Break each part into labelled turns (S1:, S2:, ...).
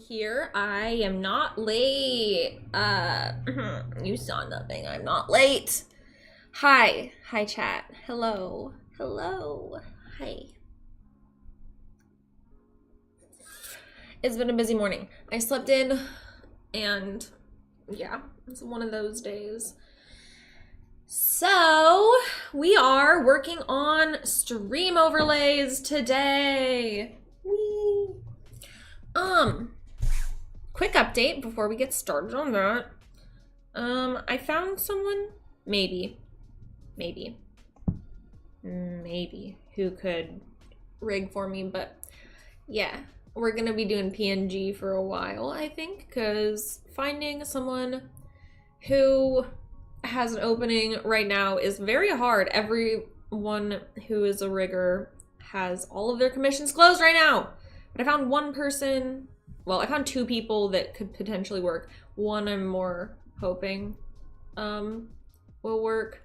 S1: here. I am not late. You saw nothing. I'm not late. Hi. Hi, chat. Hello. Hello. Hi. It's been a busy morning. I slept in and yeah, it's one of those days. So we are working on stream overlays today. Whee! Quick update before we get started on that. I found someone, maybe, who could rig for me, but yeah, we're gonna be doing PNG for a while, I think, because finding someone who has an opening right now is very hard. Everyone who is a rigger has all of their commissions closed right now. But I found one person, well, I found two people that could potentially work. One I'm more hoping will work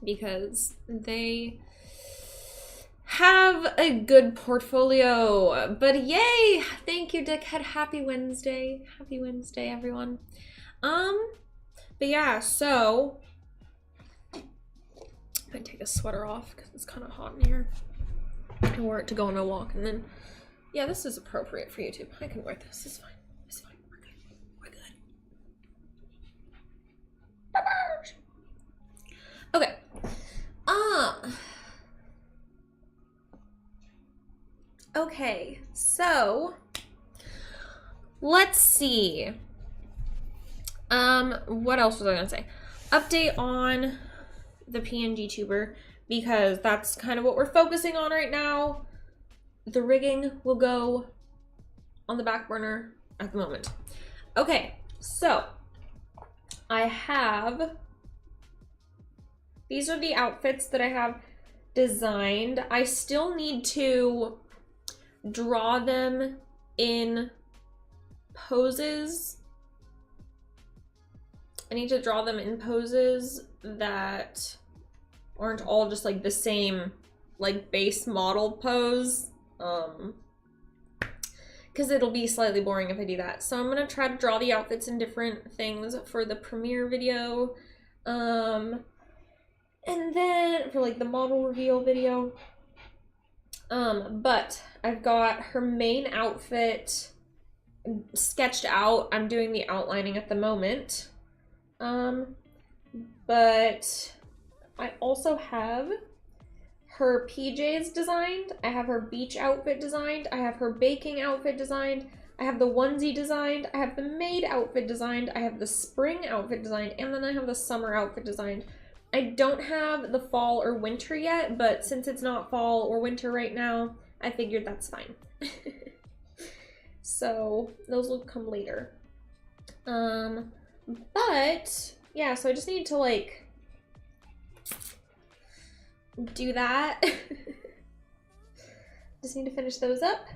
S1: because they have a good portfolio. But yay! Thank you, Dickhead. Happy Wednesday. Happy Wednesday, everyone. But yeah, so I'm gonna take a sweater off because it's kind of hot in here. I wore it to go on a walk, and then yeah, this is appropriate for YouTube. I can wear this. It's fine. It's fine. We're good. We're good. Okay. Okay. So let's see. What else was I gonna say? Update on the PNG tuber, because that's kind of what we're focusing on right now. The rigging will go on the back burner at the moment. Okay, so I have, these are the outfits that I have designed. I still need to draw them in poses. I need to draw them in poses that aren't all just like the same like base model pose. Because it'll be slightly boring if I do that. So I'm gonna try to draw the outfits in different things for the premiere video. And then for like the model reveal video. But I've got her main outfit sketched out. I'm doing the outlining at the moment. But I also have her PJs designed, I have her beach outfit designed, I have her baking outfit designed, I have the onesie designed, I have the maid outfit designed, I have the spring outfit designed, and then I have the summer outfit designed. I don't have the fall or winter yet, but since it's not fall or winter right now, I figured that's fine. So those will come later. But yeah, so I just need to like do that. Just need to finish those up,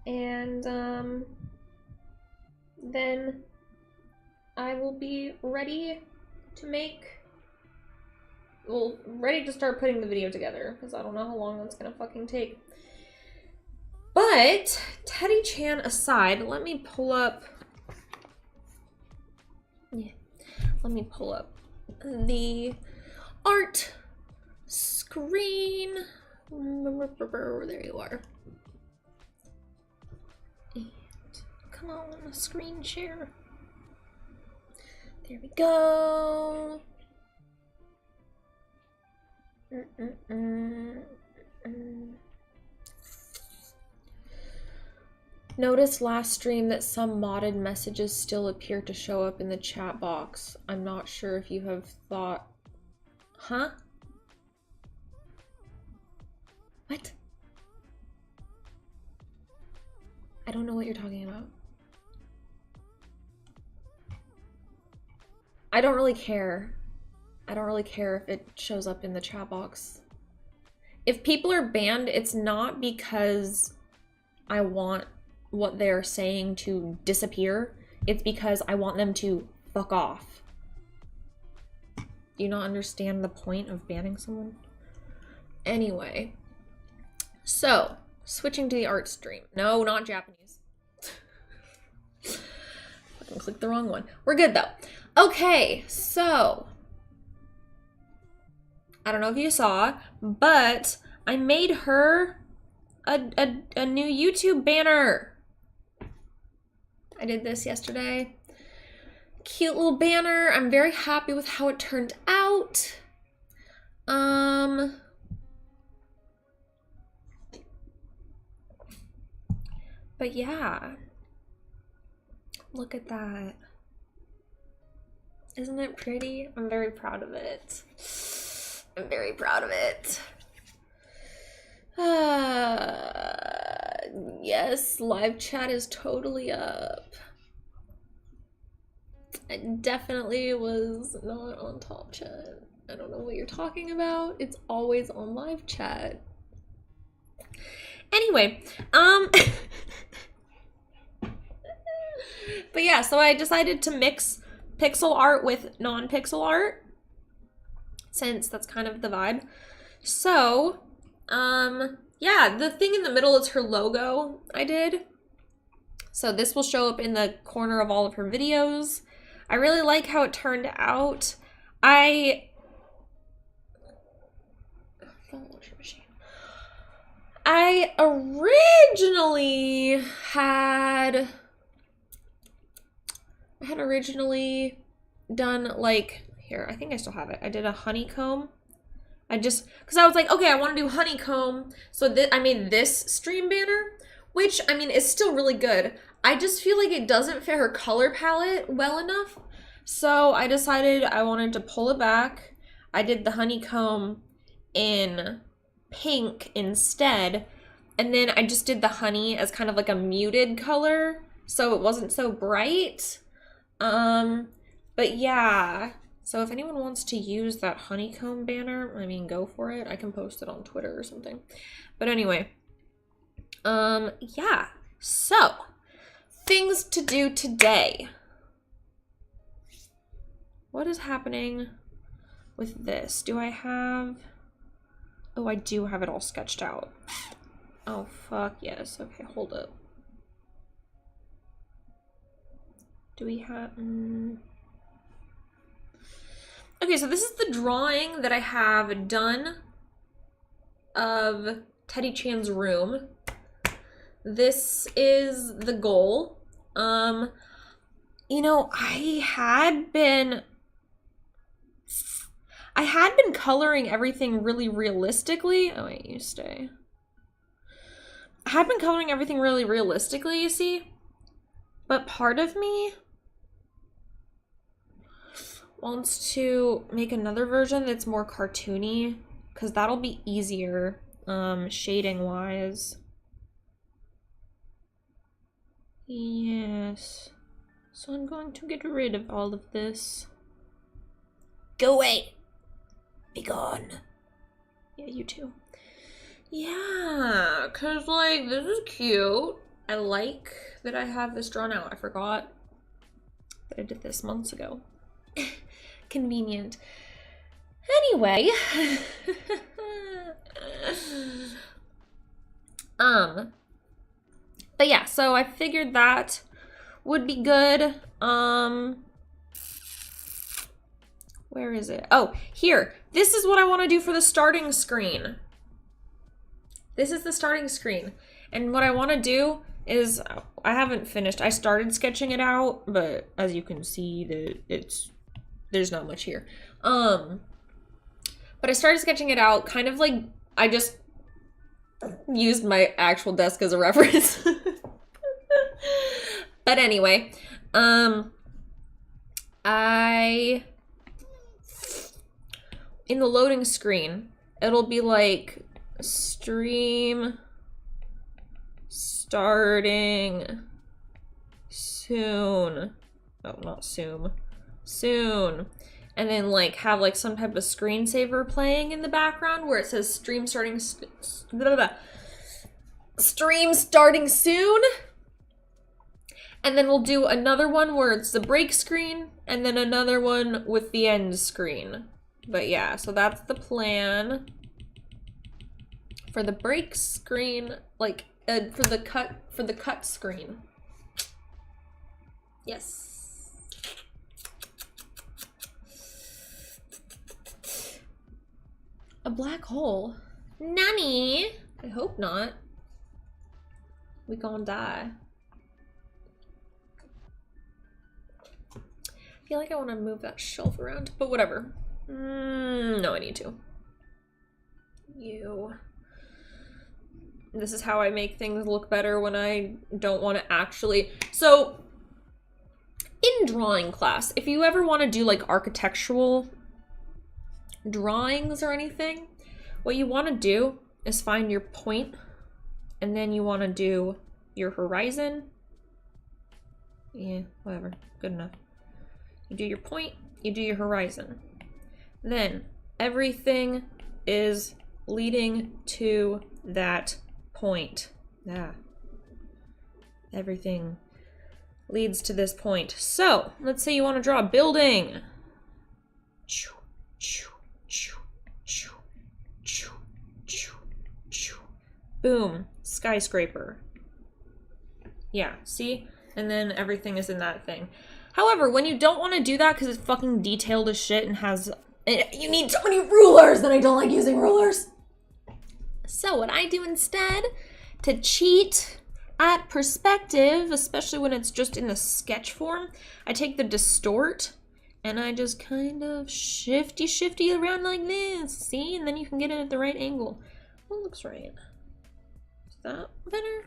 S1: and then I will be ready to ready to start putting the video together, because I don't know how long that's gonna fucking take. But TeddyChan aside, let me pull up the art screen. There you are. And come on, screen share. There we go. Noticed last stream that some modded messages still appear to show up in the chat box. I'm not sure if you have thought... Huh? What? I don't know what you're talking about. I don't really care. I don't really care if it shows up in the chat box. If people are banned, it's not because I want what they're saying to disappear. It's because I want them to fuck off. Do you not understand the point of banning someone? Anyway. So, switching to the art stream. No, not Japanese. I clicked the wrong one. We're good though. Okay, so I don't know if you saw, but I made her a new YouTube banner. I did this yesterday. Cute little banner. I'm very happy with how it turned out. But yeah. Look at that. Isn't it pretty? I'm very proud of it. I'm very proud of it. Yes, live chat is totally up. I definitely was not on top chat. I don't know what you're talking about. It's always on live chat. Anyway, but yeah, so I decided to mix pixel art with non-pixel art, since that's kind of the vibe. So, yeah, the thing in the middle is her logo I did. So this will show up in the corner of all of her videos. I really like how it turned out. I originally had done, like, here, I think I still have it. I did a honeycomb. Because I was like, okay, I want to do honeycomb. So I made this stream banner, which, I mean, is still really good. I just feel like it doesn't fit her color palette well enough. So I decided I wanted to pull it back. I did the honeycomb in pink instead. And then I just did the honey as kind of like a muted color, so it wasn't so bright. But yeah, so if anyone wants to use that honeycomb banner, I mean, go for it. I can post it on Twitter or something. But anyway, yeah, so things to do today. What is happening with this? Do I have, oh, I do have it all sketched out. Oh, fuck yes. Okay, hold up. Do we have... Okay, so this is the drawing that I have done of TeddyChan's room. This is the goal. You know, I had been coloring everything really realistically. Oh, wait, you stay. I had been coloring everything really realistically, you see? But part of me wants to make another version that's more cartoony, because that'll be easier, shading-wise. Yes. So I'm going to get rid of all of this. Go away! Be gone. Yeah, you too. Yeah, because, like, this is cute. I like that I have this drawn out. I forgot that I did this months ago. Convenient. Anyway. But yeah, so I figured that would be good. Where is it? Oh, here. This is what I want to do for the starting screen. This is the starting screen. And what I want to do is, I haven't finished. I started sketching it out, but as you can see, there's not much here. But I started sketching it out kind of like, I just used my actual desk as a reference. But anyway, in the loading screen, it'll be like stream starting soon. Oh, not soon. Soon. And then like have like some type of screensaver playing in the background where it says stream starting soon. And then we'll do another one where it's the break screen and then another one with the end screen. But yeah, so that's the plan for the break screen, like for the cut screen. Yes. A black hole? Nanny? I hope not. We gonna die. I feel like I want to move that shelf around, but whatever. No, I need to. This is how I make things look better when I don't want to actually. So, in drawing class, if you ever want to do like architectural drawings or anything, what you want to do is find your point, and then you want to do your horizon. Yeah, whatever. Good enough. You do your point, you do your horizon. Then everything is leading to that point. Yeah. Everything leads to this point. So, let's say you want to draw a building. Boom. Skyscraper. Yeah, see? And then everything is in that thing. However, when you don't want to do that because it's fucking detailed as shit and has... You need so many rulers and I don't like using rulers. So what I do instead, to cheat at perspective, especially when it's just in the sketch form, I take the distort and I just kind of shifty around like this. See? And then you can get it at the right angle. What looks right? Is that better?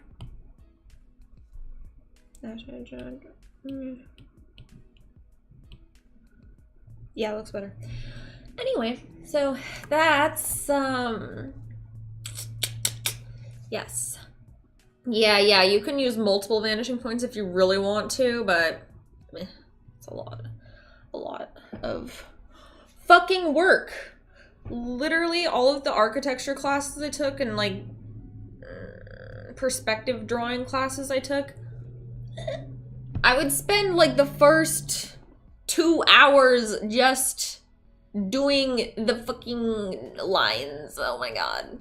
S1: Yeah, it looks better. Anyway, so that's, yes. Yeah, you can use multiple vanishing points if you really want to, but it's a lot of fucking work. Literally all of the architecture classes I took and like perspective drawing classes I took, I would spend like the first 2 hours just doing the fucking lines. Oh my god.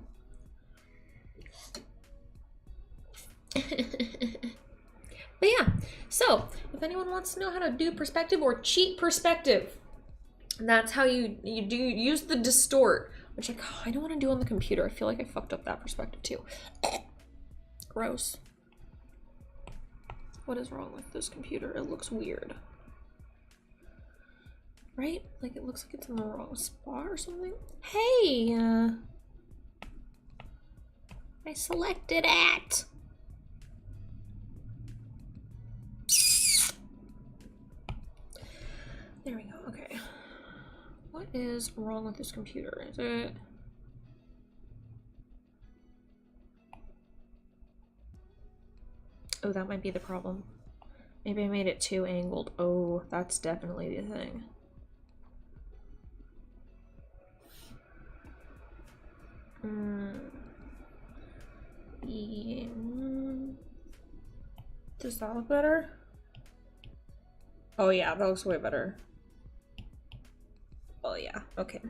S1: But yeah, so if anyone wants to know how to do perspective or cheat perspective, that's how you use the distort, which I don't want to do on the computer. I feel like I fucked up that perspective too. Gross. What is wrong with this computer? It looks weird. Right? Like it looks like it's in the wrong spot or something. Hey! I selected it! There we go, okay. What is wrong with this computer? Is it... Oh, that might be the problem. Maybe I made it too angled. Oh, that's definitely the thing. Yeah. Does that look better? Oh yeah, that looks way better. Oh yeah, okay.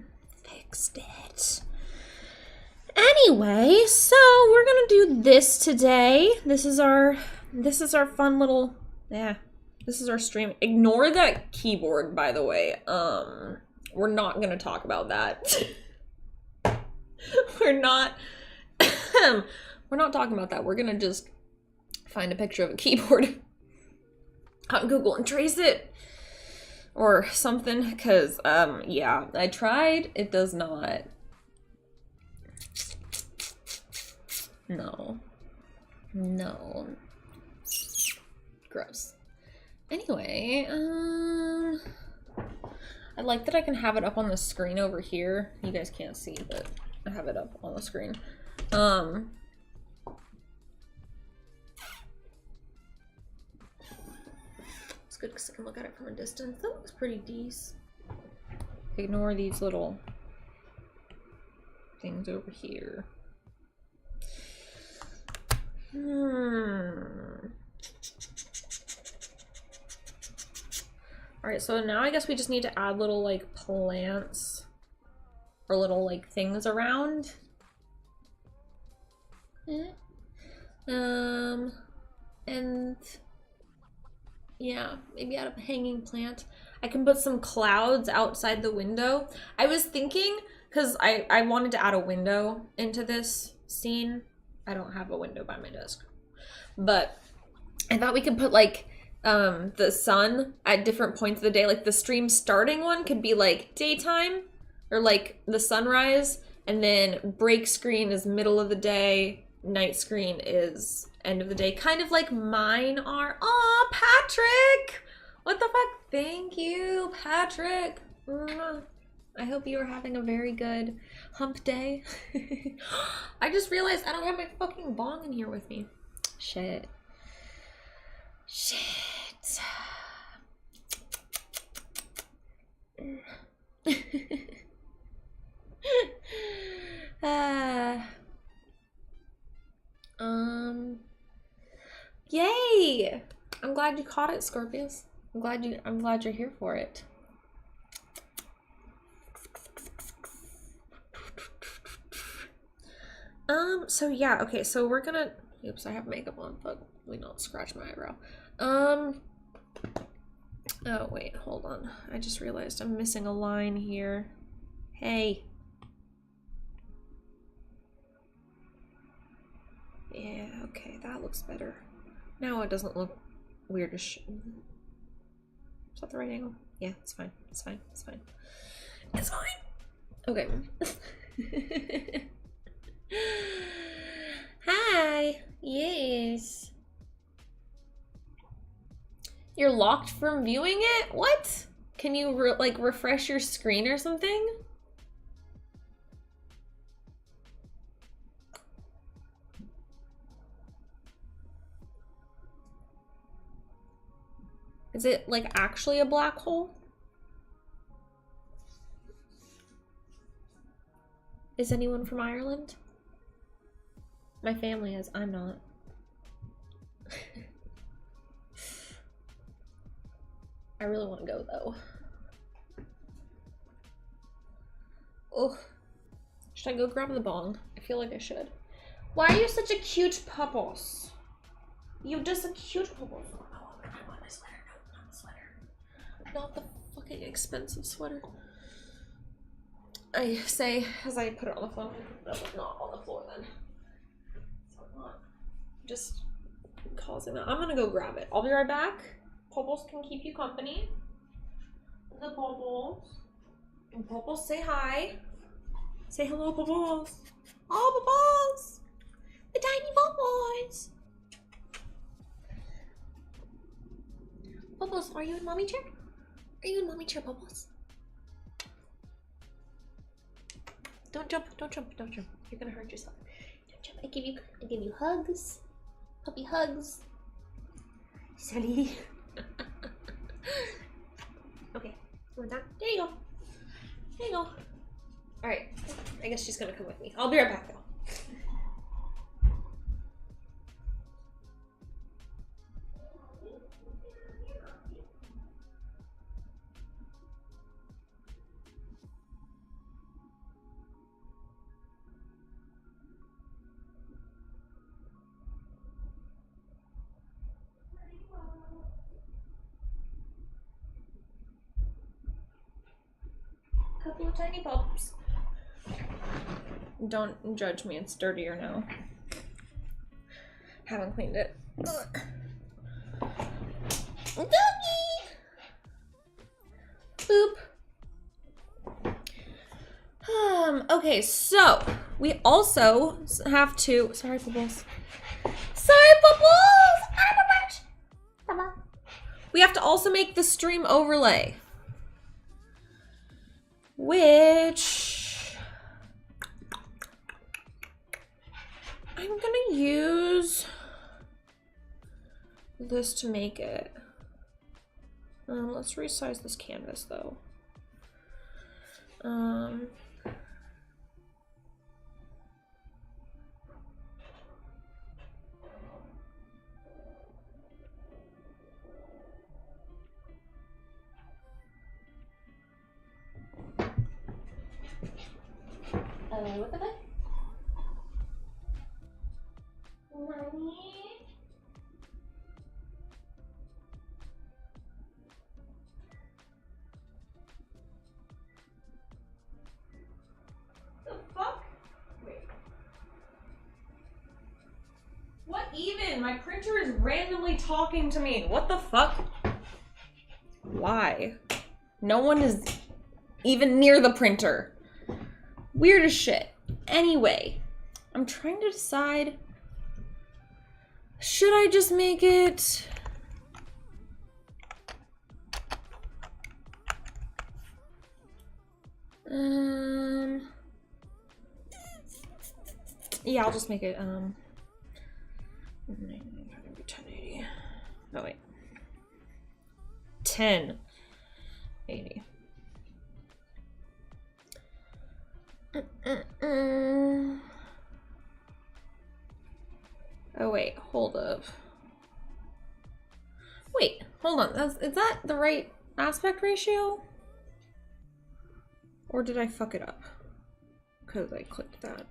S1: Fixed it. Anyway, so we're gonna do this today. This is our fun little, yeah, this is our stream. Ignore that keyboard, by the way. We're not gonna talk about that. We're not talking about that. We're gonna just find a picture of a keyboard on Google and trace it or something, because yeah, I tried. It does not. No. Gross. Anyway, I like that I can have it up on the screen over here. You guys can't see, but I have it up on the screen. It's good because I can look at it from a distance. That looks pretty decent. Ignore these little things over here. Alright, so now I guess we just need to add little like plants or little like things around. And Yeah, maybe out of a hanging plant. I can put some clouds outside the window. I was thinking, because I wanted to add a window into this scene. I don't have a window by my desk. But I thought we could put like the sun at different points of the day. Like the stream starting one could be like daytime or like the sunrise, and then break screen is middle of the day, night screen is end of the day, kind of like mine are. Aw, Patrick! What the fuck? Thank you, Patrick. I hope you are having a very good hump day. I just realized I don't have my fucking bong in here with me. Shit. Shit. Yay! I'm glad you caught it, Scorpius. I'm glad you're here for it. So yeah, okay, so we're gonna, oops, I have makeup on, but we don't scratch my eyebrow. Oh wait, hold on. I just realized I'm missing a line here. Hey. Yeah, okay, that looks better. Now it doesn't look weird as shit. Is that the right angle? Yeah, it's fine. It's fine. It's fine. It's fine. Okay. Hi. Yes. You're locked from viewing it? What? Can you like refresh your screen or something? Is it like actually a black hole? Is anyone from Ireland? My family is. I'm not. I really want to go though. Oh, should I go grab the bong? I feel like I should. Why are you such a cute puppos? You're just a cute puppos. Oh, I want my sweater. No, not the sweater. Not the fucking expensive sweater. I say as I put it on the floor. No, not on the floor then. So I'm not just causing that. I'm gonna go grab it. I'll be right back. Popos can keep you company. The Popos. And Popos, say hi. Say hello, Popos. Oh, Popos! The tiny Popos! Popos, are you in mommy chair? Are you in mommy chair, Popos? Don't jump, don't jump, don't jump. You're gonna hurt yourself. Don't jump. I give you hugs. Puppy hugs. Silly. Okay, we're done. There you go. There you go. Alright, I guess she's gonna come with me. I'll be right back though. Couple of tiny pups. Don't judge me, it's dirtier now. Haven't cleaned it. Doggy! Boop. Okay, so we also have to, sorry Bubbles. Sorry Bubbles! We have to also make the stream overlay. Which I'm gonna use this to make it. Let's resize this canvas though. What the fuck? Mommy? even? My printer is randomly talking to me. What the fuck? Why? No one is even near the printer. Weird as shit. Anyway, I'm trying to decide, should I just make it... Yeah, I'll just make it, 1080. Oh, wait. 1080. Oh, wait, hold up. Wait, hold on. Is that the right aspect ratio? Or did I fuck it up? Because I clicked that.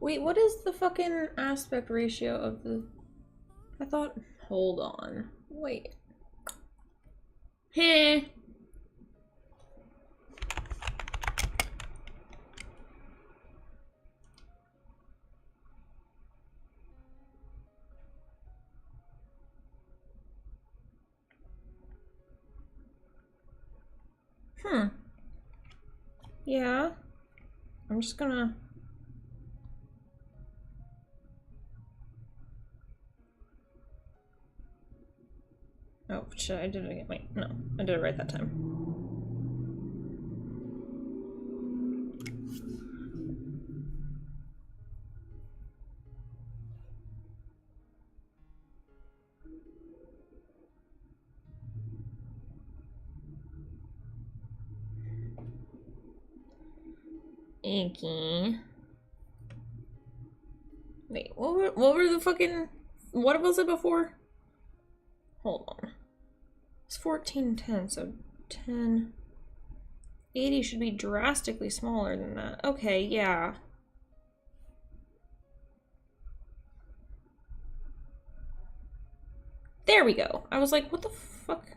S1: Wait, what is the fucking aspect ratio of the... I thought... Hold on. Wait. Heh. Yeah. I'm just gonna... Oh, shit, I did it again. Wait, no. I did it right that time. Icky. Wait, what were the fucking... What was it before? Hold on. It's 1410, so 1080 should be drastically smaller than that. Okay, yeah. There we go. I was like, what the fuck?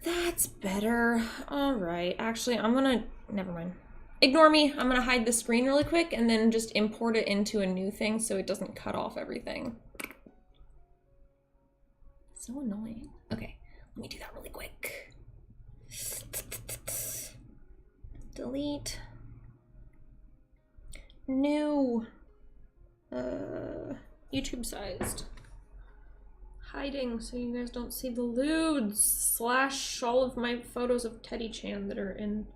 S1: That's better. Alright. Actually, I'm gonna... Never mind. Ignore me. I'm gonna hide the screen really quick and then just import it into a new thing so it doesn't cut off everything. So annoying. Okay, let me do that really quick. Delete. New. YouTube sized. Hiding so you guys don't see the lewds. Slash all of my photos of TeddyChan that are in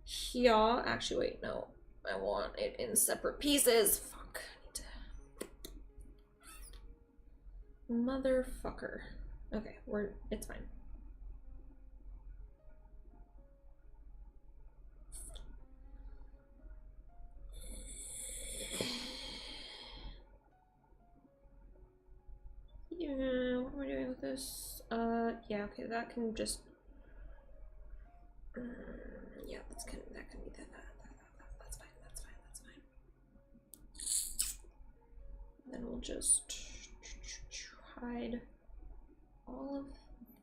S1: here. Actually, wait, no. I want it in separate pieces. Fuck. Motherfucker. Okay, it's fine. Yeah, what am I doing with this? Yeah, okay, that can just... yeah, that can be that's fine, that's fine. Then we'll just hide all of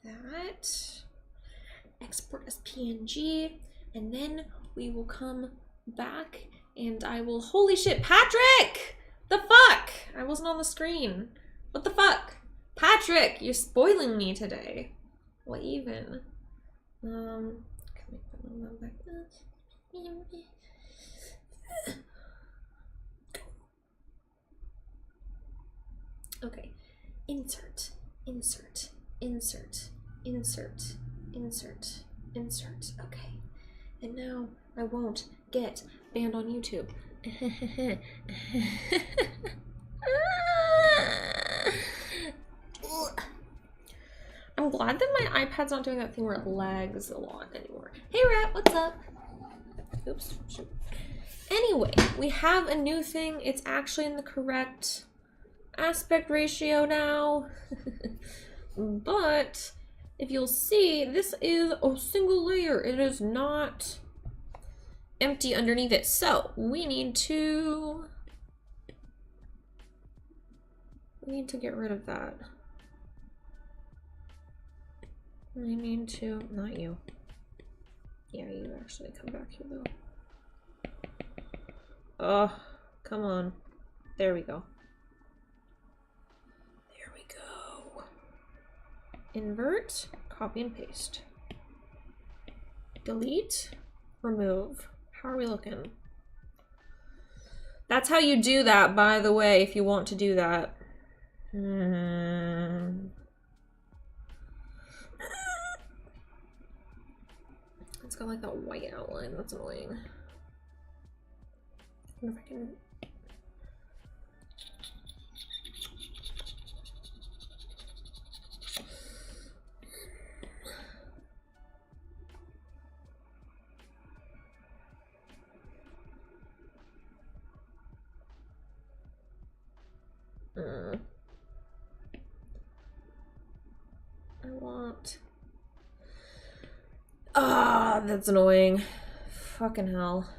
S1: that. Export as PNG, and then we will come back and I will... Holy shit, Patrick! The fuck? I wasn't on the screen. What the fuck? Patrick, you're spoiling me today. What even? Can we put them back? Okay. Insert. Okay. And now I won't get banned on YouTube. I'm glad that my iPad's not doing that thing where it lags a lot anymore. Hey Rat, what's up? Oops, shoot. Anyway, we have a new thing. It's actually in the correct aspect ratio now. But if you'll see, this is a single layer. It is not empty underneath it. So we need to get rid of that. I need to, not you. Yeah, you actually come back here though. Oh, come on. There we go. There we go. Invert, copy and paste. Delete, remove. How are we looking? That's how you do that, by the way, if you want to do that. It's got like that white outline, that's annoying. I wonder if I can... I want... Ah, that's annoying. Fucking hell.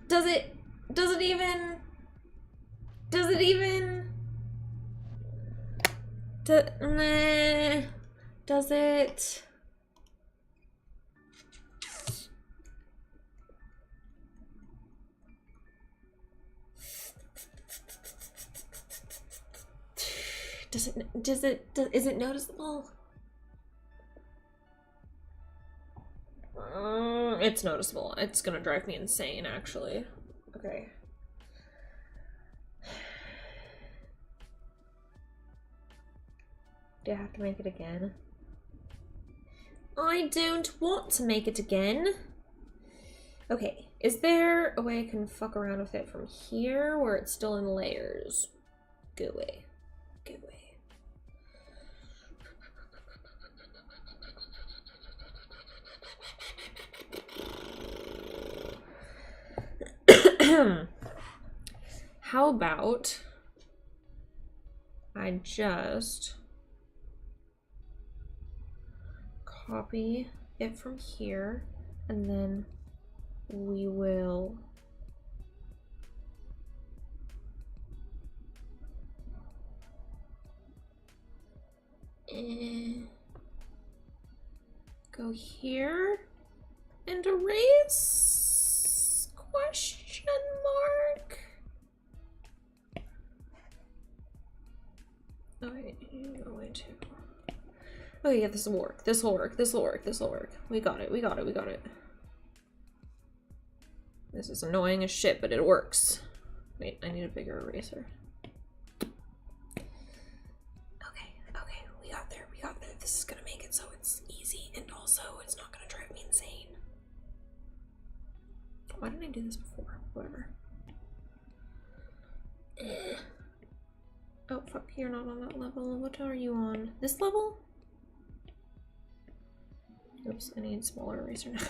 S1: Does it even... Does it even... Does it... Is it noticeable? It's noticeable. It's gonna drive me insane, actually. Okay. Do I have to make it again? I don't want to make it again. Okay, is there a way I can fuck around with it from here where it's still in layers? Go away. Go away. How about I just copy it from here and then we will go here and erase question mark. Oh, wait, no way to. Oh yeah, this will work. This will work. This will work. This will work. We got it. We got it. We got it. This is annoying as shit, but it works. Wait, I need a bigger eraser. Okay, okay, we got there. We got there. This is gonna make it so it's easy, and also it's not gonna drive me insane. Why didn't I do this before? Whatever. Oh, fuck, you're not on that level. What are you on? This level? Oops, I need a smaller eraser now.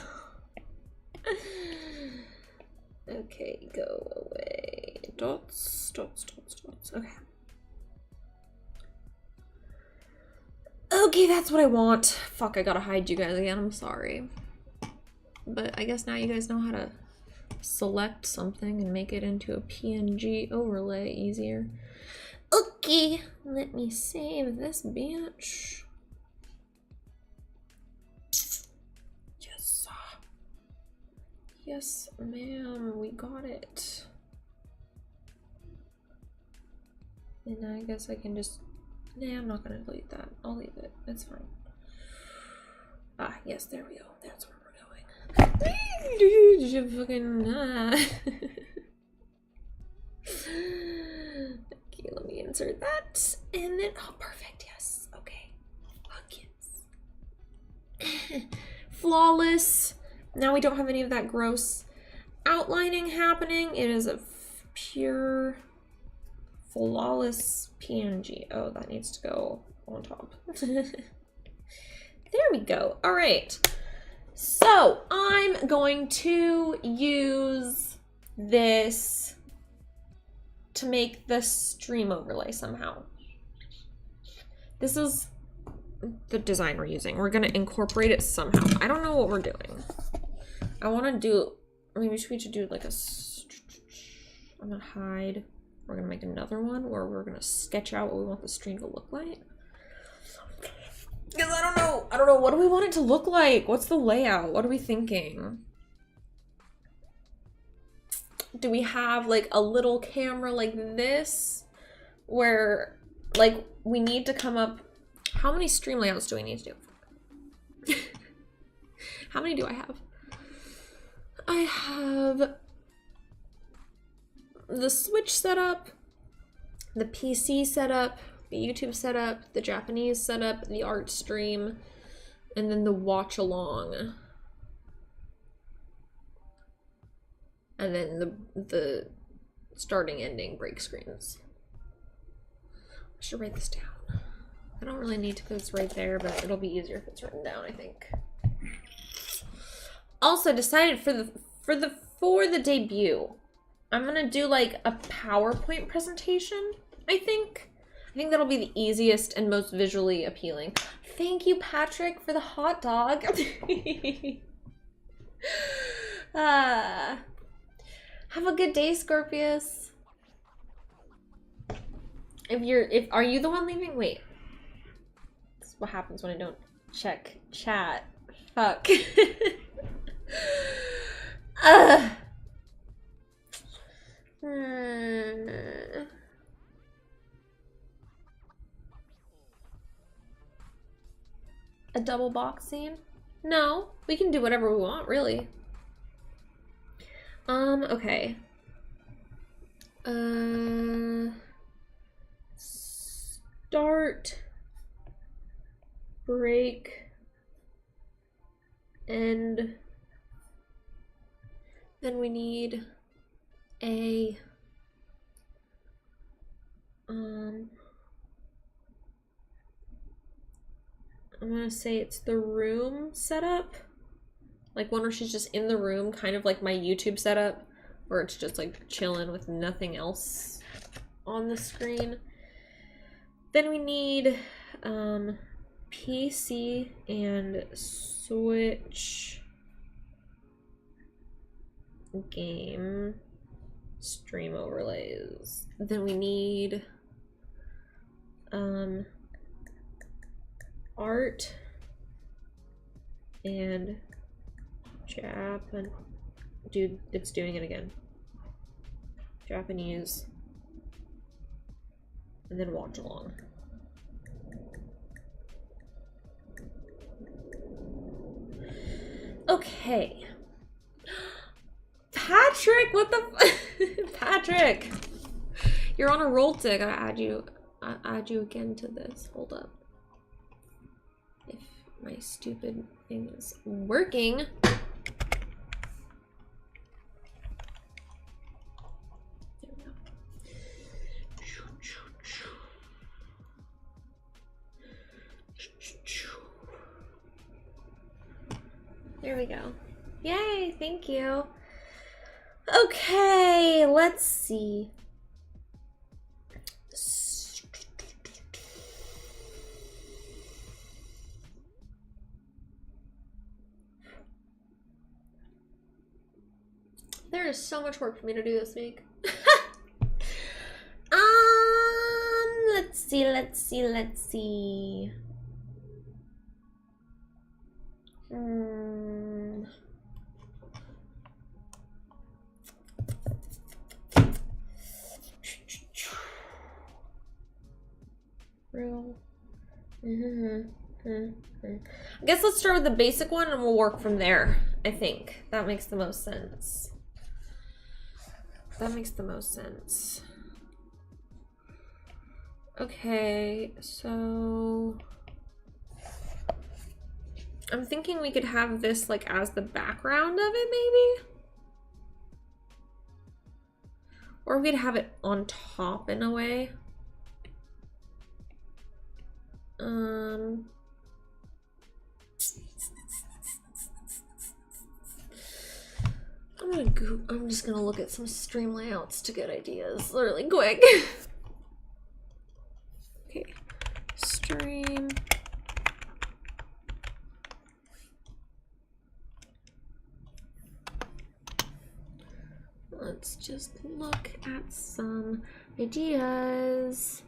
S1: Okay, go away. Dots, dots, dots, dots. Okay. Okay, that's what I want. Fuck, I gotta hide you guys again. I'm sorry. But I guess now you guys know how to select something and make it into a PNG overlay easier. Okay, let me save this bitch. Yes. Yes, ma'am, we got it. And I guess I can just... Nah, I'm not gonna delete that. I'll leave it. It's fine. Ah, yes, there we go. That's where we're going. Fucking... Okay, let me insert that. And then... Oh, perfect. Yes. Okay. Fuck yes. Flawless. Now we don't have any of that gross outlining happening. It is a pure flawless PNG. Oh, that needs to go on top. There we go. All right. So I'm going to use this to make the stream overlay somehow. This is the design we're using. We're going to incorporate it somehow. I don't know what we're doing. I want to do, maybe we should do like a, I'm going to hide We're gonna make another one where we're gonna sketch out what we want the stream to look like. Because I don't know, what do we want it to look like? What's the layout? What are we thinking? Do we have like a little camera like this where like we need to come up? How many stream layouts do we need to do? How many do I have? I have the Switch setup, the PC setup, the YouTube setup, the Japanese setup, the art stream, and then the watch along. And then the starting ending break screens. I should write this down. I don't really need to because it's right there, but it'll be easier if it's written down, I think. Also decided for the debut, I'm gonna do like a PowerPoint presentation, I think. I think that'll be the easiest and most visually appealing. Thank you, Patrick, for the hot dog. Have a good day, Scorpius. Are you the one leaving? Wait. This is what happens when I don't check chat. Fuck. A double box scene? No, we can do whatever we want, really. Okay. Start, break, end. Then we need a I'm gonna say it's the room setup. Like one where she's just in the room, kind of like my YouTube setup, where it's just like chilling with nothing else on the screen. Then we need PC and Switch game stream overlays. Then we need art and Japan. Dude, it's doing it again. Japanese. And then watch along. Okay. Patrick, what the Patrick! You're on a roll tick. I'll add you again to this. Hold up. If my stupid thing is working. There we go. Yay, thank you. Okay, let's see. There is so much work for me to do this week. Let's see. I guess let's start with the basic one and we'll work from there. I think that makes the most sense. Okay, so I'm thinking we could have this like as the background of it, maybe? Or we could have it on top in a way. I'm just gonna look at some stream layouts to get ideas really quick. Okay, stream. Let's just look at some ideas.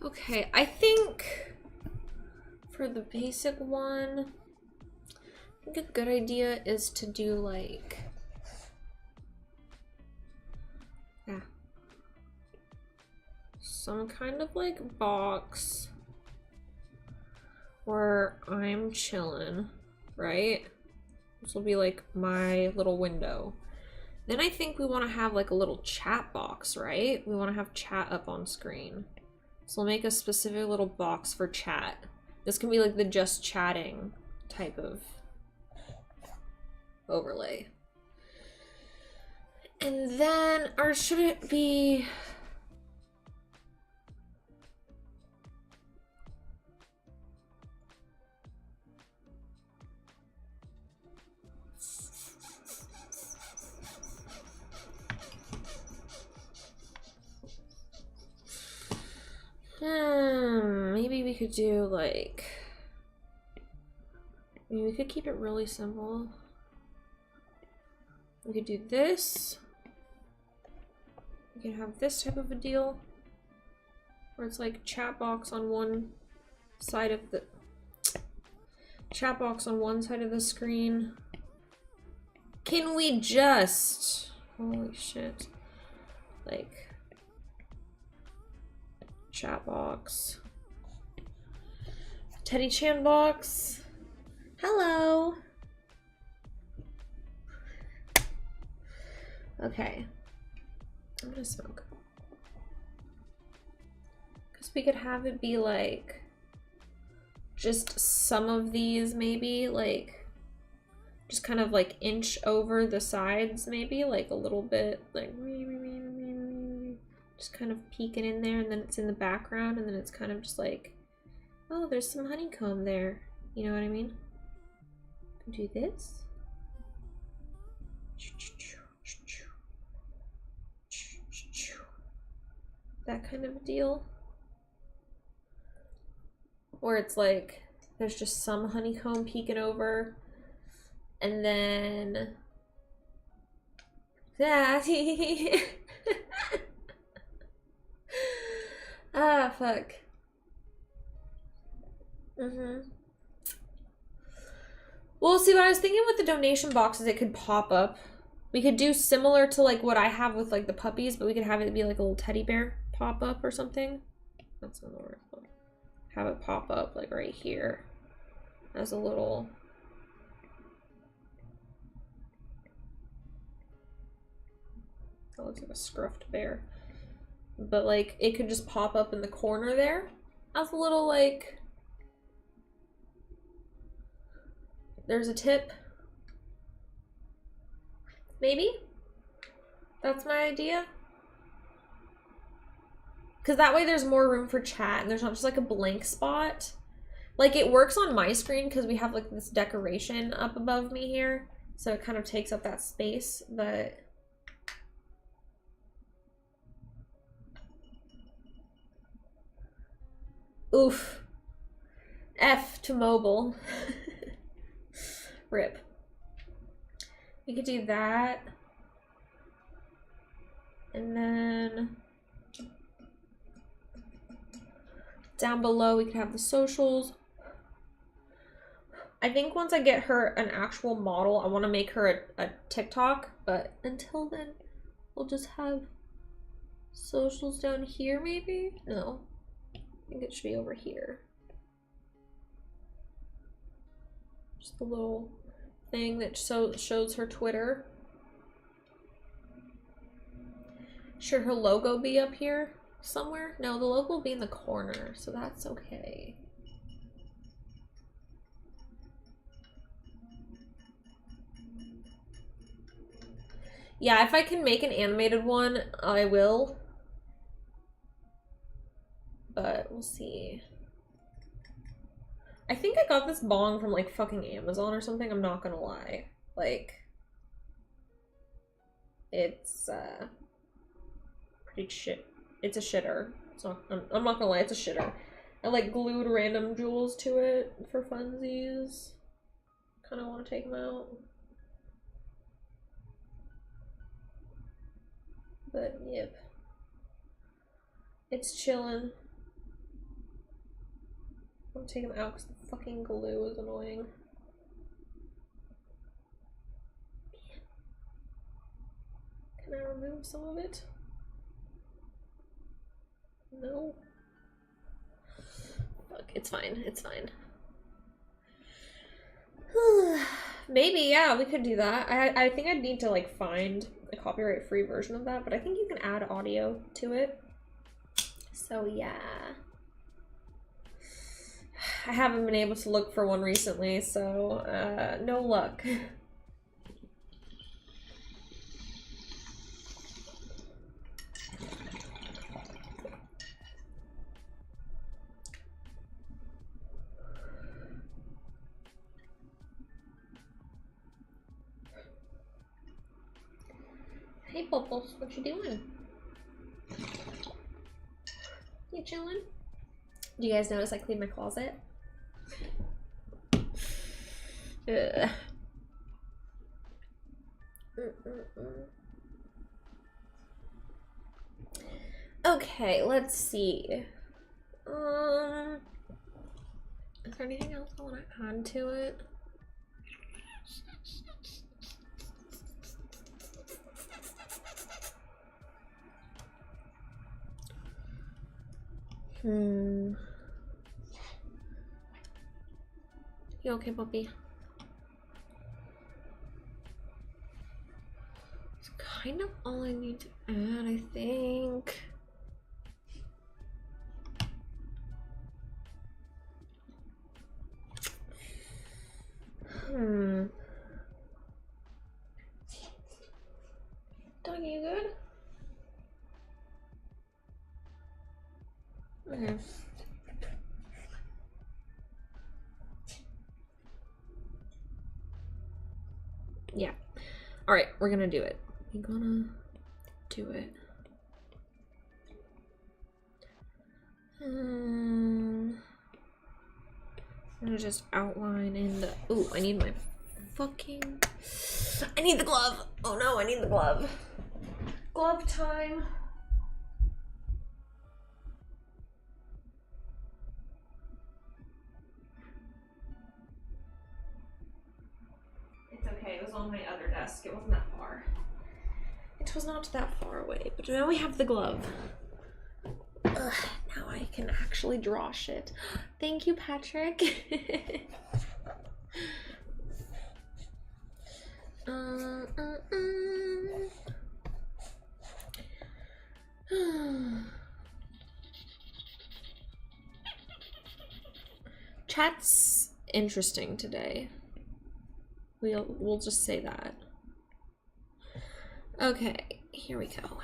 S1: Okay, I think for the basic one, I think a good idea is to do like, some kind of like box where I'm chilling, right? This will be like my little window. Then I think we want to have like a little chat box, right? We want to have chat up on screen. So we'll make a specific little box for chat. This can be like the just chatting type of overlay. And then, or should it be... maybe we could do like, maybe we could keep it really simple. We could do this. We could have this type of a deal where it's like chat box on one side of the screen. Can we just, holy shit, like chat box, TeddyChan box, hello. Okay, I'm gonna smoke. Because we could have it be like, just some of these maybe, like, just kind of like inch over the sides maybe, like a little bit, like, just kind of peeking in there, and then it's in the background, and then it's kind of just like, oh, there's some honeycomb there. You know what I mean? Do this. That kind of deal. Where it's like, there's just some honeycomb peeking over, and then that. Ah, fuck. Well, see, what I was thinking with the donation boxes, it could pop up. We could do similar to like what I have with like the puppies, but we could have it be like a little teddy bear pop up or something. That's not the word. Have it pop up like right here as a little. That looks like a scruffed bear. But like it could just pop up in the corner there as a little like, there's a tip. Maybe? That's my idea. Because that way there's more room for chat and there's not just like a blank spot. Like it works on my screen because we have like this decoration up above me here. So it kind of takes up that space, but... Oof. F to mobile. Rip. We could do that. And then down below we could have the socials. I think once I get her an actual model, I want to make her a TikTok, but until then we'll just have socials down here maybe? No. I think it should be over here. Just a little thing that shows her Twitter. Should her logo be up here somewhere? No, the logo will be in the corner, so that's okay. Yeah, if I can make an animated one, I will. But we'll see. I think I got this bong from like fucking Amazon or something, I'm not gonna lie. Like, it's pretty shit. It's a shitter. So I'm not gonna lie, it's a shitter. I like glued random jewels to it for funsies. Kind of want to take them out. But yep. It's chilling. I'm taking them out because the fucking glue is annoying. Can I remove some of it? No. Fuck, it's fine. It's fine. Maybe, yeah, we could do that. I think I'd need to like find a copyright-free version of that, but I think you can add audio to it. So yeah. I haven't been able to look for one recently, so no luck. Hey Bubbles, what you doing? You chilling? Do you guys notice I cleaned my closet? Ugh. Okay, let's see. Is there anything else I want to add to it? You okay, puppy? It's kind of all I need to add, I think. Doggy, you good? Okay. Yeah. All right, we're gonna do it. We're gonna do it. I'm gonna just outline in the. Ooh, I need my fucking. I need the glove. Oh no, I need the glove. Glove time. It's okay, it was on my other desk. It wasn't that far. It was not that far away, but now we have the glove. Ugh, now I can actually draw shit. Thank you, Patrick. Chat's interesting today. We'll just say that. Okay, here we go.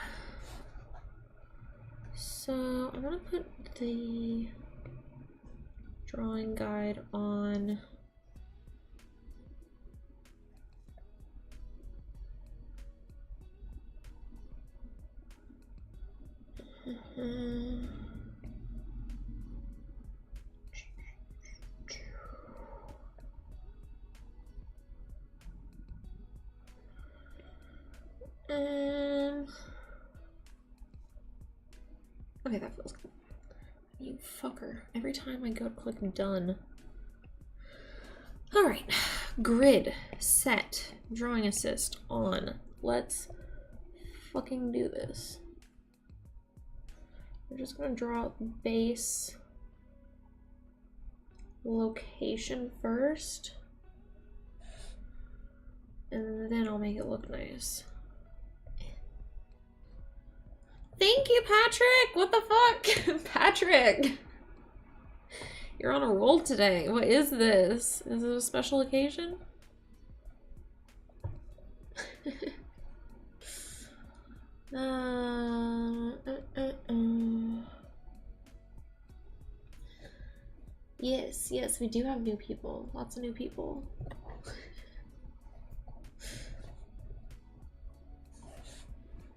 S1: So I'm gonna put the drawing guide on. Okay, that feels good. You fucker. Every time I go to click done. Alright. Grid. Set. Drawing assist. On. Let's fucking do this. We're just gonna draw base location first. And then I'll make it look nice. Thank you, Patrick! What the fuck? Patrick! You're on a roll today. What is this? Is it a special occasion? Yes, yes, we do have new people. Lots of new people.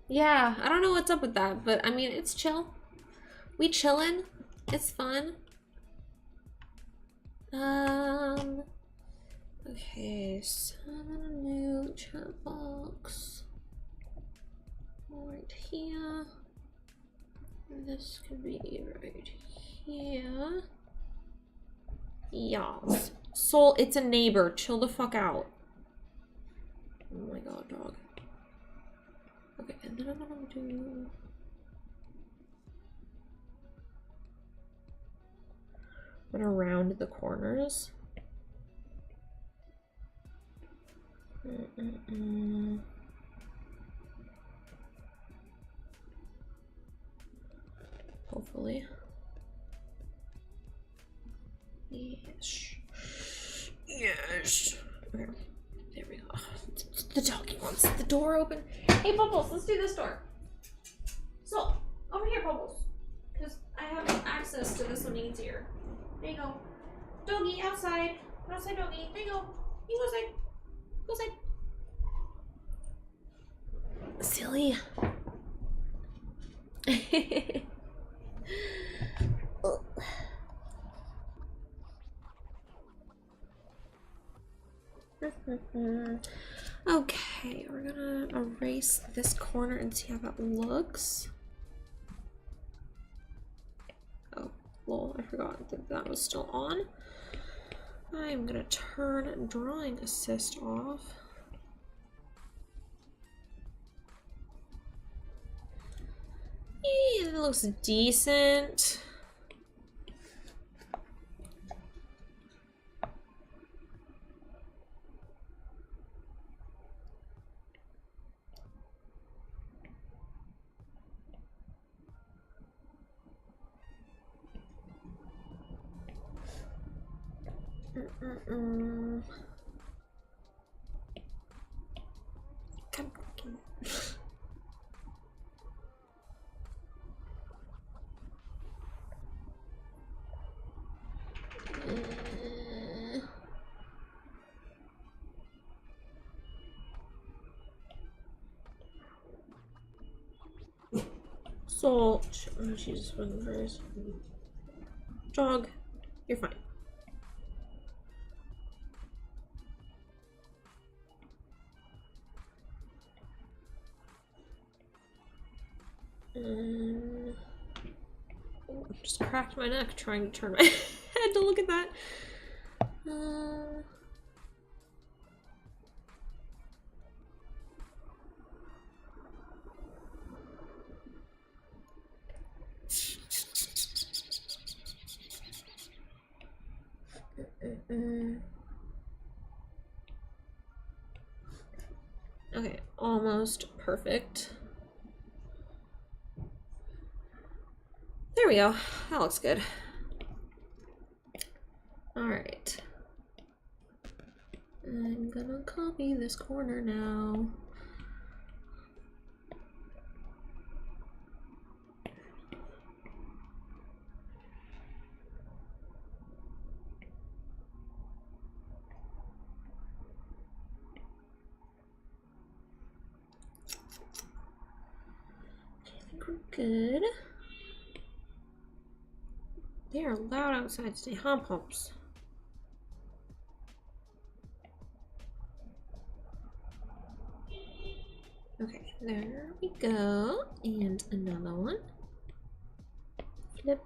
S1: Yeah, I don't know what's up with that, but I mean, it's chill. We chillin'. It's fun. Okay, summon a new chat box. Right here. This could be right here. Yas. Soul, it's a neighbor. Chill the fuck out. Oh my god, dog. Okay, and then I'm gonna do... I'm gonna round the corners. Hopefully. Yes. Yes. Okay. There we go. The doggy wants the door open. Hey, Bubbles, let's do this door. So, over here, Bubbles. Because I have access to this one easier. There you go. Doggy, outside. Outside, doggy. There you go. You go outside. Go outside. Silly. Okay, we're gonna erase this corner and see how that looks. Oh, lol, I forgot that that was still on. I'm gonna turn drawing assist off. It looks decent. Come. So, oh, Jesus fucking Christ. Dog, you're fine. Oh, just cracked my neck trying to turn my head to look at that. Okay, almost perfect. There we go. That looks good. All right. I'm gonna copy this corner now. I think we're good. They are loud outside today, huh, Pumps? Okay, there we go. And another one. Flip.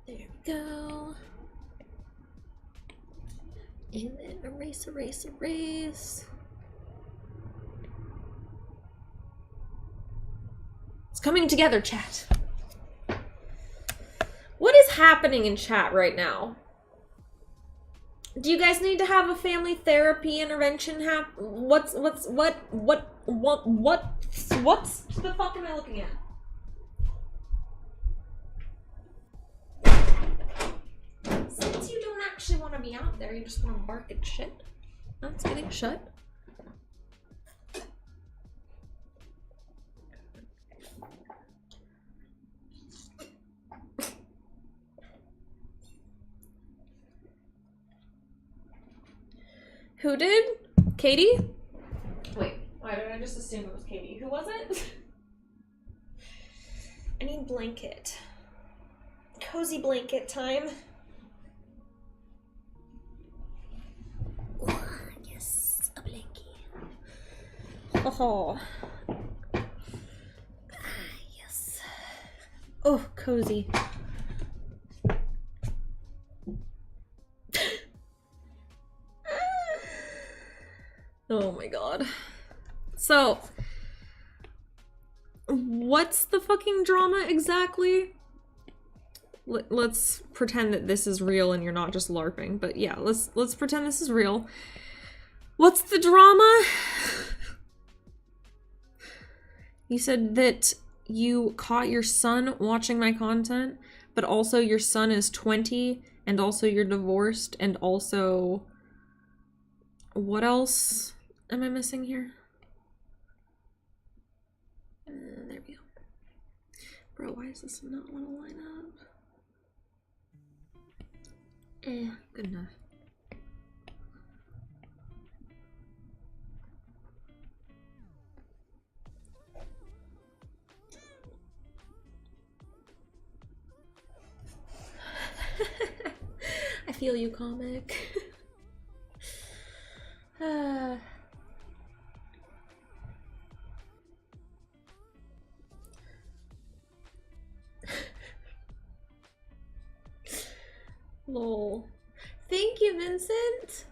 S1: There we go. And then erase, erase, erase. It's coming together, chat. What is happening in chat right now? Do you guys need to have a family therapy intervention what the fuck am I looking at? Since you don't actually want to be out there, you just want to bark and shit. That's getting shut. Who did? Katie? Wait, I just assumed it was Katie. Who was it? I need blanket. Cozy blanket time. Oh, yes, a blankie. Oh. Yes. Oh, cozy. Oh my god. So, what's the fucking drama exactly? Let's pretend that this is real and you're not just LARPing. But yeah, let's pretend this is real. What's the drama? You said that you caught your son watching my content, but also your son is 20, and also you're divorced, and also... What else am I missing here? There we go. Bro, why does this not want to line up? Good enough. I feel you, comic. Lol. Thank you, Vincent.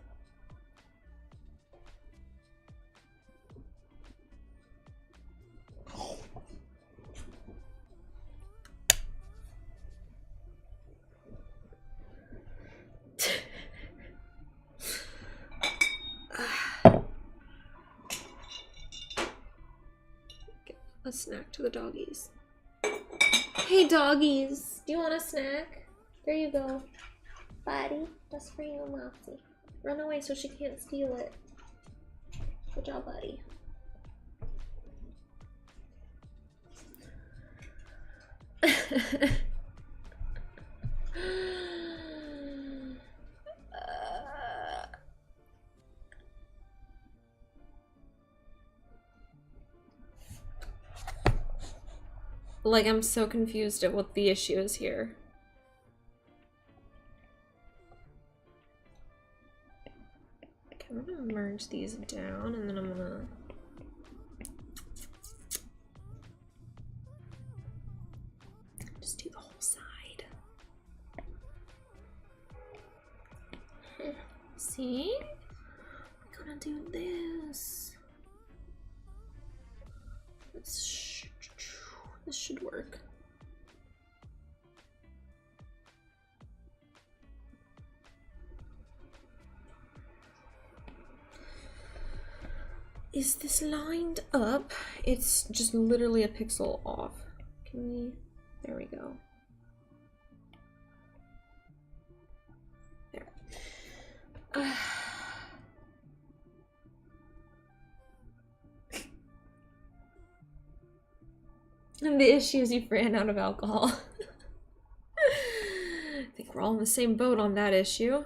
S1: A snack to the doggies. Hey doggies, do you want a snack? There you go. Buddy, that's for you, Mousy. Run away so she can't steal it. Good job, buddy. Like, I'm so confused at what the issue is here. Okay, I'm gonna merge these down and then I'm gonna... just do the whole side. See? I'm gonna do this. This should work. Is this lined up? It's just literally a pixel off. Can we? There we go. There. And the issue is you ran out of alcohol. I think we're all in the same boat on that issue.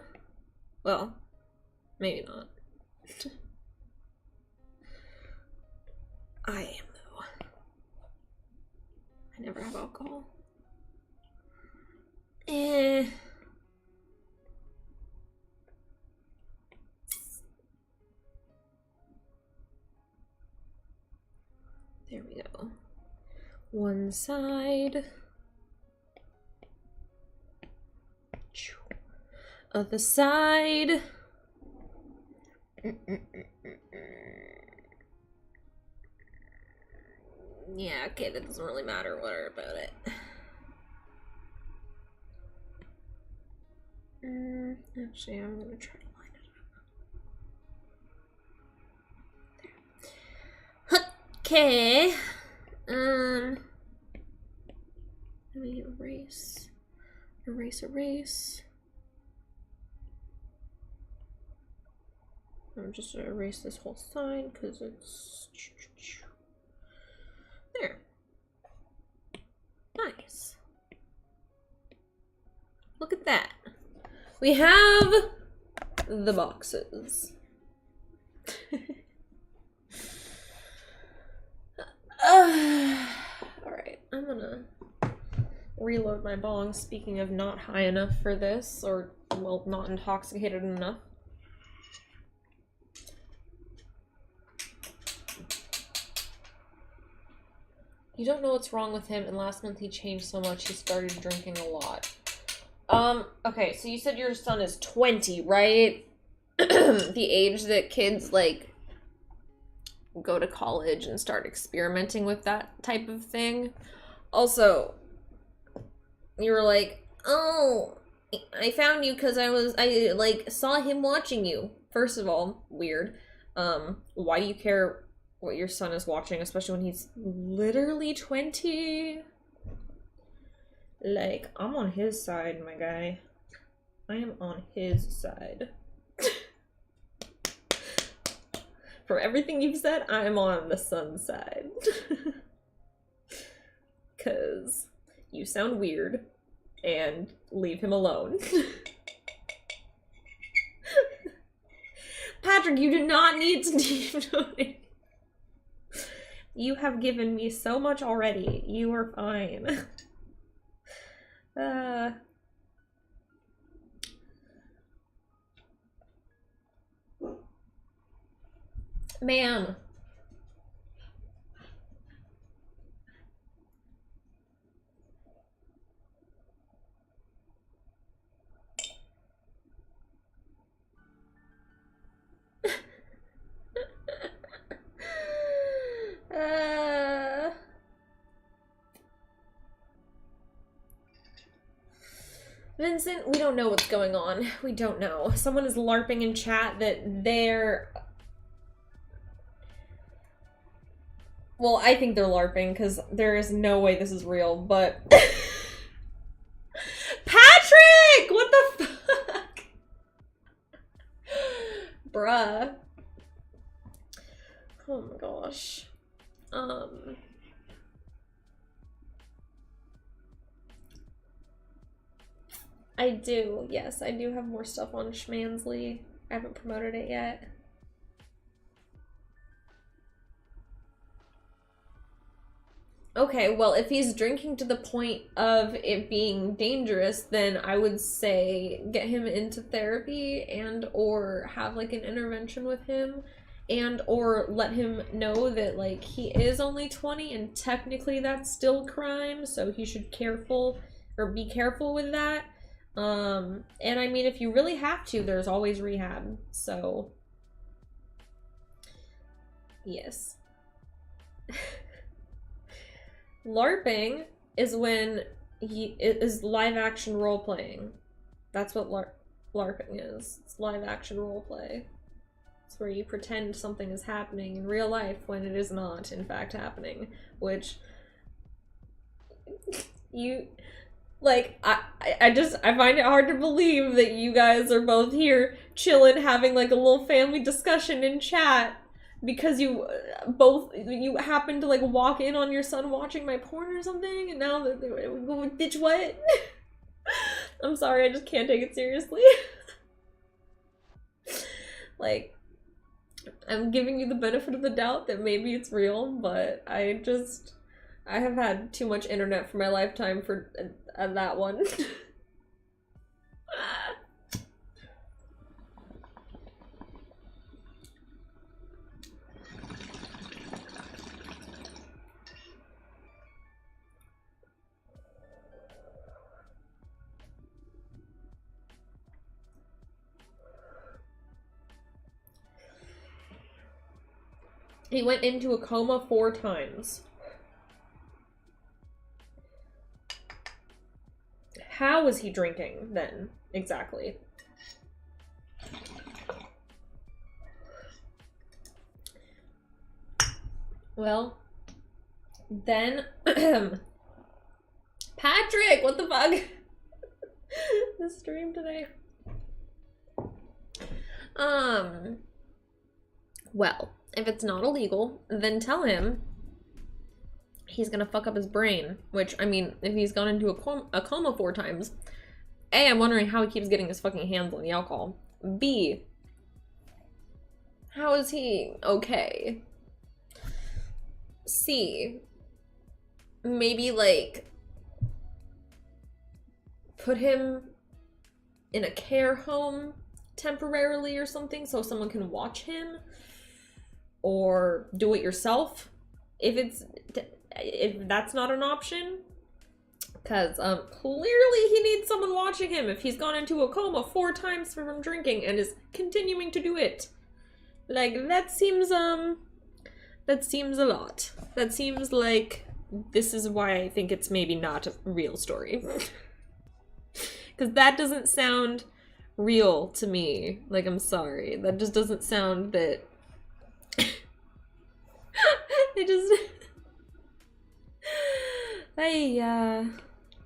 S1: Well, maybe not. I am, though. I never have alcohol. There we go. One side. Other side. Yeah, okay, that doesn't really matter. Whatever about it. Actually, I'm gonna try to line it up. Okay. Let me erase. I'm just gonna erase this whole side because it's there. Nice. Look at that. We have the boxes. Alright, I'm gonna reload my bong, speaking of not high enough for this, or, well, not intoxicated enough. You don't know what's wrong with him, and last month he changed so much he started drinking a lot. Okay, so you said your son is 20, right? The age that kids, like, go to college and start experimenting with that type of thing. Also, you were like, oh, I found you because I like, saw him watching you. First of all, weird. Why do you care what your son is watching, especially when he's literally 20? Like, I'm on his side, my guy. I am on his side. From everything you've said, I'm on the son's side. 'Cause you sound weird, and leave him alone. Patrick, you do not need to keep doing. You have given me so much already. You are fine. Ma'am. Vincent, we don't know what's going on. We don't know. Someone is LARPing in chat that they're... Well, I think they're LARPing because there is no way this is real, but... Patrick! What the fuck? Bruh. Oh my gosh. I do, yes, I do have more stuff on Schmansley. I haven't promoted it yet. Okay, well, if he's drinking to the point of it being dangerous, then I would say get him into therapy and or have like an intervention with him and or let him know that like he is only 20 and technically that's still crime, so he should be careful with that. And I mean, if you really have to, there's always rehab, so yes. LARPing is when it is live action role playing. That's what LARPing is. It's live action role play. It's where you pretend something is happening in real life when it is not, in fact, happening. Which you like. I find it hard to believe that you guys are both here chilling, having like a little family discussion in chat. Because you happen to like walk in on your son watching my porn or something, and now that bitch, what? I'm sorry, I just can't take it seriously. Like, I'm giving you the benefit of the doubt that maybe it's real, but I have had too much internet for my lifetime for that one. He went into a coma 4 times. How was he drinking then, exactly? Well, then... Patrick, what the fuck? This stream today. Well, if it's not illegal, then tell him he's gonna fuck up his brain. Which, I mean, if he's gone into a coma 4 times, A, I'm wondering how he keeps getting his fucking hands on the alcohol. B, how is he okay? C, maybe like put him in a care home temporarily or something so someone can watch him, or do it yourself if that's not an option, because clearly he needs someone watching him if he's gone into a coma 4 times from drinking and is continuing to do it. Like, that seems a lot. That seems like this is why I think it's maybe not a real story. Because that doesn't sound real to me. Like, I'm sorry. That just doesn't sound that... it just...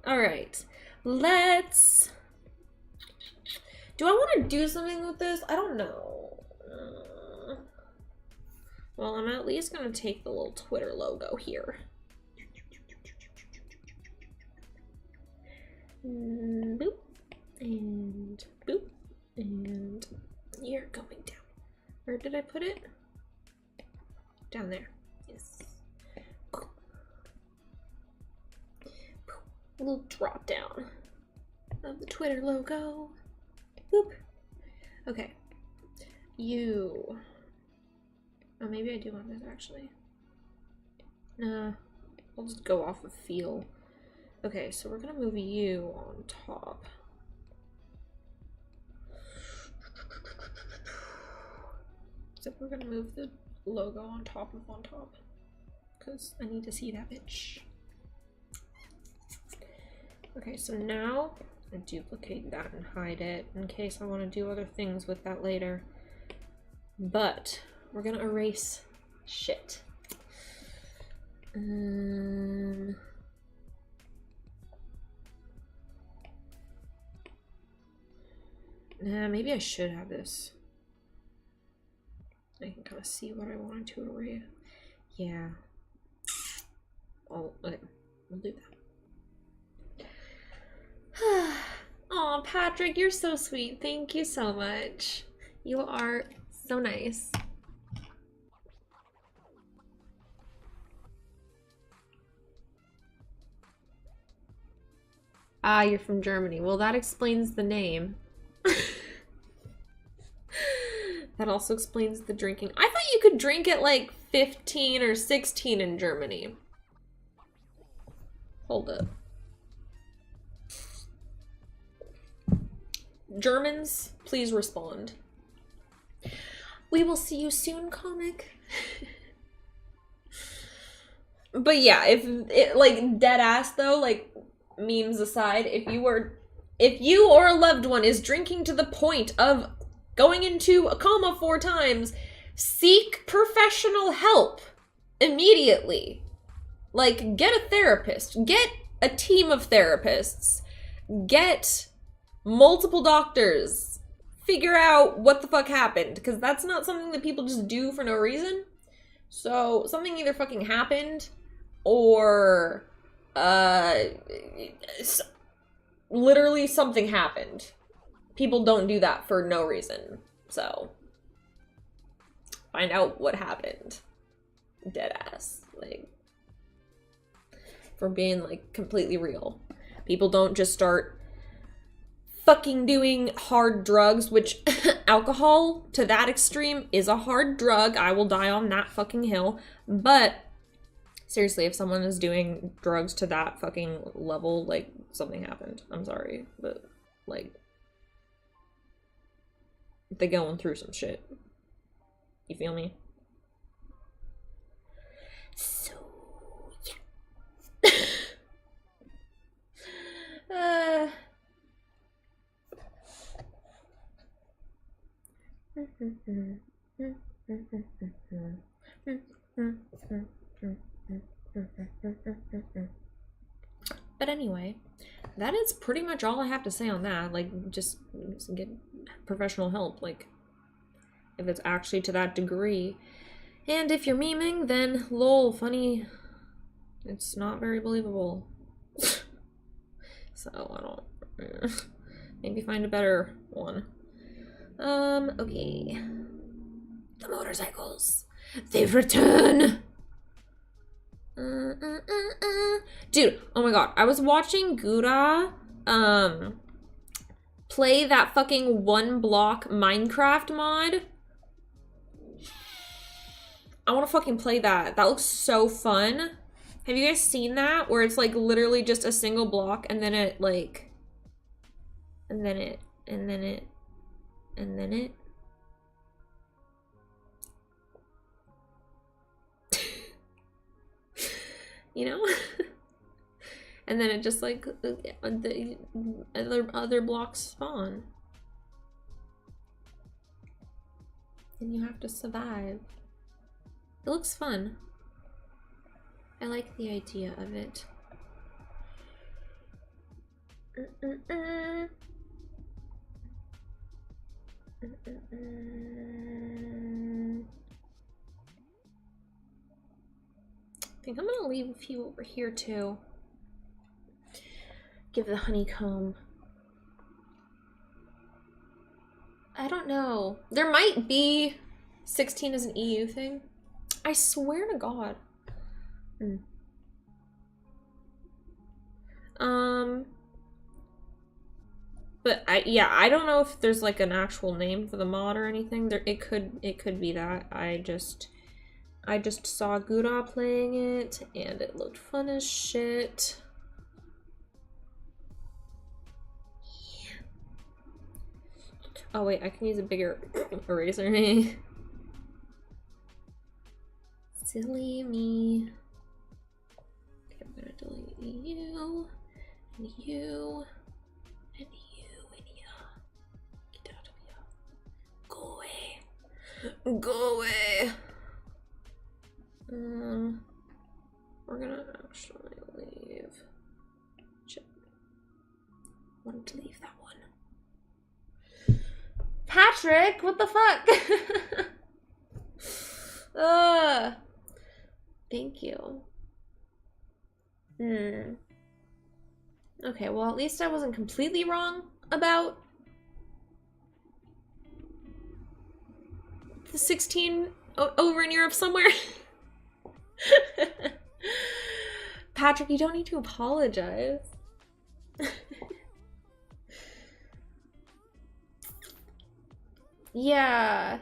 S1: Alright. Let's... Do I want to do something with this? I don't know. Well, I'm at least going to take the little Twitter logo here. Boop. And boop. And you're going down. Where did I put it? Down there. Yes. A little drop down of the Twitter logo. Boop. Okay. You. Oh, maybe I do want this actually. Nah. I'll just go off of feel. Okay, so we're gonna move you on top. So we're gonna move the logo on top of on top. Because I need to see that bitch. Okay, so now I duplicate that and hide it in case I want to do other things with that later. But we're gonna erase shit. Nah, maybe I should have this. I can kind of see what I wanted to erase. Yeah. Okay, we'll do that. Aw, Patrick, you're so sweet. Thank you so much. You are so nice. Ah, you're from Germany. Well, that explains the name. That also explains the drinking. I thought you could drink at like 15 or 16 in Germany. Hold up. Germans, please respond. We will see you soon, comic. But yeah, if it, like, dead ass though, like, memes aside, if you or a loved one is drinking to the point of going into a coma 4 times, seek professional help immediately. Like, get a therapist, get a team of therapists, get multiple doctors, figure out what the fuck happened, because that's not something that people just do for no reason. So something either fucking happened or literally something happened. People don't do that for no reason. So find out what happened. Dead ass. Like, for being like completely real. People don't just start fucking doing hard drugs, which alcohol to that extreme is a hard drug. I will die on that fucking hill. But seriously, if someone is doing drugs to that fucking level, like, something happened. I'm sorry, but like, they're going through some shit. You feel me? So, yeah. But anyway, that is pretty much all I have to say on that. Like, just get professional help, like, if it's actually to that degree. And if you're memeing, then lol, funny. It's not very believable. So, I don't... maybe find a better one. Okay. The motorcycles. They've returned! Dude, oh my god, I was watching Gura play that fucking one block Minecraft mod. I want to fucking play that. That looks so fun. Have you guys seen that? Where it's like literally just a single block and then it like, and then it, and then it, and then it. You know? And then it just like, the other blocks spawn. And you have to survive. It looks fun. I like the idea of it. I think I'm gonna leave a few over here too. Give the honeycomb. I don't know. There might be 16 as an EU thing. I swear to God. But I don't know if there's like an actual name for the mod or anything. It could be that. I just saw Gura playing it and it looked fun as shit. Oh wait, I can use a bigger eraser. Silly me. Okay, I'm gonna delete you, and you, and you, and you. Get out of here. Go away. Go away. We're gonna actually leave. Shit. Wanted to leave that one. Patrick, what the fuck? Thank you. Okay, well at least I wasn't completely wrong about the 16 over in Europe somewhere. Patrick, you don't need to apologize. Yeah.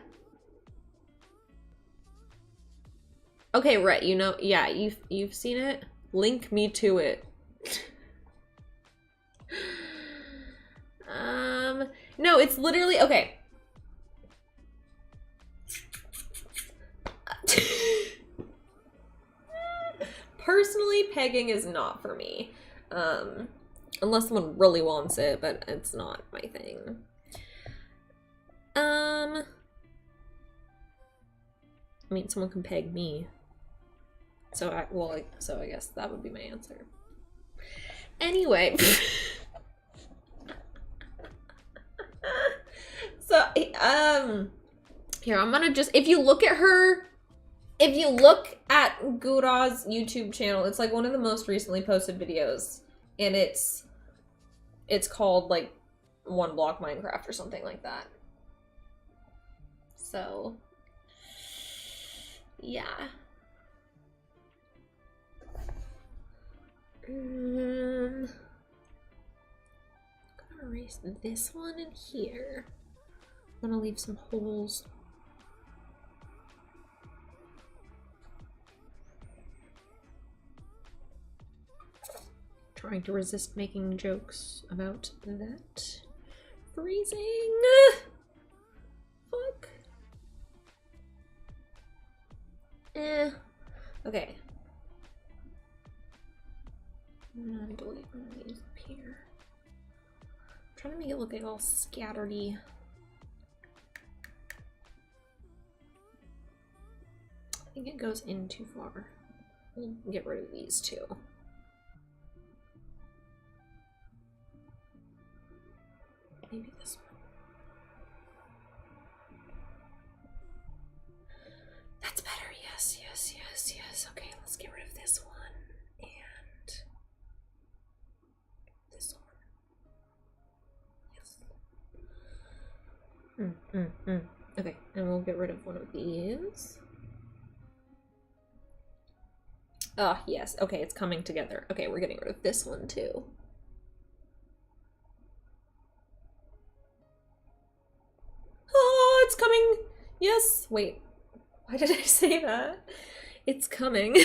S1: Okay, right, you know, yeah, you've seen it. Link me to it. No, it's literally okay. Personally, pegging is not for me. Unless someone really wants it, but it's not my thing. I mean, someone can peg me. So I guess that would be my answer. Anyway. So, here, I'm gonna just, if you look at Gura's YouTube channel, it's like one of the most recently posted videos, and it's called like One Block Minecraft or something like that. So, yeah. I'm gonna erase this one in here. I'm gonna leave some holes. Trying to resist making jokes about that. Freezing! Fuck. Okay. I'm gonna delete one of these up here. I'm trying to make it look like all scattered-y. I think it goes in too far. We'll get rid of these two. Maybe this one. That's better. Yes, yes, yes, yes. Okay, let's get rid of this one. And this one. Yes. Okay, and we'll get rid of one of these. Ah, yes. Okay, it's coming together. Okay, we're getting rid of this one too. Oh, it's coming. Yes. Wait. Why did I say that? It's coming. No.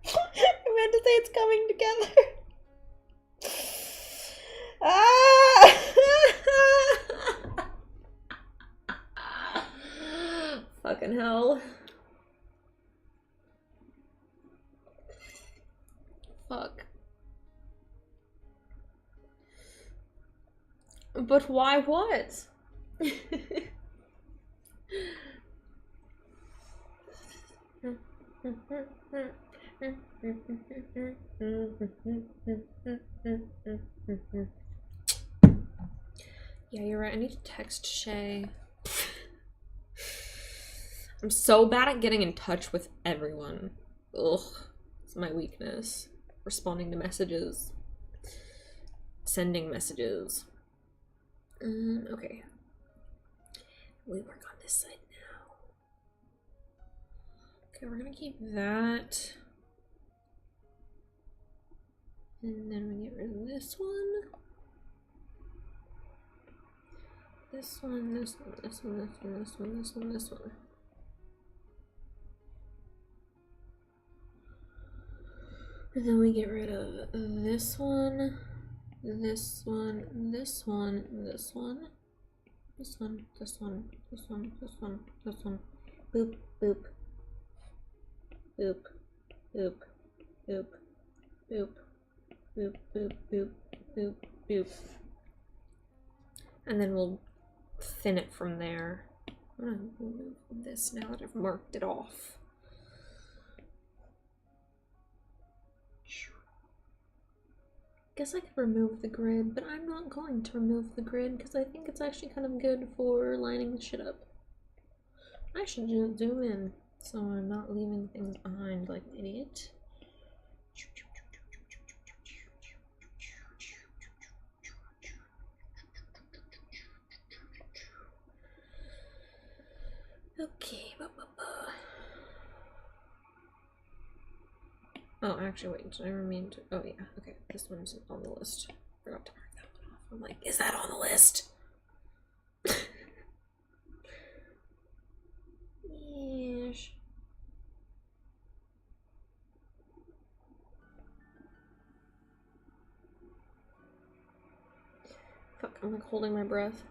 S1: I meant to say it's coming together. Ah! Fucking hell. Fuck. But why what? Yeah, you're right. I need to text Shay. I'm so bad at getting in touch with everyone. Ugh. It's my weakness. Responding to messages. Sending messages. Okay. We work on this side now. Okay, we're gonna keep that. And then we get rid of this one. This one, this one, this one, this one, this one, this one, this one. And then we get rid of this one, this one, this one, this one, this one, this one, this one, this one, this one. Boop, boop. Boop, boop, boop, boop, boop, boop, boop, boop, boop. And then we'll thin it from there. I'm gonna remove this now that I've marked it off. Guess I could remove the grid, but I'm not going to remove the grid because I think it's actually kind of good for lining the shit up. I should just zoom in so I'm not leaving things behind like an idiot. Okay. Oh, actually, wait. Did I mean to? Oh, yeah. Okay, this one's on the list. Forgot to mark that one off. I'm like, is that on the list? Yes. Fuck, I'm like holding my breath.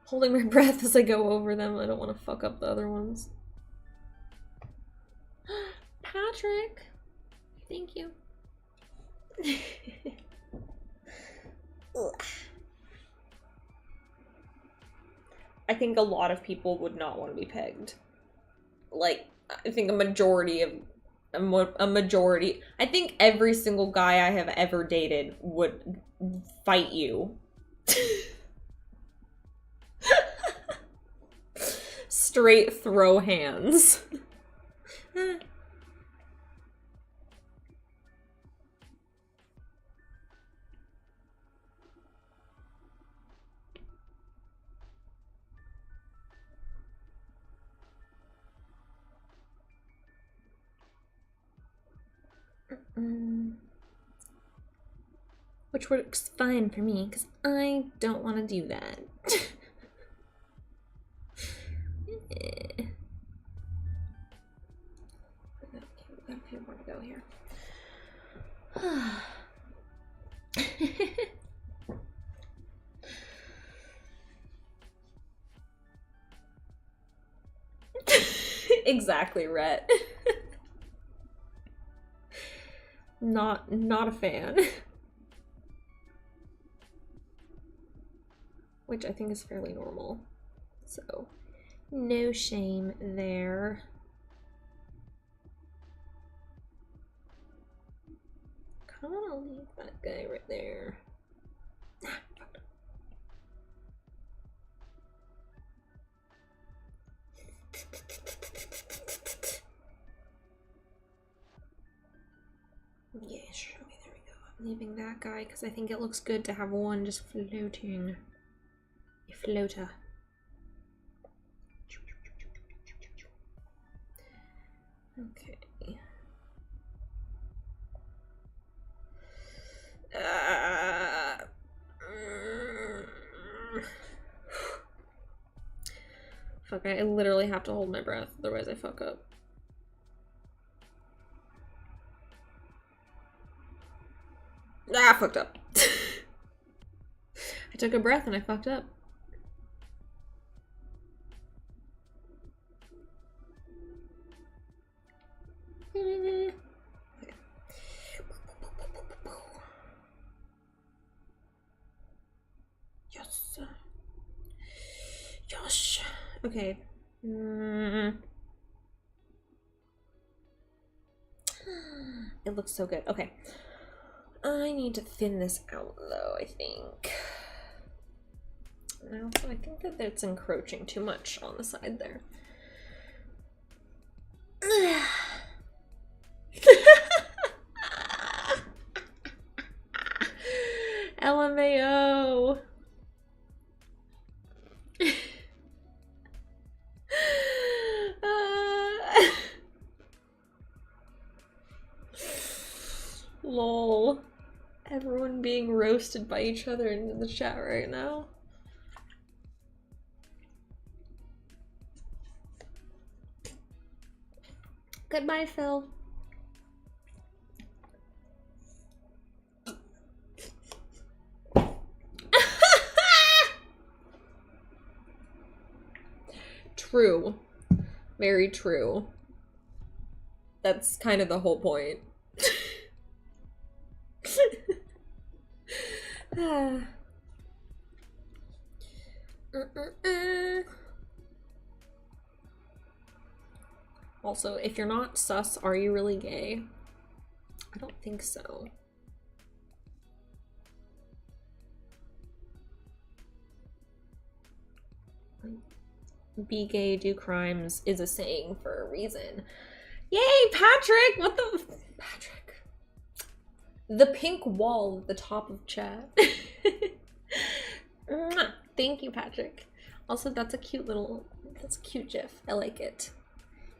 S1: Holding my breath as I go over them. I don't want to fuck up the other ones. Patrick! Thank you. I think a lot of people would not want to be pegged. Like, I think a majority, I think every single guy I have ever dated would fight you. Straight throw hands. Which works fine for me, because I don't want to do that. Okay, we've got a few more to go here. Exactly, Rhett. Not a fan. Which I think is fairly normal. So, no shame there. Kind of want to leave that guy right there. Yeah, sure. Okay, there we go. I'm leaving that guy because I think it looks good to have one just floating. A floater. Okay, I literally have to hold my breath, otherwise I fuck up. Ah, I fucked up. I took a breath and I fucked up. Okay. Yes. Yes. Okay. It looks so good. Okay. I need to thin this out though, I think. And also, I think that it's encroaching too much on the side there. LMAO. Lol. Everyone being roasted by each other in the chat right now. Goodbye, Phil. True. Very true. That's kind of the whole point. Also, if you're not sus, are you really gay? I don't think so. Be gay, do crimes is a saying for a reason. Yay, Patrick! What the... Patrick. The pink wall at the top of chat. Thank you, Patrick. Also, that's a cute little... That's a cute gif. I like it.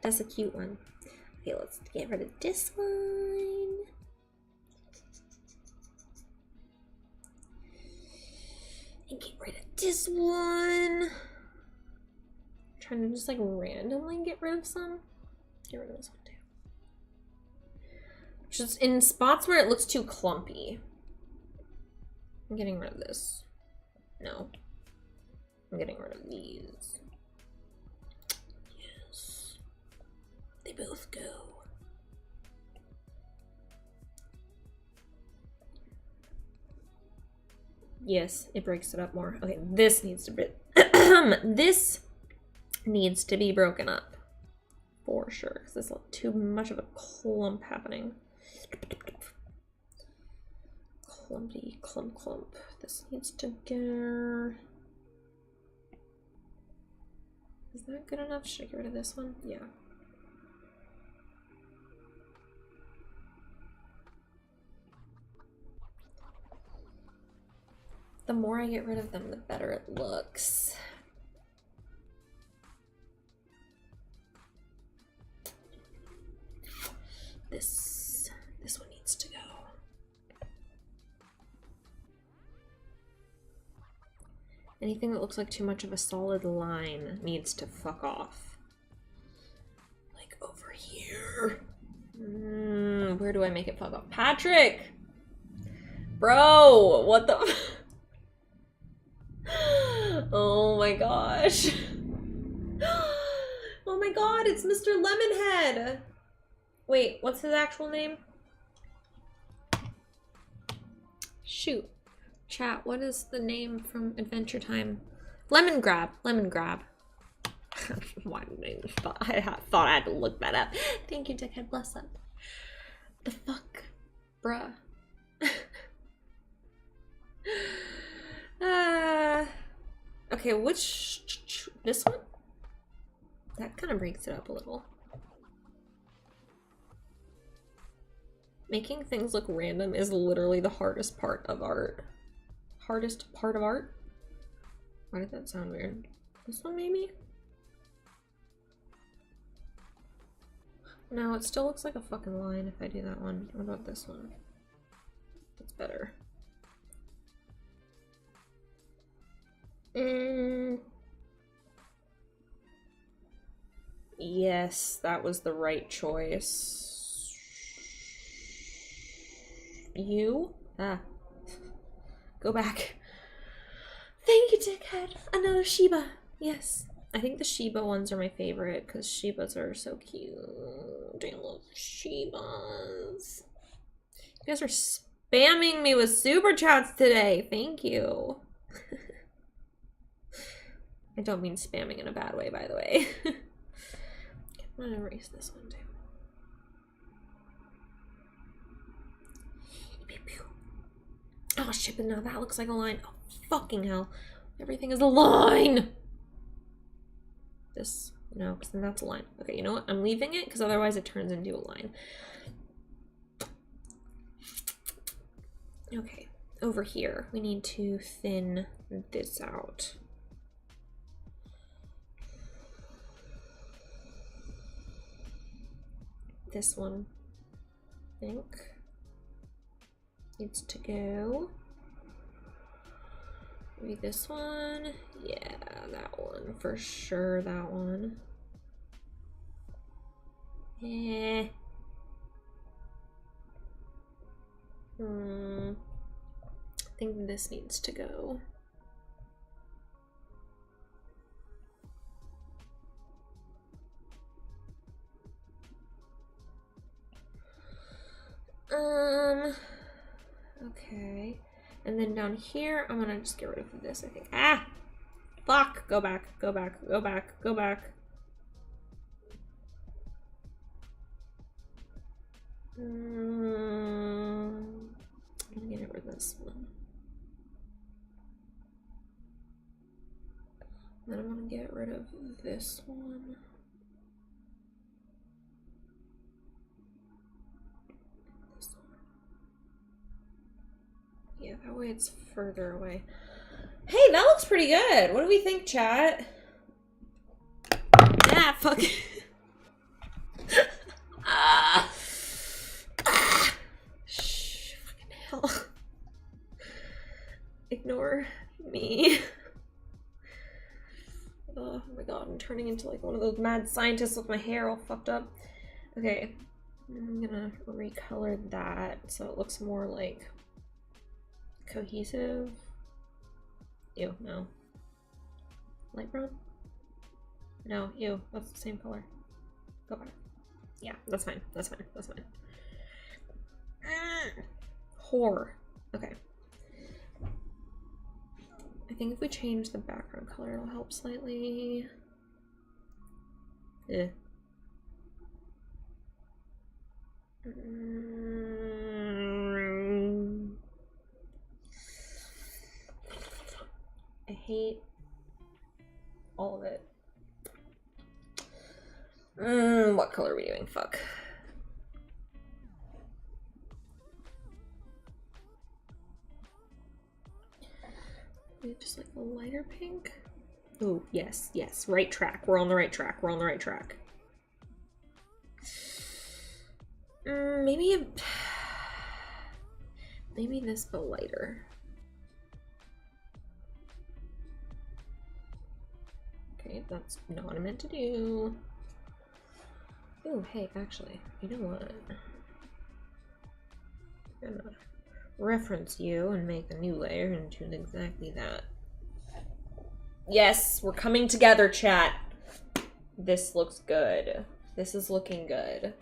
S1: That's a cute one. Okay, let's get rid of this one. And get rid of this one. Trying to just like randomly get rid of some. Get rid of this one too. Just in spots where it looks too clumpy. I'm getting rid of this. No. I'm getting rid of these. Yes. They both go. Yes, it breaks it up more. Okay, this needs to be this needs to be broken up. For sure, because there's too much of a clump happening. Clumpy, clump. This needs to go. Is that good enough? Should I get rid of this one? Yeah. The more I get rid of them, the better it looks. This one needs to go. Anything that looks like too much of a solid line needs to fuck off. Like over here. Where do I make it fuck off? Patrick! Bro, what the... Oh my gosh. Oh my god, it's Mr. Lemonhead. Wait, what's his actual name? Shoot. Chat, what is the name from Adventure Time? Lemon Grab. Why did I thought I had to look that up. Thank you, Dickhead. Bless up. The fuck? Bruh. Okay, this one? That kind of breaks it up a little. Making things look random is literally the hardest part of art. Hardest part of art? Why did that sound weird? This one maybe? No, it still looks like a fucking line if I do that one. What about this one? That's better. Yes, that was the right choice. You? Ah. Go back. Thank you, Dickhead. Another Shiba. Yes. I think the Shiba ones are my favorite because Shibas are so cute. I love Shibas. You guys are spamming me with super chats today. Thank you. I don't mean spamming in a bad way, by the way. I'm gonna erase this one too. Oh shit, but now that looks like a line. Oh fucking hell. Everything is a line! This, no, because then that's a line. Okay, you know what? I'm leaving it because otherwise it turns into a line. Okay, over here, we need to thin this out. This one, I think, needs to go. Maybe this one. Yeah, that one for sure. That one. Eh. I think this needs to go. Okay. And then down here, I'm gonna just get rid of this, I think. Ah! Fuck! Go back, go back, go back, go back. I'm gonna get rid of this one. Then I'm gonna get rid of this one. Yeah, that way it's further away. Hey, that looks pretty good. What do we think, chat? Ah, fuck. Shh, fucking hell. Ignore me. Oh my god, I'm turning into like one of those mad scientists with my hair all fucked up. Okay, I'm gonna recolor that so it looks more like cohesive. Ew, no. Light brown? No, ew, that's the same color. Go back. Yeah, that's fine, that's fine, that's fine. Whore. Okay. I think if we change the background color, it'll help slightly. Eh. I hate all of it. What color are we doing? Fuck. Just like a lighter pink. Oh, yes, yes. Right track. We're on the right track. We're on the right track. Maybe this, but lighter. Okay, that's not what I meant to do. Oh, hey, actually, you know what? I'm gonna reference you and make a new layer and do exactly that. Yes, we're coming together, chat. This looks good. This is looking good.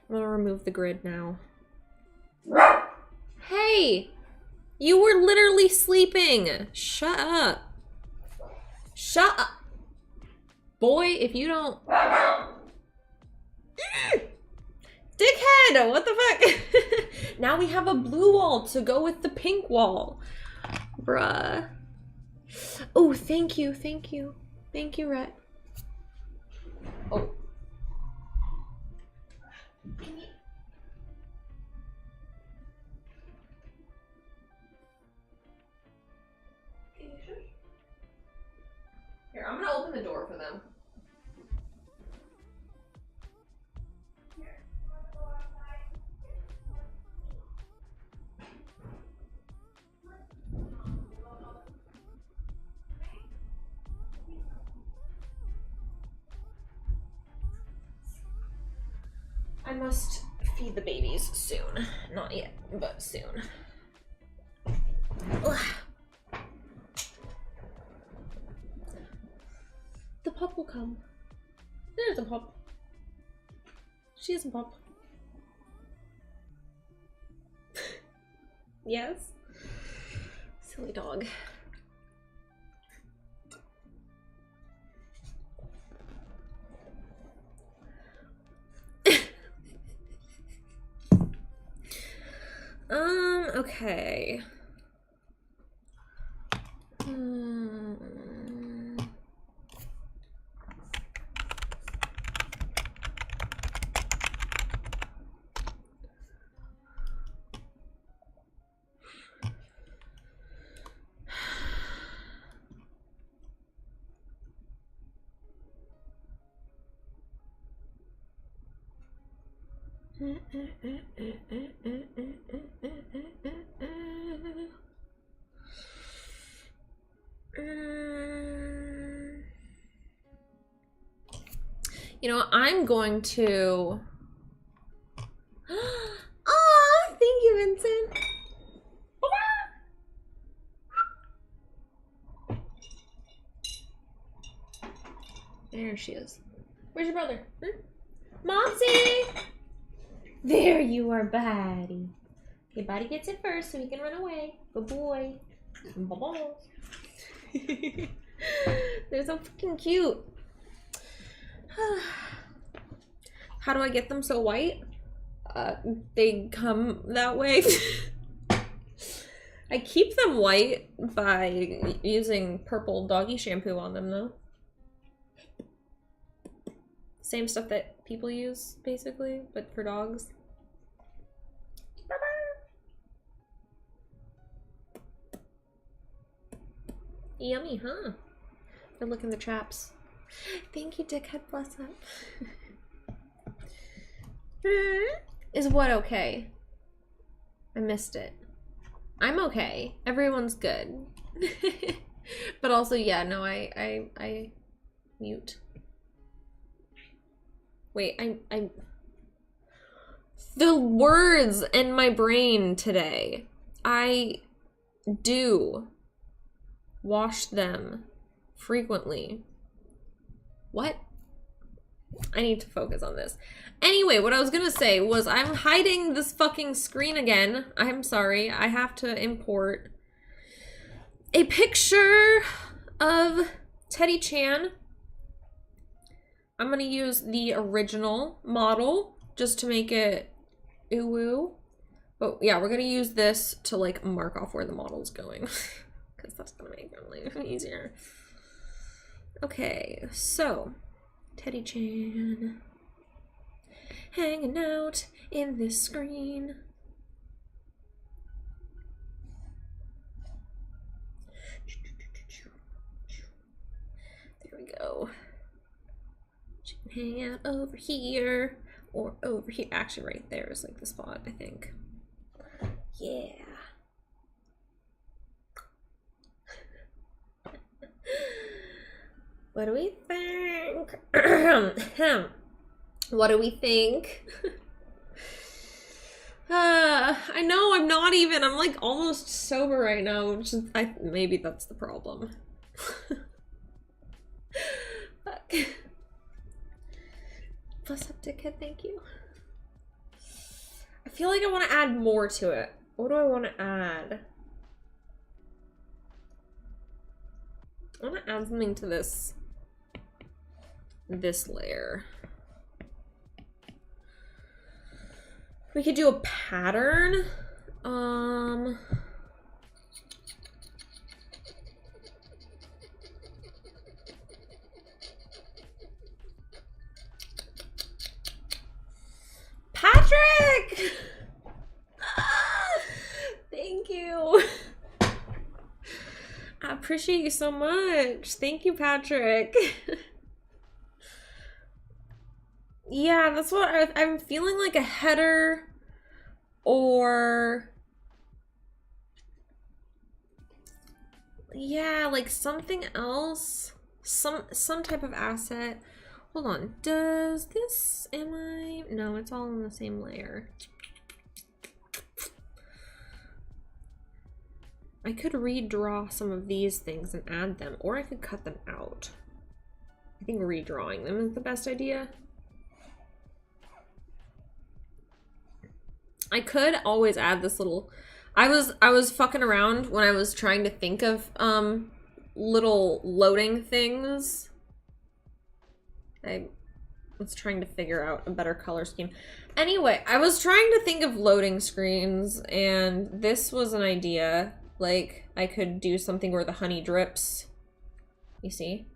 S1: I'm gonna remove the grid now. Hey! You were literally sleeping! Shut up. Shut up! Boy, if you don't... Dickhead! What the fuck? Now we have a blue wall to go with the pink wall. Bruh. Oh, thank you, thank you. Thank you, Rhett. Oh. Here, I'm gonna open the door for them. I must feed the babies soon. Not yet, but soon. Ugh. The pup will come. There's a pup. She is a pup. Yes. Silly dog. Okay. You know, I'm going to... Oh, thank you, Vincent. There she is. Where's your brother? Mopsy! There you are, buddy. Okay, buddy gets it first so he can run away. Good boy. They're so fucking cute. How do I get them so white? They come that way. I keep them white by using purple doggy shampoo on them, though. Same stuff that people use, basically, but for dogs. Yummy, huh? Good look in the traps. Thank you, Dickhead. Bless up. Is what okay? I missed it. I'm okay. Everyone's good. But also, yeah, no, I mute. Wait, the words in my brain today. I do wash them frequently. What? I need to focus on this. Anyway, what I was gonna say was I'm hiding this fucking screen again. I'm sorry. I have to import a picture of TeddyChan. I'm gonna use the original model just to make it ooh-woo. But yeah, we're gonna use this to like mark off where the model's going. Because that's gonna make it life easier. Okay, so TeddyChan hanging out in this screen. There we go. She can hang out over here or over here. Actually, right there is like the spot, I think. Yeah. What do we think? What do we think? I know I'm not even, I'm like almost sober right now, which is, maybe that's the problem. Fuck. Plus up, Dickhead, thank you. I feel like I want to add more to it. What do I want to add? I want to add something to this layer. We could do a pattern. Patrick! Thank you. I appreciate you so much. Thank you, Patrick. Yeah, that's what I'm feeling, like a header or yeah, like something else, some type of asset, Hold on, does this, no, it's all in the same layer. I could redraw some of these things and add them, or I could cut them out. I think redrawing them is the best idea. I could always add this little, I was fucking around when I was trying to think of little loading things. I was trying to figure out a better color scheme. Anyway, I was trying to think of loading screens, and this was an idea. Like, I could do something where the honey drips. You see?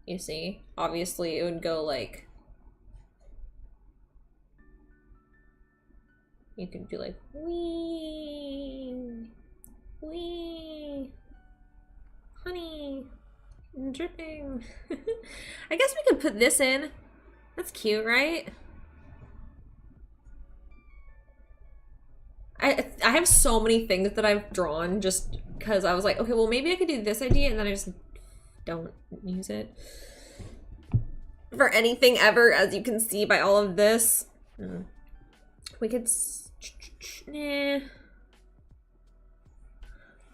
S1: You see? Obviously, it would go like... You could do like, wee, wee, honey, dripping. I guess we could put this in. That's cute, right? I have so many things that I've drawn just because I was like, okay, well, maybe I could do this idea, and then I just don't use it for anything ever, as you can see by all of this. We could... Nah.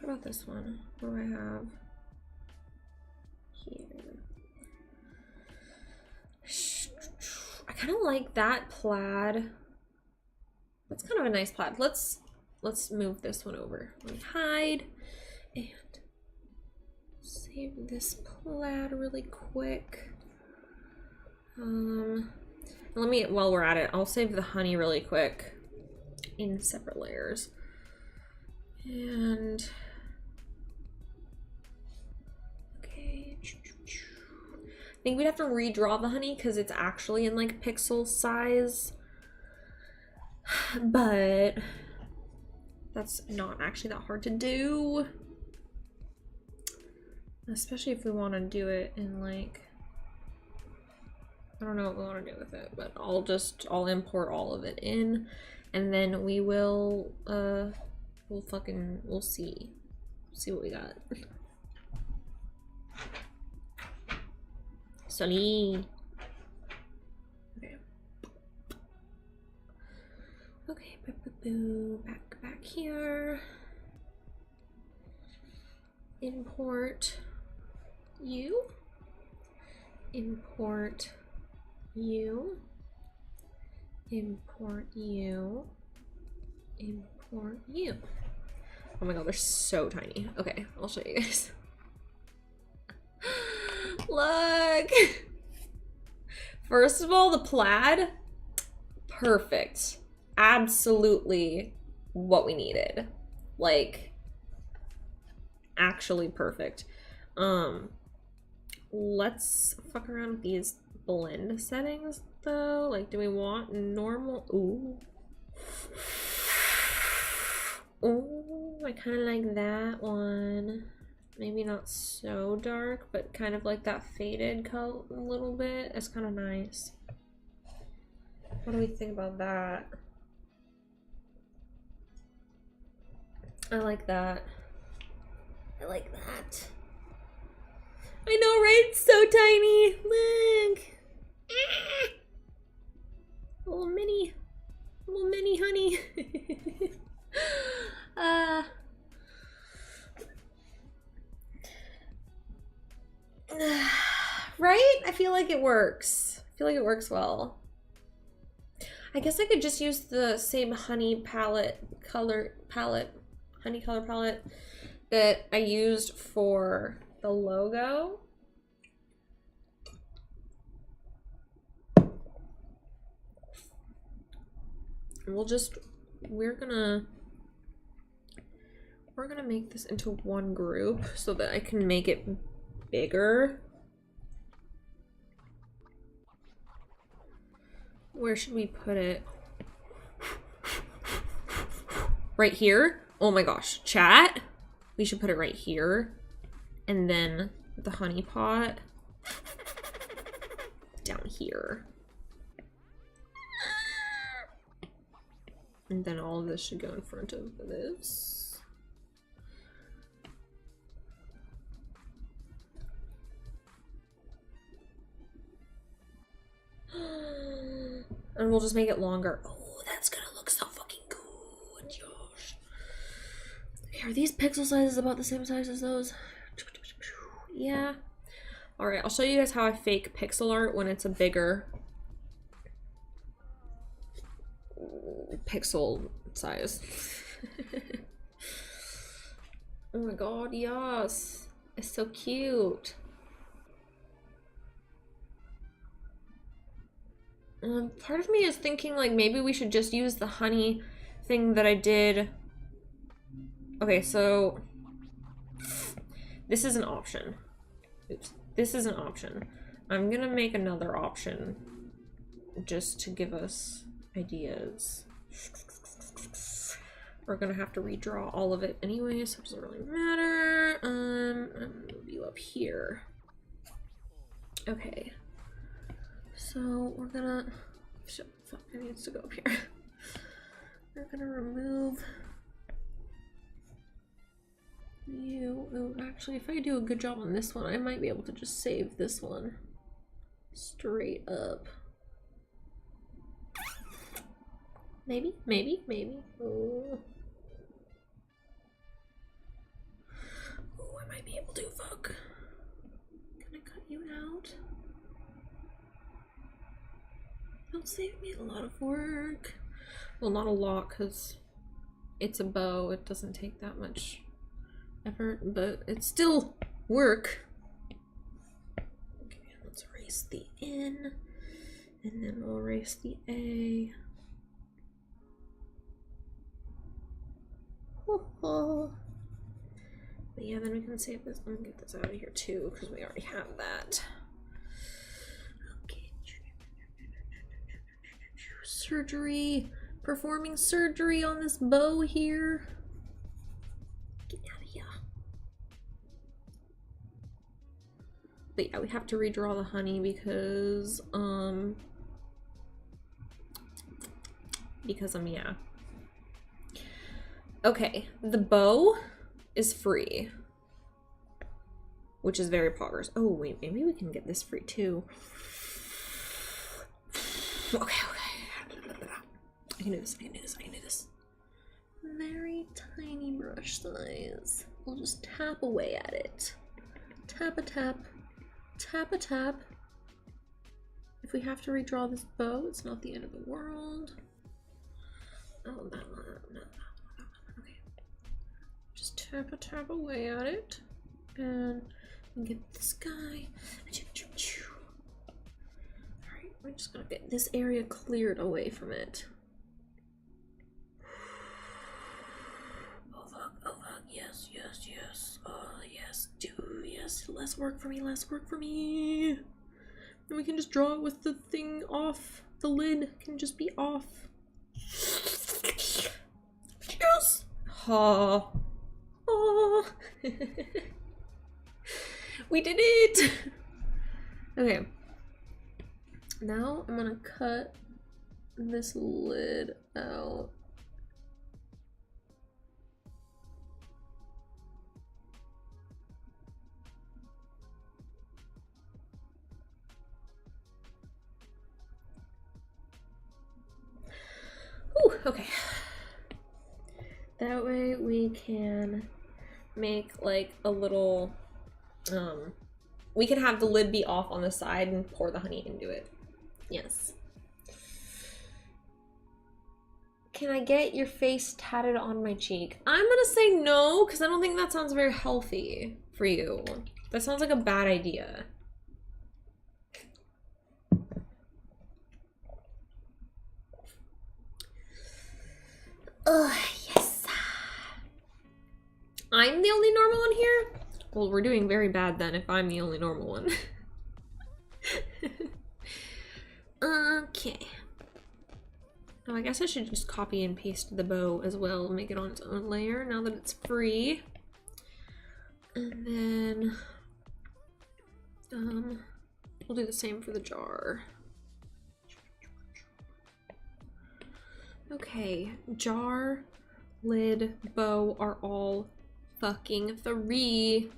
S1: What about this one? What do I have here? I kind of like that plaid. That's kind of a nice plaid. Let's move this one over. Let me hide and save this plaid really quick. Let me, while we're at it, I'll save the honey really quick in separate layers. And okay, I think we'd have to redraw the honey because it's actually in like pixel size, but that's not actually that hard to do, especially if we want to do it in like, I don't know what we want to do with it, but I'll import all of it in, and then we will we'll see what we got. Sorry. Okay, back here. Import you. Import you. Import you. Import you. Oh my god, they're so tiny. Okay, I'll show you guys. Look! First of all, the plaid, perfect. Absolutely what we needed. Like, actually perfect. Let's fuck around with these blend settings though. Like, do we want normal? Ooh. Ooh, I kind of like that one. Maybe not so dark, but kind of like that faded color a little bit. It's kind of nice. What do we think about that? I like that. I like that. I know, right? It's so tiny. Look. A little mini honey. Right? I feel like it works. I feel like it works well. I guess I could just use the same honey color palette that I used for the logo. We're gonna make this into one group so that I can make it bigger. Where should we put it? Right here? Oh my gosh, chat. We should put it right here. And then the honey pot down here. And then all of this should go in front of this. And we'll just make it longer. Oh, that's gonna look so fucking good, Josh. Okay, are these pixel sizes about the same size as those? Yeah. Alright, I'll show you guys how I fake pixel art when it's a bigger pixel size. Oh my god, yes. It's so cute. Part of me is thinking like maybe we should just use the honey thing that I did. Okay, so this is an option. Oops. This is an option. I'm gonna make another option just to give us ideas. We're gonna have to redraw all of it anyway, so it doesn't really matter. I'm gonna move you up here. Okay. So we're gonna, shit, fuck, it needs to go up here. We're gonna remove you. Oh, actually, if I do a good job on this one, I might be able to just save this one straight up. Maybe, maybe, maybe. Oh. Oh, I might be able to. Fuck. Can I cut you out? Don't save me a lot of work. Well, not a lot, because it's a bow. It doesn't take that much effort, but it's still work. Okay, let's erase the N, and then we'll erase the A. Oh. But yeah, then we can save this and get this out of here too, because we already have that. Okay. Surgery. Performing surgery on this bow here. Get out of here. But yeah, we have to redraw the honey because yeah. Okay, the bow is free, which is very poggers. Oh wait, maybe we can get this free too. Okay. I can do this, I can do this, I can do this. Very tiny brush size. We'll just tap away at it. Tap a tap, tap a tap. If we have to redraw this bow, it's not the end of the world. Oh, that one, no. Okay. Just tap a tap away at it. And get this guy. Alright, we're just gonna get this area cleared away from it. Yes, yes, yes. Oh, yes, do, yes. Less work for me, less work for me. And we can just draw it with the thing off. The lid can just be off. Yes! Ha. Oh. We did it! Okay. Now I'm gonna cut this lid out. Ooh, okay. That way we can make like a little, we can have the lid be off on the side and pour the honey into it. Yes. Can I get your face tatted on my cheek? I'm gonna say no, because I don't think that sounds very healthy for you. That sounds like a bad idea. Ugh, yes. I'm the only normal one here? Well, we're doing very bad then if I'm the only normal one. Okay. Oh, I guess I should just copy and paste the bow as well, make it on its own layer now that it's free. And then, we'll do the same for the jar. Okay, jar, lid, bow are all fucking free.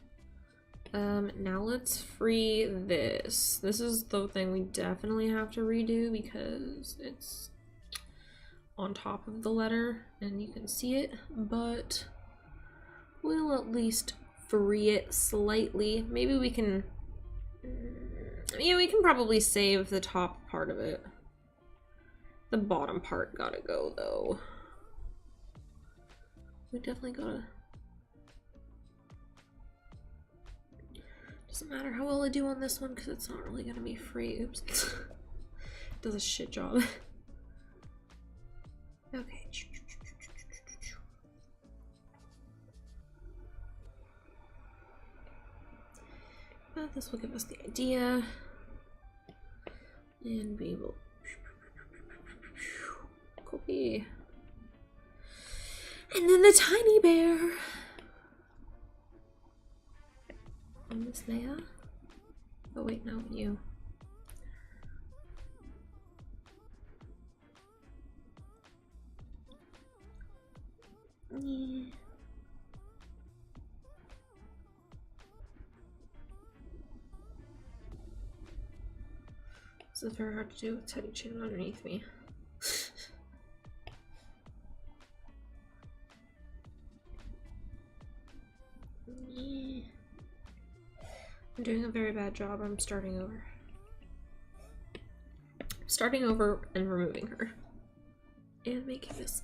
S1: Now let's free this. This is the thing we definitely have to redo because it's on top of the letter and you can see it, but we'll at least free it slightly. Maybe we can, yeah, we can probably save the top part of it. The bottom part gotta go though. We definitely gotta. Doesn't matter how well I do on this one because it's not really gonna be free. Oops. It does a shit job. Okay. But this will give us the idea. And we will copy. And then the tiny bear. On this layer. Oh wait, no, you. Yeah. This is very hard to do with TeddyChan underneath me. Yeah. I'm doing a very bad job. I'm starting over. Starting over and removing her. And making this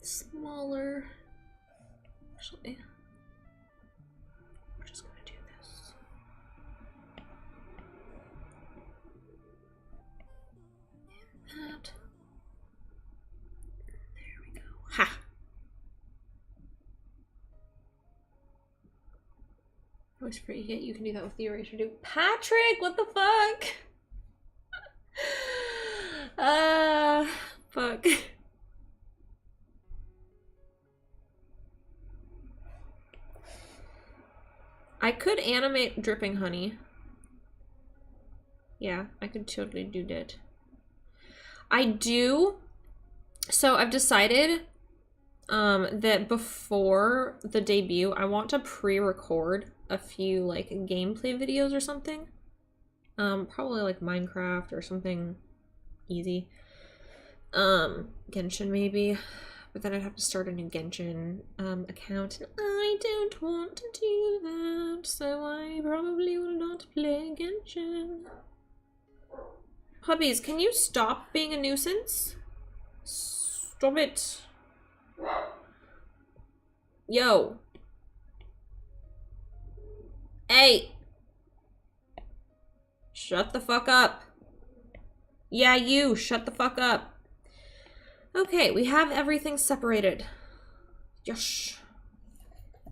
S1: smaller. Actually, we're just gonna do this. And that. There we go. Ha! I always forget you can do that with the eraser too. Patrick, what the fuck? Fuck. I could animate dripping honey. Yeah, I could totally do that. I do. So I've decided that before the debut, I want to pre-record a few like gameplay videos or something. Probably like Minecraft or something easy. Genshin maybe. But then I'd have to start a new Genshin account. And I don't want to do that, so I probably will not play Genshin. Puppies, can you stop being a nuisance? Stop it. Yo. Hey. Shut the fuck up. Yeah, you. Shut the fuck up. Okay, we have everything separated. Yosh.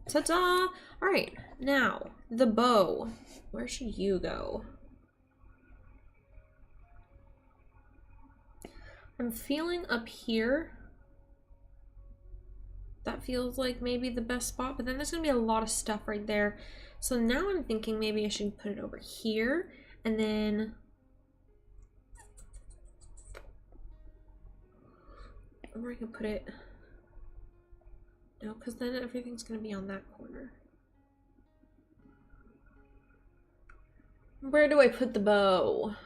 S1: Ta-da! Alright, now, the bow. Where should you go? I'm feeling up here. That feels like maybe the best spot, but then there's gonna be a lot of stuff right there. So now I'm thinking maybe I should put it over here, and then where I can put it. No, because then everything's gonna be on that corner. Where do I put the bow?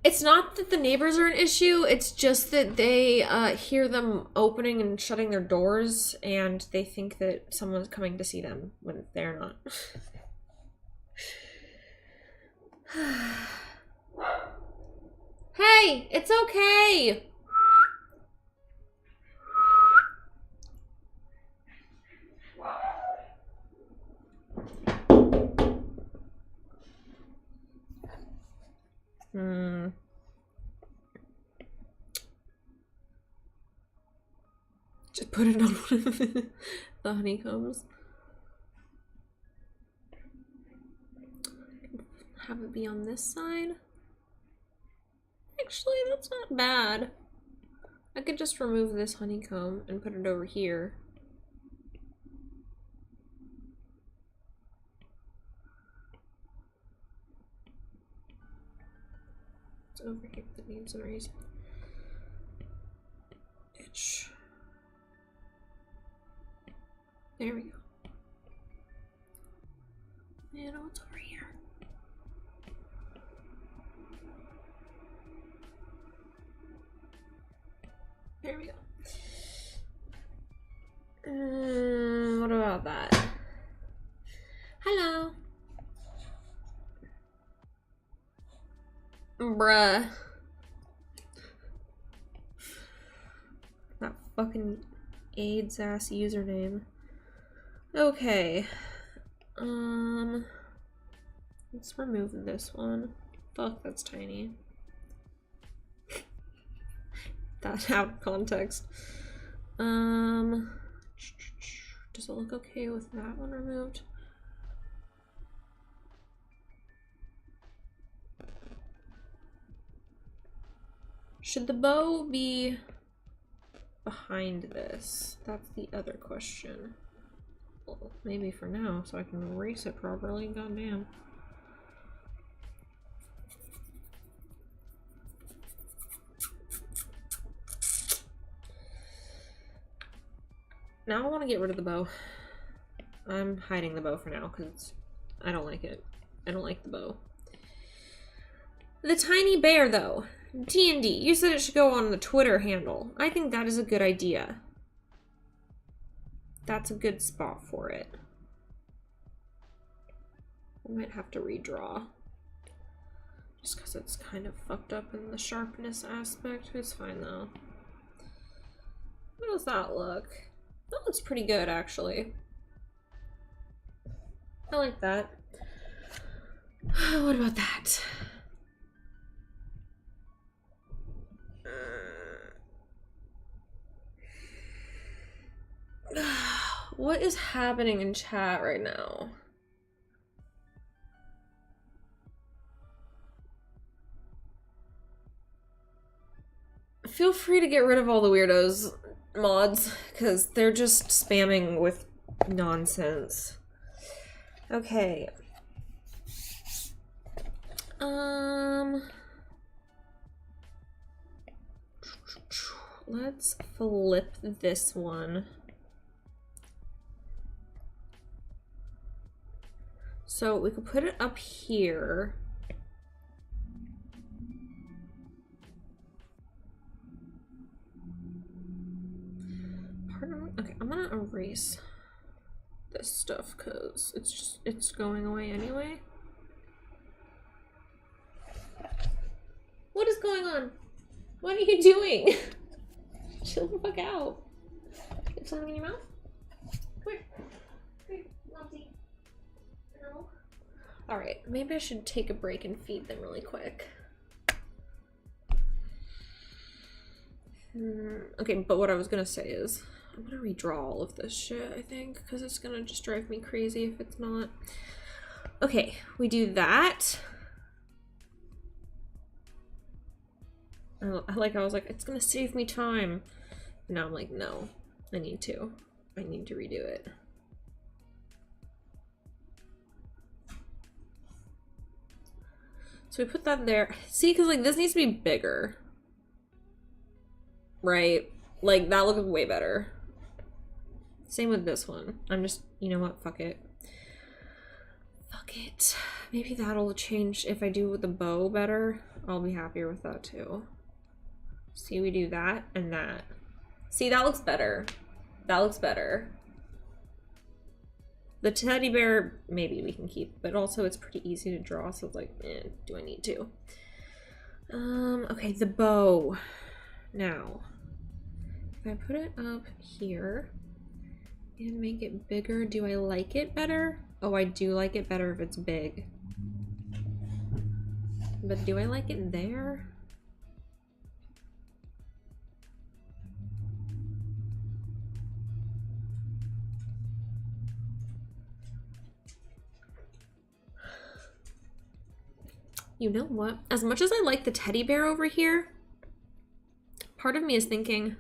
S1: It's not that the neighbors are an issue, it's just that they hear them opening and shutting their doors and they think that someone's coming to see them when they're not. Hey, it's okay! Just put it on one of the honeycombs. Have it be on this side. Actually, that's not bad. I could just remove this honeycomb and put it over here. It's over here for some reason. There we go. And what's over here? There we go. What about that? Hello. Bruh. That fucking AIDS ass username. Okay. Let's remove this one. Fuck, that's tiny. That out of context. Does it look okay with that one removed? Should the bow be behind this? That's the other question. Well, maybe for now, so I can erase it properly. Goddamn. Now I want to get rid of the bow. I'm hiding the bow for now because I don't like it. I don't like the bow. The tiny bear, though. D&D, you said it should go on the Twitter handle. I think that is a good idea. That's a good spot for it. I might have to redraw. Just because it's kind of fucked up in the sharpness aspect. It's fine, though. How does that look? That looks pretty good, actually. I like that. What about that? What is happening in chat right now? Feel free to get rid of all the weirdos mods, because they're just spamming with nonsense. Okay. Let's flip this one. So we could put it up here. Okay, I'm gonna erase this stuff because it's going away anyway. What is going on? What are you doing? Chill the fuck out. Get something in your mouth? Come here. Come here, Monty. No. Alright, maybe I should take a break and feed them really quick. Okay, but what I was gonna say is I'm gonna redraw all of this shit, I think, because it's gonna just drive me crazy if it's not. Okay, we do that. I was like, it's gonna save me time. And now I'm like, no, I need to redo it. So we put that there. See, because like this needs to be bigger. Right? Like that looks way better. Same with this one. I'm just, you know what? Fuck it. Fuck it. Maybe that'll change if I do with the bow better. I'll be happier with that too. See, we do that and that. See, that looks better. That looks better. The teddy bear, maybe we can keep, but also it's pretty easy to draw, so it's like, do I need to? Okay, the bow. Now, if I put it up here and make it bigger, do I like it better? Oh, I do like it better if it's big. But do I like it there? You know what? As much as I like the teddy bear over here, part of me is thinking,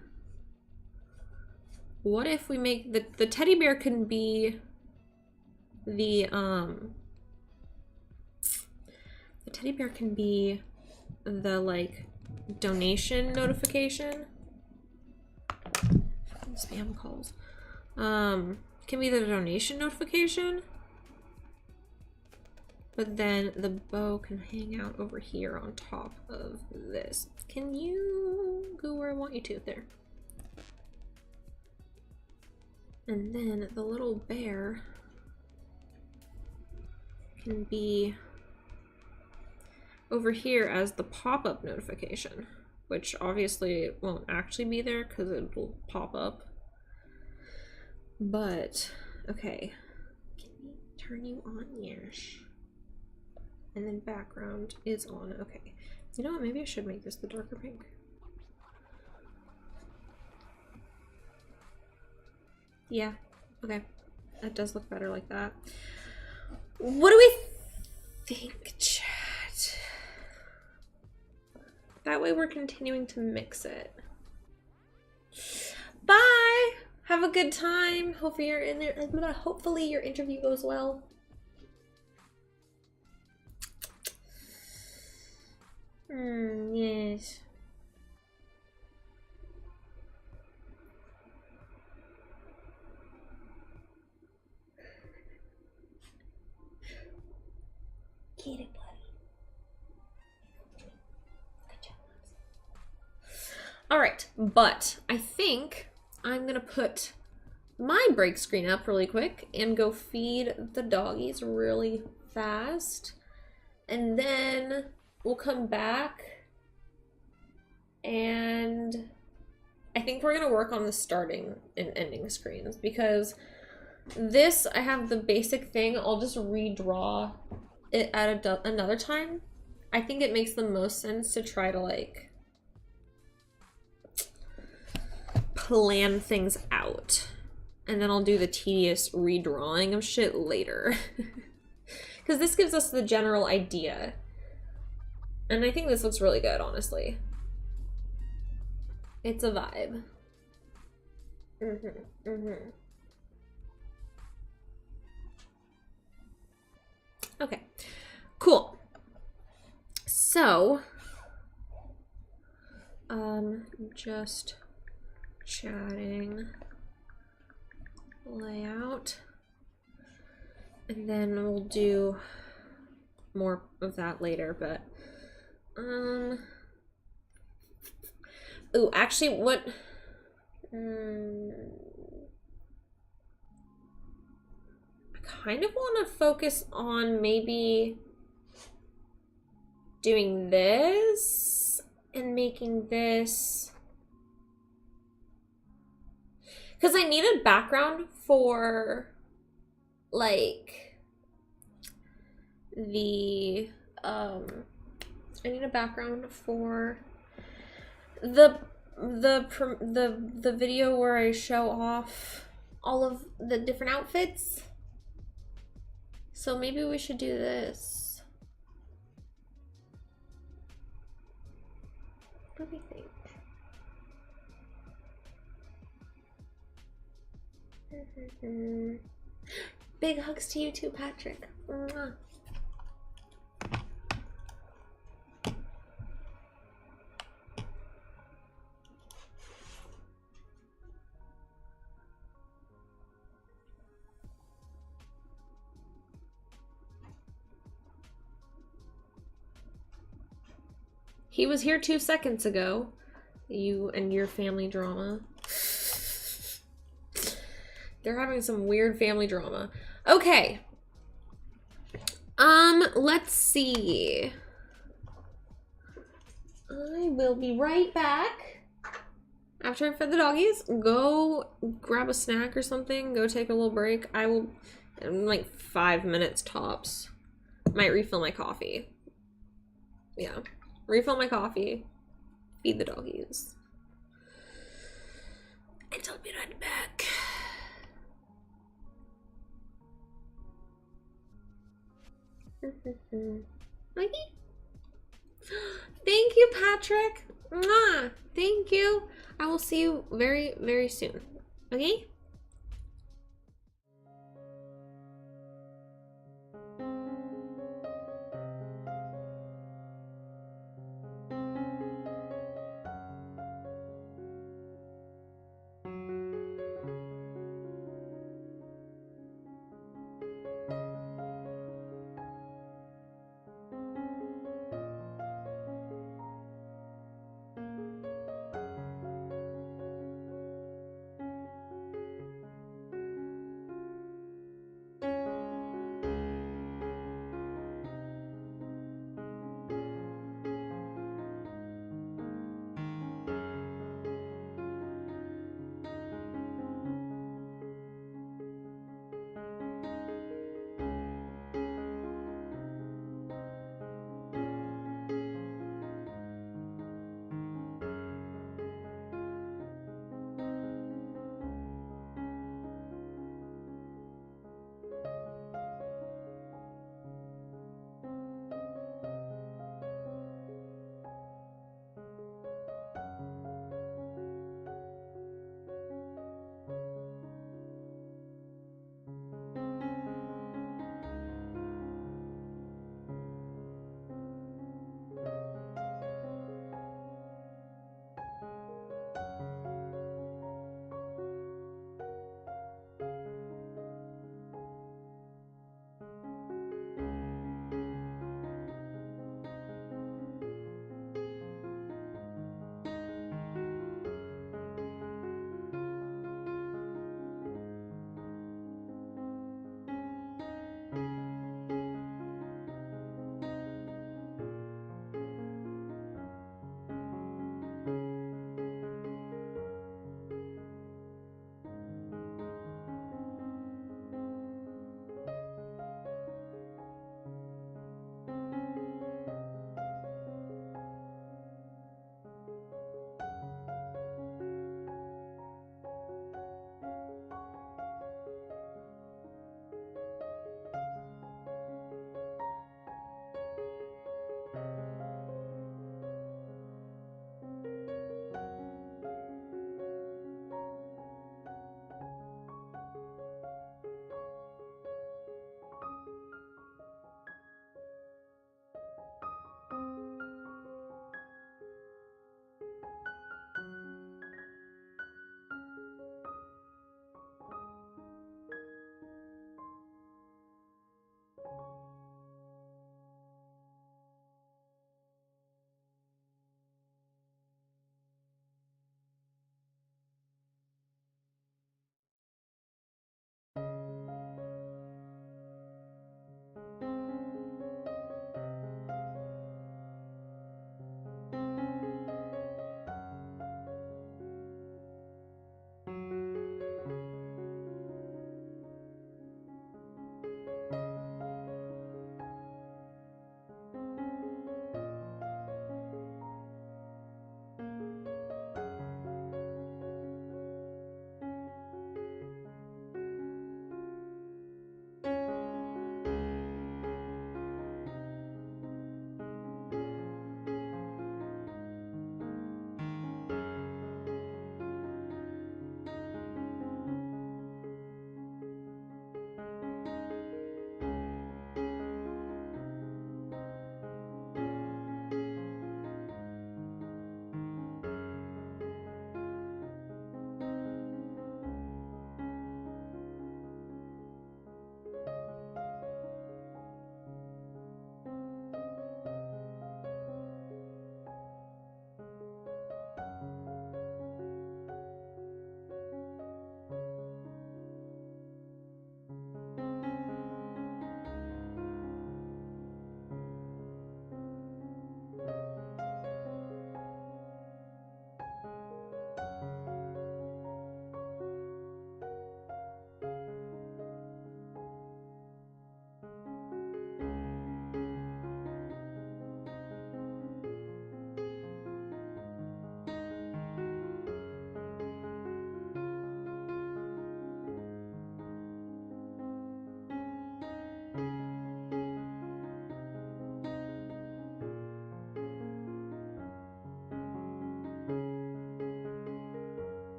S1: what if we make the teddy bear can be the teddy bear can be the like donation notification. spam calls. Can be the donation notification. But then the bow can hang out over here on top of this. Can you go where I want you to? There. And then the little bear can be over here as the pop-up notification, which obviously it won't actually be there because it will pop up. But, okay. Can we turn you on? Yes. And then background is on. Okay. You know what? Maybe I should make this the darker pink. Yeah. Okay. That does look better like that. What do we think, chat? That way we're continuing to mix it. Bye! Have a good time. Hopefully you're in there. Hopefully your interview goes well. Yes. Get it, buddy. Good job. All right, but I think I'm gonna put my break screen up really quick and go feed the doggies really fast, and then we'll come back and I think we're gonna work on the starting and ending screens, because this, I have the basic thing. I'll just redraw it at another time. I think it makes the most sense to try to like plan things out, and then I'll do the tedious redrawing of shit later. Because this gives us the general idea. And I think this looks really good, honestly. It's a vibe. Okay, cool. So, just chatting layout, and then we'll do more of that later, but ooh, actually, what I kind of want to focus on maybe doing this and making this, because I need a background for like the I need a background for the video where I show off all of the different outfits. So maybe we should do this. What do we think? Big hugs to you too, Patrick. Mwah. He was here 2 seconds ago. You and your family drama. They're having some weird family drama. Okay. Let's see. I will be right back. After I fed the doggies, go grab a snack or something. Go take a little break. I will, in like 5 minutes tops. Might refill my coffee. Yeah. Refill my coffee. Feed the doggies. And I'll be right back. Okay. Thank you, Patrick. Mwah. Thank you. I will see you very, very soon. Okay?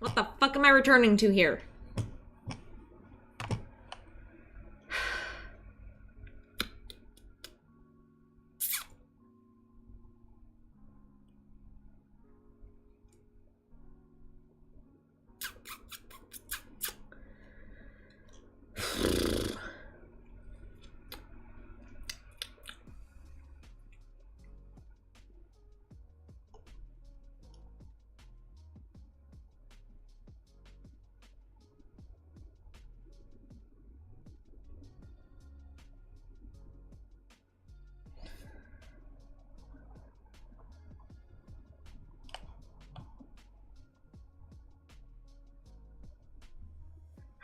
S1: What the fuck am I returning to here?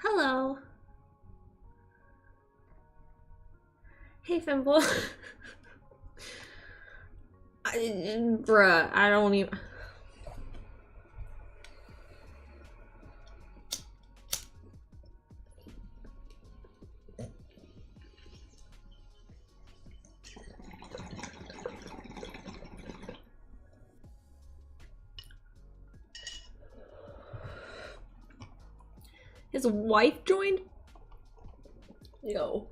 S1: Hello. Hey, Fimble. Bruh, I don't even... His wife joined? Yo.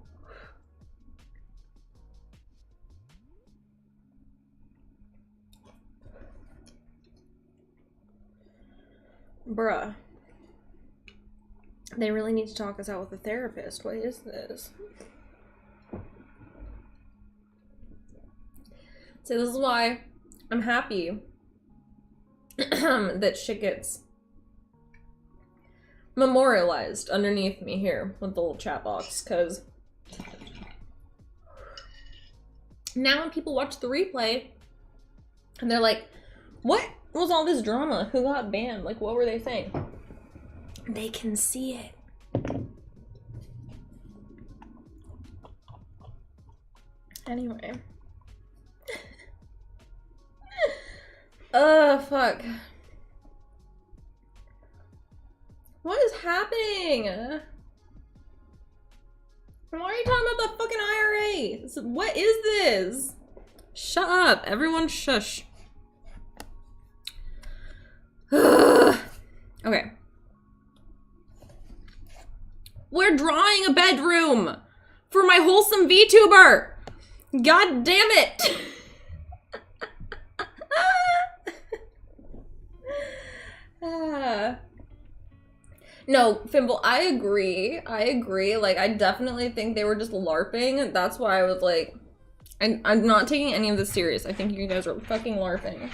S1: Bruh. They really need to talk us out with a therapist. What is this? So this is why I'm happy that shit gets memorialized underneath me here with the little chat box, because now when people watch the replay and they're like, what was all this drama? Who got banned? Like, what were they saying? They can see it. Anyway. Fuck. What is happening? Why are you talking about the fucking IRA? What is this? Shut up. Everyone shush. Okay. We're drawing a bedroom for my wholesome VTuber. God damn it. No, Fimble, I agree. Like, I definitely think they were just LARPing. That's why I was like, I'm not taking any of this serious. I think you guys are fucking LARPing.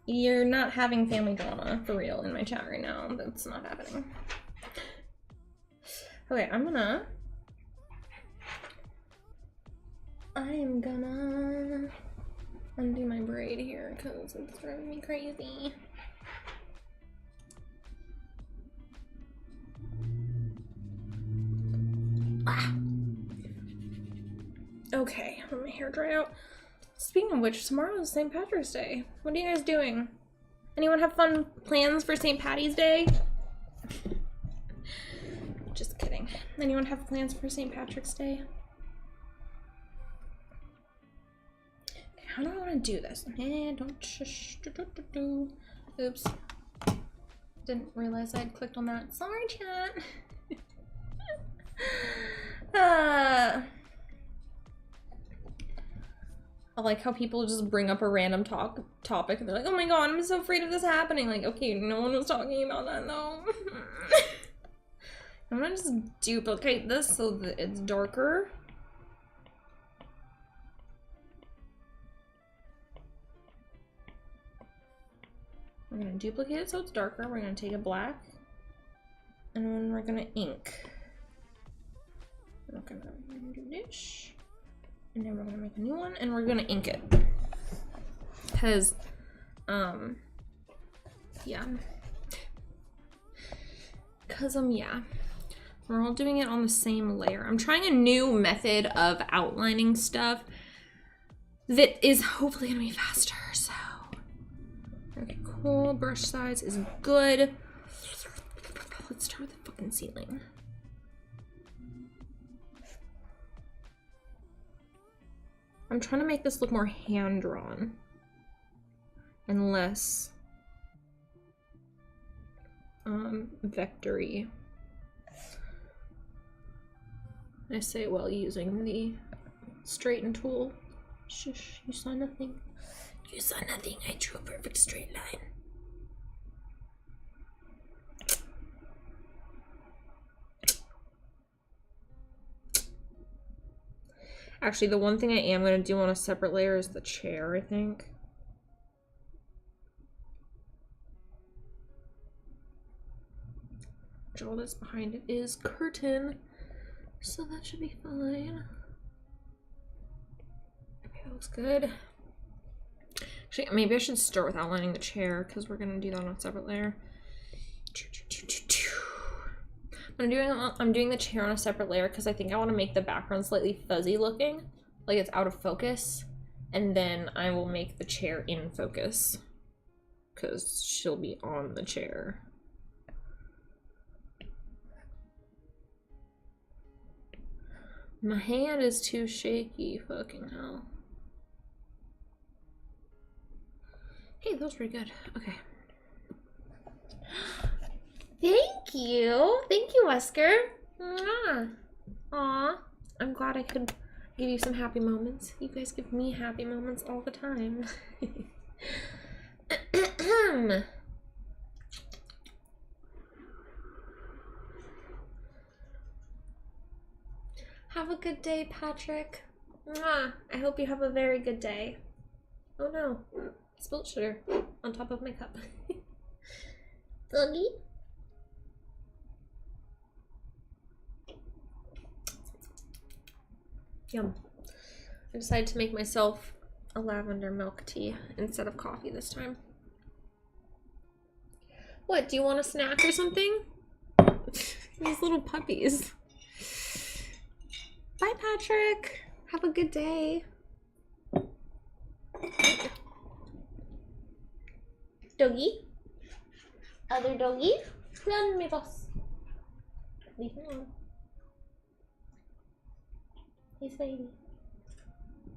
S1: You're not having family drama, for real, in my chat right now. That's not happening. Okay, I am gonna undo my braid here, because it's driving me crazy. Ah. Okay, let my hair dry out. Speaking of which, tomorrow is St. Patrick's Day. What are you guys doing? Anyone have fun plans for St. Patty's Day? Just kidding. Anyone have plans for St. Patrick's Day? Okay, how do I want to do this? Don't shush. Oops. Didn't realize I'd clicked on that. Sorry, chat. I like how people just bring up a random topic and they're like, oh my god, I'm so afraid of this happening. Like, okay, no one was talking about that though. I'm gonna just duplicate this so that it's darker. We're gonna duplicate it so it's darker. We're gonna take a black and then we're gonna ink. We're gonna do this. And then we're gonna make a new one and we're gonna ink it. Cause, yeah. Yeah. We're all doing it on the same layer. I'm trying a new method of outlining stuff that is hopefully gonna be faster, so. Okay, cool. Brush size is good. Let's start with the fucking ceiling. I'm trying to make this look more hand-drawn and less vectory. I say while using the straighten tool. Shush, you saw nothing. You saw nothing. I drew a perfect straight line. Actually, the one thing I am going to do on a separate layer is the chair, I think. Which all that's behind it is curtain. So that should be fine. Okay, that looks good. Actually, maybe I should start with outlining the chair because we're going to do that on a separate layer. I'm doing the chair on a separate layer because I think I want to make the background slightly fuzzy looking, like it's out of focus, and then I will make the chair in focus because she'll be on the chair. My hand is too shaky, fucking hell. Hey, that was pretty good. Okay. Thank you, Wesker. Mwah. Aw, I'm glad I could give you some happy moments. You guys give me happy moments all the time. Have a good day, Patrick. Mwah. I hope you have a very good day. Oh no, I spilled sugar on top of my cup. Doggy? Yum. I decided to make myself a lavender milk tea instead of coffee this time. What, do you want a snack or something? These little puppies. Bye, Patrick. Have a good day. Doggy? Other doggy? Run, mi boss. Leave him alone. He's baby.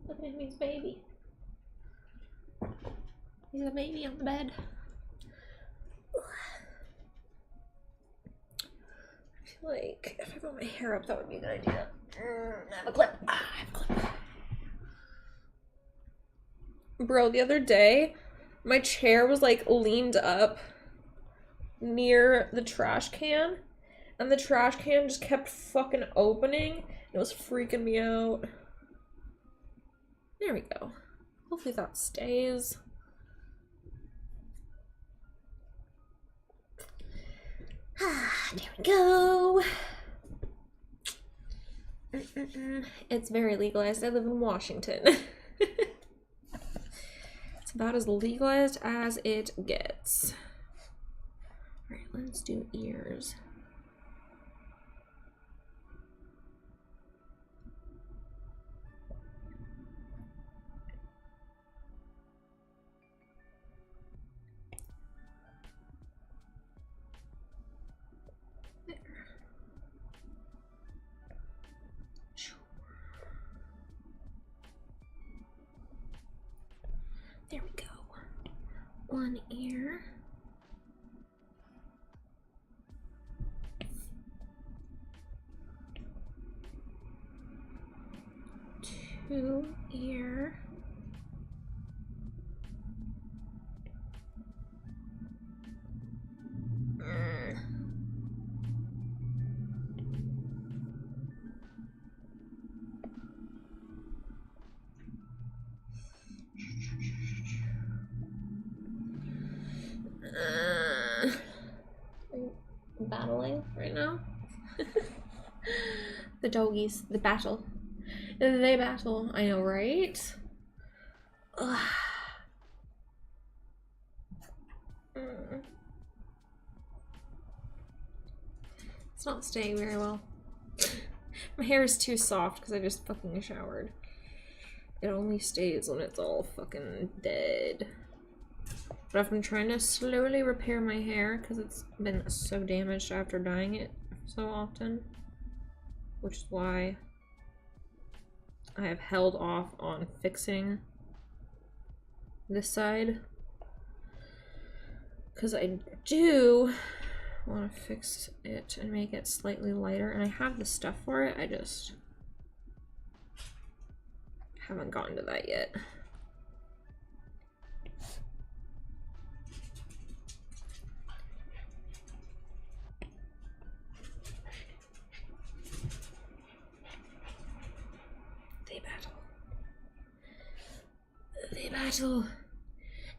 S1: Look at him, he's baby. He's a baby on the bed. I feel like if I put my hair up, that would be a good idea. I have a clip. I have a clip. Bro, the other day, my chair was like leaned up near the trash can, and the trash can just kept fucking opening. It was freaking me out. There we go. Hopefully that stays. There we go. It's very legalized. I live in Washington. It's about as legalized as it gets. Alright, let's do ears. There we go. One ear. Two ear. Battling right now. The doggies, the battle. They battle. I know, right? Ugh. It's not staying very well. My hair is too soft because I just fucking showered. It only stays when it's all fucking dead. But I've been trying to slowly repair my hair because it's been so damaged after dyeing it so often. Which is why I have held off on fixing this side. Because I do I want to fix it and make it slightly lighter, and I have the stuff for it, I just haven't gotten to that yet. They battle. They battle.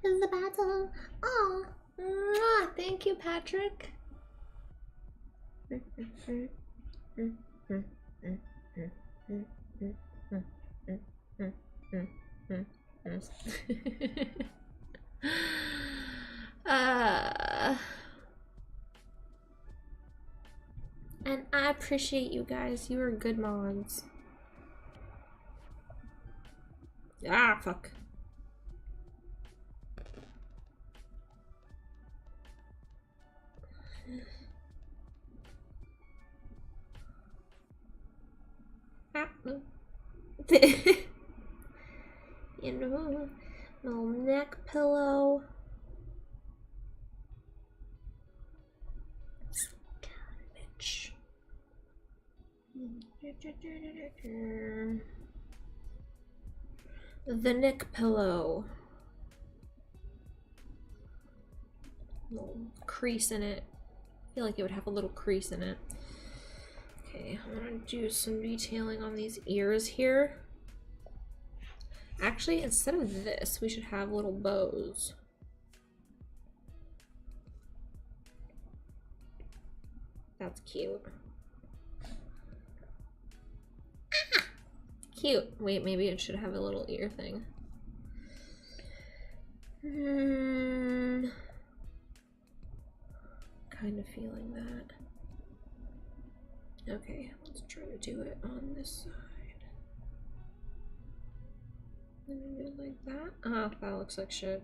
S1: It's the battle. Oh, thank you, Patrick. And I appreciate you guys. You are good mods. Ah, fuck. You know, little neck pillow. Bitch. The neck pillow. Little crease in it. I feel like it would have a little crease in it. Okay, I'm gonna do some detailing on these ears here. Actually, instead of this, we should have little bows. That's cute. Ah! Cute. Wait, maybe it should have a little ear thing. Kind of feeling that. Okay, let's try to do it on this side. Let me do it like that. Oh, that looks like shit.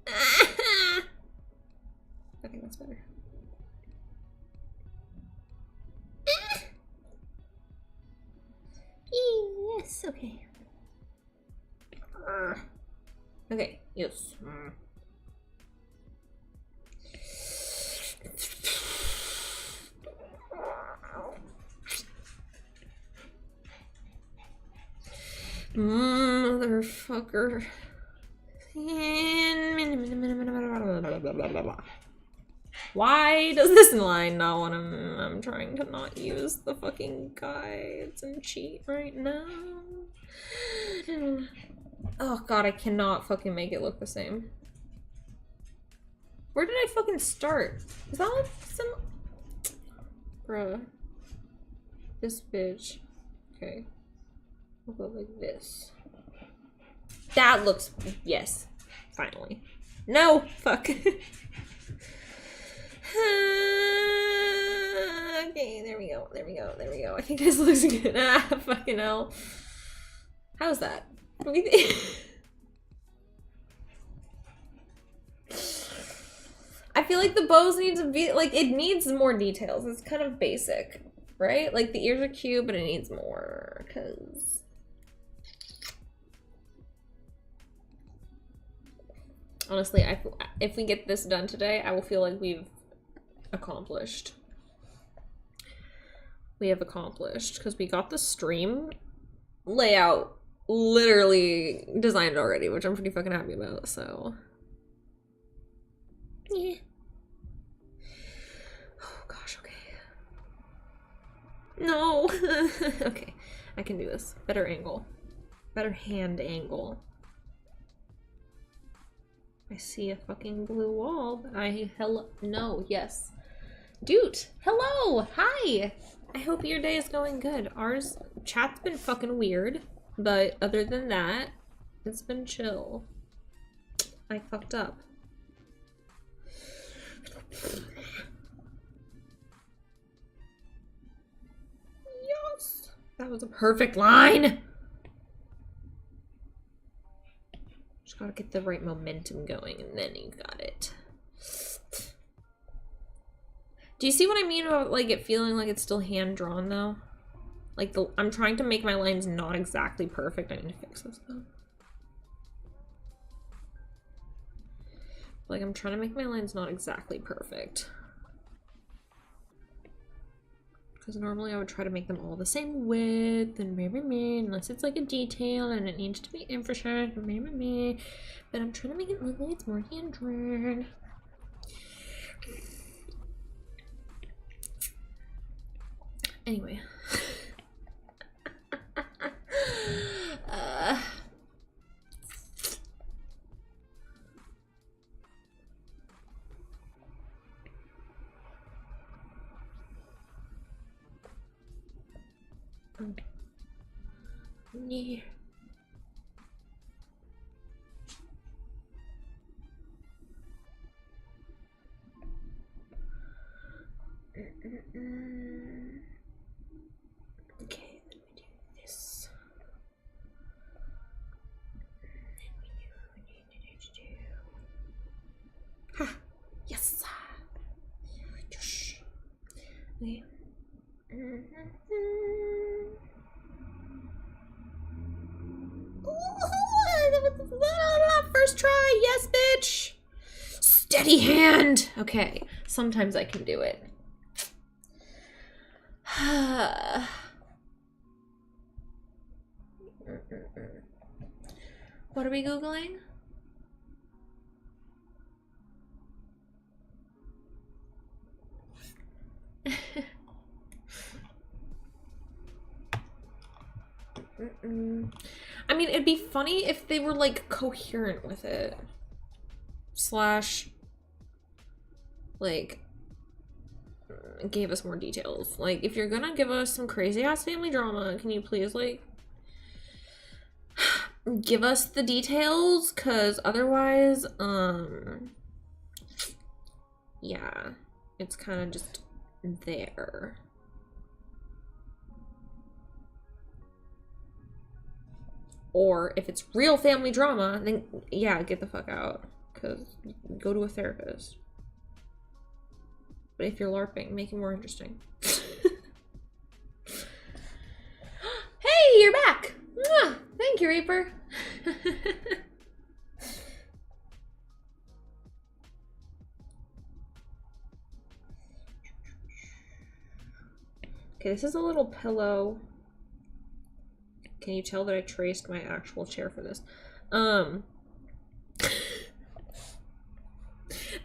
S1: I think that's better. Yes, okay. Okay, yes. Motherfucker. Why does this line not want to? I'm trying to not use the fucking guides and cheat right now. Oh god, I cannot fucking make it look the same. Where did I fucking start? Is that like some... Bruh. This bitch. Okay. We'll go like this. That looks... Yes. Finally. No! Fuck. Okay, there we go. There we go. There we go. I think this looks good. Ah, fucking hell. How's that? What do you think? I feel like the bows need to be... Like, it needs more details. It's kind of basic, right? Like, the ears are cute, but it needs more, because... Honestly, if we get this done today, I will feel like we've accomplished. We have accomplished, because we got the stream layout literally designed already, which I'm pretty fucking happy about, so... Yeah. Oh gosh, okay. No! Okay, I can do this. Better angle. Better hand angle. I see a fucking blue wall. No, yes. Dude, hello! Hi! I hope your day is going good. Ours, chat's been fucking weird, but other than that, it's been chill. I fucked up. Yes! That was a perfect line! Just gotta get the right momentum going, and then you got it. Do you see what I mean about, like, it feeling like it's still hand-drawn, though? Like, I'm trying to make my lines not exactly perfect. I need to fix this, though. Like, I'm trying to make my lines not exactly perfect. Because normally I would try to make them all the same width and unless it's like a detail and it needs to be emphasized, but I'm trying to make it look like it's more hand-drawn. Anyway. Yeah. Okay, then we do this. Ha! Yes! Okay. First try, yes, bitch! Steady hand! Okay, sometimes I can do it. What are we Googling? I mean, it'd be funny if they were like coherent with it. Slash, like, gave us more details. Like, if you're gonna give us some crazy ass family drama, can you please, like, give us the details? Cause otherwise, yeah, it's kind of just there. Or if it's real family drama, then yeah, get the fuck out. Cause go to a therapist. But if you're LARPing, make it more interesting. Hey, you're back! Mwah! Thank you, Reaper. Okay, this is a little pillow. Can you tell that I traced my actual chair for this?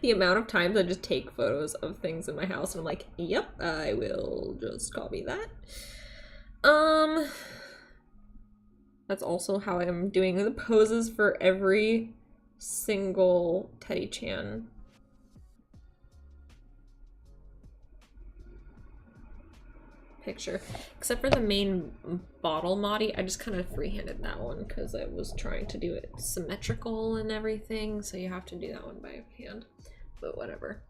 S1: The amount of times I just take photos of things in my house and I'm like, yep, I will just copy that. That's also how I'm doing the poses for every single TeddyChan picture. Except for the main bottle Mahdi, I just kind of freehanded that one because I was trying to do it symmetrical and everything, so you have to do that one by hand. But whatever.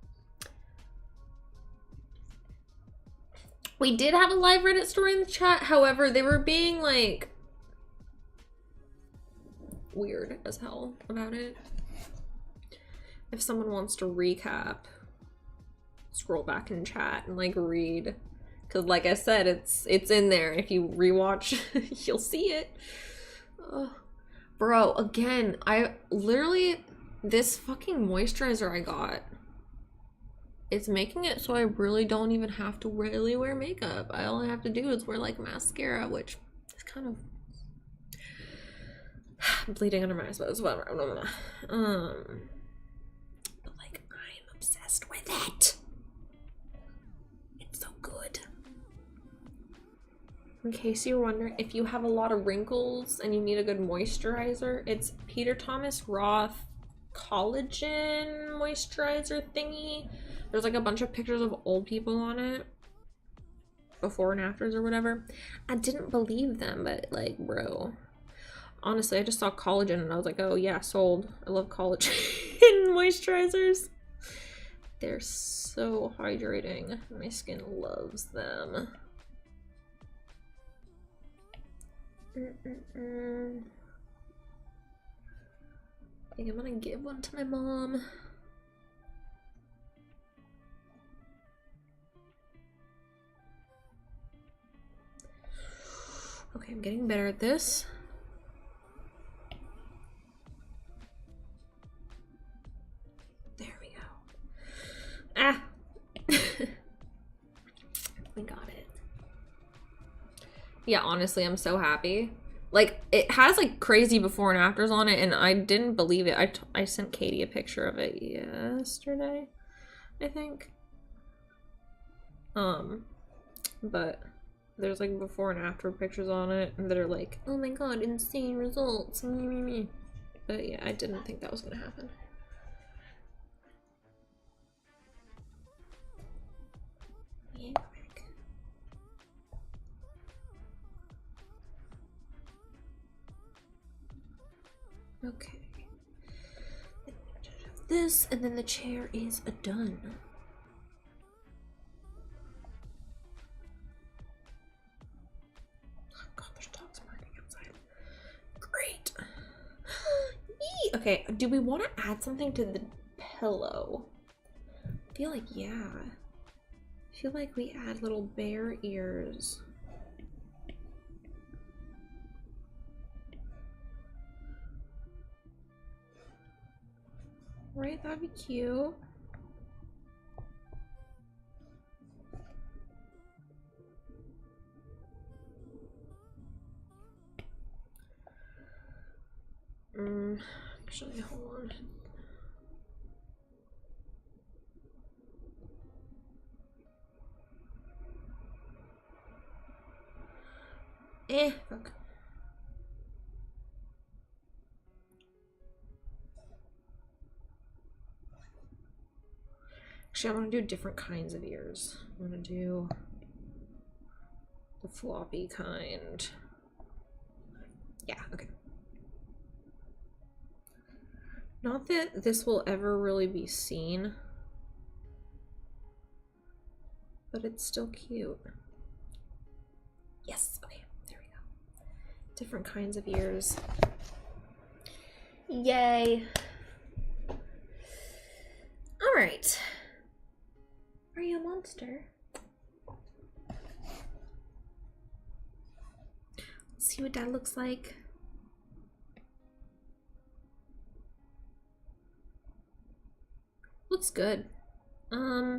S1: We did have a live Reddit story in the chat, however, they were being like weird as hell about it. If someone wants to recap, scroll back in chat and like read, because like I said, it's in there. If you rewatch, you'll see it. Bro, again, I literally, this fucking moisturizer I got, it's making it so I really don't even have to really wear makeup. All I have to do is wear like mascara, which is kind of bleeding under my eyes, but it's whatever. But like, I'm obsessed with it. It's so good. In case you're wondering, if you have a lot of wrinkles and you need a good moisturizer, it's Peter Thomas Roth collagen moisturizer thingy. There's like a bunch of pictures of old people on it, before and afters or whatever. I didn't believe them, but like, bro, honestly, I just saw collagen and I was like, oh yeah, sold. I love collagen moisturizers. They're so hydrating. My skin loves them. I think I'm gonna give one to my mom. Okay, I'm getting better at this. There we go. Ah! We got it. Yeah, honestly, I'm so happy. Like, it has like crazy before and afters on it, and I didn't believe it. I sent Katie a picture of it yesterday, I think. But there's like before and after pictures on it that are like, oh my god, insane results. But yeah, I didn't think that was gonna happen. Yeah. Okay. This, and then the chair is done. Oh god, there's dogs barking outside. Great. Okay, do we want to add something to the pillow? I feel like, yeah. I feel like we add little bear ears. Right, that'd be cute. Actually, hold on. Fuck. Actually, I want to do different kinds of ears. I'm gonna do the floppy kind. Yeah, okay. Not that this will ever really be seen, but it's still cute. Yes, okay, there we go. Different kinds of ears. Yay. All right. Are you a monster? Let's see what Dad looks like. Looks good. I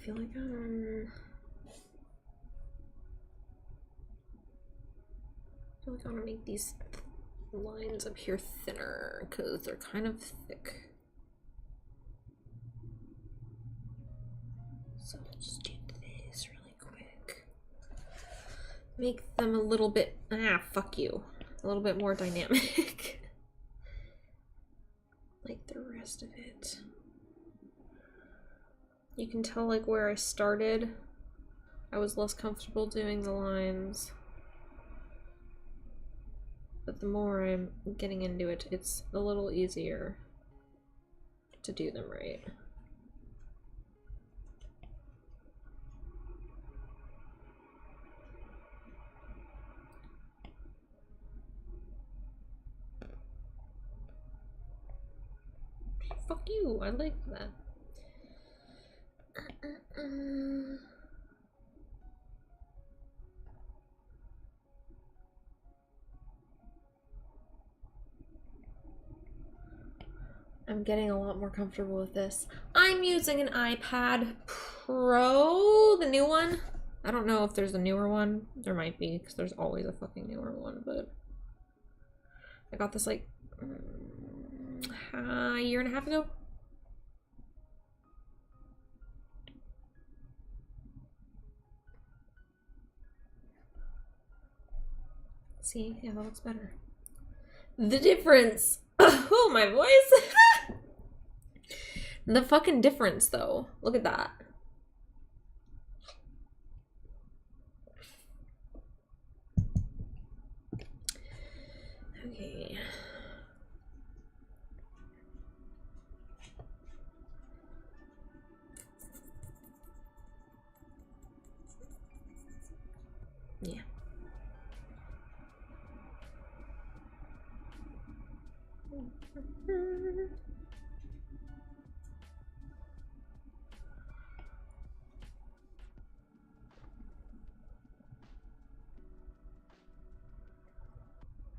S1: feel like I want to make these lines up here thinner because they're kind of thick. So I'll just do this really quick. Make them a little bit, fuck you. A little bit more dynamic. Like the rest of it. You can tell like where I started. I was less comfortable doing the lines. But the more I'm getting into it, it's a little easier to do them right. Fuck you, I like that. I'm getting a lot more comfortable with this. I'm using an iPad Pro, the new one. I don't know if there's a newer one. There might be, because there's always a fucking newer one, but I got this like a year and a half ago. See, yeah, that looks better. The difference. Oh, my voice. The fucking difference, though. Look at that. Okay. Yeah.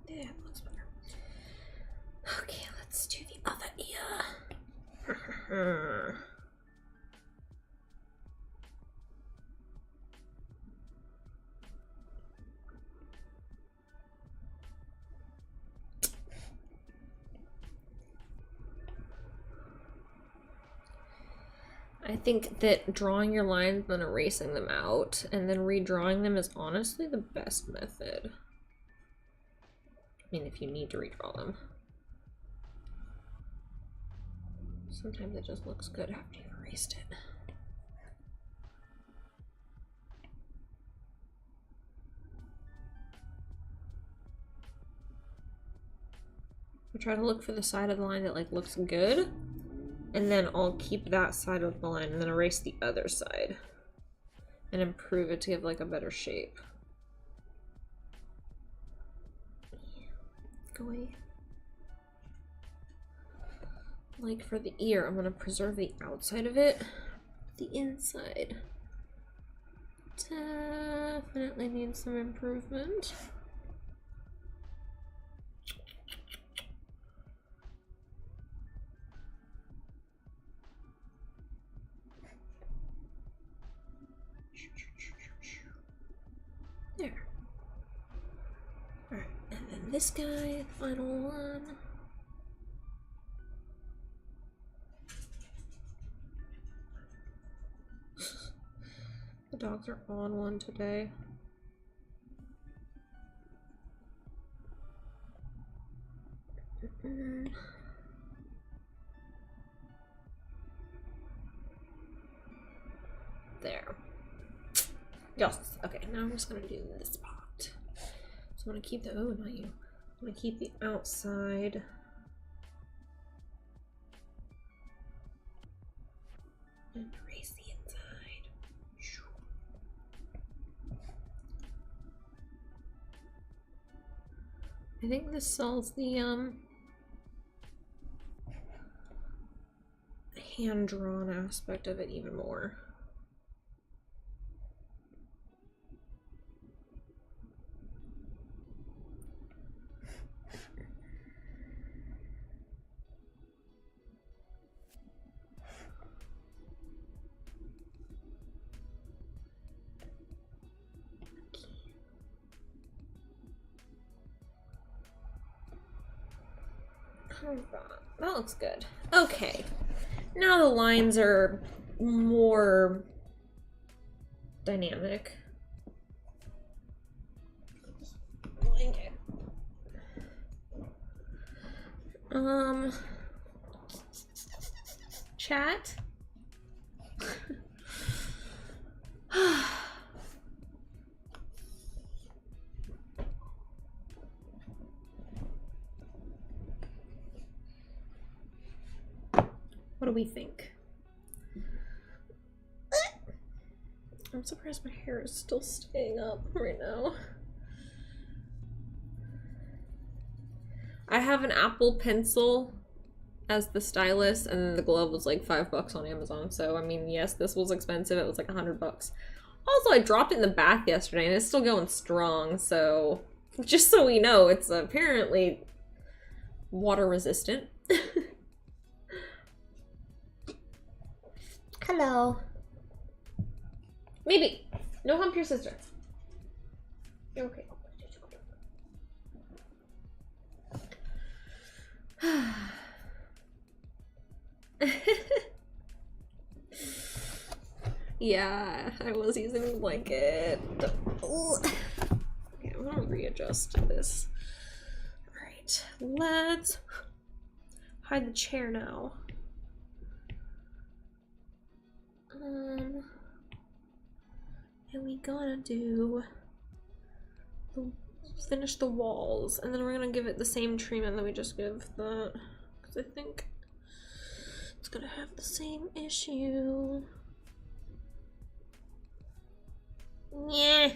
S1: Yeah, that looks better. Okay, let's do the other ear. I think that drawing your lines, then erasing them out, and then redrawing them is honestly the best method. I mean, if you need to redraw them. Sometimes it just looks good after you've erased it. I try to look for the side of the line that like looks good, and then I'll keep that side of the line and then erase the other side and improve it to give like a better shape. Go away. Like for the ear, I'm gonna preserve the outside of it. The inside definitely needs some improvement. There. Alright, and then this guy, final one. The dogs are on one today. There. Yes. Okay, now I'm just gonna do this part. So I'm gonna keep the not you. I'm gonna keep the outside. And erase the inside. I think this solves the hand-drawn aspect of it even more. That looks good. Okay. Now the lines are more dynamic. Chat. What do we think? I'm surprised my hair is still staying up right now. I have an Apple Pencil as the stylus, and then the glove was like $5 on Amazon. So I mean, yes, this was expensive. It was like $100. Also, I dropped it in the bath yesterday, and it's still going strong. So just so we know, it's apparently water resistant. Hello. Maybe. No hump your sister. You're okay. Yeah, I was using the blanket. Okay, I'm gonna readjust this. Alright, let's hide the chair now. And we gonna do finish the walls, and then we're gonna give it the same treatment that we just give that, because I think it's gonna have the same issue. Yeah.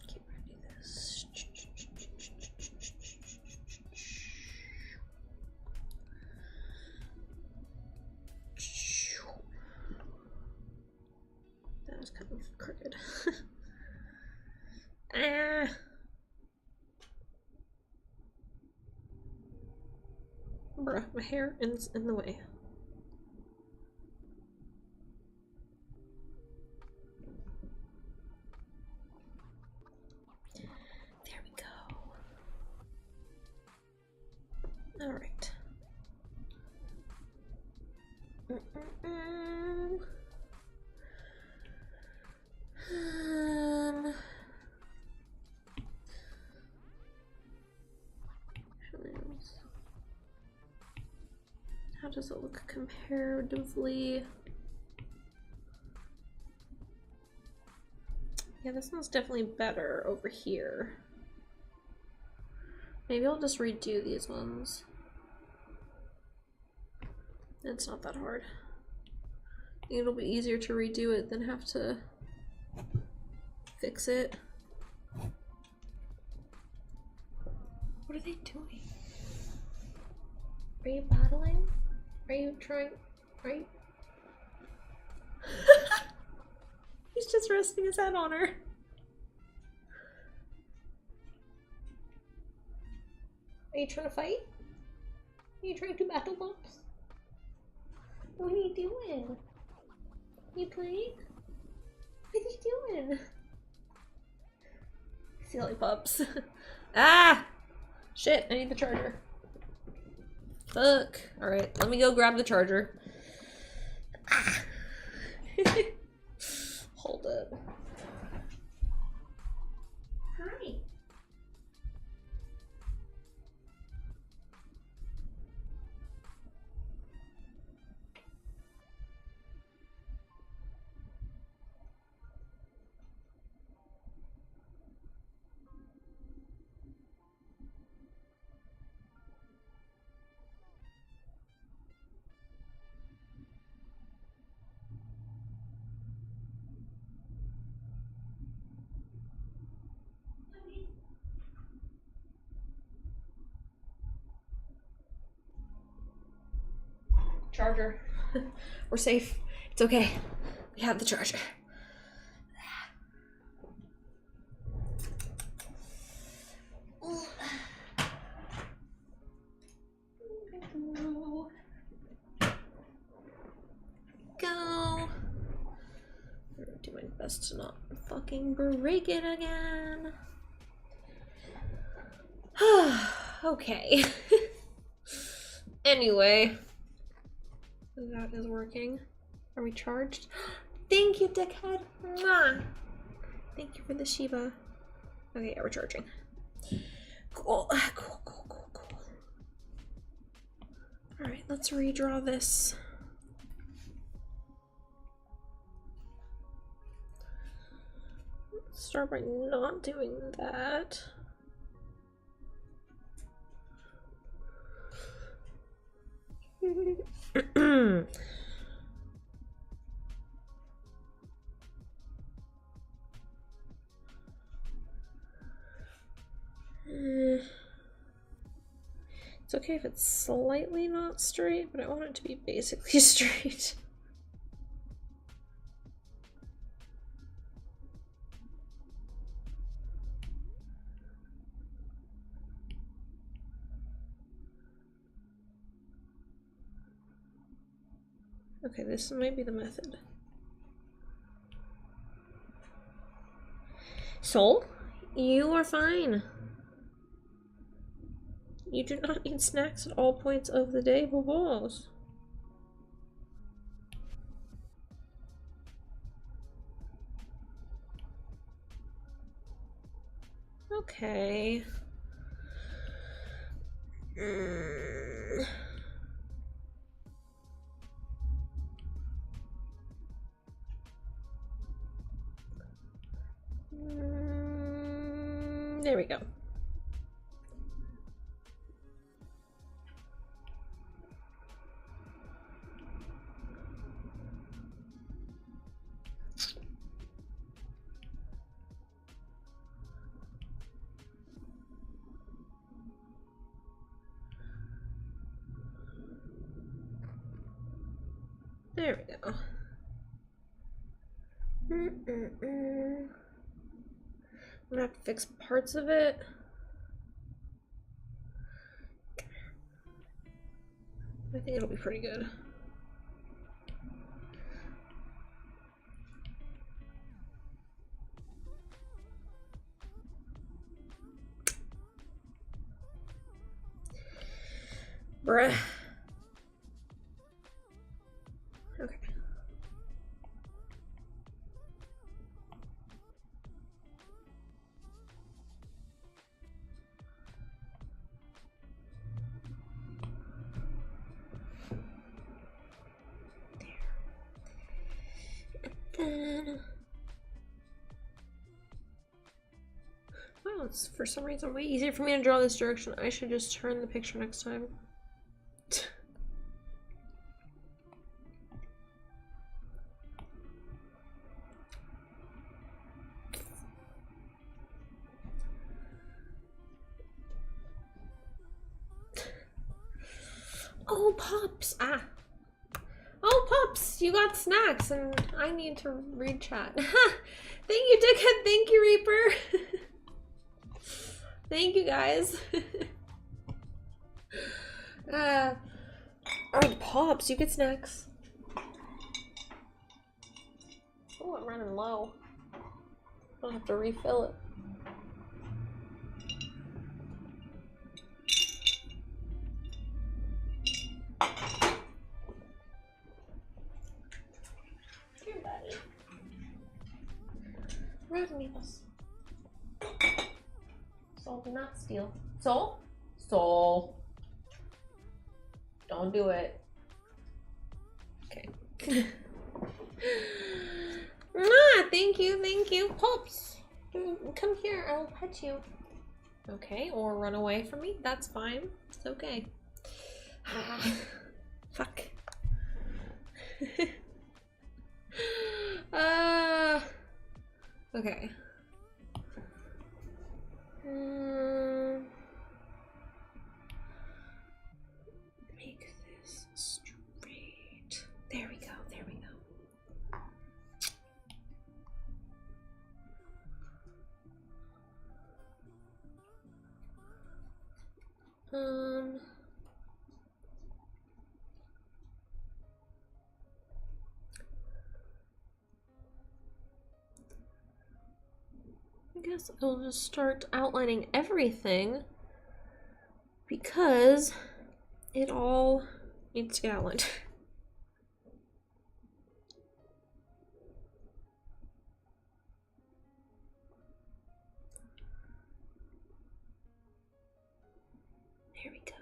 S1: Okay, we're gonna do this. That was kind of crooked. Ah. Bruh, my hair is in the way. There we go. How does it look comparatively? Yeah, this one's definitely better over here. Maybe I'll just redo these ones. It's not that hard. It'll be easier to redo it than have to fix it. What are they doing? Are you battling? Are you trying? Are you? He's just resting his head on her. Are you trying to fight? Are you trying to battle bumps? What are you doing? You playing? What are you doing? Silly pups. Ah! Shit, I need the charger. Fuck. Alright, let me go grab the charger. Ah. Hold up. Hi. Charger. We're safe. It's okay. We have the charger. Go. I'm gonna do my best to not fucking break it again. Okay. Anyway. That is working. Are we charged? Thank you, Dickhead. Mwah. Thank you for the Shiba. Okay, yeah, we're charging. Cool. Cool, cool, cool, cool. Alright, let's redraw this. Let's start by not doing that. It's okay if it's slightly not straight, but I want it to be basically straight. Okay, this might be the method. Soul, you are fine. You do not eat snacks at all points of the day, Bobos. Okay. There we go. There we go. I'm gonna have to fix parts of it. I think it'll be pretty good. Bruh. Okay. Wow, it's for some reason way easier for me to draw this direction. I should just turn the picture next time. Oh, Pops! Ah. Oh, Pops, you got snacks, and I need to read chat. Thank you, Dickhead. Thank you, Reaper. Thank you, guys. Alright, Pops, you get snacks. Oh, I'm running low. I'll have to refill it. Rodney's. Soul, do not steal. Soul? Soul. Don't do it. Okay. Thank you. Pops! Come here, I'll pet you. Okay, or run away from me. That's fine. It's okay. Fuck. Okay. Make this straight. There we go. I guess I'll just start outlining everything because it all needs to get outlined. There we go.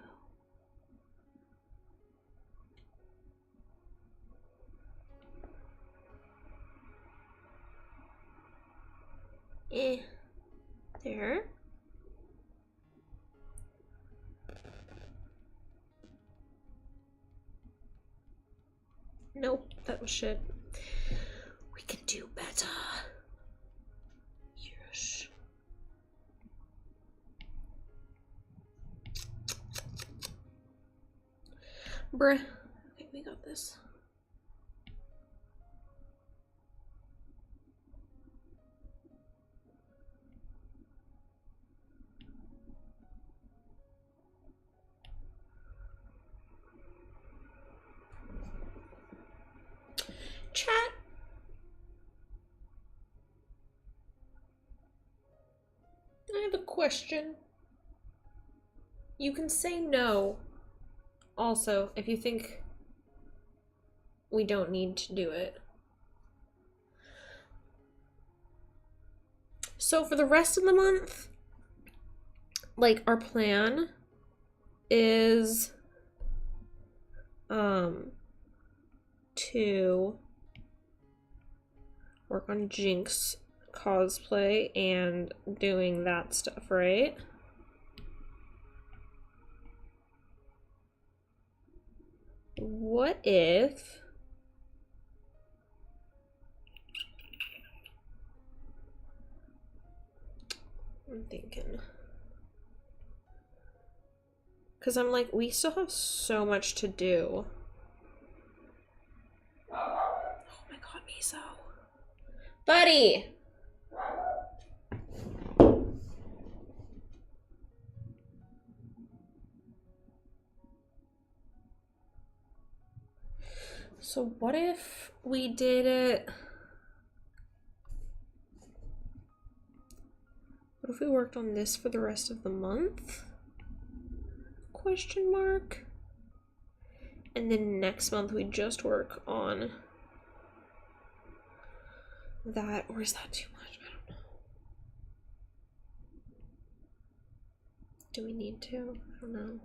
S1: There. Nope, that was shit. We can do better. Yes. Bruh. I think we got this. Chat. I have a question. You can say no. Also, if you think we don't need to do it. So for the rest of the month, like, our plan is to work on Jinx cosplay and doing that stuff, right? What if I'm thinking, because I'm like, we still have so much to do. Oh my god, Miso. Buddy! So what if we did it? What if we worked on this for the rest of the month? Question mark. And then next month we just work on that, or is that too much? I don't know. Do we need to? I don't know.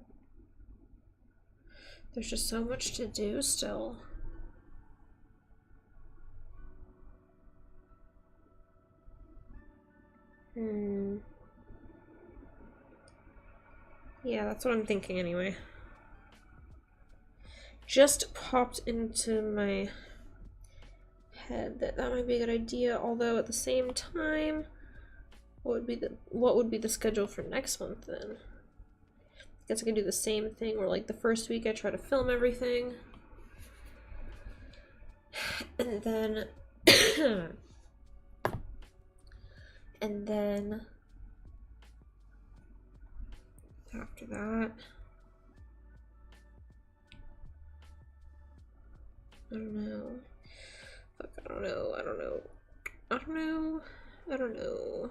S1: There's just so much to do still. Yeah, that's what I'm thinking anyway. Just popped into my head that might be a good idea, although at the same time, what would be the schedule for next month then? I guess I could do the same thing where like the first week I try to film everything. And then and then after that, I don't know. Fuck, I don't know. I don't know. I don't know. I don't know.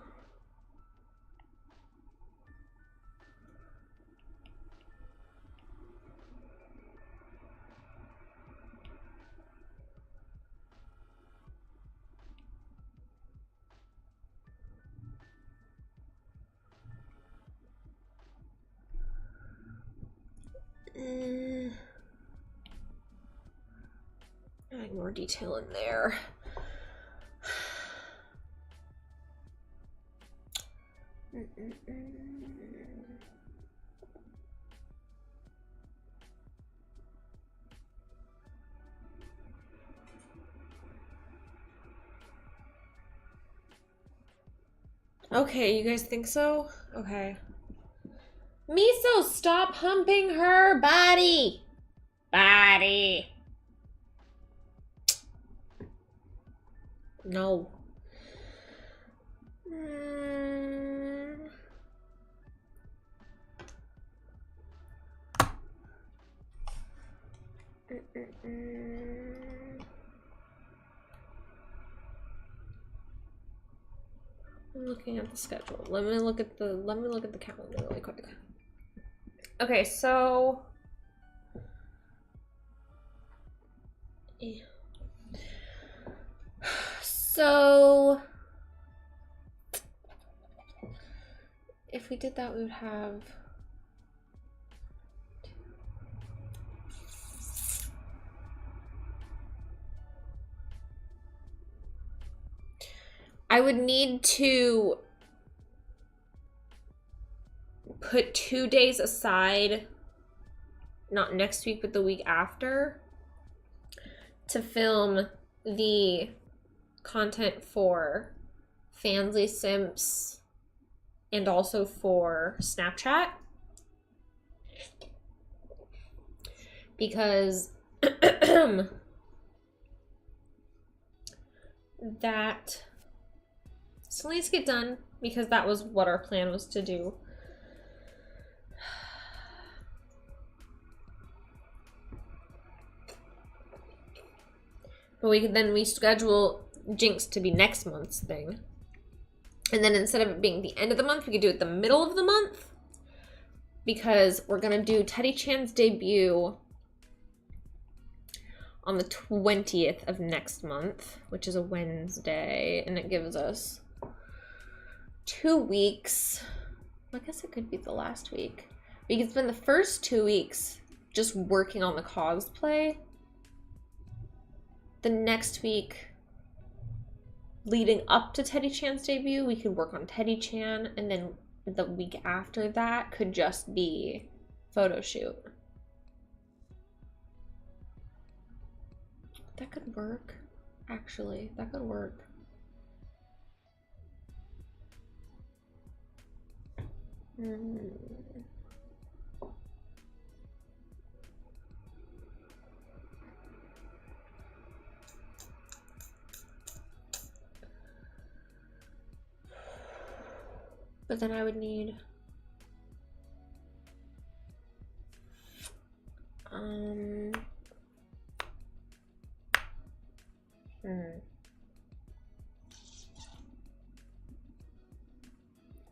S1: Adding more detail in there. Okay, you guys think so? Okay. Miso, stop humping her body! Body! No. I'm looking at the schedule. Let me look at the calendar really quick. Okay, so if we did that, we would have I would need to put 2 days aside, not next week, but the week after, to film the content for Fansly Simps and also for Snapchat. Because that still needs to get done, because that was what our plan was to do. But we schedule Jinx to be next month's thing. And then instead of it being the end of the month, we could do it the middle of the month. Because we're gonna do TeddyChan's debut on the 20th of next month, which is a Wednesday, and it gives us 2 weeks. I guess it could be the last week. We could spend the first 2 weeks just working on the cosplay. The next week, leading up to TeddyChan's debut, we could work on TeddyChan, and then the week after that could just be photo shoot. That could work. Actually, that could work. But then I would need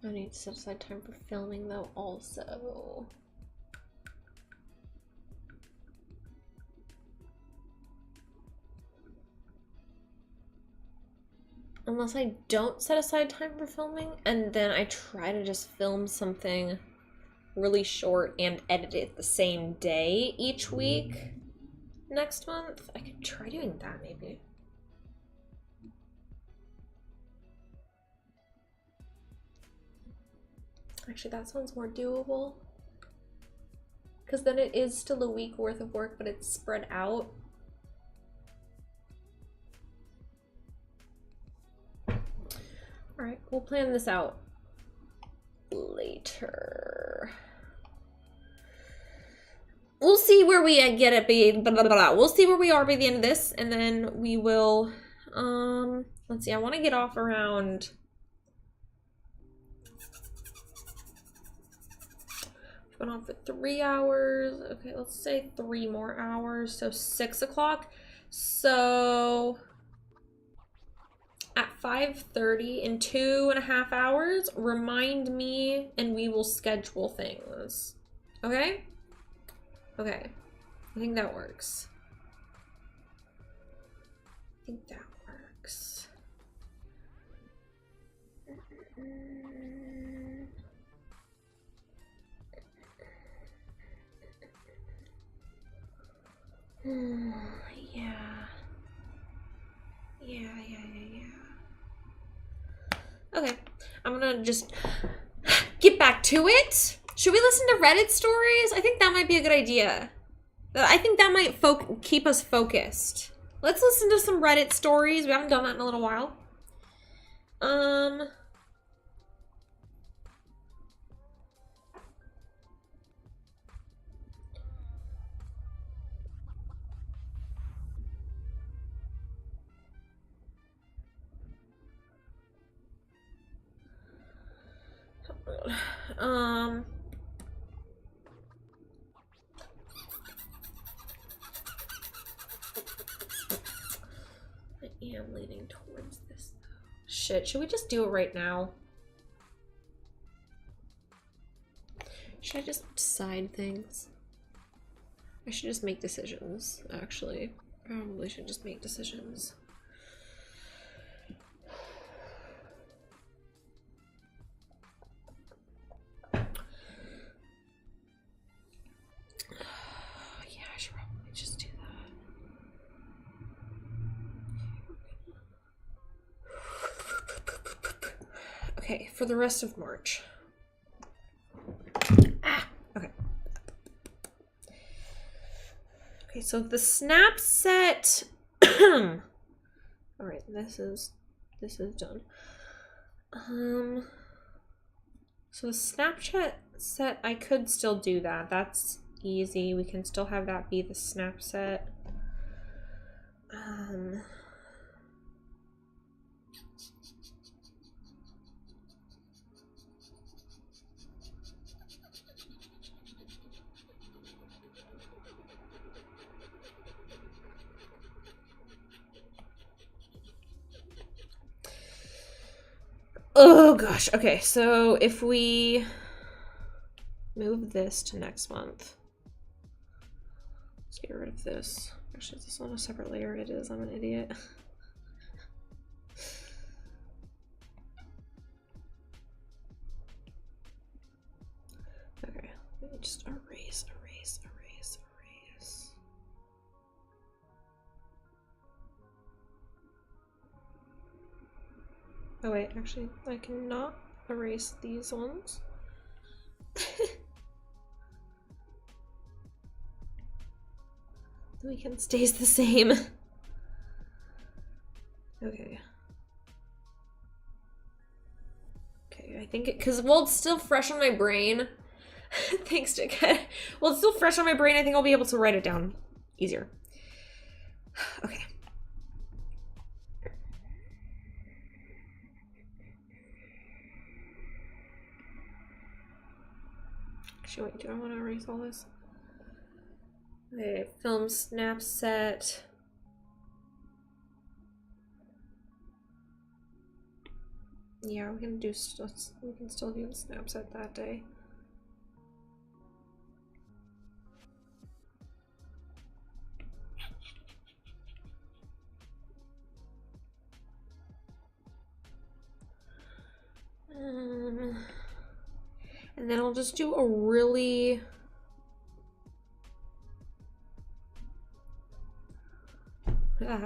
S1: I need to set aside time for filming though also. Unless I don't set aside time for filming and then I try to just film something really short and edit it the same day each week next month. I could try doing that maybe. Actually, that sounds more doable. because then it is still a week worth of work, but it's spread out. All right, we'll plan this out later. We'll see where we get at. We'll see where we are by the end of this, and then we will. Let's see. I want to get off around. Went on for 3 hours. Okay, let's say 3 more hours. So 6 o'clock. So at 5:30 in 2.5 hours, remind me and we will schedule things. Okay? Okay. I think that works. I think that works. Yeah. Okay, I'm gonna just get back to it. Should we listen to Reddit stories? I think that might be a good idea. I think that might keep us focused. Let's listen to some Reddit stories. We haven't done that in a little while. I am leaning towards this though. Shit, should we just do it right now? Should I just decide things? I should just make decisions, actually. Probably should just make decisions. Okay, for the rest of March. Okay. Okay, so the snap set. All right, this is done. So the Snapchat set, I could still do that. That's easy. We can still have that be the snap set. Oh gosh. Okay, so if we move this to next month, let's get rid of this. Actually, is this on a separate layer? It is. I'm an idiot. Okay, let me just erase. Oh wait, actually, I cannot erase these ones. The weekend stays the same. Okay. Okay, I think it, because well, it's still fresh on my brain. Thanks, Dickhead. Well, it's still fresh on my brain. I think I'll be able to write it down easier. Okay. Actually, wait, do I want to erase all this? Okay, film snap set. Yeah, we can do stuff. We can still do the snap set that day. And then I'll just do a really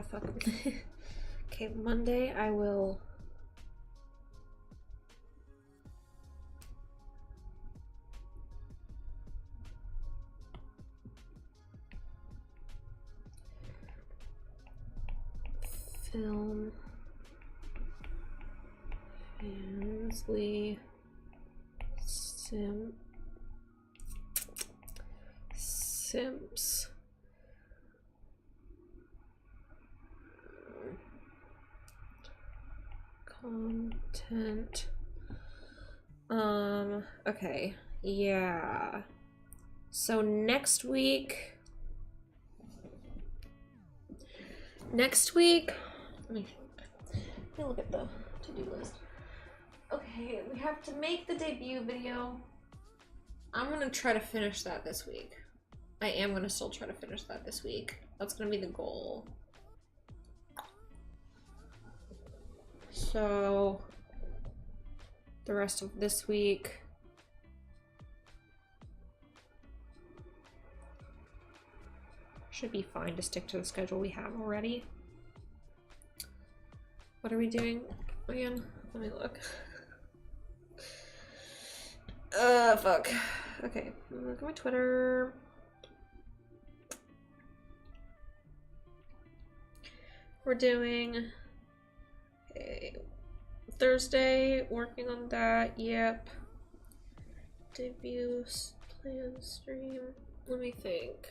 S1: fuck. Okay, Monday I will Film. Fansley. Sims. Content. Okay. Yeah. So next week, let me look at the to-do list. Okay, we have to make the debut video. I'm gonna try to finish that this week. I am gonna still try to finish that this week. That's gonna be the goal. So the rest of this week, should be fine to stick to the schedule we have already. What are we doing again? Let me look. Fuck. Okay, look at my Twitter. We're doing Thursday, working on that. Yep. Debut plan stream. Let me think.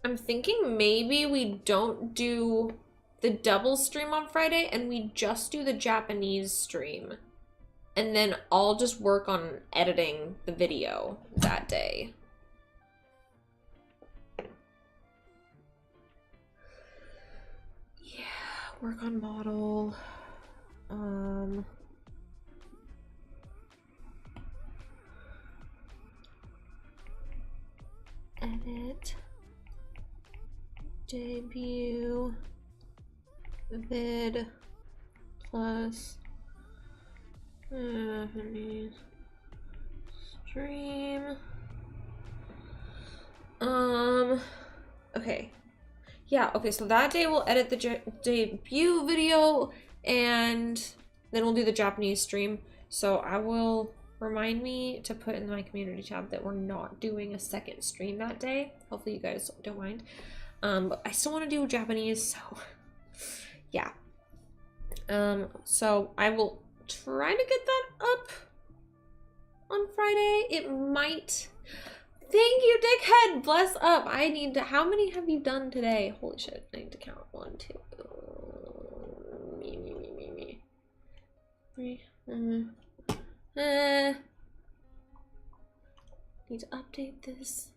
S1: I'm thinking maybe we don't do the double stream on Friday and we just do the Japanese stream. And then I'll just work on editing the video that day. Yeah, work on model. Edit. Debut. Vid. Plus. Stream. Okay. Yeah, okay, so that day we'll edit the debut video and then we'll do the Japanese stream. So I will remind me to put in my community tab that we're not doing a second stream that day. Hopefully you guys don't mind. But I still want to do Japanese, so yeah. So I will try to get that up on Friday. It might. Thank you, Dickhead. Bless up. I need to. How many have you done today? Holy shit. I need to count. 1, 2. Me. 3. Need to update this.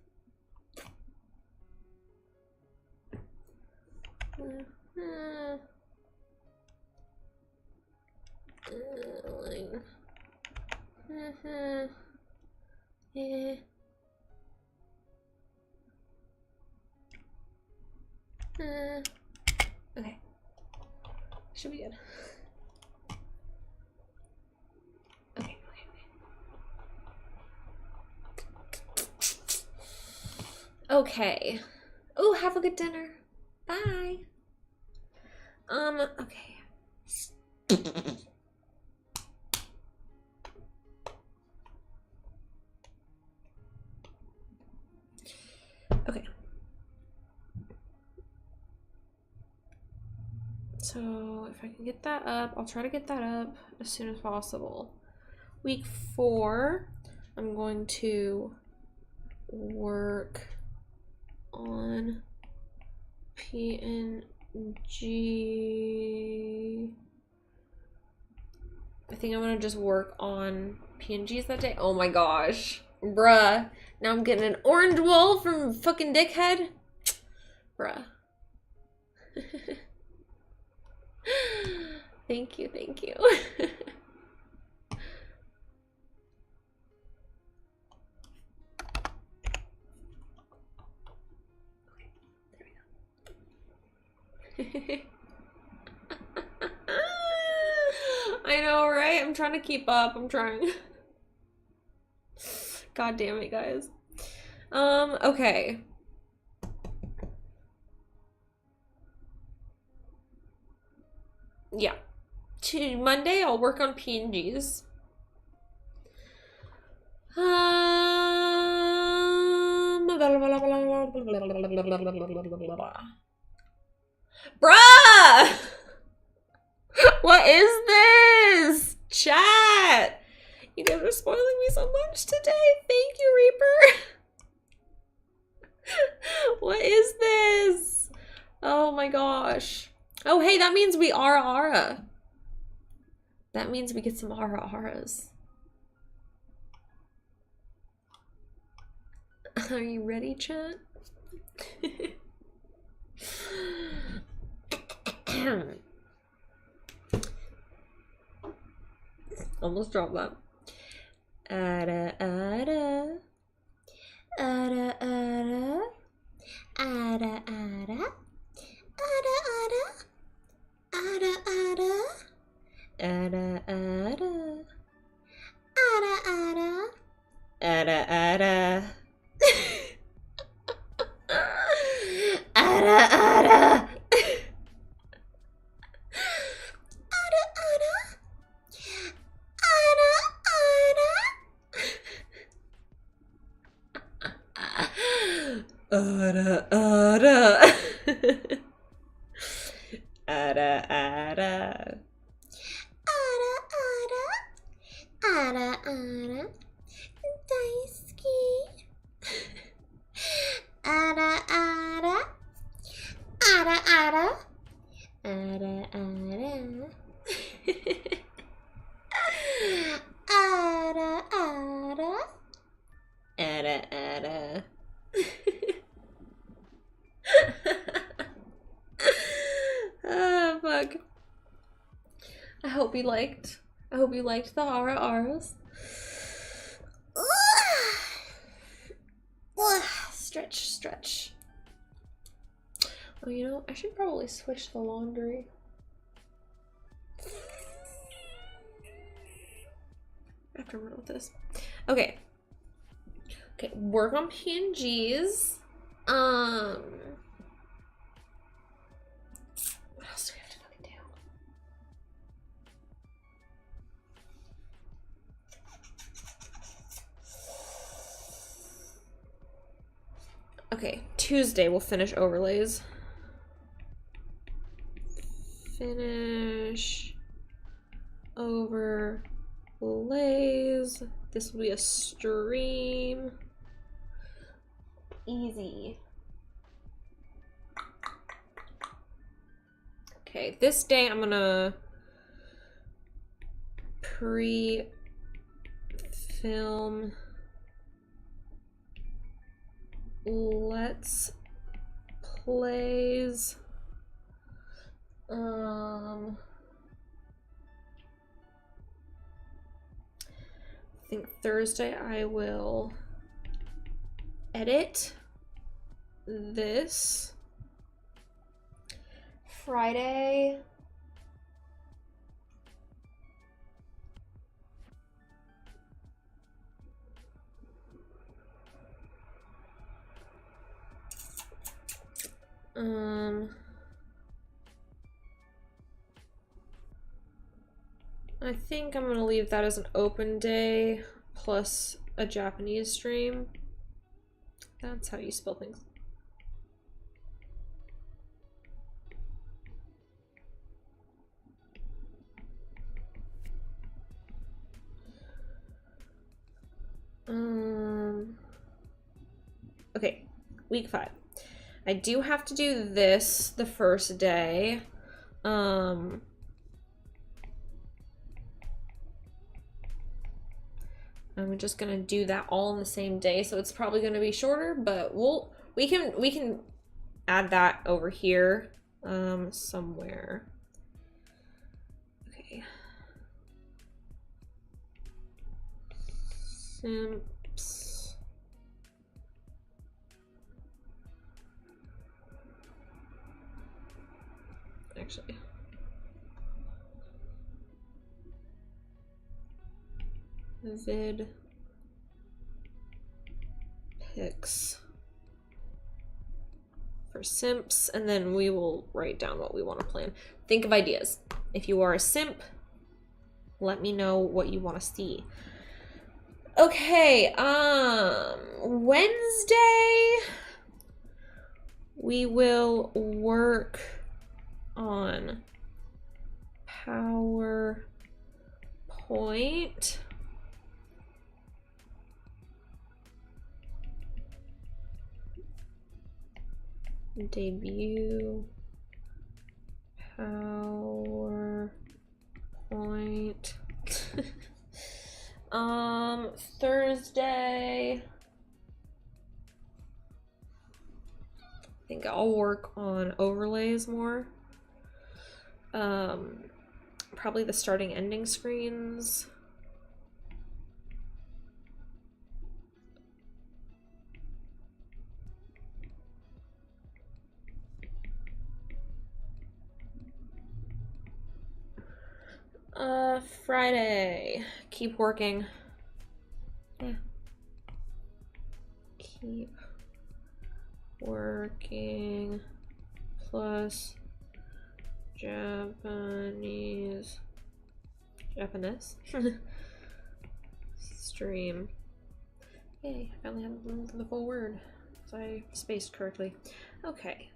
S1: Yeah. Okay. Should be good. Okay. Okay. Oh, have a good dinner. Bye. Okay. Okay. So if I can get that up, I'll try to get that up as soon as possible. Week 4, I'm going to work on PNG. I think I'm gonna just work on PNGs that day. Oh my gosh. Bruh. Now I'm getting an orange wall from fucking Dickhead. Bruh. Thank you. I know, right? I'm trying to keep up. I'm trying. God damn it, guys. Okay. Yeah. Monday, I'll work on PNGs. Bruh! What is this? Chat! You guys are spoiling me so much today. Thank you, Reaper. What is this? Oh my gosh. Oh, hey, that means we are Ara. That means we get some Aras. Are you ready, chat? Almost dropped that. Ada, ada. Ada, ada. Ada, ada. Ada, ada. Ada, ada. Ada, ada. Ada, ada. Ada, ada. Ada, ada. Ada, ada. Ada, ada. Ada, ada. Ada, ada. Daisuki. Ada, ada. Ada, ada. Ada, ada. Ada, ada. Ada, ada. Ah, fuck. I hope you liked the Ara Aras. Stretch, stretch. Oh, you know, I should probably switch the laundry. I have to run with this. Okay. Okay, work on PNGs. What else do we have to fucking do? Okay, Tuesday we'll finish overlays. Finish overlays. This will be a stream. Easy. Okay, this day I'm gonna pre-film Let's Plays. I think Thursday I will edit this. Friday I think I'm gonna leave that as an open day plus a Japanese stream. That's how you spell things. Okay, week 5. I do have to do this the first day. I'm just gonna do that all in the same day, so it's probably gonna be shorter, but we can add that over here somewhere. Okay. Simps. Actually. Vid pics for simps, and then we will write down what we want to plan. Think of ideas. If you are a simp, let me know what you want to see. Okay, Wednesday we will work on PowerPoint. Debut PowerPoint. Thursday, I think I'll work on overlays more. Probably the starting ending screens. Friday, keep working. Yeah. Keep working plus Japanese stream. Yay, I finally have the full word, so I spaced correctly. Okay.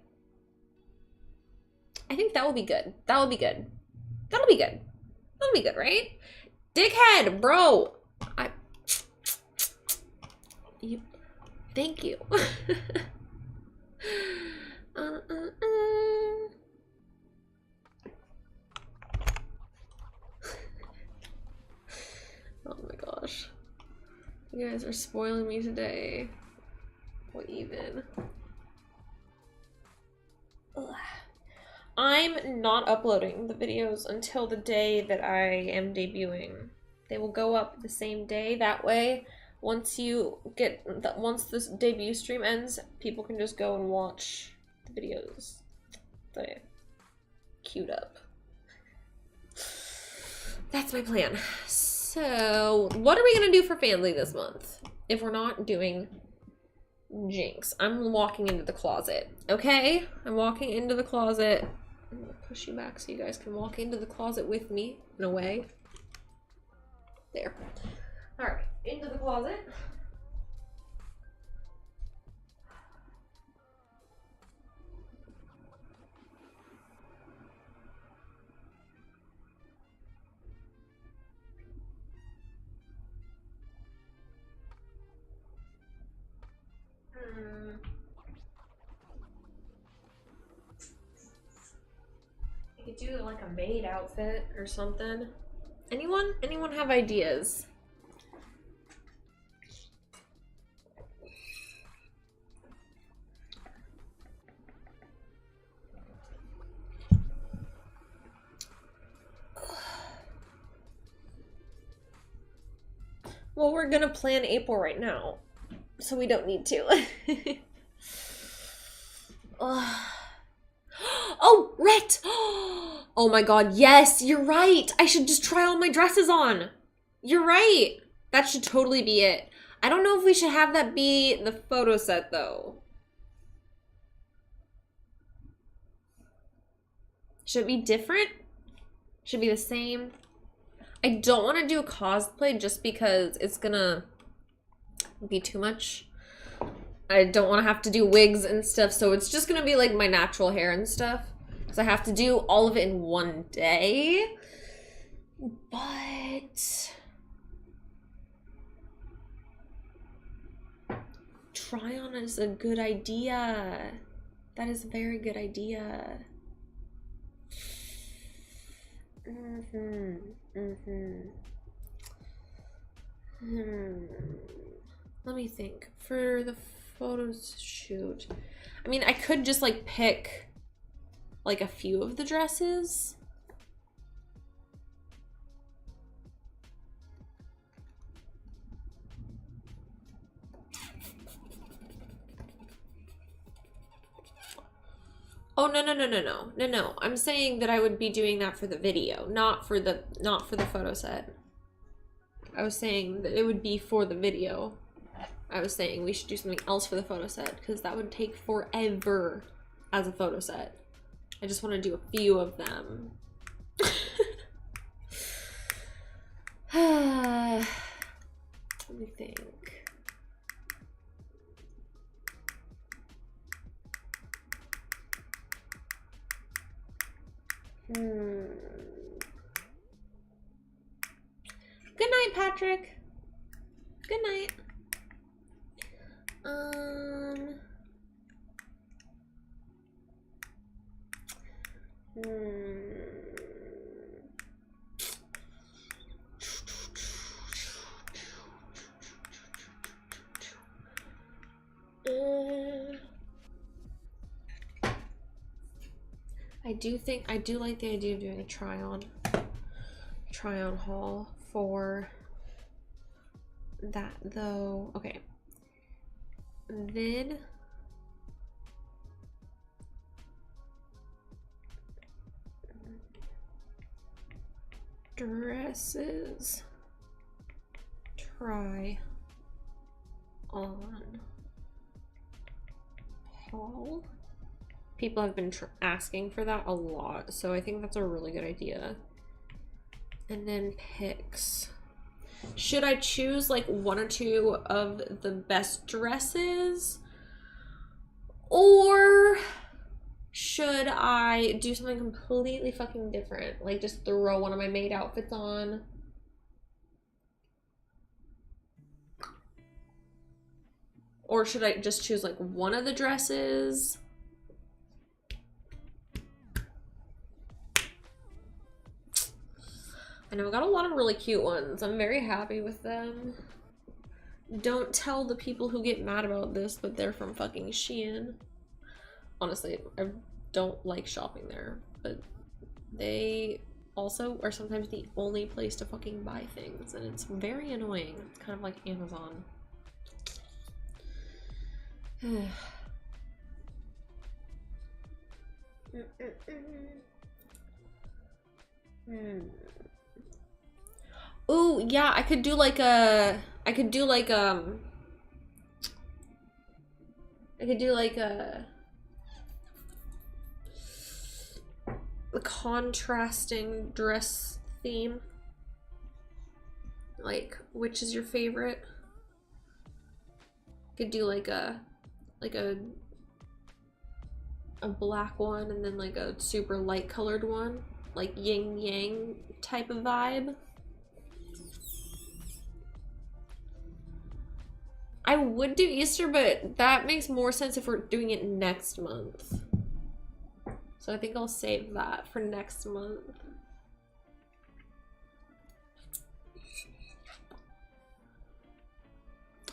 S1: I think that will be good. That will be good. That'll be good. That'll be good, right? Dickhead, bro! Thank you. Oh my gosh. You guys are spoiling me today. What even? Ugh. I'm not uploading the videos until the day that I am debuting. They will go up the same day. That way, once this debut stream ends, people can just go and watch the videos that I queued up. That's my plan. So, what are we gonna do for family this month if we're not doing Jinx? I'm walking into the closet, okay? I'm walking into the closet. I'm gonna push you back so you guys can walk into the closet with me, in a way. There. Alright, into the closet. I could do like a maid outfit or something. Anyone have ideas? Well, we're gonna plan April right now, so we don't need to. Oh, Rhett! Oh my god, yes, you're right! I should just try all my dresses on! You're right! That should totally be it. I don't know if we should have that be the photo set, though. Should it be different? Should it be the same? I don't want to do a cosplay just because it's gonna be too much. I don't want to have to do wigs and stuff, so it's just gonna be like my natural hair and stuff. Because I have to do all of it in one day. But try on is a good idea. That is a very good idea. Let me think. For the photo shoot, I mean, I could just like pick like a few of the dresses. Oh, no. I'm saying that I would be doing that for the video, not for the photo set. I was saying that it would be for the video. I was saying we should do something else for the photo set because that would take forever as a photo set. I just want to do a few of them. Let me think. Good night, Patrick. Good night. I do like the idea of doing a try-on haul for that though. Okay. Then dresses try on haul. People have been asking for that a lot, so I think that's a really good idea. And then picks. Should I choose like one or two of the best dresses? Or should I do something completely fucking different? Like just throw one of my maid outfits on? Or should I just choose like one of the dresses? I know I got a lot of really cute ones. I'm very happy with them. Don't tell the people who get mad about this, but they're from fucking Shein. Honestly, I don't like shopping there, but they also are sometimes the only place to fucking buy things, and it's very annoying. It's kind of like Amazon. Ooh, yeah, I could do like a contrasting dress theme. Like, which is your favorite? Could do like a black one and then like a super light colored one, like yin yang type of vibe. I would do Easter, but that makes more sense if we're doing it next month. So I think I'll save that for next month.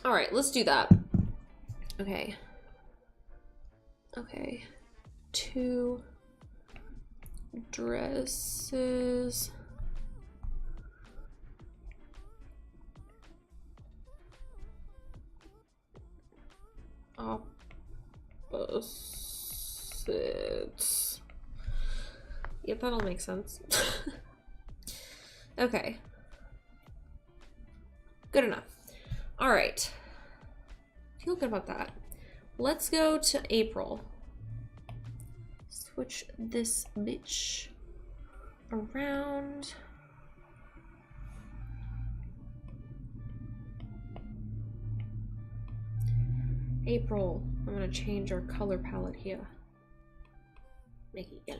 S1: All right, let's do that. Okay. Okay. 2 dresses. Opposites. Yep, that'll make sense. Okay. Good enough. All right. Feel good about that. Let's go to April. Switch this bitch around. April, I'm gonna change our color palette here. Make it yellow.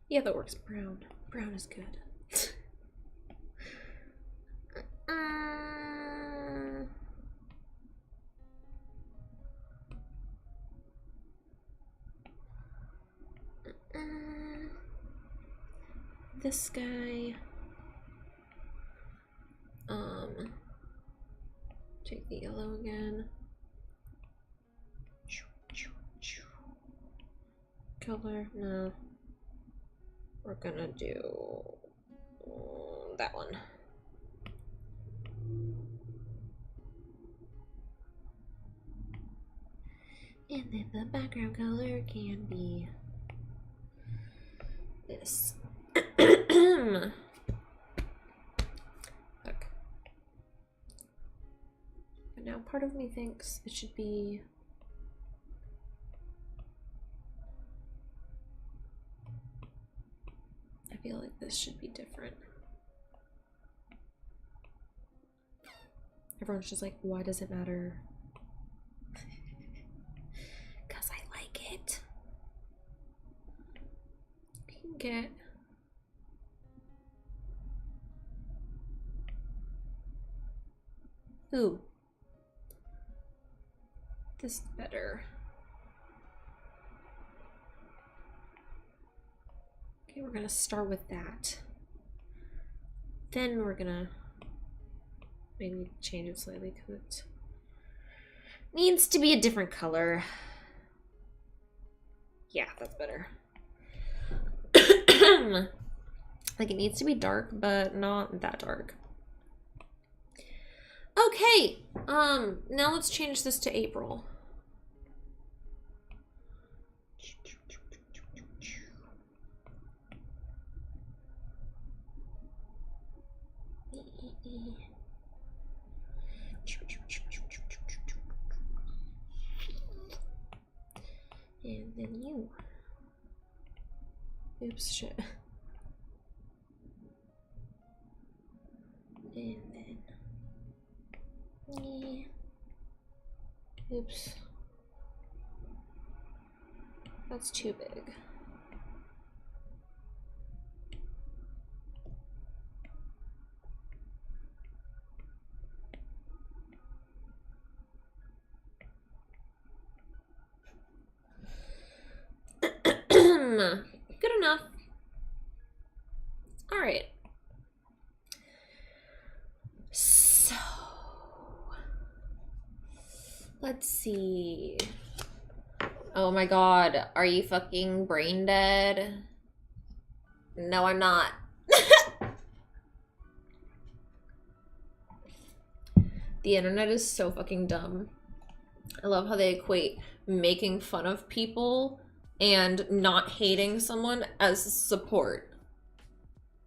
S1: Yeah, that works. Brown. Brown is good. This guy. Take the yellow again. Color, no. We're gonna do that one. And then the background color can be this. Look. But now part of me thinks it should be feel like this should be different. Everyone's just like, why does it matter? Because I like it. You can get... Ooh. This is better. Okay, we're gonna start with that. Then we're gonna maybe change it slightly because it needs to be a different color. Yeah, that's better. Like, it needs to be dark, but not that dark. Okay, now let's change this to April. And then you. Oops, shit. And then me. Oops. That's too big. Good enough. All right. So, let's see. Oh my god, are you fucking brain dead? No, I'm not. The internet is so fucking dumb. I love how they equate making fun of people and not hating someone as support.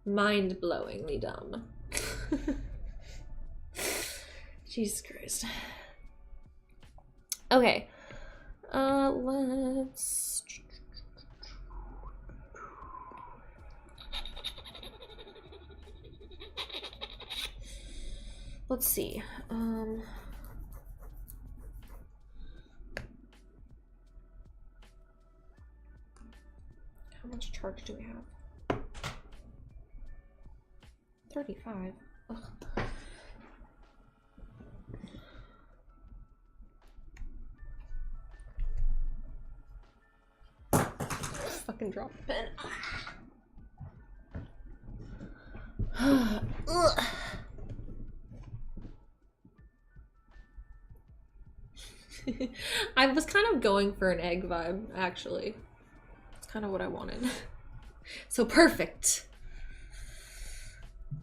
S1: Mind-blowingly dumb. Jesus Christ. Okay. Let's... Let's see. How much charge do we have? 35. Ugh. Fucking drop the pen. I was kind of going for an egg vibe, actually. It's kind of what I wanted. So perfect.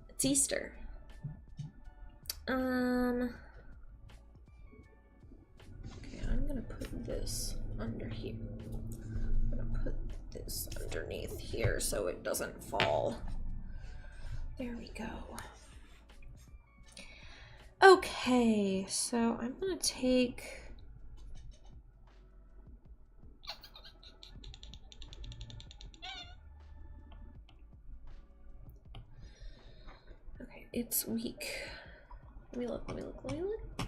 S1: It's Easter. Okay, I'm gonna put this under here. I'm gonna put this underneath here so it doesn't fall. There we go. Okay, so I'm gonna take... Okay, it's weak. Let me look, let me look, let me look.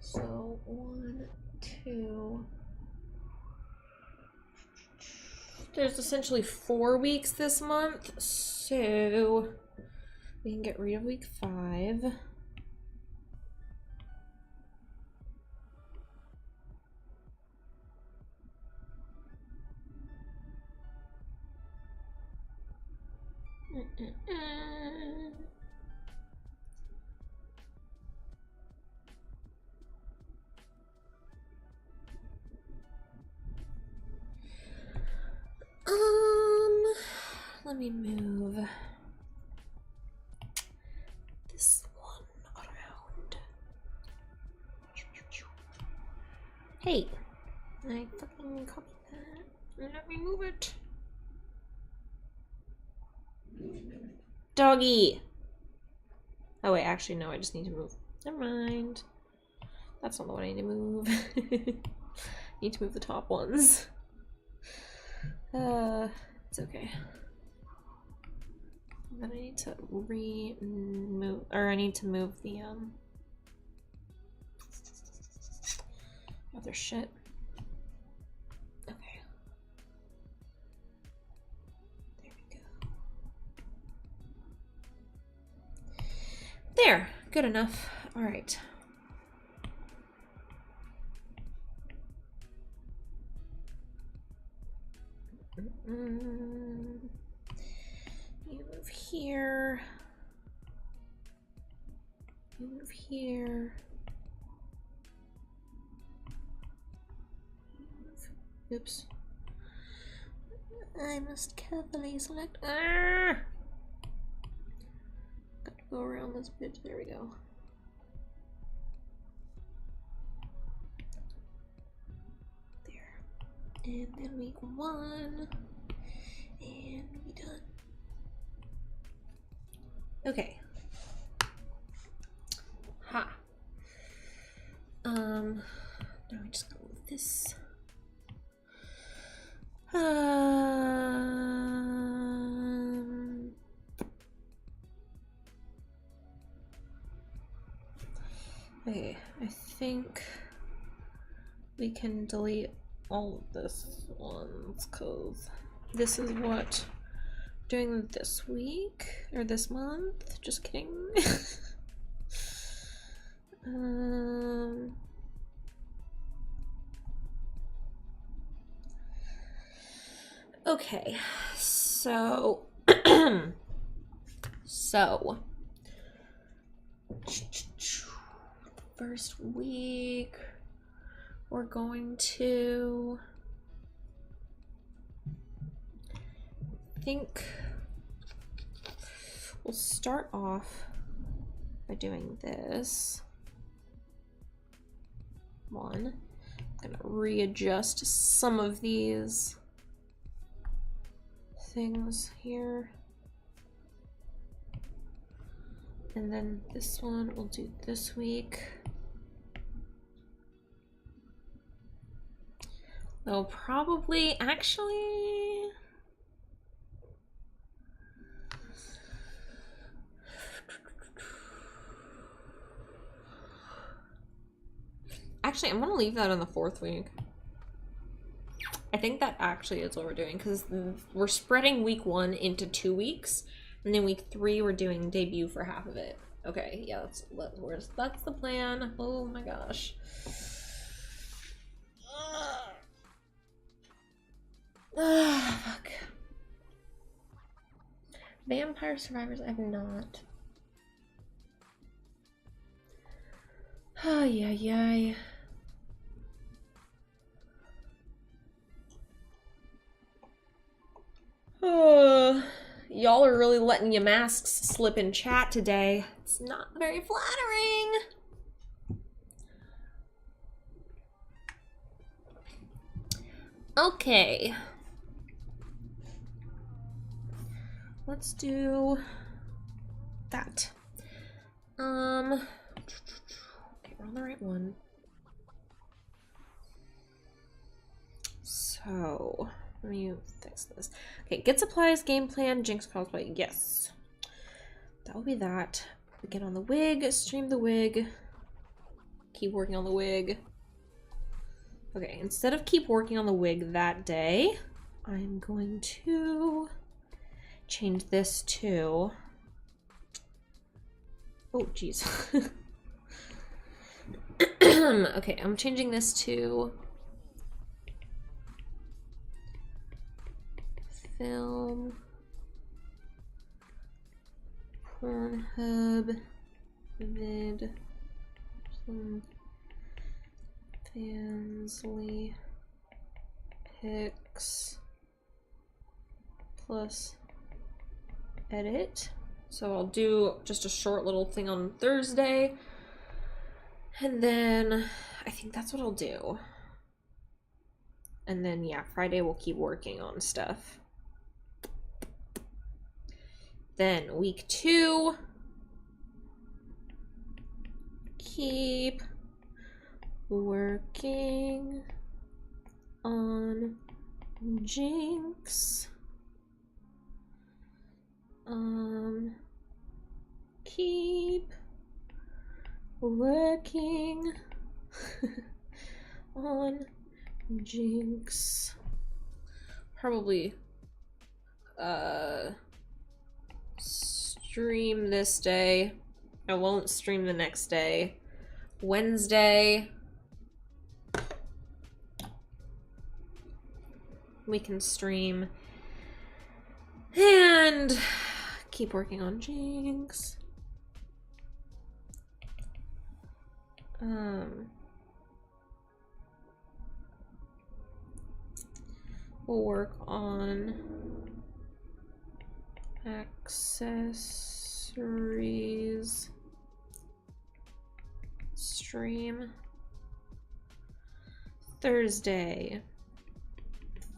S1: So 1, 2... There's essentially 4 weeks this month, so we can get rid of week 5. Let me move this one around. Hey, I fucking copied that. Let me move it. Doggy. Oh wait, actually no, I just need to move. Never mind. That's not the one I need to move. Need to move the top ones. It's okay. Then I need to remove, or I need to move the other shit. Okay. There we go. There, good enough. All right. You move here. You move here. Oops. I must carefully select. Ah! Got to go around this bitch. There we go. There. And then week 1. And we done. Okay. Ha. Now we just go with this. Okay, I think we can delete all of this ones because this is what we're doing this week or this month. Just kidding. Okay, so first week we're going to think we'll start off by doing this one. I'm gonna readjust some of these things here, and then this one we'll do this week. They'll probably actually I'm gonna leave that on the 4th week. I think that actually is what we're doing because we're spreading week 1 into 2 weeks, and then week 3 we're doing debut for half of it. Okay, yeah, that's the plan. Oh my gosh. Fuck. Vampire Survivors, I have not. Ay, ay, ay. Y'all are really letting your masks slip in chat today. It's not very flattering. Okay. Let's do that. Okay, we're on the right one. So let me fix this. Okay, get supplies, game plan, Jinx cosplay. Yes. That will be that. We get on the wig, stream the wig. Keep working on the wig. Okay, instead of keep working on the wig that day, I'm going to change this to... Oh, jeez. Okay, I'm changing this to... Film, Pornhub, vid, Fansly, pics, plus edit. So I'll do just a short little thing on Thursday, and then I think that's what I'll do. And then yeah, Friday we'll keep working on stuff. Then week 2, keep working on Jinx. Keep working on Jinx. Probably stream this day. I won't stream the next day. Wednesday we can stream and keep working on Jinx. We'll work on accessories. Stream Thursday.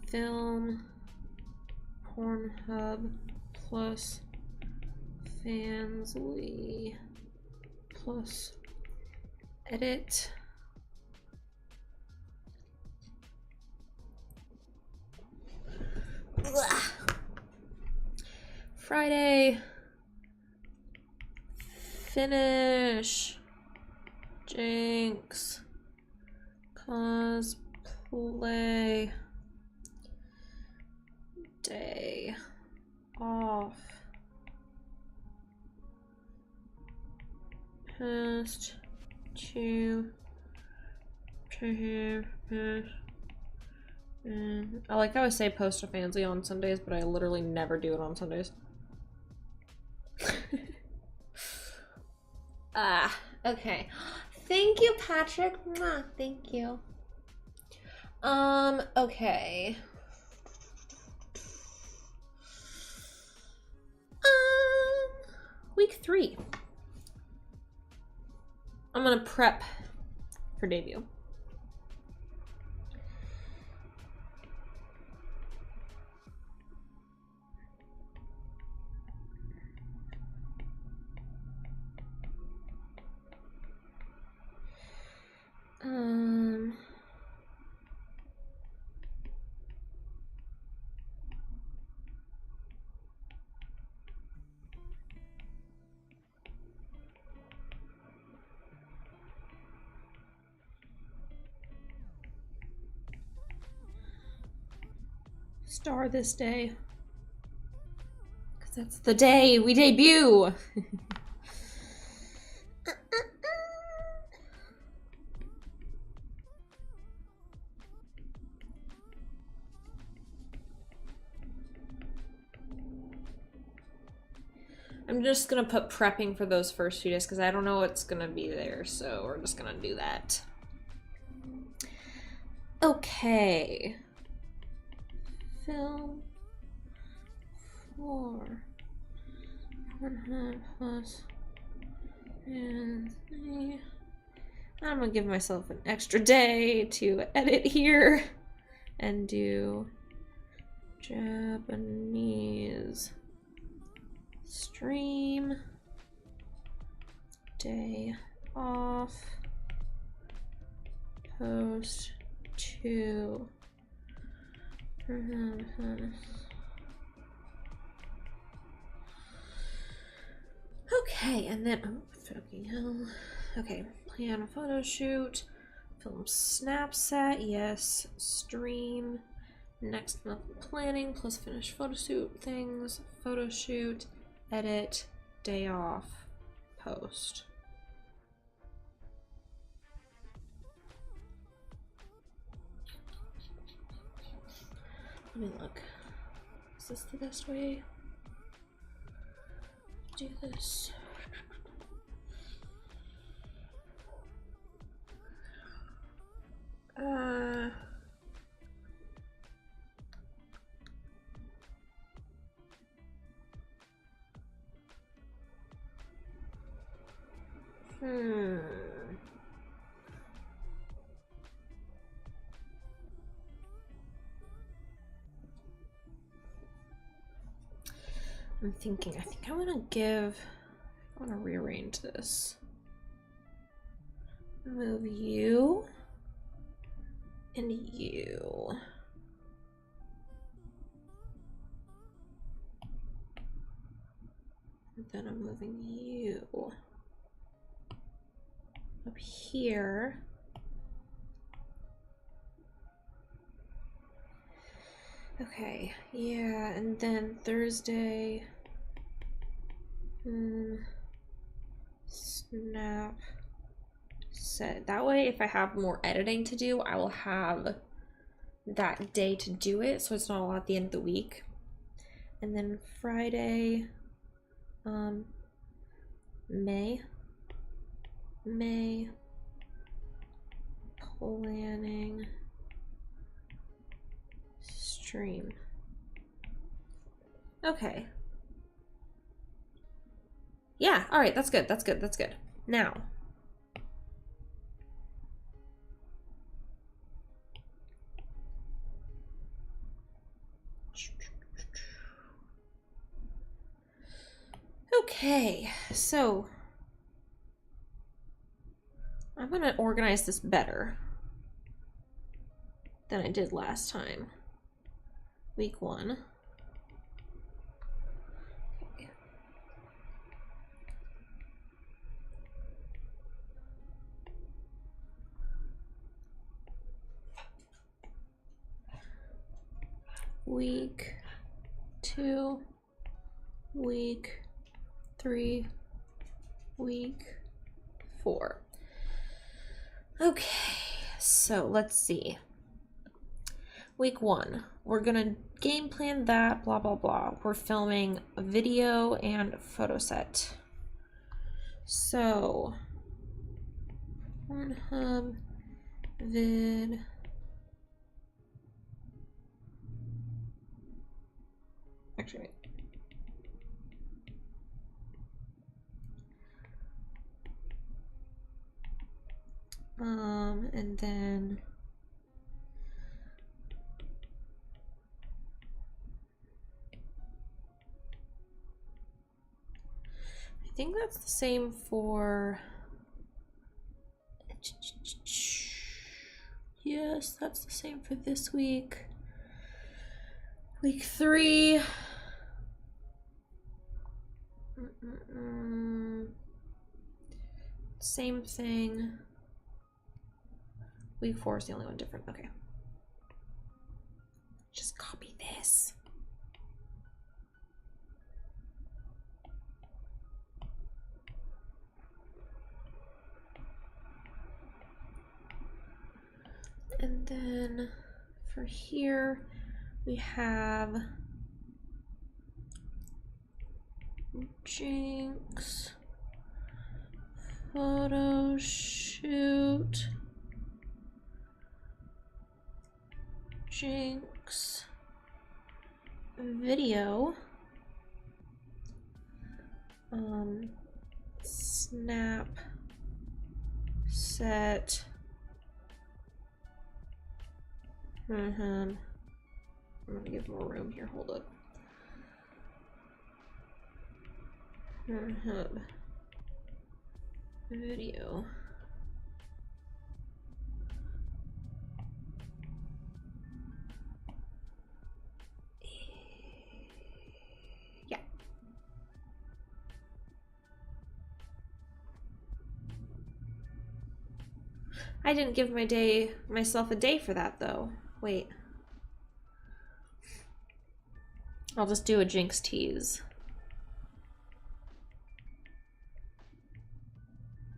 S1: Film Pornhub plus Fansly plus edit. Ugh. Friday, finish Jinx cosplay day off. Post to I like how I say post to Fansly on Sundays, but I literally never do it on Sundays. Okay. Thank you, Patrick. Mwah, thank you. Okay. Week 3. I'm gonna prep for debut. Star this day. Because that's the day we debut. I'm just gonna put prepping for those first few days because I don't know what's gonna be there, so we're just gonna do that. Okay. Film 4 plus and 3. I'm gonna give myself an extra day to edit here and do Japanese stream day off post to okay, and then oh fucking hell. Okay, plan a photo shoot, film Snapchat, yes, stream next month planning plus finish photo shoot things, photo shoot, edit, day off, post. Let me look. Is this the best way to do this? I'm thinking, I think I want to rearrange this. Move you And you. And then I'm moving you up here. Okay, yeah, and then Thursday. Snap. Set. That way, if I have more editing to do, I will have that day to do it, so it's not all at the end of the week. And then Friday, May planning stream. Okay. Yeah, all right, that's good. That's good. That's good. Now, okay, so I'm gonna organize this better than I did last time. Week 1. Okay. Week 2, week 3, week 4. Okay, so let's see. Week 1, we're gonna game plan that, blah, blah, blah. We're filming a video and photo set. So, Pornhub, vid, actually, wait. And then I think that's the same for, yes, that's the same for this week. Week 3. Same thing. Week 4 is the only one different. Okay. Just copy this. And then for here, we have Jinx, photo shoot, Jinx, video, snap, set, I'm gonna give more room here, hold up. Video. Yeah. I didn't give myself a day for that though. Wait. I'll just do a Jinx tease.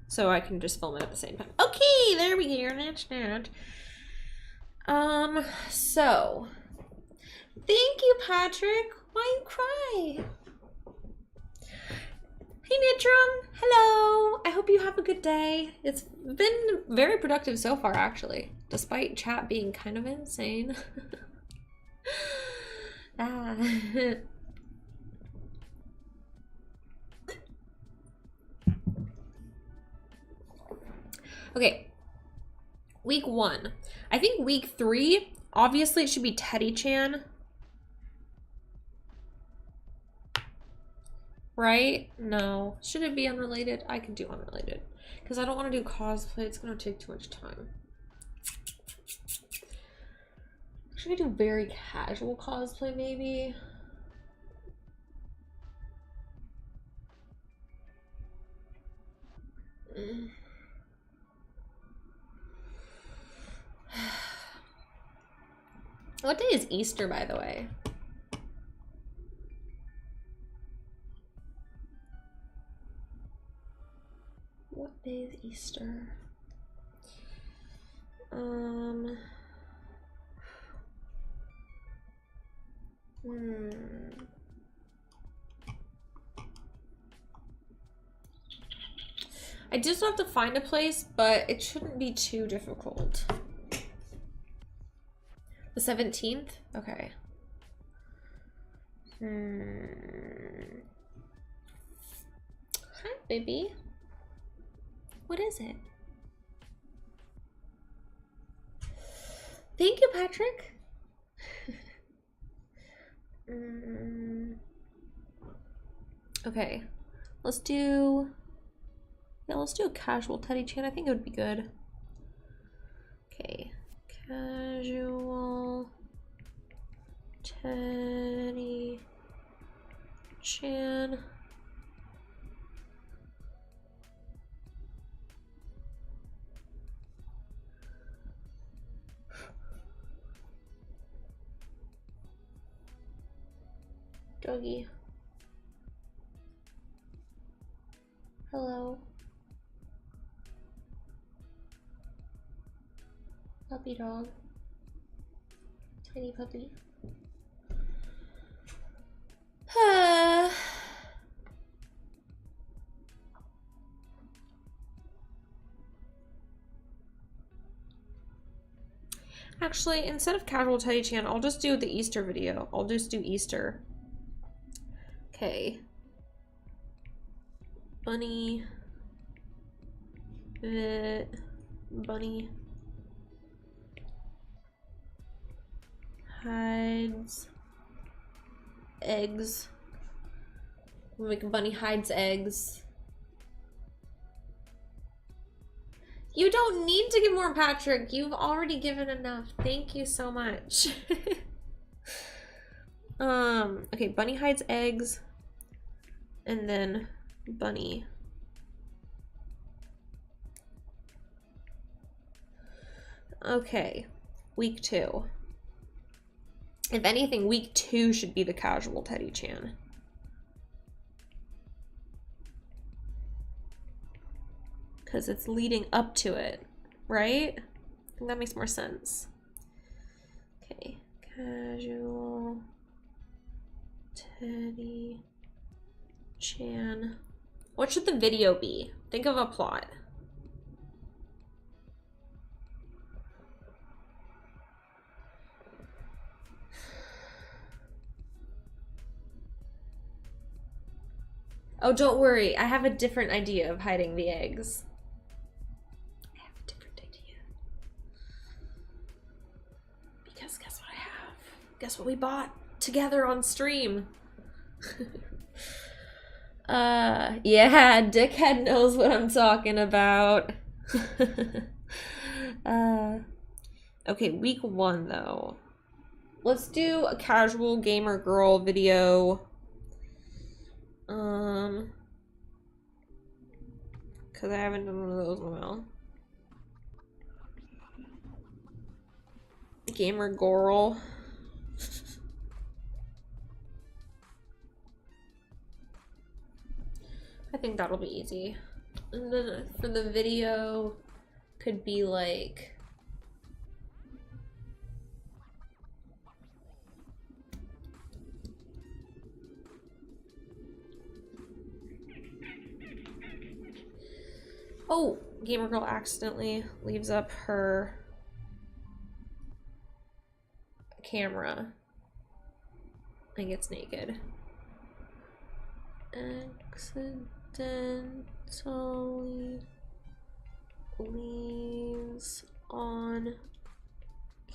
S1: So I can just film it at the same time. Okay, there we go. That's that. So thank you, Patrick. Why you cry? Hey, Nitram. Hello. I hope you have a good day. It's been very productive so far, actually, despite chat being kind of insane. Ah. Okay, week 1. I think week 3, obviously it should be TeddyChan. Right? No. Should it be unrelated? I could do unrelated. Because I don't want to do cosplay. It's going to take too much time. Should I do very casual cosplay maybe? What day is Easter, by the way? What day is Easter? I do still have to find a place, but it shouldn't be too difficult. The 17th? Okay. Hi, baby. What is it? Thank you, Patrick. Okay. Let's do a casual TeddyChan. I think it would be good. Okay. Casual TeddyChan. Doggy. Hello. Puppy dog. Tiny puppy. Actually, instead of casual TeddyChan, I'll just do the Easter video. I'll just do Easter. Okay. Bunny. Bunny. Hides. Eggs. We'll make a bunny hides eggs. You don't need to give more, Patrick. You've already given enough. Thank you so much. Okay, bunny hides eggs. And then bunny. Okay, week 2. If anything, week 2 should be the casual TeddyChan. Because it's leading up to it, right? I think that makes more sense. Okay, casual TeddyChan. What should the video be? Think of a plot. Oh, don't worry. I have a different idea of hiding the eggs. I have a different idea. Because guess what I have? Guess what we bought together on stream? Yeah, Dickhead knows what I'm talking about. Okay, week 1 though. Let's do a casual gamer girl video. Because I haven't done one of those in a while. Gamer girl. I think that'll be easy. And then for the video, could be like... Oh, gamer girl accidentally leaves up her camera and gets naked. Accidentally leaves on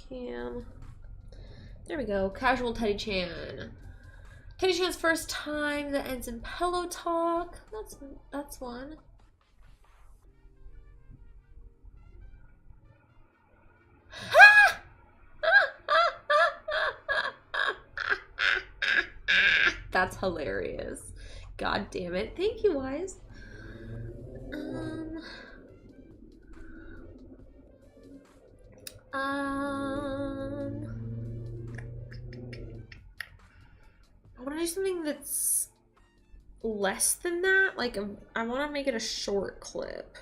S1: cam. There we go. Casual TeddyChan. TeddyChan's first time that ends in pillow talk. That's one. That's hilarious. God damn it. Thank you, Wise. I want to do something that's less than that. Like, I want to make it a short clip.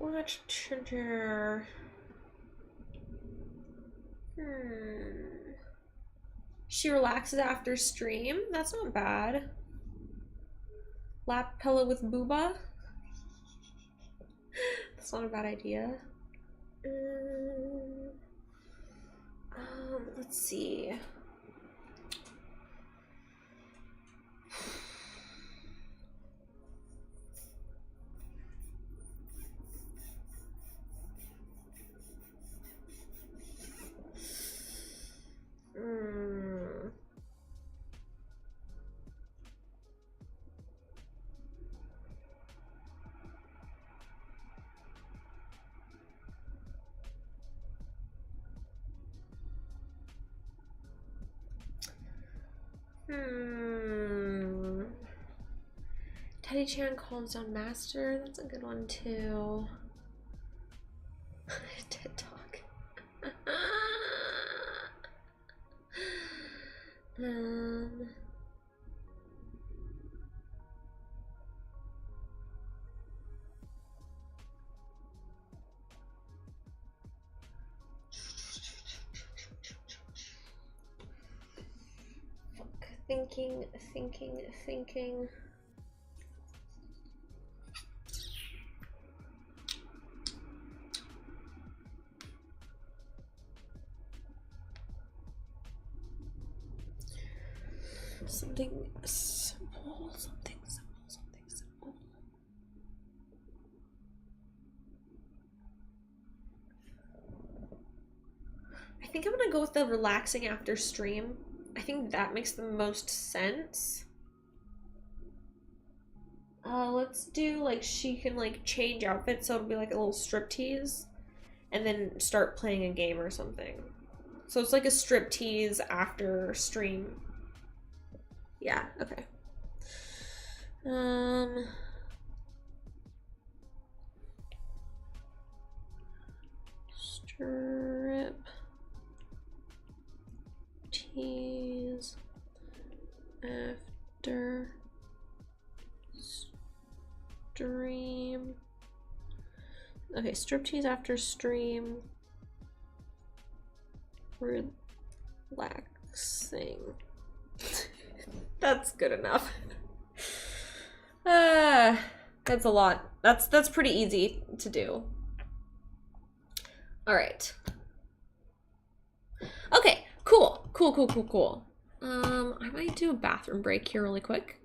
S1: Watch trigger. She relaxes after stream. That's not bad. Lap pillow with booba. That's not a bad idea. Let's see. TeddyChan calms down master. That's a good one too. TED Talk. Thinking. Something simple. I think I'm gonna go with the relaxing after stream. I think that makes the most sense. Let's do like she can like change outfits, so it'll be like a little striptease, and then start playing a game or something. So it's like a striptease after stream. Yeah, okay. Strip tease after stream. Okay, striptease after stream. Relaxing. That's good enough. That's a lot. That's pretty easy to do. All right. Okay, cool. I might do a bathroom break here really quick.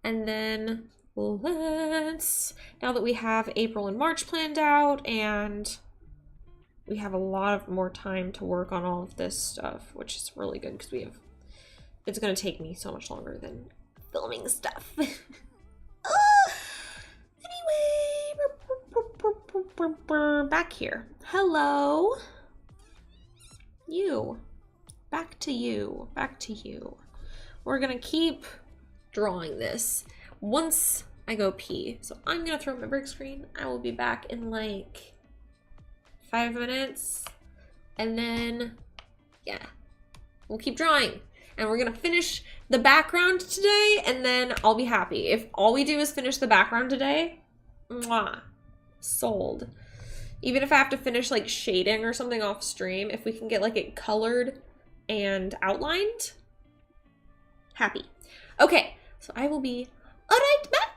S1: And then now that we have April and March planned out and we have a lot more time to work on all of this stuff, which is really good because it's going to take me so much longer than filming stuff. Anyway, back here. Hello. You. Back to you. We're going to keep drawing this once I go pee. So I'm going to throw my break screen. I will be back in like 5 minutes. And then, yeah, we'll keep drawing. And we're gonna finish the background today, and then I'll be happy. If all we do is finish the background today, mwah, sold. Even if I have to finish like shading or something off stream, if we can get like it colored and outlined, happy. Okay, so I will be right back.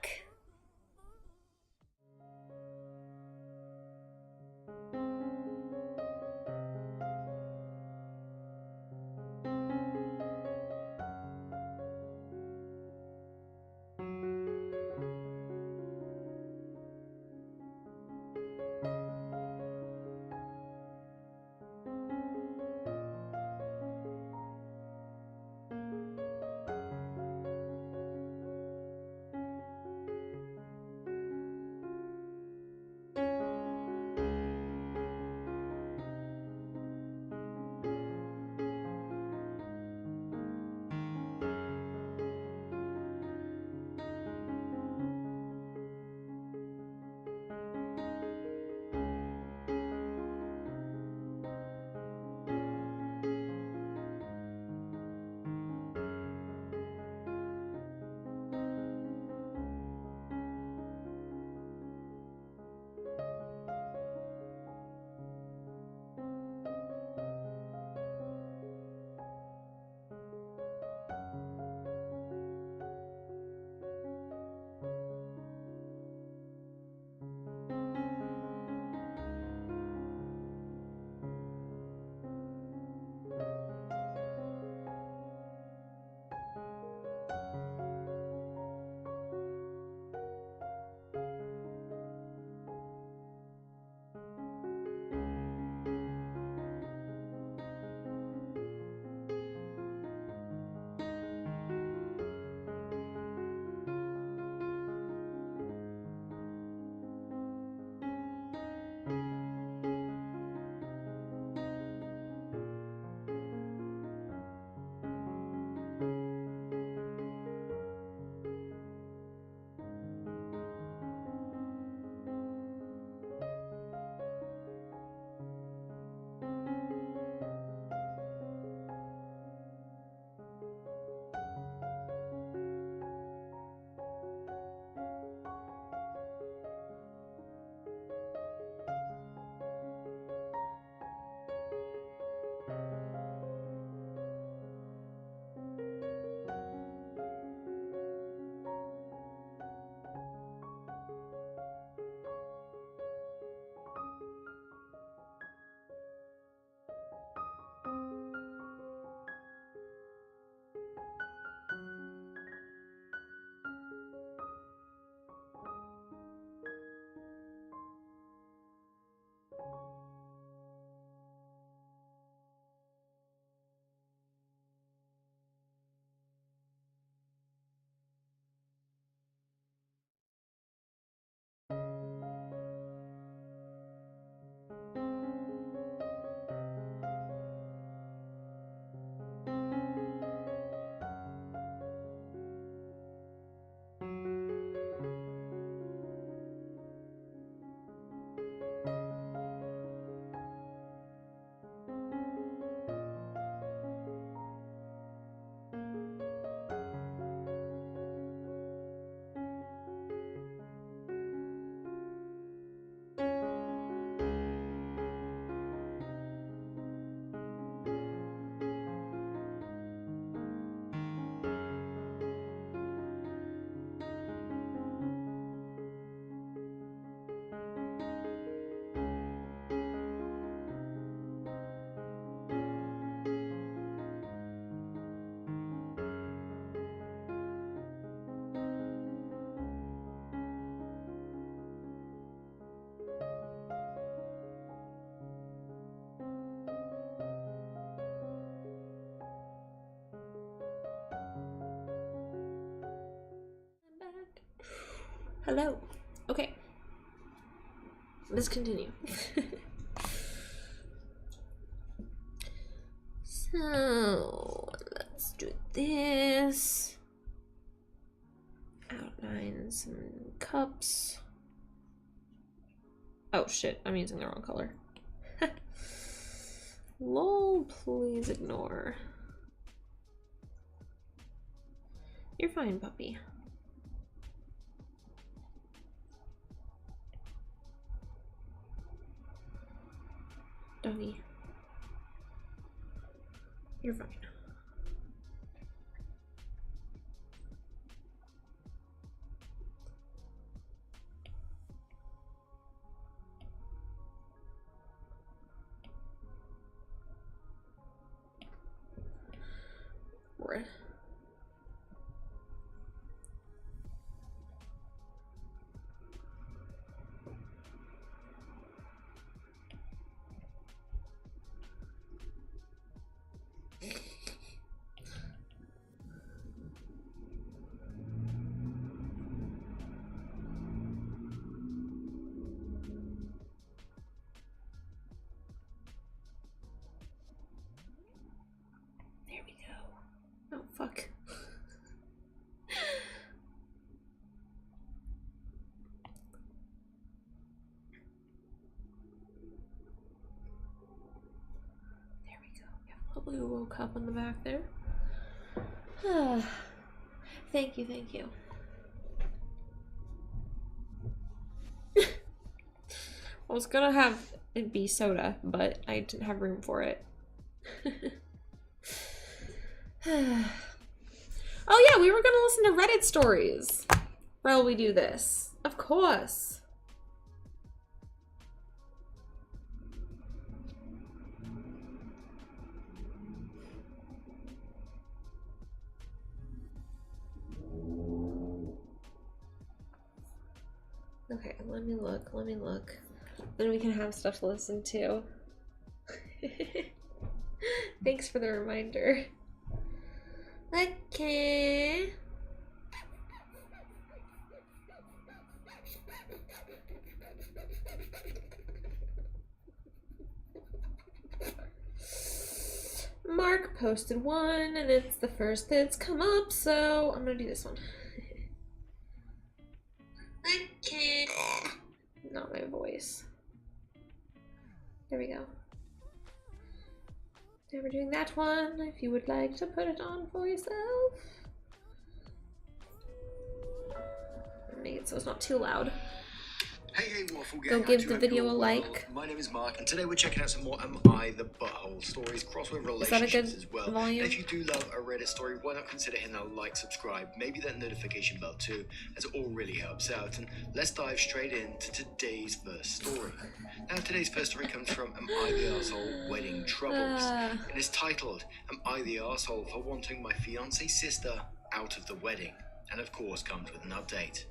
S1: Hello. Okay. Let's continue. So, let's do this. Outline some cups. Oh shit, I'm using the wrong color. Lol, please ignore. You're fine, puppy. Doggy. You're fine. Right. There we go. Oh, fuck. There we go. Yeah, probably woke up in the back there. Thank you, thank you. I was gonna have it be soda, but I didn't have room for it. Oh yeah, we were gonna listen to Reddit stories while we do this. Of course. Okay, let me look. Then we can have stuff to listen to. Thanks for the reminder. Okay. Mark posted one, and it's the first that's come up, so I'm gonna do this one. Okay. Not my voice. There we go. Okay, we're doing that one. If you would like to put it on for yourself. Make it so it's not too loud.
S2: Hey, Waffle
S1: Go
S2: Gang.
S1: give the video a like.
S2: My name is Mark, and today we're checking out some more Am I the Butthole stories, crossword
S1: Is that a
S2: relationships
S1: good
S2: as well.
S1: volume?
S2: And if you do love a Reddit story, why not consider hitting that like, subscribe, maybe that notification bell too, as it all really helps out. And let's dive straight into today's first story. Now, today's first story comes from Am I the Arsehole Wedding Troubles? It is titled, Am I the Arsehole for wanting my fiance's sister out of the wedding? And of course comes with an update.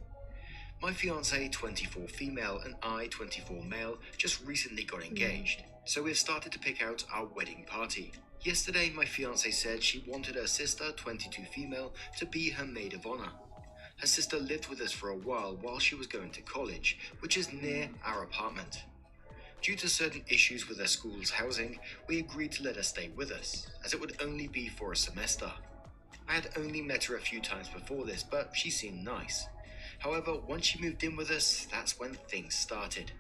S2: My fiancée, 24 female, and I, 24 male, just recently got engaged, so we've started to pick out our wedding party. Yesterday, my fiancée said she wanted her sister, 22 female, to be her maid of honor. Her sister lived with us for a while she was going to college, which is near our apartment. Due to certain issues with her school's housing, we agreed to let her stay with us, as it would only be for a semester. I had only met her a few times before this, but she seemed nice. However, once she moved in with us, that's when things started.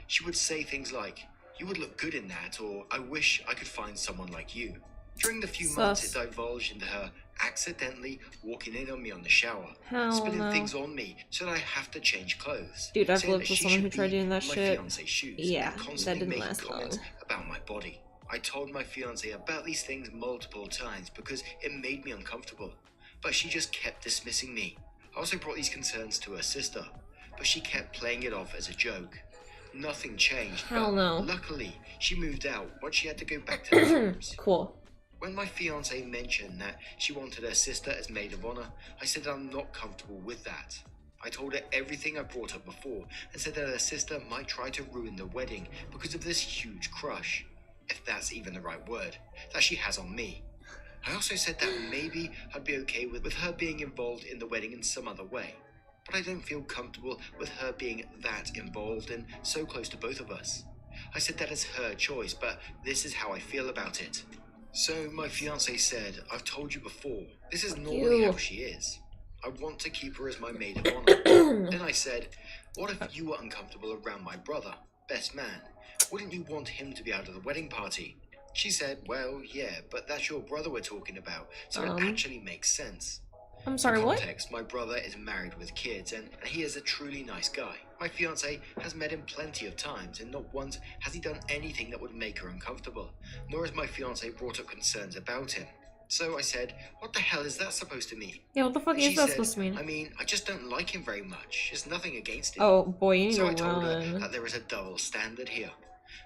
S2: She would say things like, "You would look good in that," or "I wish I could find someone like you." During the few months, it divulged into her accidentally walking in on me on the shower, spilling things on me so that I have to change clothes.
S1: Dude, I've lived with someone who tried doing that shit.
S2: My fiancé's shoes,
S1: yeah,
S2: and constantly
S1: that didn't
S2: making
S1: last
S2: comments
S1: long.
S2: about my body. I told my fiancée about these things multiple times because it made me uncomfortable, but she just kept dismissing me. I also brought these concerns to her sister, but she kept playing it off as a joke. Nothing changed, luckily, she moved out once she had to go back to the rooms.
S1: Cool.
S2: When my fiancée mentioned that she wanted her sister as maid of honor, I said I'm not comfortable with that. I told her everything I brought up before and said that her sister might try to ruin the wedding because of this huge crush, if that's even the right word, that she has on me. I also said that maybe I'd be okay with her being involved in the wedding in some other way. but I don't feel comfortable with her being that involved and so close to both of us. I said that is her choice, but this is how I feel about it. So my fiance said, I've told you before, this is normally how she is. I want to keep her as my maid of honor. Then I said, what if you were uncomfortable around my brother, best man? Wouldn't you want him to be out of the wedding party? She said, well, yeah, but that's your brother we're talking about, so it actually makes sense.
S1: I'm sorry,
S2: For
S1: what?
S2: context, my brother is married with kids, and he is a truly nice guy. My fiance has met him plenty of times, and not once has he done anything that would make her uncomfortable, nor has my fiance brought up concerns about him. So I said, what the hell is that supposed to mean?
S1: Yeah, what the fuck is that supposed to mean?
S2: I mean, I just don't like him very much. There's nothing against him.
S1: Oh boy, you need
S2: So
S1: to
S2: I told her
S1: run.
S2: that there is a double standard here.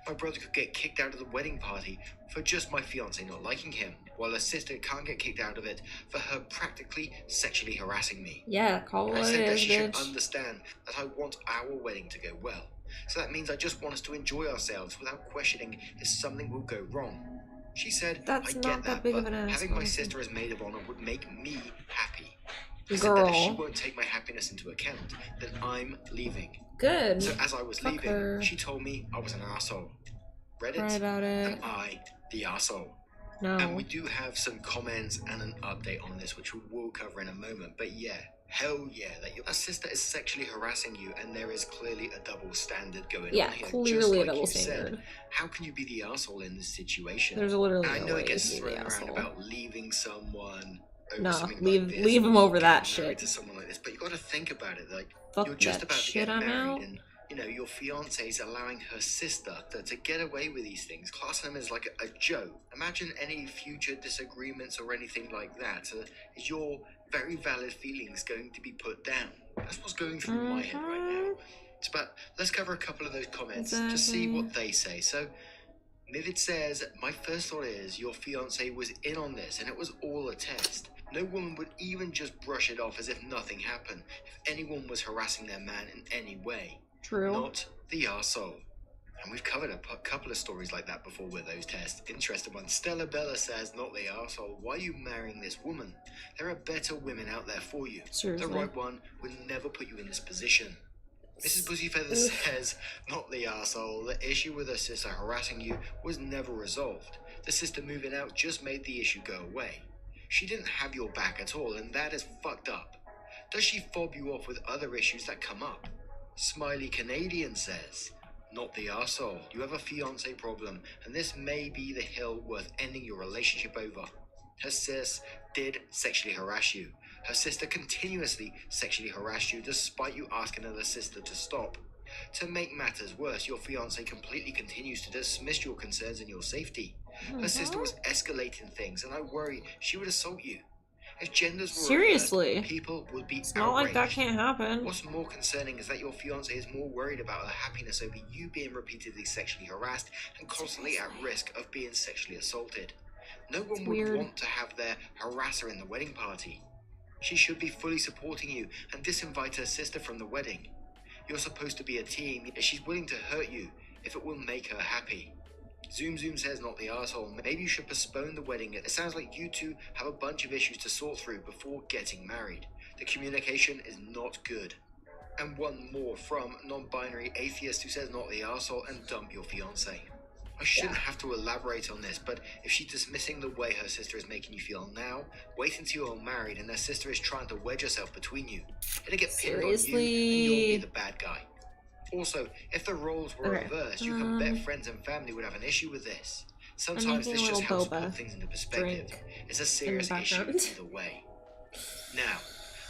S2: My brother could get kicked out of the wedding party for just my fiance not liking him, while her sister can't get kicked out of it for her practically sexually harassing me.
S1: Yeah, call it
S2: I
S1: what
S2: said
S1: it
S2: that
S1: is,
S2: she should
S1: bitch.
S2: understand that I want our wedding to go well. So that means I just want us to enjoy ourselves without questioning if something will go wrong. She said,
S1: That's
S2: I
S1: not
S2: get
S1: that
S2: that,
S1: big
S2: but
S1: of an ask,
S2: having my
S1: honestly.
S2: sister as maid of honor would make me happy. I said that if she
S1: Girl.
S2: won't take my happiness into account, then I'm leaving.
S1: Good.
S2: So as I was
S1: Fuck
S2: leaving,
S1: her.
S2: she told me I was an asshole. Reddit,
S1: Cry about it.
S2: am I the asshole?
S1: No.
S2: And we do have some comments and an update on this, which we will cover in a moment. But yeah, hell yeah, that your sister is sexually harassing you, and there is clearly a double standard going
S1: Yeah,
S2: on here.
S1: clearly
S2: just
S1: a
S2: like
S1: double
S2: you
S1: standard.
S2: Said, how can you be the asshole in this situation?
S1: There's literally
S2: And I
S1: no
S2: know
S1: way
S2: it gets
S1: to be the
S2: thrown around
S1: asshole.
S2: about leaving someone over
S1: Nah,
S2: something
S1: leave
S2: like this,
S1: leave him over that
S2: getting married
S1: shit.
S2: to someone like this, but you got to think about it. Like,
S1: Fuck
S2: you're just
S1: that
S2: about to
S1: shit,
S2: get
S1: I'm
S2: married,
S1: out.
S2: and you know your fiance is allowing her sister to get away with these things, classing them as like a joke. Imagine any future disagreements or anything like that. Is your very valid feelings going to be put down? That's what's going through my head right now. But let's cover a couple of those comments to see what they say. So Mivid says, my first thought is your fiance was in on this and it was all a test. No woman would even just brush it off as if nothing happened if anyone was harassing their man in any way.
S1: True.
S2: Not the arsehole. And we've covered a couple of stories like that before with those tests. Interesting one. Stella Bella says, not the arsehole. Why are you marrying this woman? There are better women out there for you.
S1: Seriously.
S2: The right one would never put you in this position. Mrs. Pussyfeather says, not the arsehole. The issue with her sister harassing you was never resolved. The sister moving out just made the issue go away. She didn't have your back at all, and that is fucked up. Does she fob you off with other issues that come up? Smiley Canadian says, not the arsehole. You have a fiance problem, and this may be the hill worth ending your relationship over. Her sis did sexually harass you. Her sister continuously sexually harassed you despite you asking her sister to stop. To make matters worse, your fiance completely continues to dismiss your concerns and your safety. Her sister was escalating things, and I worry she would assault you. If genders were
S1: Seriously,
S2: reversed, people would be
S1: it's not like that
S2: outraged.
S1: can't happen.
S2: What's more concerning is that your fiance is more worried about her happiness over you being repeatedly sexually harassed and constantly at risk of being sexually assaulted. No one would want to have their harasser in the wedding party. She should be fully supporting you and disinvite her sister from the wedding. You're supposed to be a team, yet she's willing to hurt you if it will make her happy. Zoom says, not the arsehole. Maybe you should postpone the wedding. It sounds like you two have a bunch of issues to sort through before getting married. The communication is not good. And one more from non-binary atheist who says, not the arsehole, and dump your fiance. I shouldn't have to elaborate on this, but if she's dismissing the way her sister is making you feel now, wait until you're married and her sister is trying to wedge herself between you. It'll get pinned on you and you'll be the bad guy. Also, if the roles were reversed, you can bet friends and family would have an issue with this. Sometimes this just helps put things into perspective. It's a serious issue either way. Now,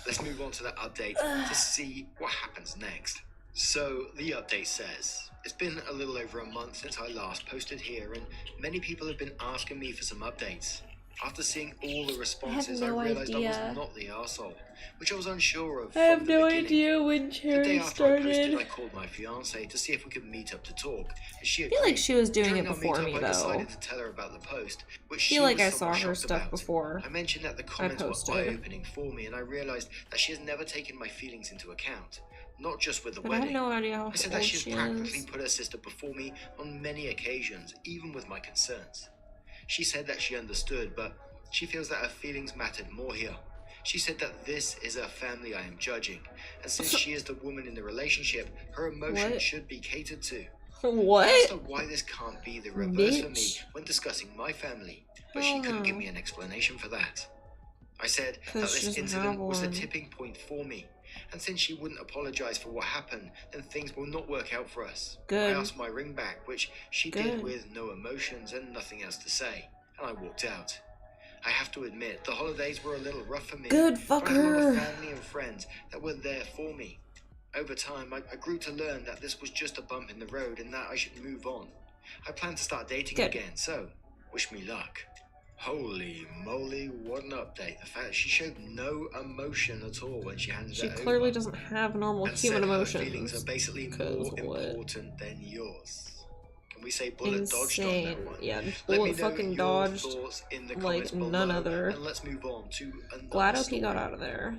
S2: let's move on to the update to see what happens next. So, the update says, it's been a little over a month since I last posted here, and many people have been asking me for some updates. After seeing all the responses, I realised I was not the arsehole, which I was unsure of. I have no idea when Cherry started. The day after I posted, I called my fiance to see if we could meet up to talk. And she agreed.
S1: I feel like she was doing it before
S2: me,
S1: me,
S2: though. I decided to tell her about the post, which I feel like I saw her stuff before. I mentioned that the comments were eye-opening for me, and I realised that she has never taken my feelings into account. Not just with the wedding.
S1: I have no idea how
S2: I said that she's practically put her sister before me on many occasions, even with my concerns. She said that she understood, but she feels that her feelings mattered more here. She said that this is a family I am judging, and since she is the woman in the relationship, her emotions
S1: What?
S2: should be catered to.
S1: What?
S2: I asked her why this can't be the reverse for me
S1: Bitch.
S2: when discussing my family, but she couldn't give me an explanation for that. I said that this incident was a tipping point for me, and since she wouldn't apologize for what happened, then things will not work out for us.
S1: Good.
S2: I asked my ring back, which she did with no emotions and nothing else to say, and I walked out. I have to admit, the holidays were a little rough for me.
S1: Good, fuck
S2: but I had a lot
S1: her.
S2: of family and friends that were there for me. Over time, I grew to learn that this was just a bump in the road and that I should move on. I plan to start dating again, so wish me luck. Holy moly, what an update. The fact she showed no emotion at all when she handed it over.
S1: She clearly doesn't have normal human emotions.
S2: Her feelings are basically more important than yours. Can we say bullet dodged on that one?
S1: Yeah,
S2: Let
S1: bullet fucking dodged
S2: in the
S1: like
S2: below,
S1: none other.
S2: and let's move on to another
S1: Glad
S2: story.
S1: he got out of there.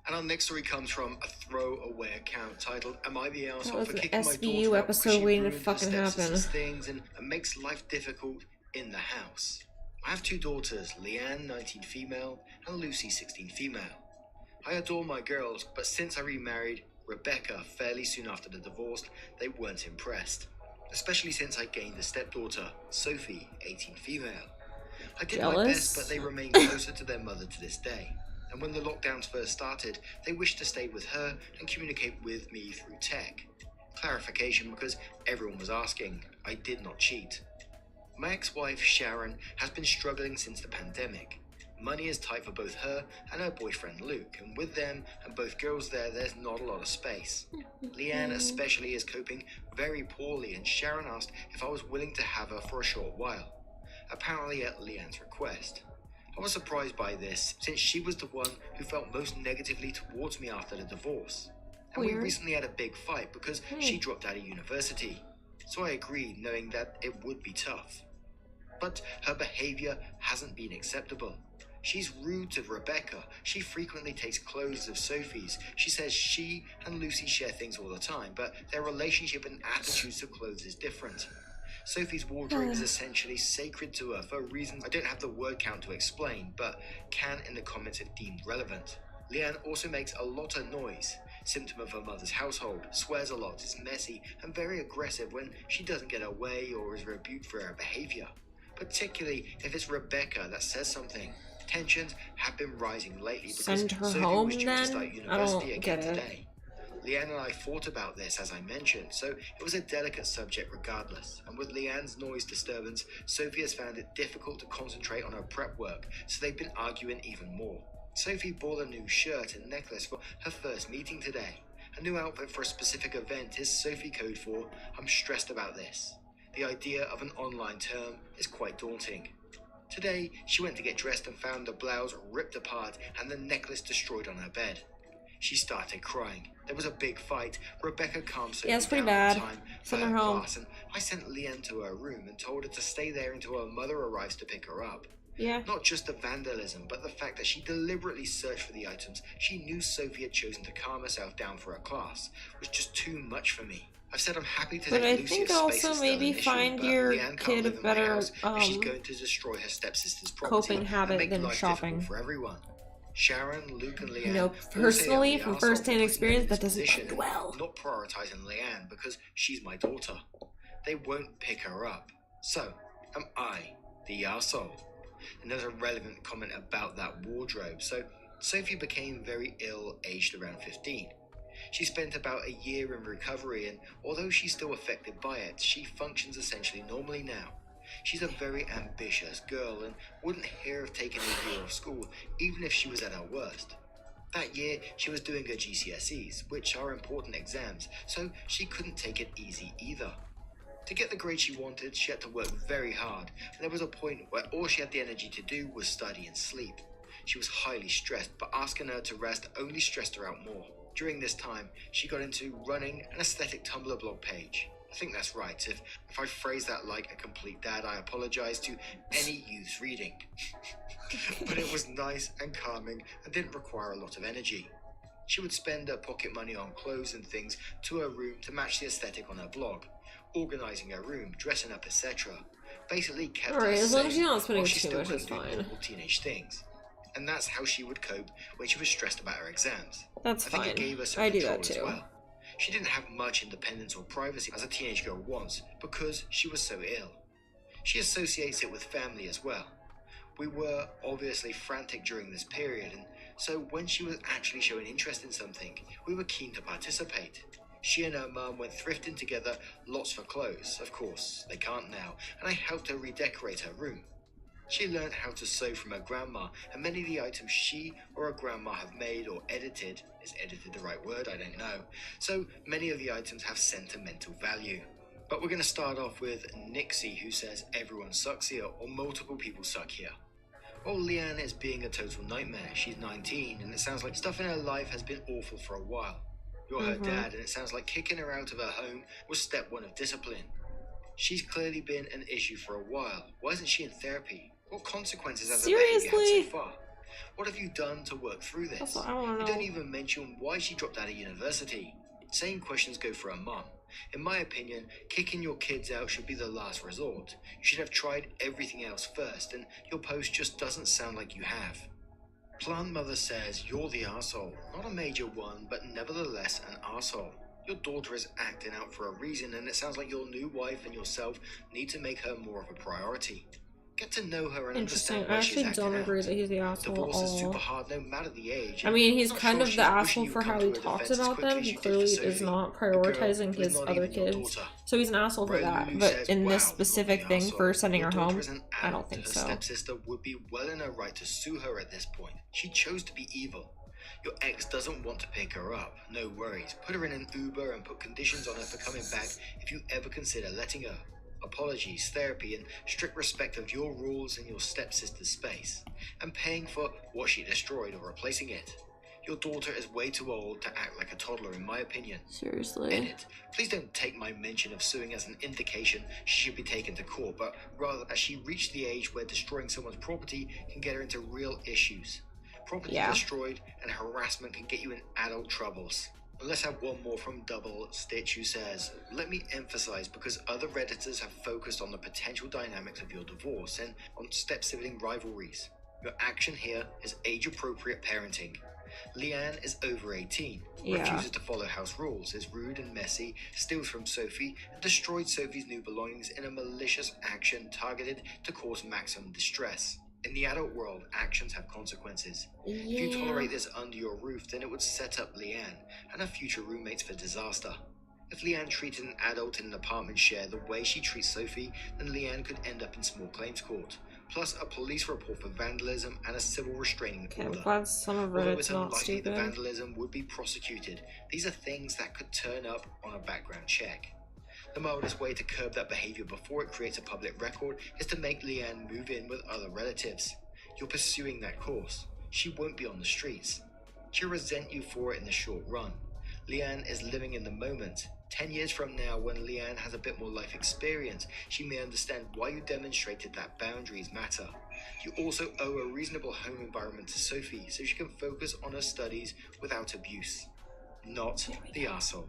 S2: And our next story comes from a throwaway account titled "Am I the Asshole for
S1: That
S2: Kicking
S1: was
S2: My
S1: an
S2: Daughter
S1: SVU
S2: Out
S1: episode
S2: because she
S1: waiting to
S2: ruined her
S1: fucking happen.
S2: stepsister's things and makes life difficult in the house?" I have two daughters, Leanne, 19 female, and Lucy, 16 female. I adore my girls, but since I remarried Rebecca fairly soon after the divorce, they weren't impressed. Especially since I gained a stepdaughter, Sophie, 18 female. I did my best, but they remain closer to their mother to this day. And when the lockdowns first started, they wished to stay with her and communicate with me through tech. Clarification, because everyone was asking, I did not cheat. My ex-wife, Sharon, has been struggling since the pandemic. Money is tight for both her and her boyfriend, Luke, and with them and both girls there's not a lot of space. Leanne especially is coping very poorly, and Sharon asked if I was willing to have her for a short while, apparently at Leanne's request. I was surprised by this, since she was the one who felt most negatively towards me after the divorce. And we recently had a big fight because she dropped out of university. So I agreed, knowing that it would be tough. But her behavior hasn't been acceptable. She's rude to Rebecca. She frequently takes clothes of Sophie's. She says she and Lucy share things all the time, but their relationship and attitudes to clothes is different. Sophie's wardrobe is essentially sacred to her for reasons I don't have the word count to explain, but can in the comments if deemed relevant. Leanne also makes a lot of noise, symptom of her mother's household, swears a lot, is messy, and very aggressive when she doesn't get her way or is rebuked for her behavior. Particularly if it's Rebecca that says something. Tensions have been rising lately because
S1: Send her
S2: Sophie
S1: home
S2: was due to start university again today. Leanne and I fought about this, as I mentioned, so it was a delicate subject regardless. And with Leanne's noise disturbance, Sophie has found it difficult to concentrate on her prep work, so they've been arguing even more. Sophie bought a new shirt and necklace for her first meeting today. A new outfit for a specific event is Sophie code for "I'm stressed about this." The idea of an online term is quite daunting. Today, she went to get dressed and found the blouse ripped apart and the necklace destroyed on her bed. She started crying. There was a big fight. Rebecca calmed Sophie
S1: it's pretty
S2: down
S1: bad.
S2: in time for her class, and I sent Leanne to her room and told her to stay there until her mother arrives to pick her up.
S1: Yeah.
S2: Not just the vandalism, but the fact that she deliberately searched for the items she knew Sophie had chosen to calm herself down for her class was just too much for me. I've said I'm happy to
S1: but
S2: take
S1: I
S2: Lucy
S1: think
S2: if
S1: also
S2: space is
S1: maybe
S2: still an
S1: find
S2: issue,
S1: your
S2: Leanne can't
S1: kid
S2: live
S1: a
S2: in my
S1: better
S2: house if she's going to destroy her stepsister's property
S1: coping
S2: and
S1: habit
S2: make
S1: than
S2: life
S1: shopping.
S2: difficult for everyone. Sharon, Luke, and Leanne.
S1: You know, personally, from first-hand experience, that doesn't end well.
S2: Not prioritizing Leanne because she's my daughter. They won't pick her up. So, am I the arsehole? And there's a relevant comment about that wardrobe. So, Sophie became very ill aged around 15. She spent about a year in recovery, and although she's still affected by it, she functions essentially normally now. She's a very ambitious girl and wouldn't hear of taking a year off school, even if she was at her worst. That year, she was doing her GCSEs, which are important exams, so she couldn't take it easy either. To get the grade she wanted, she had to work very hard, and there was a point where all she had the energy to do was study and sleep. She was highly stressed, but asking her to rest only stressed her out more. During this time, she got into running an aesthetic Tumblr blog page. I think that's right. If I phrase that like a complete dad, I apologize to any youths reading. But it was nice and calming and didn't require a lot of energy. She would spend her pocket money on clothes and things to her room to match the aesthetic on her blog, organizing her room, dressing up, etc. Basically kept her
S1: as long as
S2: sane
S1: you're not spending
S2: while she
S1: too
S2: still
S1: much,
S2: couldn't
S1: it's
S2: do
S1: fine.
S2: normal teenage things. and that's how she would cope when she was stressed about her exams.
S1: That's
S2: I think
S1: fine.
S2: it gave her some
S1: I do
S2: control
S1: that
S2: as
S1: too.
S2: well. She didn't have much independence or privacy as a teenage girl wants because she was so ill. She associates it with family as well. We were obviously frantic during this period, and so when she was actually showing interest in something, we were keen to participate. She and her mum went thrifting together, lots for clothes, of course, they can't now, and I helped her redecorate her room. She learned how to sew from her grandma, and many of the items she or her grandma have made or edited, is edited the right word? I don't know. So many of the items have sentimental value. But we're going to start off with Nixie, who says everyone sucks here, or multiple people suck here. Well, Leanne is being a total nightmare. She's 19, and it sounds like stuff in her life has been awful for a while. You're her dad, and it sounds like kicking her out of her home was step one of discipline. She's clearly been an issue for a while. Why isn't she in therapy? What consequences has her behavior had so far? What have you done to work through this?
S1: That's what I want to
S2: You
S1: know.
S2: don't even mention why she dropped out of university. Same questions go for her mom. In my opinion, kicking your kids out should be the last resort. You should have tried everything else first, and your post just doesn't sound like you have. Plant Mother says you're the arsehole. Not a major one, but nevertheless an arsehole. Your daughter is acting out for a reason, and it sounds like your new wife and yourself need to make her more of a priority. Get to know her and
S1: Interesting.
S2: understand
S1: I
S2: why she's
S1: actually
S2: acting
S1: don't
S2: out.
S1: agree that he's the asshole at
S2: Divorce is super
S1: all.
S2: hard no matter the age.
S1: I mean, he's
S2: I'm not
S1: kind
S2: sure
S1: of
S2: she's
S1: the
S2: wishing
S1: asshole
S2: you'd
S1: for
S2: come
S1: how
S2: to
S1: he
S2: her
S1: talks
S2: defense as
S1: about
S2: quickly
S1: them.
S2: as
S1: He
S2: you did for
S1: clearly is
S2: Sophie,
S1: not
S2: the girl
S1: prioritizing
S2: who is
S1: his
S2: not
S1: other
S2: even your
S1: kids.
S2: daughter.
S1: So he's an asshole for
S2: Right,
S1: that.
S2: Lulu
S1: But
S2: says,
S1: in this
S2: "Wow, you're
S1: specific
S2: the
S1: thing
S2: arsehole.
S1: for sending
S2: Your
S1: her
S2: daughter
S1: home,
S2: is an
S1: I don't
S2: adult.
S1: think
S2: Her
S1: so.
S2: stepsister would be well in her right to sue her at this point. She chose to be evil. Your ex doesn't want to pick her up. No worries. Put her in an Uber and put conditions on her for coming back if you ever consider letting her. Apologies, therapy, and strict respect of your rules and your stepsister's space, and paying for what she destroyed or replacing it. Your daughter is way too old to act like a toddler, in my opinion.
S1: Seriously.
S2: Edit. Please don't take my mention of suing as an indication she should be taken to court, but rather that she reached the age where destroying someone's property can get her into real issues. Property destroyed and harassment can get you in adult troubles. And let's have one more from Double Stitch, who says, let me emphasize, because other Redditors have focused on the potential dynamics of your divorce and on step-sibling rivalries. Your action here is age-appropriate parenting. Leanne is over 18, refuses to follow house rules, is rude and messy, steals from Sophie, and destroyed Sophie's new belongings in a malicious action targeted to cause maximum distress. In the adult world, actions have consequences. If you tolerate this under your roof, then it would set up Leanne and her future roommates for disaster. If Leanne treated an adult in an apartment share the way she treats Sophie, then Leanne could end up in small claims court, plus a police report for vandalism and a civil restraining order.
S1: I'm glad some of
S2: Although
S1: it's
S2: it's
S1: not
S2: unlikely the
S1: stupid.
S2: vandalism would be prosecuted, these are things that could turn up on a background check. The mildest way to curb that behavior before it creates a public record is to make Leanne move in with other relatives. You're pursuing that course. She won't be on the streets. She'll resent you for it in the short run. Leanne is living in the moment. 10 years from now, when Leanne has a bit more life experience, she may understand why you demonstrated that boundaries matter. You also owe a reasonable home environment to Sophie so she can focus on her studies without abuse. Not the arsehole.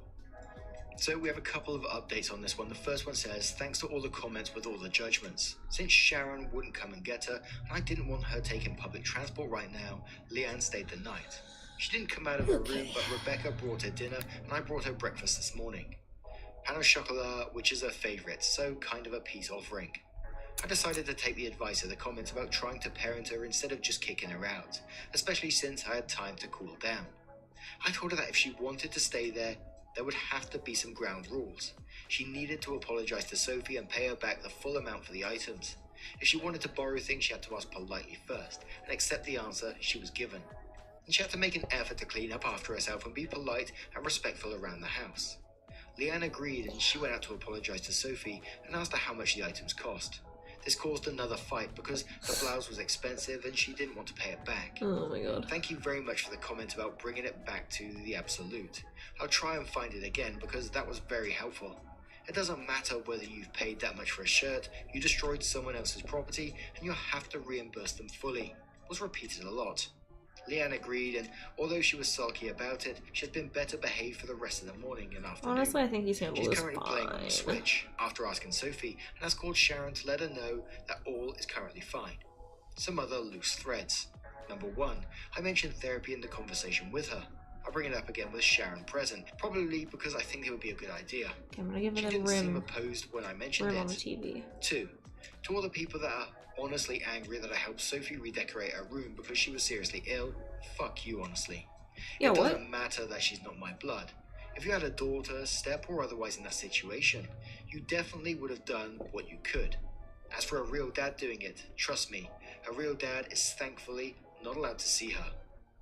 S2: So we have a couple of updates on this one. The first one says, thanks to all the comments with all the judgments. Since Sharon wouldn't come and get her, and I didn't want her taking public transport right now, Leanne stayed the night. She didn't come out of her room, but Rebecca brought her dinner, and I brought her breakfast this morning. Pain au chocolat, which is her favorite, so kind of a peace offering. I decided to take the advice of the comments about trying to parent her instead of just kicking her out, especially since I had time to cool down. I told her that if she wanted to stay there would have to be some ground rules. She needed to apologize to Sophie and pay her back the full amount for the items. If she wanted to borrow things, she had to ask politely first and accept the answer she was given. And she had to make an effort to clean up after herself and be polite and respectful around the house. Leanne agreed, and she went out to apologize to Sophie and asked her how much the items cost. This caused another fight because the blouse was expensive and she didn't want to pay it back.
S1: Oh my god.
S2: Thank you very much for the comment about bringing it back to the absolute. I'll try and find it again because that was very helpful. It doesn't matter whether you've paid that much for a shirt, you destroyed someone else's property, and you'll have to reimburse them fully. It was repeated a lot. Leanne agreed, and although she was sulky about it, she has been better behaved for the rest of the morning and afternoon.
S1: Honestly, I think he's handled
S2: She's
S1: this
S2: currently playing on the
S1: fine.
S2: Switch after asking Sophie, and has called Sharon to let her know that all is currently fine. Some other loose threads. Number 1, I mentioned therapy in the conversation with her. I'll bring it up again with Sharon present, probably because I think it would be a good idea.
S1: Okay, I'm gonna give
S2: She
S1: it a
S2: didn't seem
S1: rim.
S2: opposed when I mentioned
S1: Rim
S2: it.
S1: on the TV.
S2: 2, to all the people that are honestly angry that I helped Sophie redecorate her room because she was seriously ill, fuck you honestly.
S1: Yeah,
S2: It
S1: what?
S2: doesn't matter that she's not my blood. If you had a daughter, step or otherwise in that situation, you definitely would have done what you could. As for a real dad doing it, trust me, a real dad is thankfully not allowed to see her.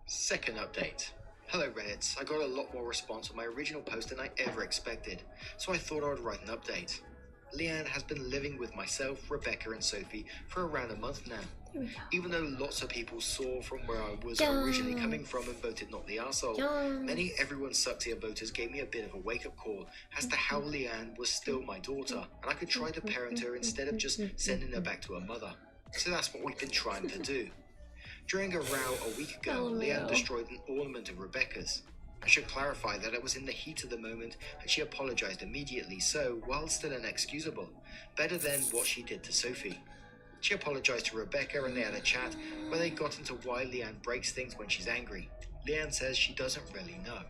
S2: Second update. Hello Reddit, I got a lot more response on my original post than I ever expected, so I thought I would write an update. Leanne has been living with myself, Rebecca and Sophie for around a month now.
S1: Here we go.
S2: Even though lots of people saw from where I was originally coming from and voted not the arsehole, many everyone sucks here voters gave me a bit of a wake-up call as to how Leanne was still my daughter, and I could try to parent her instead of just sending her back to her mother. So that's what we've been trying to do. During a row a week ago, Leanne destroyed an ornament of Rebecca's. I should clarify that it was in the heat of the moment and she apologized immediately, so, while still inexcusable, better than what she did to Sophie. She apologized to Rebecca and they had a chat where they got into why Leanne breaks things when she's angry. Leanne says she doesn't really know.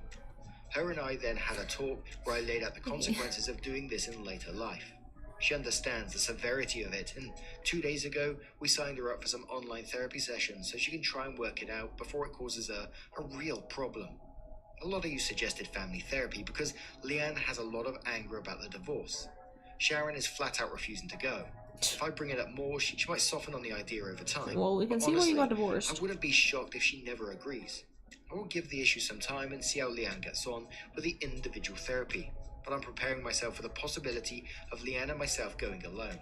S2: Her and I then had a talk where I laid out the consequences of doing this in later life. She understands the severity of it, and 2 days ago we signed her up for some online therapy sessions so she can try and work it out before it causes a real problem. A lot of you suggested family therapy because Leanne has a lot of anger about the divorce. Sharon is flat out refusing to go. If I bring it up more, she might soften on the idea over time.
S1: Well, we can see why you got divorced.
S2: I wouldn't be shocked if she never agrees. I will give the issue some time and see how Leanne gets on with the individual therapy, but I'm preparing myself for the possibility of Leanne and myself going alone.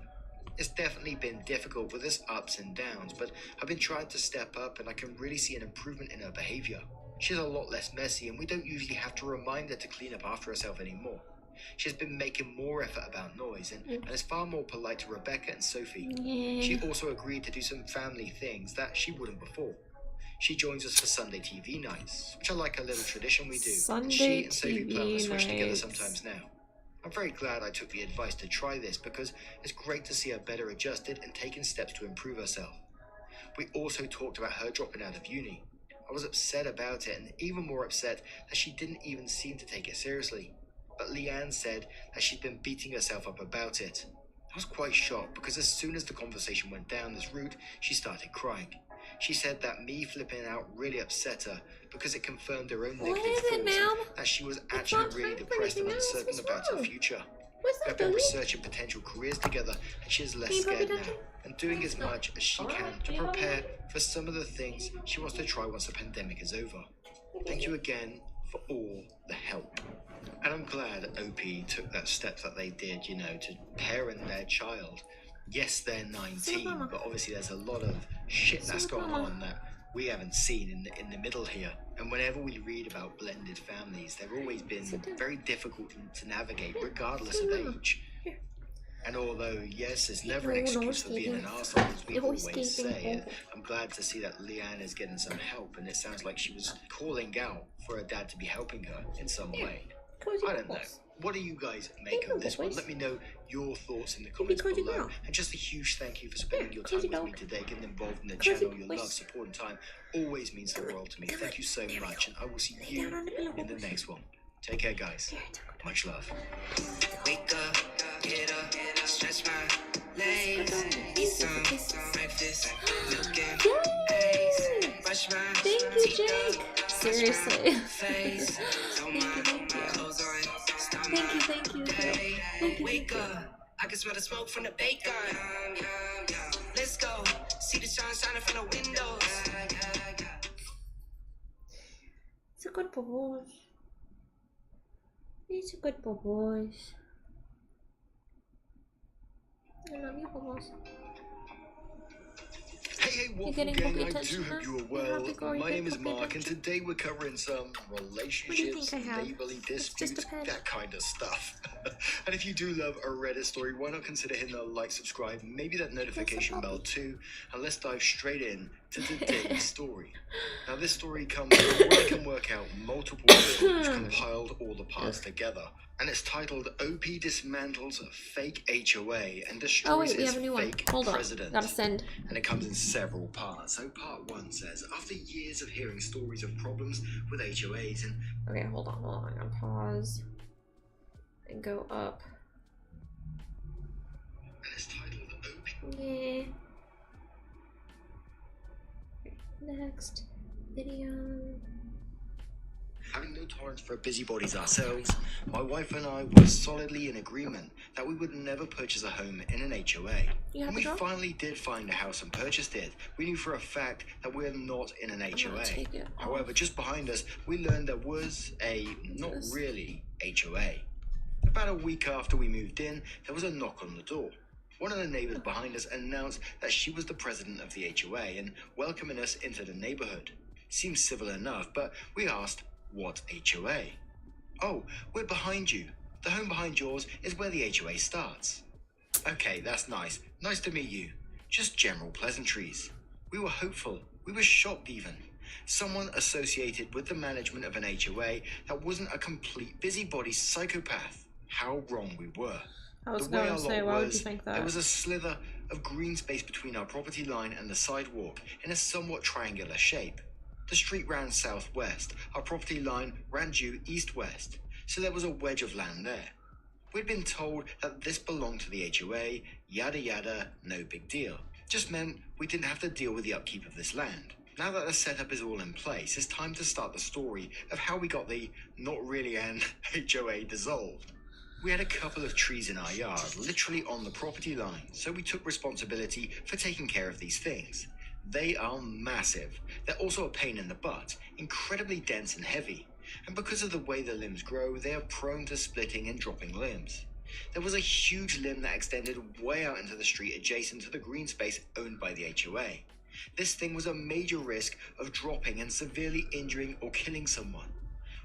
S2: It's definitely been difficult with its ups and downs, but I've been trying to step up and I can really see an improvement in her behavior. She's a lot less messy and we don't usually have to remind her to clean up after herself anymore. She's been making more effort about noise and is far more polite to Rebecca and Sophie.
S1: Yeah.
S2: She also agreed to do some family things that she wouldn't before. She joins us for Sunday TV nights, which are like a little tradition we do.
S1: Sunday
S2: She and Sophie
S1: TV
S2: plan to switch together
S1: nights.
S2: sometimes now. I'm very glad I took the advice to try this because it's great to see her better adjusted and taking steps to improve herself. We also talked about her dropping out of uni. I was upset about it and even more upset that she didn't even seem to take it seriously. But Leanne said that she'd been beating herself up about it. I was quite shocked because as soon as the conversation went down this route, she started crying. She said that me flipping out really upset her because it confirmed her own negative thoughts and that she was actually really depressed and uncertain about her future. We've been researching potential careers together and she is less scared now and doing as much as she can to prepare for some of the things she wants to try once the pandemic is over. Thank you again for all the help. And I'm glad OP took that step that they did, to parent their child. Yes, they're 19, but obviously there's a lot of shit that's gone on that we haven't seen in the middle here. And whenever we read about blended families, they've always been very difficult to navigate, regardless of age. And although, yes, it's never an excuse for being an arsehole, as we always say, I'm glad to see that Leanne is getting some help, and it sounds like she was calling out for her dad to be helping her in some way. I don't know. What do you guys make of this one? Let me know your thoughts in the comments below. And just a huge thank you for spending your time with me today, getting involved in the channel. Your love, support and time always means the world to me. Thank you so much, and I will see you in the next one. Take care, guys. Much love.
S3: Wake up, get up, stretch my legs, eat some breakfast, milk and eggs, brush my teeth up,
S1: Seriously.
S3: face, throw my clothes on, start
S1: Thank you.
S3: wake up, I can smell the smoke from the bacon. Let's go, see the sun shining from the windows.
S1: It's a good boy. It's a good boy. I love you, boys.
S2: Hey, Waffle
S1: getting
S2: Gang,
S1: puppy
S2: I
S1: attention,
S2: do hope
S1: huh?
S2: you are
S1: You're
S2: well.
S1: happy girl,
S2: My
S1: you
S2: name
S1: get
S2: is
S1: puppy
S2: Mark, and
S1: attention?
S2: today we're covering some relationships,
S1: think I have?
S2: neighborly
S1: It's just
S2: disputes,
S1: a pet.
S2: that kind of stuff. And if you do love a Reddit story, why not consider hitting that like, subscribe, maybe that notification bell too, and let's dive straight in to today's story. Now this story comes from where I can work out multiple people who've compiled all the parts together. And it's titled OP Dismantles Fake HOA and Destroys
S1: we
S2: His
S1: have a new one.
S2: Fake
S1: Hold on.
S2: President.
S1: Gotta send.
S2: And it comes in several parts. So part 1 says, after years of hearing stories of problems with HOAs and...
S1: Okay, hold on. I'm gonna pause and go up.
S2: And it's titled OP...
S1: Yeah. Next video.
S2: Having no tolerance for busybodies ourselves, my wife and I were solidly in agreement that we would never purchase a home in an HOA.
S1: Yeah,
S2: When we finally did find a house and purchased it, we knew for a fact that we're not in an HOA. However, just behind us, we learned there was a not really HOA. About a week after we moved in, there was a knock on the door. One of the neighbors behind us announced that she was the president of the HOA and welcoming us into the neighborhood. Seemed civil enough, but we asked, what HOA? Oh, we're behind you. The home behind yours is where the HOA starts. Okay, that's nice. Nice to meet you. Just general pleasantries. We were hopeful. We were shocked even. Someone associated with the management of an HOA that wasn't a complete busybody psychopath. How wrong we were.
S1: I was
S2: The way
S1: going
S2: our
S1: to say,
S2: lot
S1: why would
S2: was,
S1: you think that?
S2: there was a slither of green space between our property line and the sidewalk in a somewhat triangular shape. The street ran southwest, our property line ran due east-west, so there was a wedge of land there. We'd been told that this belonged to the HOA, yada yada, no big deal. Just meant we didn't have to deal with the upkeep of this land. Now that the setup is all in place, it's time to start the story of how we got the not really an HOA dissolved. We had a couple of trees in our yard, literally on the property line, so we took responsibility for taking care of these things. They are massive. They're also a pain in the butt, incredibly dense and heavy. And because of the way the limbs grow, they are prone to splitting and dropping limbs. There was a huge limb that extended way out into the street adjacent to the green space owned by the HOA. This thing was a major risk of dropping and severely injuring or killing someone.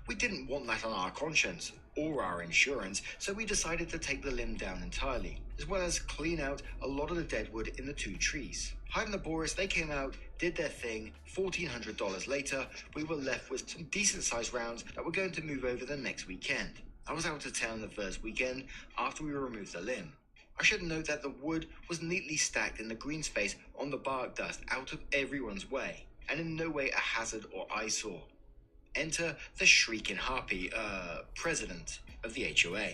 S2: We didn't want that on our conscience or our insurance, so we decided to take the limb down entirely, as well as clean out a lot of the dead wood in the 2 trees. Hiding the Boris, they came out, did their thing. $1,400 later, we were left with some decent sized rounds that were going to move over the next weekend. I was out of town the first weekend after we removed the limb. I should note that the wood was neatly stacked in the green space on the bark dust out of everyone's way, and in no way a hazard or eyesore. Enter the shrieking harpy, president of the HOA.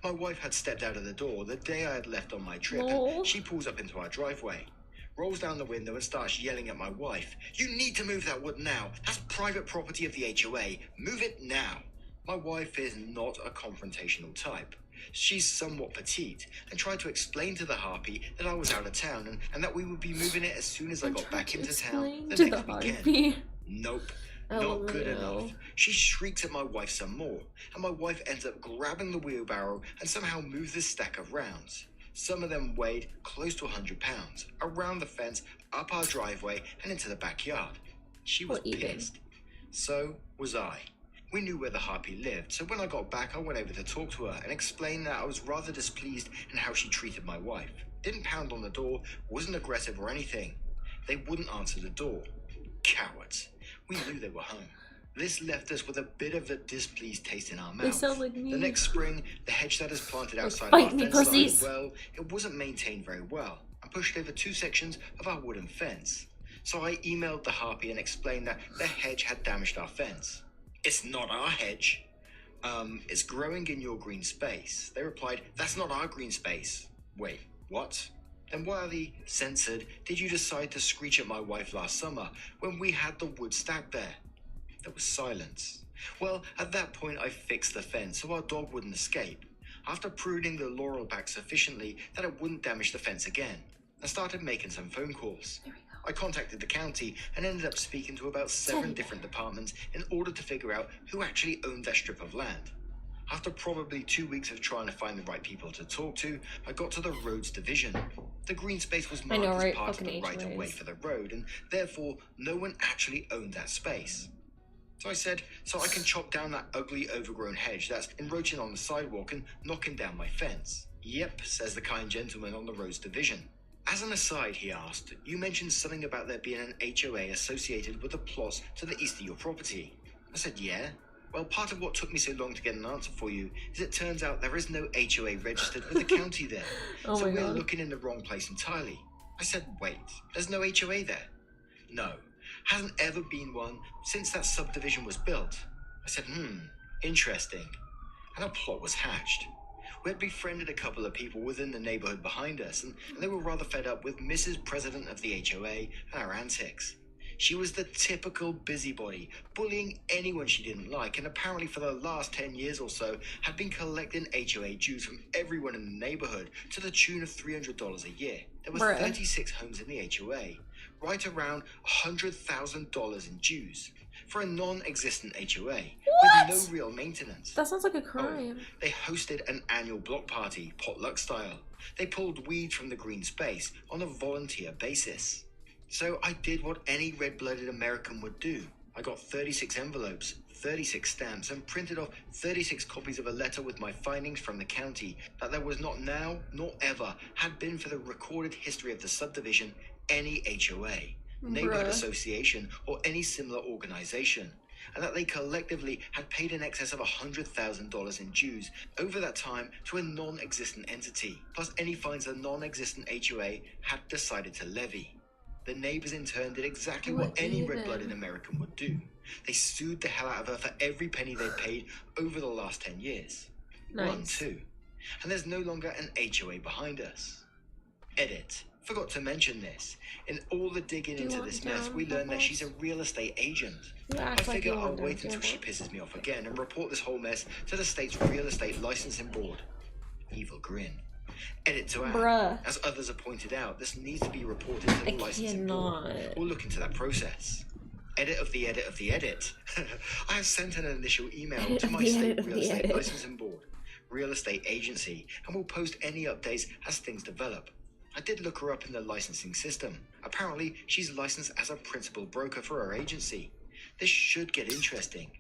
S2: My wife had stepped out of the door the day I had left on my trip, and she pulls up into our driveway, rolls down the window and starts yelling at my wife. You need to move that wood now. That's private property of the HOA. Move it now. My wife is not a confrontational type. She's somewhat petite and tried to explain to the harpy that I was out of town and that we would be moving it as soon as I got back into town the next weekend. Nope. Not good enough. She shrieks at my wife some more, and my wife ends up grabbing the wheelbarrow and somehow moves this stack of rounds. Some of them weighed close to 100 pounds, around the fence, up our driveway, and into the backyard. She was pissed. So was I. We knew where the harpy lived, so when I got back, I went over to talk to her and explained that I was rather displeased in how she treated my wife. Didn't pound on the door, wasn't aggressive or anything. They wouldn't answer the door. Cowards. We knew they were home. This left us with a bit of a displeased taste in our mouth.
S1: They sound like me.
S2: The next spring, the hedge that is planted outside our fence line, well, it wasn't maintained very well and pushed over 2 sections of our wooden fence. So I emailed the harpy and explained that the hedge had damaged our fence. It's not our hedge. It's growing in your green space. They replied, that's not our green space. Wait, what? Then why the censored did you decide to screech at my wife last summer when we had the wood stacked there? There was silence. Well, at that point I fixed the fence so our dog wouldn't escape. After pruning the laurel back sufficiently that it wouldn't damage the fence again, I started making some phone calls. I contacted the county and ended up speaking to about 7 different departments in order to figure out who actually owned that strip of land. After probably 2 weeks of trying to find the right people to talk to, I got to the roads division. The green space was marked as part of the right of way for the road, and therefore no one actually owned that space. So I said, so I can chop down that ugly overgrown hedge that's encroaching on the sidewalk and knocking down my fence. Yep, says the kind gentleman on the roads division. As an aside, he asked, you mentioned something about there being an HOA associated with the plots to the east of your property. I said, yeah. Well, part of what took me so long to get an answer for you is it turns out there is no HOA registered with the county there.
S1: Oh
S2: so
S1: my
S2: we're
S1: God.
S2: looking in the wrong place entirely. I said, wait, there's no HOA there? No, hasn't ever been one since that subdivision was built. I said, interesting. And a plot was hatched. We had befriended a couple of people within the neighborhood behind us, and they were rather fed up with Mrs. President of the HOA and our antics. She was the typical busybody, bullying anyone she didn't like, and apparently for the last 10 years or so had been collecting HOA dues from everyone in the neighborhood to the tune of $300 a year. There was 36 homes in the HOA, right around $100,000 in dues for a non-existent HOA with no real maintenance.
S1: That sounds like a crime.
S2: They hosted an annual block party, potluck style. They pulled weed from the green space on a volunteer basis. So I did what any red-blooded American would do. I got 36 envelopes, 36 stamps, and printed off 36 copies of a letter with my findings from the county that there was not now, nor ever, had been for the recorded history of the subdivision any HOA, neighborhood association, or any similar organization, and that they collectively had paid in excess of $100,000 in dues over that time to a non-existent entity, plus any fines a non-existent HOA had decided to levy. The neighbors in turn did exactly what any red-blooded American would do. They sued the hell out of her for every penny they'd paid over the last 10 years.
S1: Nice.
S2: 1, 2. And there's no longer an HOA behind us. Edit. Forgot to mention this. In all the digging into this mess, we learned that she's a real estate agent. I figure I'll wait until she pisses me off again and report this whole mess to the state's real estate licensing board. Evil grin. Edit to add, as others have pointed out, this needs to be reported to the licensing board. We'll look into that process. Edit of the edit of the edit. I have sent an initial email to my state real estate licensing board, real estate agency, and will post any updates as things develop. I did look her up in the licensing system. Apparently, she's licensed as a principal broker for her agency. This should get interesting.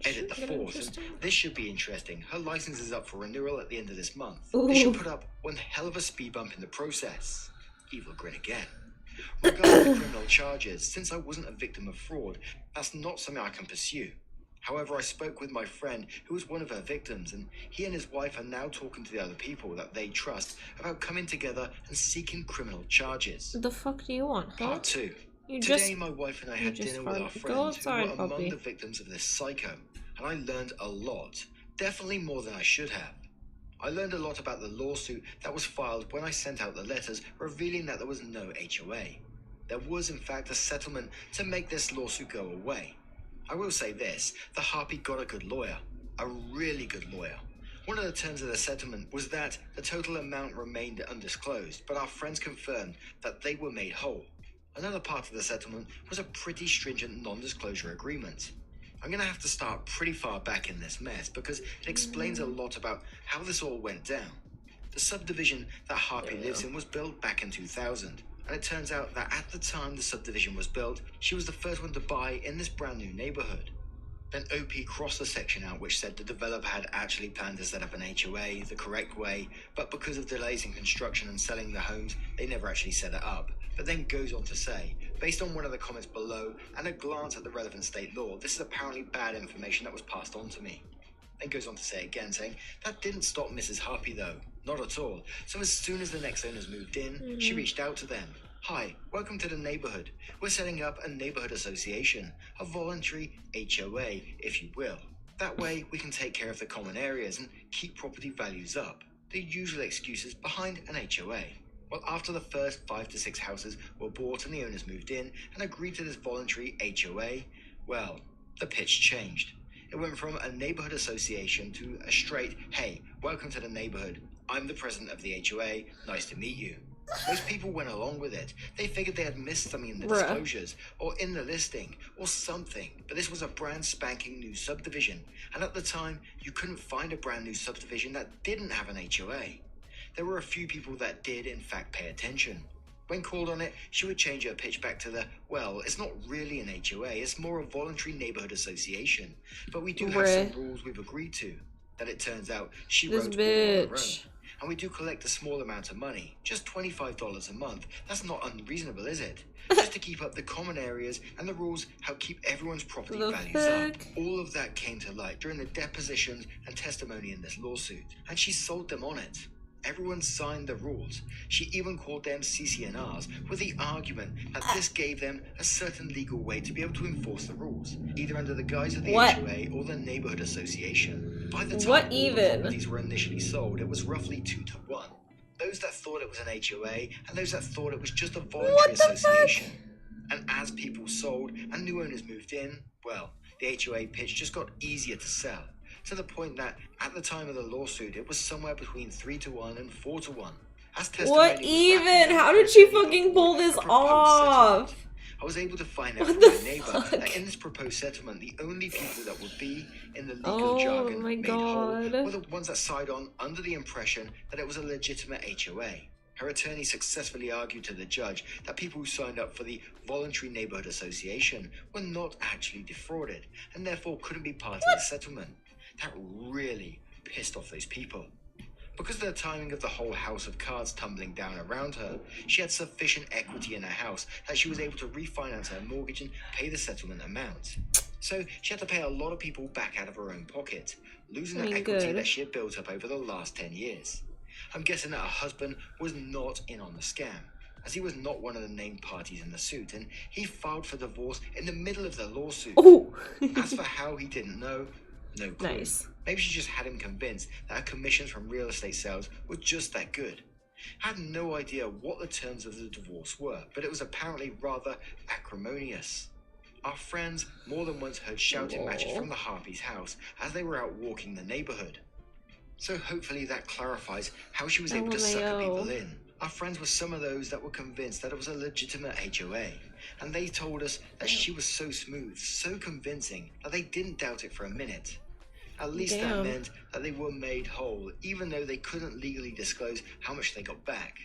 S2: Edit the fourth, and this should be interesting. Her license is up for renewal at the end of this month. This should put up one hell of a speed bump in the process. Evil grin again. Regarding the criminal charges, since I wasn't a victim of fraud, that's not something I can pursue. However, I spoke with my friend who was one of her victims, and he and his wife are now talking to the other people that they trust about coming together and seeking criminal charges.
S1: The fuck do you want, huh?
S2: Part 2. Today, my wife and I had dinner with our friends who were among the victims of this psycho, and I learned a lot. Definitely more than I should have. I learned a lot about the lawsuit that was filed when I sent out the letters revealing that there was no HOA. There was, in fact, a settlement to make this lawsuit go away. I will say this, the Harpy got a good lawyer, a really good lawyer. One of the terms of the settlement was that the total amount remained undisclosed, but our friends confirmed that they were made whole. Another part of the settlement was a pretty stringent non-disclosure agreement. I'm going to have to start pretty far back in this mess because it explains a lot about how this all went down. The subdivision that Harpy lives in was built back in 2000, and it turns out that at the time the subdivision was built, she was the first one to buy in this brand new neighborhood. Then OP crossed the section out which said the developer had actually planned to set up an HOA the correct way, but because of delays in construction and selling the homes, they never actually set it up. But then goes on to say, based on one of the comments below and a glance at the relevant state law, this is apparently bad information that was passed on to me. Then goes on to say again, saying, that didn't stop Mrs. Harpy though, not at all. So as soon as the next owners moved in, she reached out to them. Hi, welcome to the neighborhood. We're setting up a neighborhood association, a voluntary HOA, if you will. That way we can take care of the common areas and keep property values up. The usual excuses behind an HOA. Well, after the first 5 to 6 houses were bought and the owners moved in and agreed to this voluntary HOA, well, the pitch changed. It went from a neighborhood association to a straight, hey, welcome to the neighborhood. I'm the president of the HOA. Nice to meet you. Most people went along with it. They figured they had missed something in the disclosures, or in the listing, or something. But this was a brand spanking new subdivision. And at the time, you couldn't find a brand new subdivision that didn't have an HOA. There were a few people that did, in fact, pay attention. When called on it, she would change her pitch back to the, well, it's not really an HOA, it's more a voluntary neighborhood association. But we do have some rules we've agreed to. That it turns out she wrote all on her own. and we do collect a small amount of money, just $25 a month. That's not unreasonable, is it? Just to keep up the common areas and the rules help keep everyone's property values up. All of that came to light during the depositions and testimony in this lawsuit, and she sold them on it. Everyone signed the rules. She even called them CCNRs with the argument that this gave them a certain legal way to be able to enforce the rules, either under the guise of the HOA or the neighborhood association. By the time all the properties were initially sold, it was roughly 2 to 1. Those that thought it was an HOA and those that thought it was just a voluntary association. And as people sold and new owners moved in, well, the HOA pitch just got easier to sell. To the point that, at the time of the lawsuit, it was somewhere between 3 to 1 and 4 to 1.
S1: What even? How did she fucking pull this off?
S2: I was able to find out from my neighbor that in this proposed settlement, the only people that would be in the legal jargon made whole were the ones that signed on under the impression that it was a legitimate HOA. Her attorney successfully argued to the judge that people who signed up for the Voluntary Neighborhood Association were not actually defrauded and therefore couldn't be part of the settlement. That really pissed off those people. Because of the timing of the whole house of cards tumbling down around her, she had sufficient equity in her house that she was able to refinance her mortgage and pay the settlement amount. So she had to pay a lot of people back out of her own pocket, losing the equity that she had built up over the last 10 years. I'm guessing that her husband was not in on the scam, as he was not one of the named parties in the suit, and he filed for divorce in the middle of the lawsuit. As for how he didn't know, no clue. Maybe she just had him convinced that her commissions from real estate sales were just that good. I had no idea what the terms of the divorce were, but it was apparently rather acrimonious. Our friends more than once heard shouting matches from the Harpies' house as they were out walking the neighborhood. So hopefully that clarifies how she was able to sucker people in. Our friends were some of those that were convinced that it was a legitimate HOA, and they told us that she was so smooth, so convincing, that they didn't doubt it for a minute. At least that meant that they were made whole, even though they couldn't legally disclose how much they got back.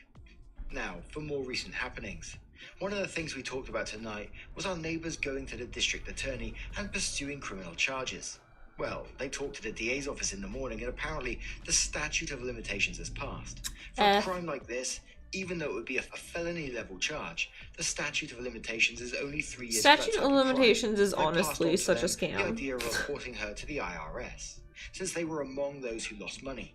S2: Now, for more recent happenings. One of the things we talked about tonight was our neighbors going to the district attorney and pursuing criminal charges. Well, they talked to the DA's office in the morning, and apparently the statute of limitations has passed. For a crime like this, even though it would be a felony level charge, the statute of limitations is only 3 years.
S1: Statute of limitations is honestly such a scam.
S2: The idea of reporting her to the IRS, since they were among those who lost money.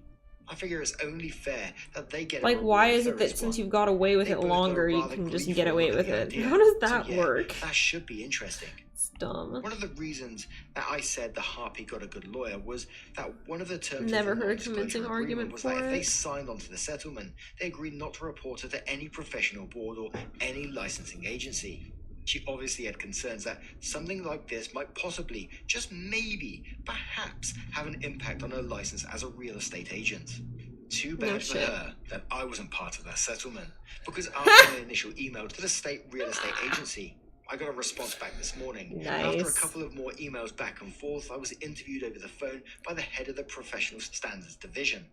S2: I figure it's only fair that they get
S1: like, why is it that since you've got away with it longer, you can just get away with it? How does that work?
S2: That should be interesting.
S1: It's dumb.
S2: One of the reasons that I said the Harpy got a good lawyer was that one of the terms
S1: never
S2: of the
S1: heard a convincing argument
S2: was
S1: for
S2: that
S1: it.
S2: if they signed onto the settlement, they agreed not to report her to any professional board or any licensing agency. She obviously had concerns that something like this might possibly, just maybe, perhaps, have an impact on her license as a real estate agent. Too bad for her that I wasn't part of that settlement, because after my initial email to the state real estate agency, I got a response back this morning. After a couple of more emails back and forth, I was interviewed over the phone by the head of the Professional Standards Division.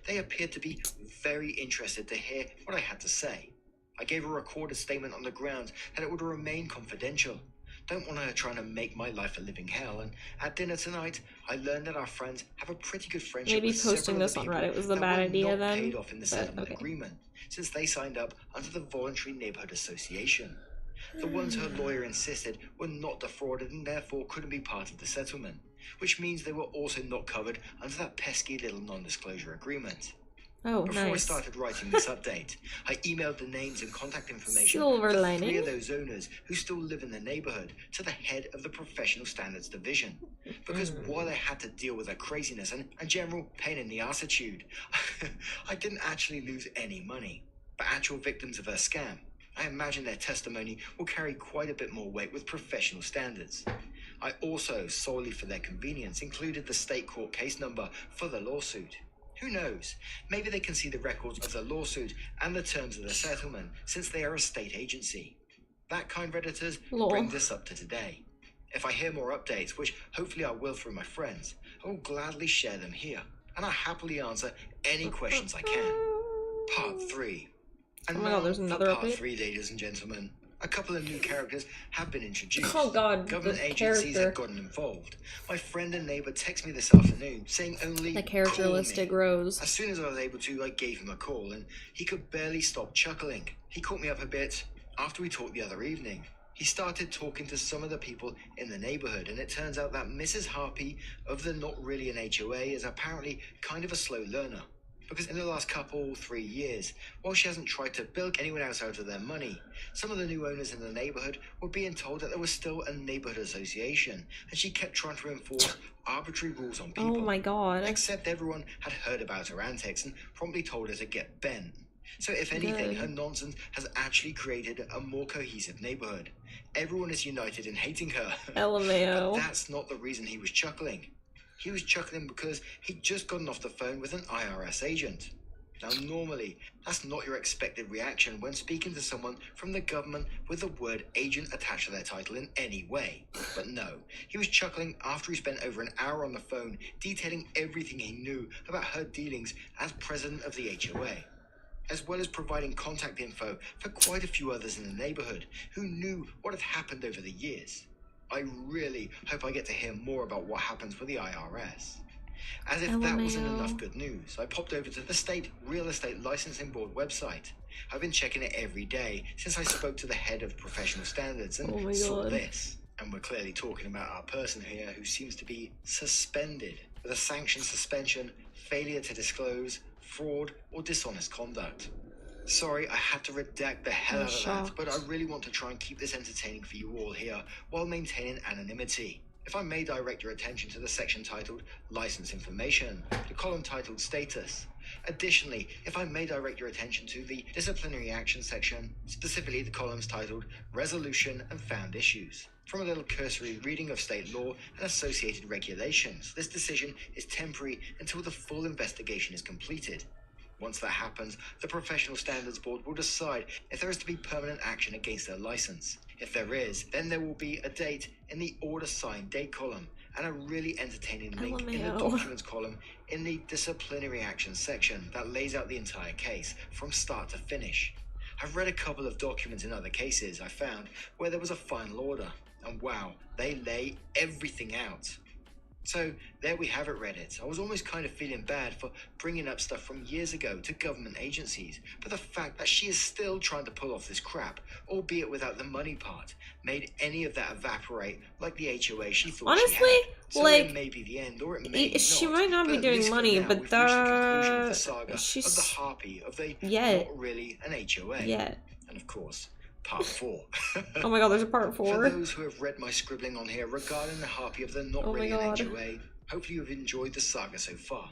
S2: They appeared to be very interested to hear what I had to say. I gave a recorded statement on the grounds that it would remain confidential. Don't want her trying to make my life a living hell. And at dinner tonight, I learned that our friends have a pretty good friendship.
S1: Maybe
S2: with
S1: posting this on Reddit was the bad idea then.
S2: Paid off in the settlement agreement, since they signed up under the Voluntary Neighborhood Association. The ones her lawyer insisted were not defrauded and therefore couldn't be part of the settlement, which means they were also not covered under that pesky little non-disclosure agreement. Before I started writing this update, I emailed the names and contact information of 3 of those owners who still live in the neighborhood to the head of the Professional Standards Division. Because while I had to deal with her craziness and general pain in the arsetude, I didn't actually lose any money. But actual victims of her scam, I imagine their testimony will carry quite a bit more weight with professional standards. I also, solely for their convenience, included the state court case number for the lawsuit. Who knows? Maybe they can see the records of the lawsuit and the terms of the settlement, since they are a state agency. That kind, Redditors, bring this up to today. If I hear more updates, which hopefully I will through my friends, I will gladly share them here, and I'll happily answer any questions I can. Part 3. And
S1: oh my God, there's another
S2: part
S1: update?
S2: 3, ladies and gentlemen. A couple of new characters have been introduced.
S1: Oh god,
S2: Government
S1: the
S2: agencies
S1: character.
S2: have gotten involved. My friend and neighbor texted me this afternoon saying only
S1: The characteristic
S2: call me.
S1: Rose.
S2: As soon as I was able to, I gave him a call and he could barely stop chuckling. He caught me up a bit after we talked the other evening. He started talking to some of the people in the neighborhood, and it turns out that Mrs. Harpy of the Not Really an HOA is apparently kind of a slow learner. Because in the last 3 years, while she hasn't tried to bilk anyone else out of their money, some of the new owners in the neighborhood were being told that there was still a neighborhood association, and she kept trying to enforce arbitrary rules on people.
S1: Oh my god.
S2: Except everyone had heard about her antics and promptly told her to get bent. So if anything,
S1: Good.
S2: her nonsense has actually created a more cohesive neighborhood. Everyone is united in hating her.
S1: LMAO.
S2: But that's not the reason he was chuckling. He was chuckling because he'd just gotten off the phone with an IRS agent. Now, normally, that's not your expected reaction when speaking to someone from the government with the word agent attached to their title in any way. But no, he was chuckling after he spent over an hour on the phone detailing everything he knew about her dealings as president of the HOA, as well as providing contact info for quite a few others in the neighborhood who knew what had happened over the years. I really hope I get to hear more about what happens with the IRS. As if that wasn't
S1: LMAO.
S2: enough good news, I popped over to the State Real Estate Licensing Board website. I've been checking it every day since I spoke to the head of professional standards and
S1: Oh my
S2: saw
S1: God.
S2: this. And we're clearly talking about our person here who seems to be suspended with a sanctioned suspension, failure to disclose, fraud, or dishonest conduct. Sorry, I had to redact the hell
S1: I'm
S2: out of that,
S1: shocked.
S2: but I really want to try and keep this entertaining for you all here while maintaining anonymity. If I may direct your attention to the section titled License Information, the column titled Status. Additionally, if I may direct your attention to the Disciplinary Action section, specifically the columns titled Resolution and Found Issues. From a little cursory reading of state law and associated regulations, this decision is temporary until the full investigation is completed. Once that happens, the Professional Standards Board will decide if there is to be permanent action against their license. If there is, then there will be a date in the order signed date column and a really entertaining link in the
S1: LMAO.
S2: documents column in the disciplinary action section that lays out the entire case from start to finish. I've read a couple of documents in other cases I found where there was a final order, and wow, they lay everything out. So there we have it, Reddit. I was almost kind of feeling bad for bringing up stuff from years ago to government agencies, but the fact that she is still trying to pull off this crap, albeit without the money part, made any of that evaporate like the HOA she thought she
S1: Honestly,
S2: had. So
S1: like,
S2: it may be the end, or it may
S1: she
S2: not.
S1: might not be
S2: at
S1: doing
S2: least for
S1: money,
S2: now,
S1: but
S2: we've reached the conclusion of the
S1: the
S2: saga
S1: she's
S2: of the Harpy of the
S1: yet.
S2: Not Really an HOA.
S1: Yet.
S2: And of course, part 4.
S1: Oh my god, there's a part
S2: For
S1: 4.
S2: those who have read my scribbling on here regarding the Harpy of the Not
S1: Oh my
S2: Really an
S1: God.
S2: HOA, hopefully you've enjoyed the saga so far.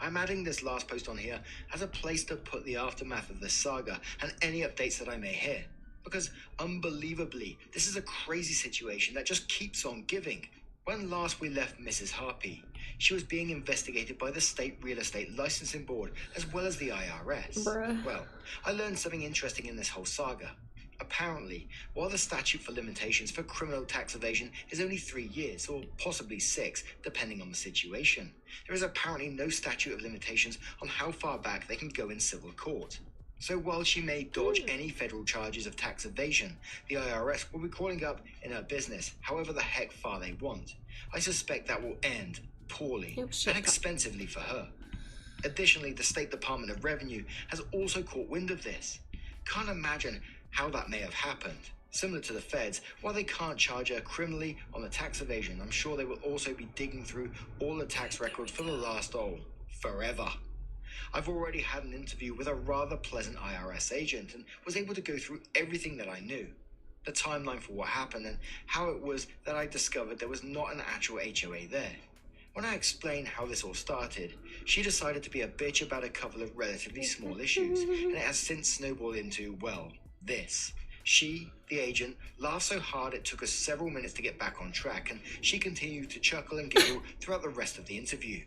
S2: I'm adding this last post on here as a place to put the aftermath of this saga and any updates that I may hear. Because unbelievably, this is a crazy situation that just keeps on giving. When last we left Mrs. Harpy, she was being investigated by the State Real Estate Licensing Board as well as the IRS.
S1: Bruh.
S2: Well, I learned something interesting in this whole saga. Apparently, while the statute for limitations for criminal tax evasion is only 3 years, or possibly 6, depending on the situation, there is apparently no statute of limitations on how far back they can go in civil court. So while she may dodge any federal charges of tax evasion, the IRS will be crawling up in her business however the heck far they want. I suspect that will end poorly
S1: Oh, shit.
S2: and expensively for her. Additionally, the State Department of Revenue has also caught wind of this. Can't imagine how that may have happened. Similar to the feds, while they can't charge her criminally on the tax evasion, I'm sure they will also be digging through all the tax records for the last, forever. I've already had an interview with a rather pleasant IRS agent and was able to go through everything that I knew. The timeline for what happened and how it was that I discovered there was not an actual HOA there. When I explained how this all started, she decided to be a bitch about a couple of relatively small issues, and it has since snowballed into, well, this. She, the agent, laughed so hard it took us several minutes to get back on track, and she continued to chuckle and giggle throughout the rest of the interview.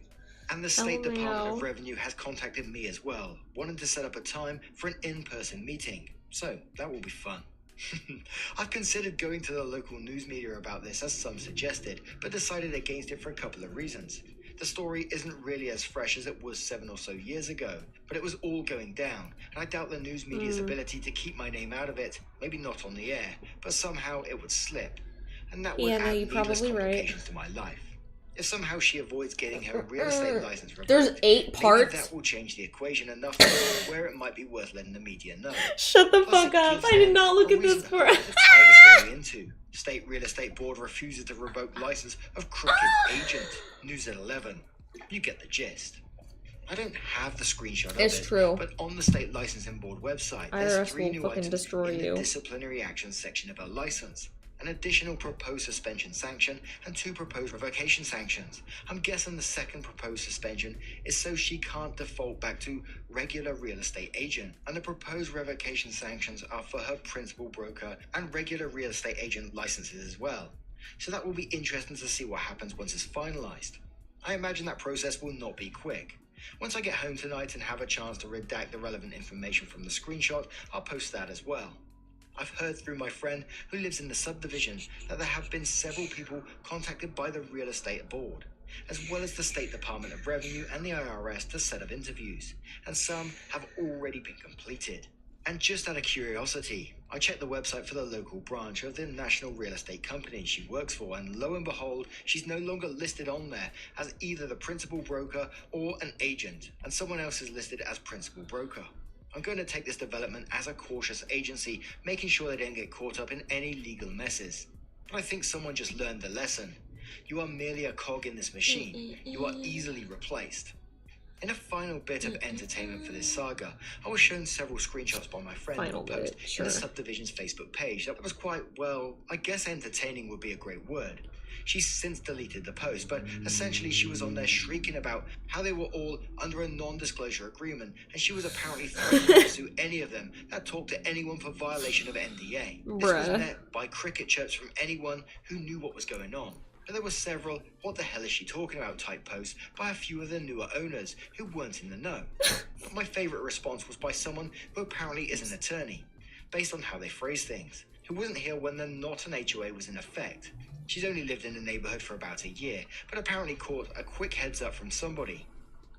S2: And the State Department of Revenue has contacted me as well, wanting to set up a time for an in-person meeting. So, that will be fun. I've considered going to the local news media about this, as some suggested, but decided against it for a couple of reasons. The story isn't really as fresh as it was 7 or so years ago, but it was all going down, and I doubt the news media's ability to keep my name out of it, maybe not on the air, but somehow it would slip, and that would
S1: Yeah, no,
S2: add
S1: you're
S2: needless
S1: probably right.
S2: complications to my life. If somehow she avoids getting her real estate license revoked,
S1: There's 8
S2: maybe
S1: parts.
S2: that will change the equation enough to where it might be worth letting the media know.
S1: Shut the
S2: Plus,
S1: fuck
S2: it
S1: up.
S2: gives
S1: I did
S2: them
S1: not look
S2: a
S1: at this
S2: reason
S1: for
S2: to tie the story into. State Real Estate Board refuses to revoke license of crooked agent. News at 11. You get the gist. I don't have the screenshot of
S1: It's
S2: it,
S1: true.
S2: but on the State Licensing Board website, there's
S1: IRS
S2: 3
S1: will
S2: new
S1: fucking
S2: items
S1: destroy
S2: in
S1: you.
S2: the disciplinary actions section of her license. An additional proposed suspension sanction and 2 proposed revocation sanctions. I'm guessing the second proposed suspension is so she can't default back to regular real estate agent, and the proposed revocation sanctions are for her principal broker and regular real estate agent licenses as well. So that will be interesting to see what happens once it's finalized. I imagine that process will not be quick. Once I get home tonight and have a chance to redact the relevant information from the screenshot, I'll post that as well. I've heard through my friend who lives in the subdivision that there have been several people contacted by the real estate board, as well as the State Department of Revenue and the IRS to set up interviews, and some have already been completed. And just out of curiosity, I checked the website for the local branch of the national real estate company she works for, and lo and behold, she's no longer listed on there as either the principal broker or an agent, and someone else is listed as principal broker. I'm going to take this development as a cautious agency, making sure they don't get caught up in any legal messes. But I think someone just learned the lesson. You are merely a cog in this machine. You are easily replaced. In a final bit of entertainment for this saga, I was shown several screenshots by my friend
S1: Final
S2: who posted
S1: bit,
S2: in
S1: sure.
S2: the subdivision's Facebook page that was quite, well, I guess entertaining would be a great word. She's since deleted the post, but essentially she was on there shrieking about how they were all under a non-disclosure agreement, and she was apparently threatening to sue any of them that talked to anyone for violation of NDA. This was
S1: Bruh.
S2: met by cricket chirps from anyone who knew what was going on. But there were several "what the hell is she talking about" type posts by a few of the newer owners who weren't in the know. But my favourite response was by someone who apparently is an attorney, based on how they phrase things, who wasn't here when the not an HOA was in effect. She's only lived in the neighbourhood for about a year, but apparently caught a quick heads up from somebody.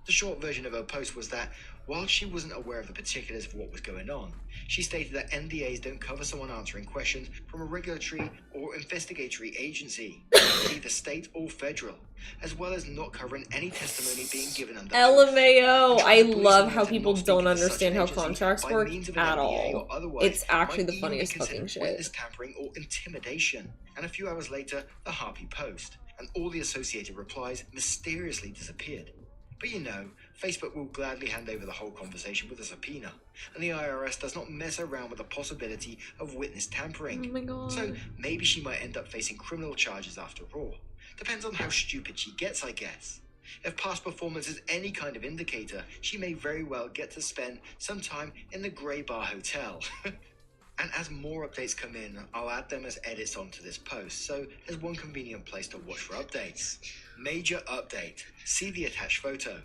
S2: The short version of her post was that, while she wasn't aware of the particulars of what was going on, she stated that NDAs don't cover someone answering questions from a regulatory or investigatory agency, either state or federal, as well as not covering any testimony being given under oath.
S1: LMAO. I
S2: The police
S1: love
S2: meant
S1: how
S2: to
S1: people
S2: not speak
S1: don't
S2: to such
S1: understand
S2: an
S1: how
S2: agency
S1: contracts
S2: by
S1: work
S2: means of an
S1: at
S2: NDA
S1: all.
S2: or otherwise
S1: It's actually
S2: might
S1: the
S2: even be
S1: funniest fucking
S2: considered
S1: shit.
S2: witness tampering or intimidation. And a few hours later, the Harpy post, and all the associated replies mysteriously disappeared. But you know, Facebook will gladly hand over the whole conversation with a subpoena, and the IRS does not mess around with the possibility of witness tampering.
S1: Oh my god.
S2: So maybe she might end up facing criminal charges after all. Depends on how stupid she gets, I guess. If past performance is any kind of indicator, she may very well get to spend some time in the Grey Bar Hotel. And as more updates come in, I'll add them as edits onto this post, so there's one convenient place to watch for updates. Major update. See the attached photo.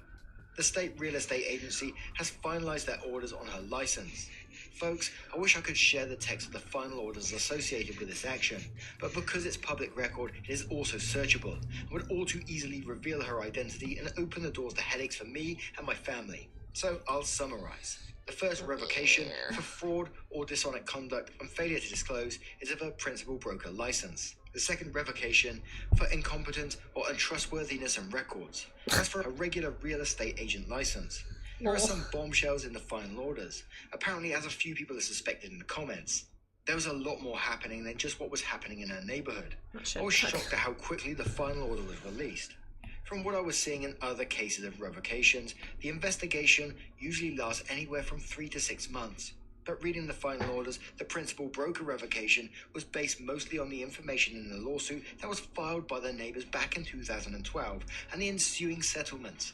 S2: The State Real Estate Agency has finalized their orders on her license. Folks, I wish I could share the text of the final orders associated with this action, but because it's public record, it is also searchable, and would all too easily reveal her identity and open the doors to headaches for me and my family. So I'll summarize. The first revocation for fraud or dishonest conduct and failure to disclose is of a principal broker license. The second revocation for incompetent or untrustworthiness in records. That's for a regular real estate agent license. There are some bombshells in the final orders, apparently as a few people are suspected in the comments. There was a lot more happening than just what was happening in her neighbourhood. I was shocked at how quickly the final order was released. From what I was seeing in other cases of revocations, the investigation usually lasts anywhere from 3 to 6 months. But reading the final orders, the principal broker revocation was based mostly on the information in the lawsuit that was filed by their neighbours back in 2012 and the ensuing settlement.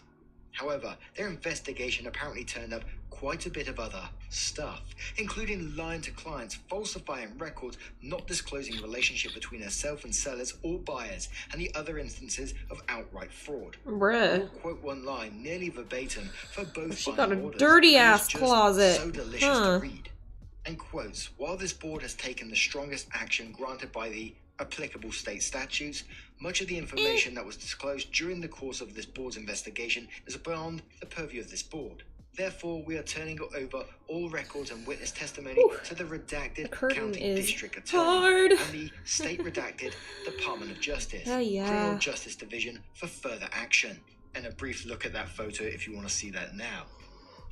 S2: However, their investigation apparently turned up quite a bit of other stuff, including lying to clients, falsifying records, not disclosing relationship between herself and sellers or buyers, and the other instances of outright fraud.
S1: Bruh.
S2: I'll quote one line nearly verbatim for both
S1: She
S2: final
S1: got a
S2: orders.
S1: dirty
S2: It was
S1: ass
S2: just
S1: closet.
S2: so delicious to read. And quotes, while this board has taken the strongest action granted by the applicable state statutes, much of the information that was disclosed during the course of this board's investigation is beyond the purview of this board. Therefore, we are turning over all records and witness testimony to the redacted county district attorney and the state redacted Department of Justice, Criminal Justice Division for further action. And a brief look at that photo if you want to see that now.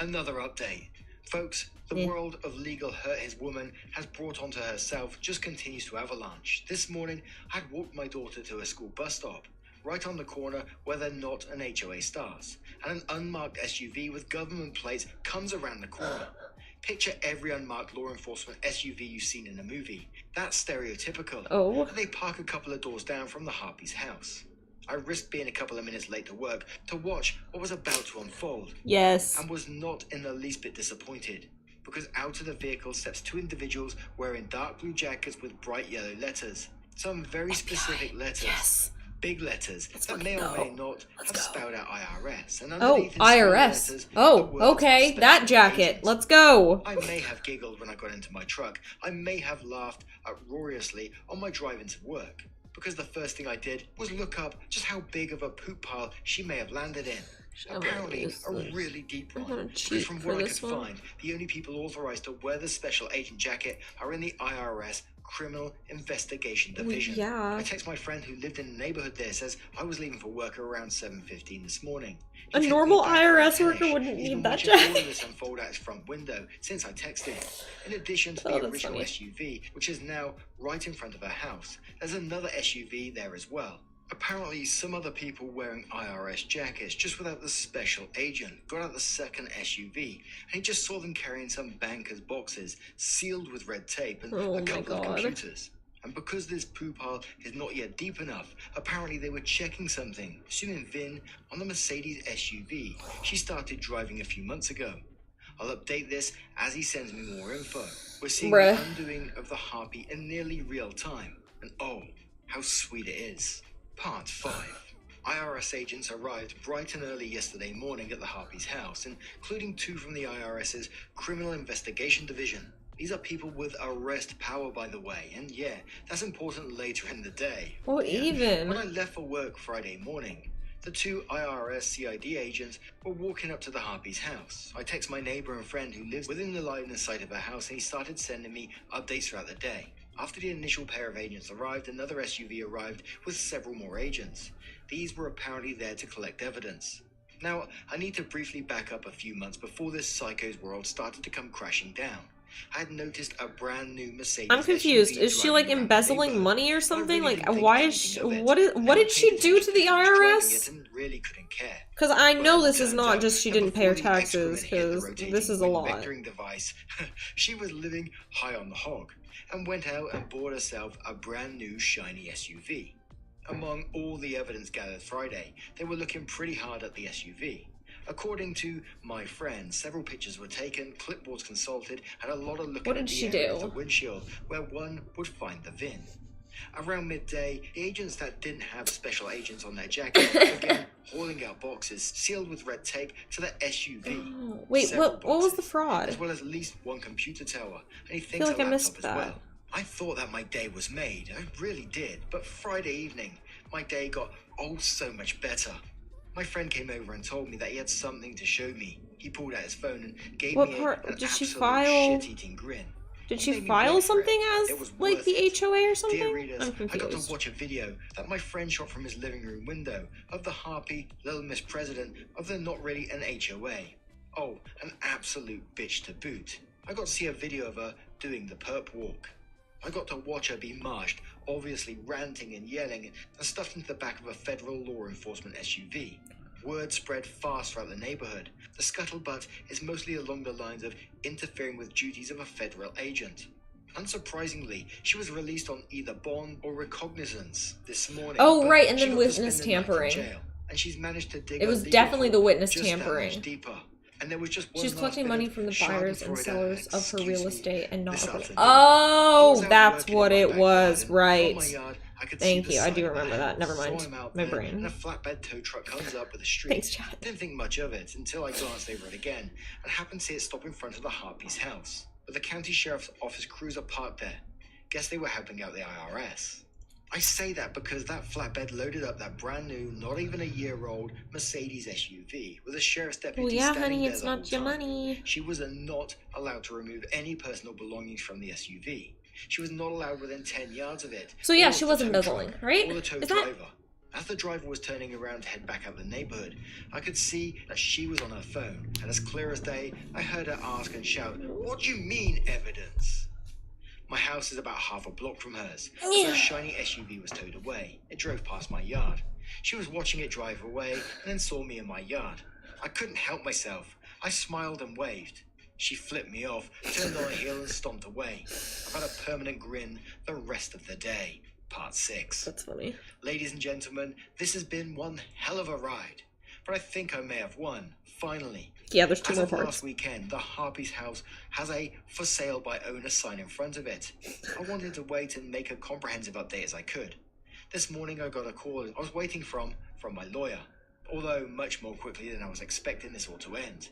S2: Another update. Folks, the world of legal hurt his woman has brought onto herself just continues to avalanche. This morning, I'd walked my daughter to a school bus stop, right on the corner where they're not an HOA starts, and an unmarked SUV with government plates comes around the corner. Picture every unmarked law enforcement SUV you've seen in a movie. That's stereotypical.
S1: Oh.
S2: And they park a couple of doors down from the Harpy's house. I risked being a couple of minutes late to work to watch what was about to unfold.
S1: Yes.
S2: And was not in the least bit disappointed, because out of the vehicle steps two individuals wearing dark blue jackets with bright yellow letters. Some very specific letters.
S1: Yes.
S2: Big letters that may or may not have spelled out IRS. And
S1: Oh,
S2: underneath in
S1: IRS.
S2: letters,
S1: Oh,
S2: the words
S1: okay.
S2: special
S1: That jacket.
S2: agents.
S1: Let's go.
S2: I may have giggled when I got into my truck. I may have laughed uproariously on my drive into work, because the first thing I did was look up just how big of a poop pile she may have landed in. Apparently, a really deep one. Because from what I could find, the only people authorized to wear the special agent jacket are in the IRS Criminal Investigation Division.
S1: Yeah.
S2: I text my friend who lived in the neighborhood there, says I was leaving for work around 7:15 this morning.
S1: A normal IRS worker wouldn't need that
S2: All
S1: jacket.
S2: this unfold out his front window since I texted. In addition to the original SUV, which is now right in front of her house, there's another SUV there as well. Apparently, some other people wearing IRS jackets, just without the special agent, got out the second SUV, and he just saw them carrying some banker's boxes sealed with red tape and a couple of computers. And because this poo pile is not yet deep enough, apparently they were checking something, assuming VIN, on the Mercedes SUV she started driving a few months ago. I'll update this as he sends me more info. We're seeing the undoing of the Harpy in nearly real time. And oh, how sweet it is. Part 5. IRS agents arrived bright and early yesterday morning at the Harpy's house, including two from the IRS's Criminal Investigation Division. These are people with arrest power, by the way, and yeah, that's important later in the day.
S1: Well, even
S2: when I left for work Friday morning, the two IRS CID agents were walking up to the Harpy's house. I text my neighbor and friend who lives within the line of sight of her house, and he started sending me updates throughout the day. After the initial pair of agents arrived, another SUV arrived with several more agents. These were apparently there to collect evidence. Now, I need to briefly back up a few months before this psycho's world started to come crashing down. I had noticed a brand new Mercedes.
S1: I'm confused. Is she like embezzling money or something? Like, why is she, what did she do to the IRS?
S2: Really couldn't care.
S1: Because I know this is not just she didn't pay her taxes, because this is a lot.
S2: Device, she was living high on the hog and went out and bought herself a brand new shiny SUV. Among all the evidence gathered Friday, they were looking pretty hard at the SUV. According to my friend, several pictures were taken, clipboards consulted, and a lot of looking at the area of the windshield where one would find the VIN. Around midday, the agents that didn't have special agents on their jackets began hauling out boxes sealed with red tape to the SUV.
S1: Oh, wait, what was the fraud?
S2: As well as at least one computer tower, and he
S1: I
S2: thinks
S1: feel like
S2: a
S1: I missed
S2: laptop as
S1: that.
S2: well. I thought that my day was made. I really did. But Friday evening, my day got so much better. My friend came over and told me that he had something to show me. He pulled out his phone and gave me an absolute shit-eating grin.
S1: Did she file something as, like, the HOA or something?
S2: Dear readers,
S1: I'm confused.
S2: I got to watch a video that my friend shot from his living room window of the Harpy, Little Miss President of the not really an HOA. Oh, an absolute bitch to boot. I got to see a video of her doing the perp walk. I got to watch her be marched, obviously ranting and yelling, and stuffed into the back of a federal law enforcement SUV. Word spread fast throughout the neighborhood. The scuttlebutt is mostly along the lines of interfering with duties of a federal agent. Unsurprisingly, she was released on either bond or recognizance this morning.
S1: Oh, right, and then witness tampering.
S2: And she's managed to dig
S1: it was definitely the witness tampering.
S2: Deeper. And there was just one
S1: She's collecting money from the buyers and sellers of her real estate and not of her.
S2: Oh,
S1: that's what it was, right.
S2: Thank you,
S1: I do remember that. Never mind. My brain.
S2: And a flatbed tow truck comes up with a street.
S1: Thanks, Chad.
S2: Didn't think much of it until I glanced over it again and happened to see it stop in front of the Harpy's house. But the county sheriff's office crews are parked there. Guess they were helping out the IRS. I say that because that flatbed loaded up that brand new, not even a year old Mercedes SUV with a sheriff's deputy
S1: Well, yeah,
S2: standing
S1: honey,
S2: there
S1: it's
S2: the whole
S1: not your
S2: time.
S1: money.
S2: She was not allowed to remove any personal belongings from the SUV. She was not allowed within 10 yards of it.
S1: So yeah,
S2: or
S1: she
S2: the
S1: was
S2: tow
S1: embezzling,
S2: truck,
S1: right?
S2: or the tow
S1: Is that...
S2: driver. As the driver was turning around to head back out the neighborhood, I could see that she was on her phone, and as clear as day, I heard her ask and shout, "What do you mean, evidence?" My house is about half a block from hers. As her shiny SUV was towed away, it drove past my yard. She was watching it drive away and then saw me in my yard. I couldn't help myself. I smiled and waved. She flipped me off, turned on a heel and stomped away. I've had a permanent grin the rest of the day. Part 6.
S1: That's funny.
S2: Ladies and gentlemen, this has been one hell of a ride. But I think I may have won, finally.
S1: Yeah, there's 2
S2: As
S1: more
S2: of
S1: parts.
S2: last weekend, the Harpy's house has a for sale by owner sign in front of it. I wanted to wait and make a comprehensive update as I could. This morning I got a call I was waiting from my lawyer, although much more quickly than I was expecting this all to end.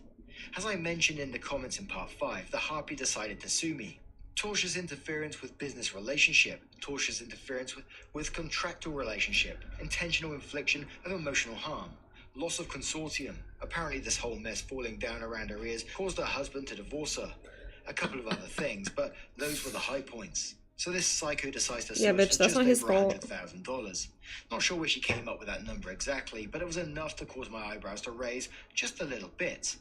S2: As I mentioned in the comments in part 5, the Harpy decided to sue me. Tortious interference with business relationship, tortious interference with contractual relationship, intentional infliction of emotional harm, loss of consortium. Apparently this whole mess falling down around her ears caused her husband to divorce her. A couple of other things, but those were the high points. So this psycho decides to sue us
S1: bitch,
S2: for
S1: that's
S2: just
S1: not his
S2: over
S1: fault.
S2: $100,000. Not sure where she came up with that number exactly, but it was enough to cause my eyebrows to raise just a little bit.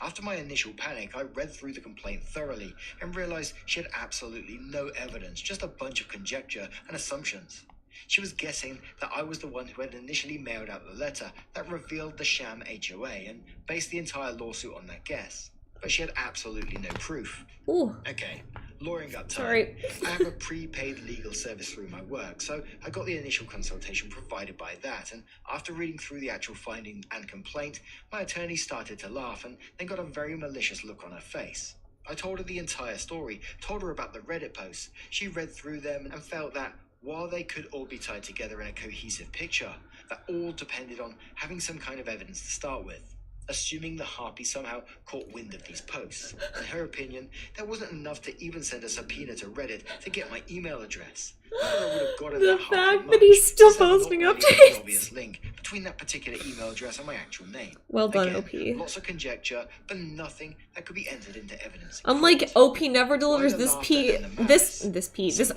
S2: After my initial panic, I read through the complaint thoroughly and realized she had absolutely no evidence, just a bunch of conjecture and assumptions. She was guessing that I was the one who had initially mailed out the letter that revealed the sham HOA and based the entire lawsuit on that guess. But she had absolutely no proof.
S1: Ooh.
S2: Okay, lawyering up time.
S1: Sorry.
S2: I have a prepaid legal service through my work, so I got the initial consultation provided by that, and after reading through the actual finding and complaint, my attorney started to laugh and then got a very malicious look on her face. I told her the entire story, told her about the Reddit posts. She read through them and felt that while they could all be tied together in a cohesive picture, that all depended on having some kind of evidence to start with. Assuming the Harpy somehow caught wind of these posts. In her opinion, there wasn't enough to even send a subpoena to Reddit to get my email address. I would have gotten
S1: The
S2: that Harpy
S1: fact that
S2: much,
S1: he's still
S2: since there's not
S1: posting
S2: really an
S1: updates.
S2: obvious link between that particular email address and my actual name.
S1: Well done,
S2: Again,
S1: OP.
S2: lots of conjecture, but nothing that could be entered into evidence.
S1: Unlike OP never delivers, this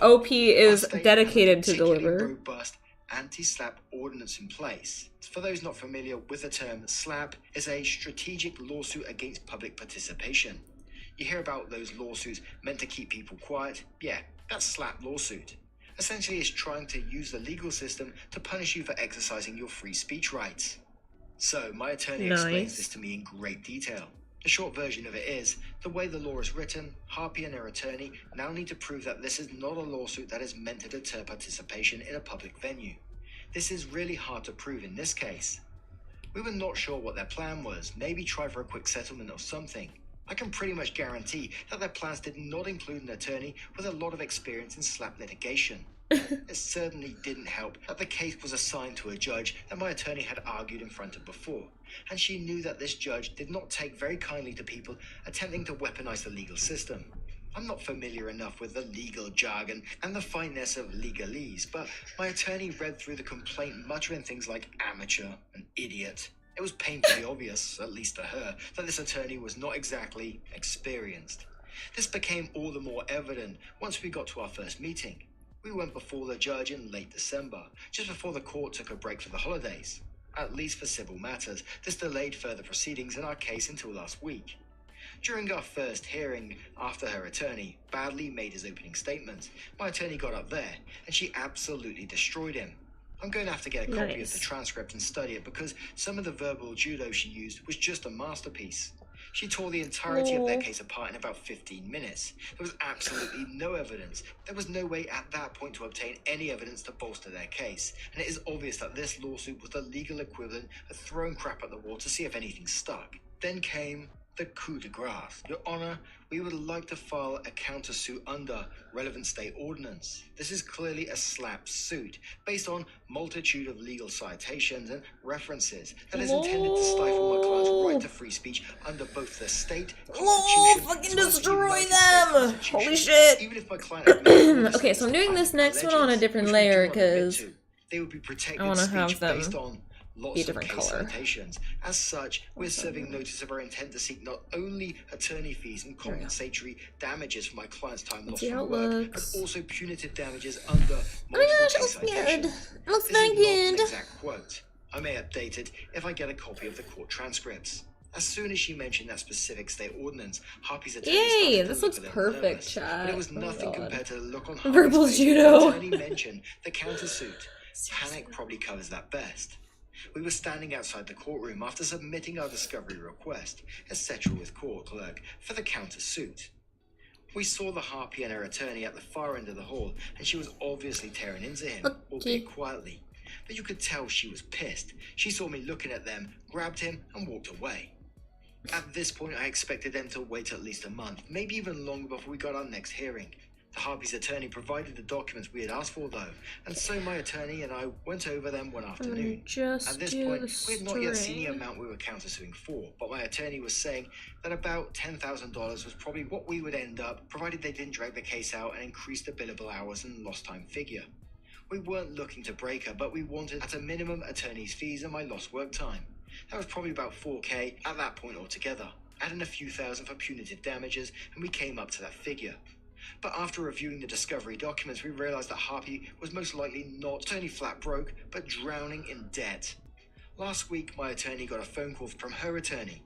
S1: OP is dedicated to deliver.
S2: Robust anti-SLAPP ordinance in place. For those not familiar with the term, SLAPP is a strategic lawsuit against public participation. You hear about those lawsuits meant to keep people quiet? Yeah, that's SLAPP lawsuit. Essentially, it's trying to use the legal system to punish you for exercising your free speech rights. So, my attorney explains this to me in great detail. The short version of it is, the way the law is written, Harpy and her attorney now need to prove that this is not a lawsuit that is meant to deter participation in a public venue. This is really hard to prove in this case. We were not sure what their plan was, maybe try for a quick settlement or something. I can pretty much guarantee that their plans did not include an attorney with a lot of experience in SLAPP litigation. It certainly didn't help that the case was assigned to a judge that my attorney had argued in front of before, and she knew that this judge did not take very kindly to people attempting to weaponize the legal system. I'm not familiar enough with the legal jargon and the finesse of legalese, but my attorney read through the complaint muttering things like amateur and idiot. It was painfully obvious, at least to her, that this attorney was not exactly experienced. This became all the more evident once we got to our first meeting. We went before the judge in late December, just before the court took a break for the holidays. At least for civil matters, this delayed further proceedings in our case until last week. During our first hearing, after her attorney badly made his opening statement, my attorney got up there, and she absolutely destroyed him. I'm going to have to get a copy of the transcript and study it because some of the verbal judo she used was just a masterpiece. She tore the entirety of their case apart in about 15 minutes. There was absolutely no evidence. There was no way at that point to obtain any evidence to bolster their case. And it is obvious that this lawsuit was the legal equivalent of throwing crap at the wall to see if anything stuck. Then came The coup de grace. Your Honor, we would like to file a countersuit under relevant state ordinance. This is clearly a slap suit based on multitude of legal citations and references that is intended to stifle my client's right to free speech under both the state constitution
S1: fucking
S2: as well as the
S1: destroy
S2: United States
S1: them!
S2: Constitution.
S1: Holy shit!
S2: Even if my client admitted
S1: Okay, so I'm doing this next one on a different layer because
S2: they would be protected
S1: I want to have
S2: speech
S1: them
S2: based on
S1: be
S2: lots
S1: a
S2: of
S1: different
S2: case
S1: color.
S2: citations. As such, we're serving notice of our intent to seek not only attorney fees and
S1: There we go.
S2: compensatory damages for my client's time
S1: Let's
S2: lost
S1: see how
S2: from
S1: it
S2: work,
S1: looks.
S2: but also punitive damages under
S1: Oh my
S2: multiple
S1: gosh, it
S2: case
S1: looks good.
S2: citations.
S1: It looks
S2: This
S1: very
S2: is not an
S1: good.
S2: exact quote. I may update it if I get a copy of the court transcripts. As soon as she mentioned that specific state ordinance, Harpy's attorney
S1: Yay,
S2: started to
S1: this
S2: look
S1: looks
S2: a little
S1: perfect,
S2: nervous,
S1: chat.
S2: but it was
S1: Oh my
S2: nothing
S1: God.
S2: compared to the look on
S1: Verbal
S2: Harpy's face when
S1: judo.
S2: the attorney mentioned the countersuit. Panic probably covers that best. We were standing outside the courtroom after submitting our discovery request, etc. with court clerk, for the countersuit. We saw the Harpy and her attorney at the far end of the hall, and she was obviously tearing into him, albeit quietly. But you could tell she was pissed. She saw me looking at them, grabbed him, and walked away. At this point, I expected them to wait at least a month, maybe even longer before we got our next hearing. The Harpy's attorney provided the documents we had asked for, though, and so my attorney and I went over them one afternoon.
S1: Just
S2: At this
S1: do
S2: point,
S1: the
S2: we had not yet seen the
S1: string.
S2: amount we were countersuing for, but my attorney was saying that about $10,000 was probably what we would end up, provided they didn't drag the case out and increase the billable hours and lost time figure. We weren't looking to break her, but we wanted at a minimum attorney's fees and my lost work time. That was probably about $4,000 at that point altogether, adding a few thousand for punitive damages, and we came up to that figure. But after reviewing the discovery documents, we realized that Harpy was most likely not only flat broke, but drowning in debt. Last week, my attorney got a phone call from her attorney.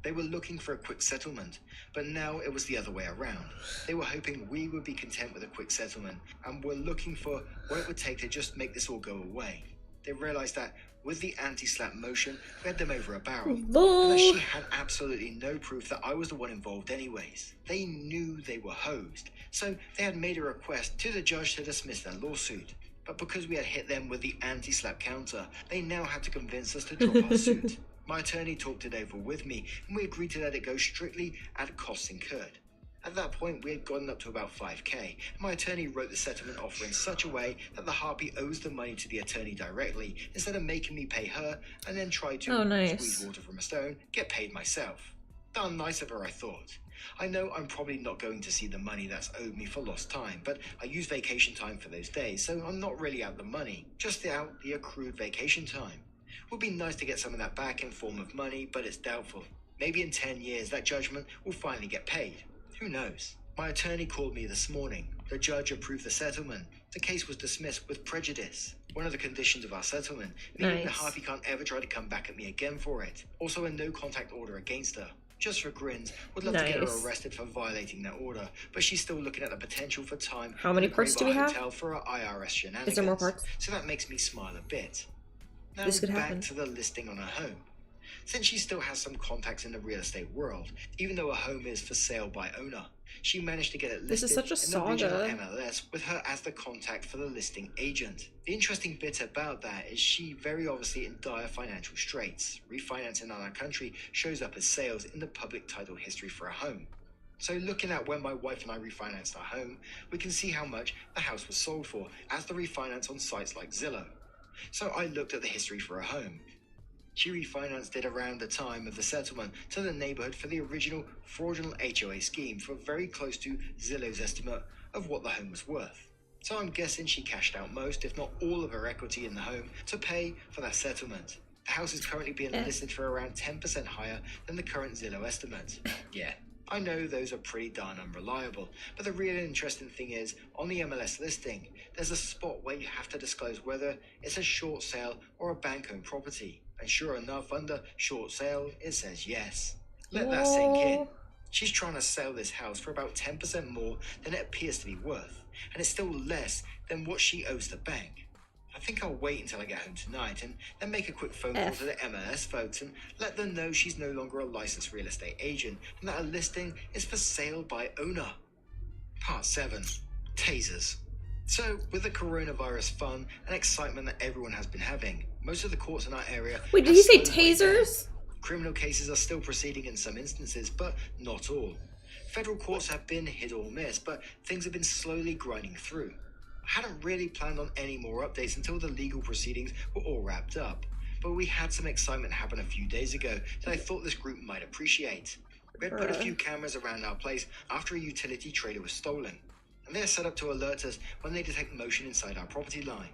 S2: They were looking for a quick settlement, but now it was the other way around. They were hoping we would be content with a quick settlement and were looking for what it would take to just make this all go away. They realized that with the anti-slap motion, we had them over a barrel, and that she had absolutely no proof that I was the one involved anyways. They knew they were hosed, so they had made a request to the judge to dismiss their lawsuit. But because we had hit them with the anti-slap counter, they now had to convince us to drop our suit. My attorney talked it over with me, and we agreed to let it go strictly at costs incurred. At that point, we had gotten up to about $5,000, and my attorney wrote the settlement offer in such a way that the Harpy owes the money to the attorney directly, instead of making me pay her, and then try to squeeze water from a stone, get paid myself. Darn nice of her, I thought. I know I'm probably not going to see the money that's owed me for lost time, but I use vacation time for those days, so I'm not really out the money, just out the accrued vacation time. Would be nice to get some of that back in form of money, but it's doubtful. Maybe in 10 years that judgment will finally get paid. Who knows? My attorney called me this morning. The judge approved the settlement. The case was dismissed with prejudice. One of the conditions of our settlement, meaning the Harpy can't ever try to come back at me again for it. Also a no contact order against her. Just for grins, would love to get her arrested for violating that order, but she's still looking at the potential for time.
S1: How many parts do we have?
S2: Hotel for our IRS shenanigans.
S1: Is there more parts?
S2: So that makes me smile a bit. Now
S1: This could
S2: back
S1: happen.
S2: to the listing on her home. Since she still has some contacts in the real estate world, even though her home is for sale by owner, she managed to get it listed
S1: This is such a
S2: in the regional
S1: saga.
S2: MLS with her as the contact for the listing agent. The interesting bit about that is she very obviously in dire financial straits. Refinancing in our country shows up as sales in the public title history for a home. So looking at when my wife and I refinanced our home, we can see how much the house was sold for as the refinance on sites like Zillow. So I looked at the history for a home. She refinanced it around the time of the settlement to the neighborhood for the original fraudulent HOA scheme for very close to Zillow's estimate of what the home was worth. So I'm guessing she cashed out most, if not all of her equity in the home to pay for that settlement. The house is currently being listed for around 10% higher than the current Zillow estimate. Yeah, I know those are pretty darn unreliable, but the real interesting thing is, on the MLS listing, there's a spot where you have to disclose whether it's a short sale or a bank-owned property. And sure enough, under short sale, it says yes. Let that sink in. She's trying to sell this house for about 10% more than it appears to be worth, and it's still less than what she owes the bank. I think I'll wait until I get home tonight and then make a quick phone call to the MLS folks and let them know she's no longer a licensed real estate agent and that her listing is for sale by owner. Part 7. Tasers. So, with the coronavirus fun and excitement that everyone has been having, most of the courts in our area...
S1: Wait, did
S2: have
S1: you say
S2: slowed way down.
S1: tasers?
S2: Criminal cases are still proceeding in some instances, but not all. Federal courts have been hit or miss, but things have been slowly grinding through. I hadn't really planned on any more updates until the legal proceedings were all wrapped up, but we had some excitement happen a few days ago that I thought this group might appreciate. We had put a few cameras around our place after a utility trailer was stolen, and they are set up to alert us when they detect motion inside our property line.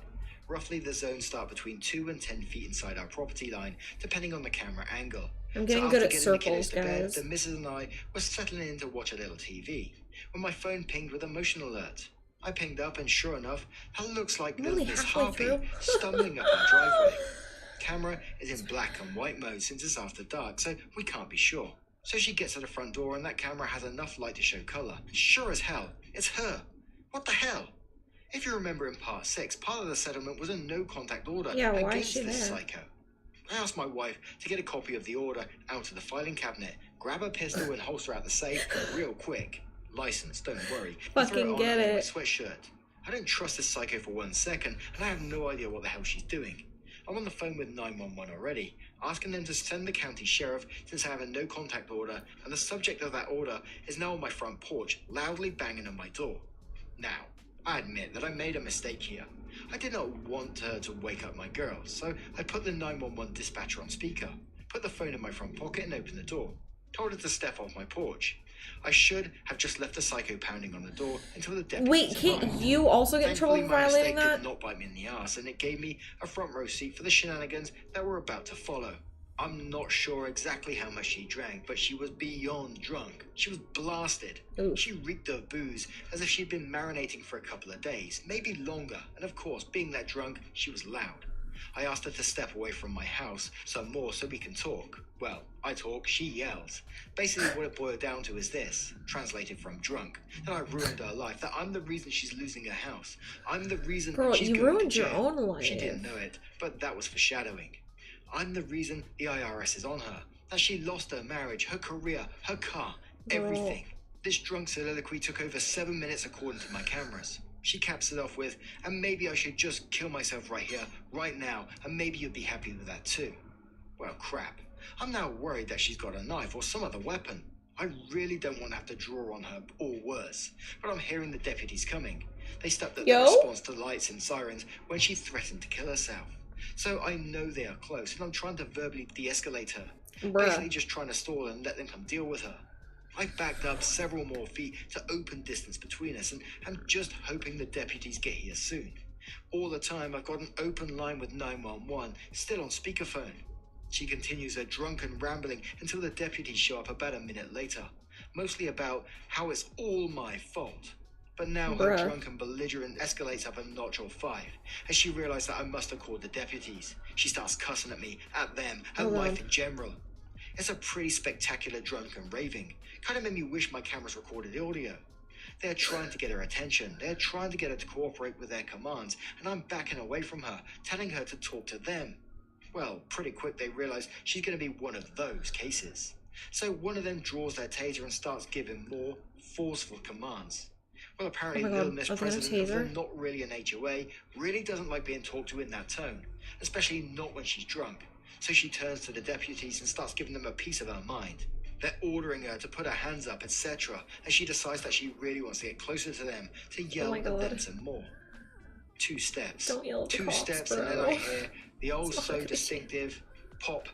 S2: Roughly, the zones start between 2 and 10 feet inside our property line, depending on the camera angle.
S1: I'm getting
S2: So
S1: good
S2: after
S1: at
S2: getting the
S1: circles,
S2: kiddos to bed,
S1: guys.
S2: the missus and I were settling in to watch a little TV, when my phone pinged with a motion alert. I pinged up, and sure enough, that looks like
S1: I'm
S2: little
S1: only
S2: Miss
S1: halfway
S2: Harpy
S1: through.
S2: stumbling up our driveway. Camera is in black and white mode since it's after dark, so we can't be sure. So she gets to the front door, and that camera has enough light to show color. And sure as hell, it's her. What the hell? If you remember in part 6, part of the settlement was a no-contact order
S1: Yeah, why is
S2: against
S1: she
S2: this
S1: there?
S2: psycho. I asked my wife to get a copy of the order out of the filing cabinet, grab a pistol and holster out the safe real quick. License, don't worry. And throw
S1: Fucking
S2: on
S1: get
S2: under my
S1: it.
S2: sweatshirt. I don't trust this psycho for 1 second, and I have no idea what the hell she's doing. I'm on the phone with 911 already, asking them to send the county sheriff since I have a no-contact order, and the subject of that order is now on my front porch, loudly banging on my door. Now, I admit that I made a mistake here. I did not want her to wake up my girl, so I put the 911 dispatcher on speaker, put the phone in my front pocket and opened the door. Told her to step off my porch. I should have just left the psycho pounding on the door until the deputies
S1: Wait, can't
S2: arrived.
S1: you also get in trouble
S2: Thankfully,
S1: for
S2: my
S1: violating
S2: mistake
S1: that?
S2: did not bite me in the ass, and it gave me a front row seat for the shenanigans that were about to follow. I'm not sure exactly how much she drank, but she was beyond drunk. She was blasted.
S1: Oof.
S2: She reeked of booze as if she'd been marinating for a couple of days, maybe longer, and of course, being that drunk, she was loud. I asked her to step away from my house some more so we can talk. Well, I talk, she yells. Basically what it boiled down to is this, translated from drunk, that I ruined her life, that I'm the reason she's losing her house. I'm the reason
S1: Girl,
S2: she's
S1: you
S2: going
S1: ruined
S2: to
S1: your
S2: jail.
S1: own life.
S2: She didn't know it, but that was foreshadowing. I'm the reason the IRS is on her, that she lost her marriage, her career, her car, everything. This drunk soliloquy took over 7 minutes according to my cameras. She caps it off with, and maybe I should just kill myself right here, right now, and maybe you'd be happy with that too. Well, crap. I'm now worried that she's got a knife or some other weapon. I really don't want to have to draw on her, or worse. But I'm hearing the deputies coming. They stepped up their response to lights and sirens when she threatened to kill herself. So I know they are close, and I'm trying to verbally de-escalate her. Basically just trying to stall and let them come deal with her. I backed up several more feet to open distance between us, and I'm just hoping the deputies get here soon. All the time, I've got an open line with 911, still on speakerphone. She continues her drunken rambling until the deputies show up about a minute later, mostly about how it's all my fault. But now her drunken belligerent escalates up a notch or 5, as she realizes that I must have called the deputies. She starts cussing at me, at them, at life in general. It's a pretty spectacular drunken raving. Kind of made me wish my cameras recorded audio. They're trying to get her attention. They're trying to get her to cooperate with their commands, and I'm backing away from her, telling her to talk to them. Well, pretty quick they realize she's going to be one of those cases. So one of them draws their taser and starts giving more forceful commands. Well, apparently Little Miss President, although not really an HOA, really doesn't like being talked to in that tone, especially not when she's drunk. So she turns to the deputies and starts giving them a piece of her mind. They're ordering her to put her hands up, etc., and she decides that she really wants to get closer to them, to yell at them some more. 2 steps.
S1: Don't yell at the
S2: 2
S1: cops,
S2: steps,
S1: bro.
S2: and then I hear the old so distinctive pop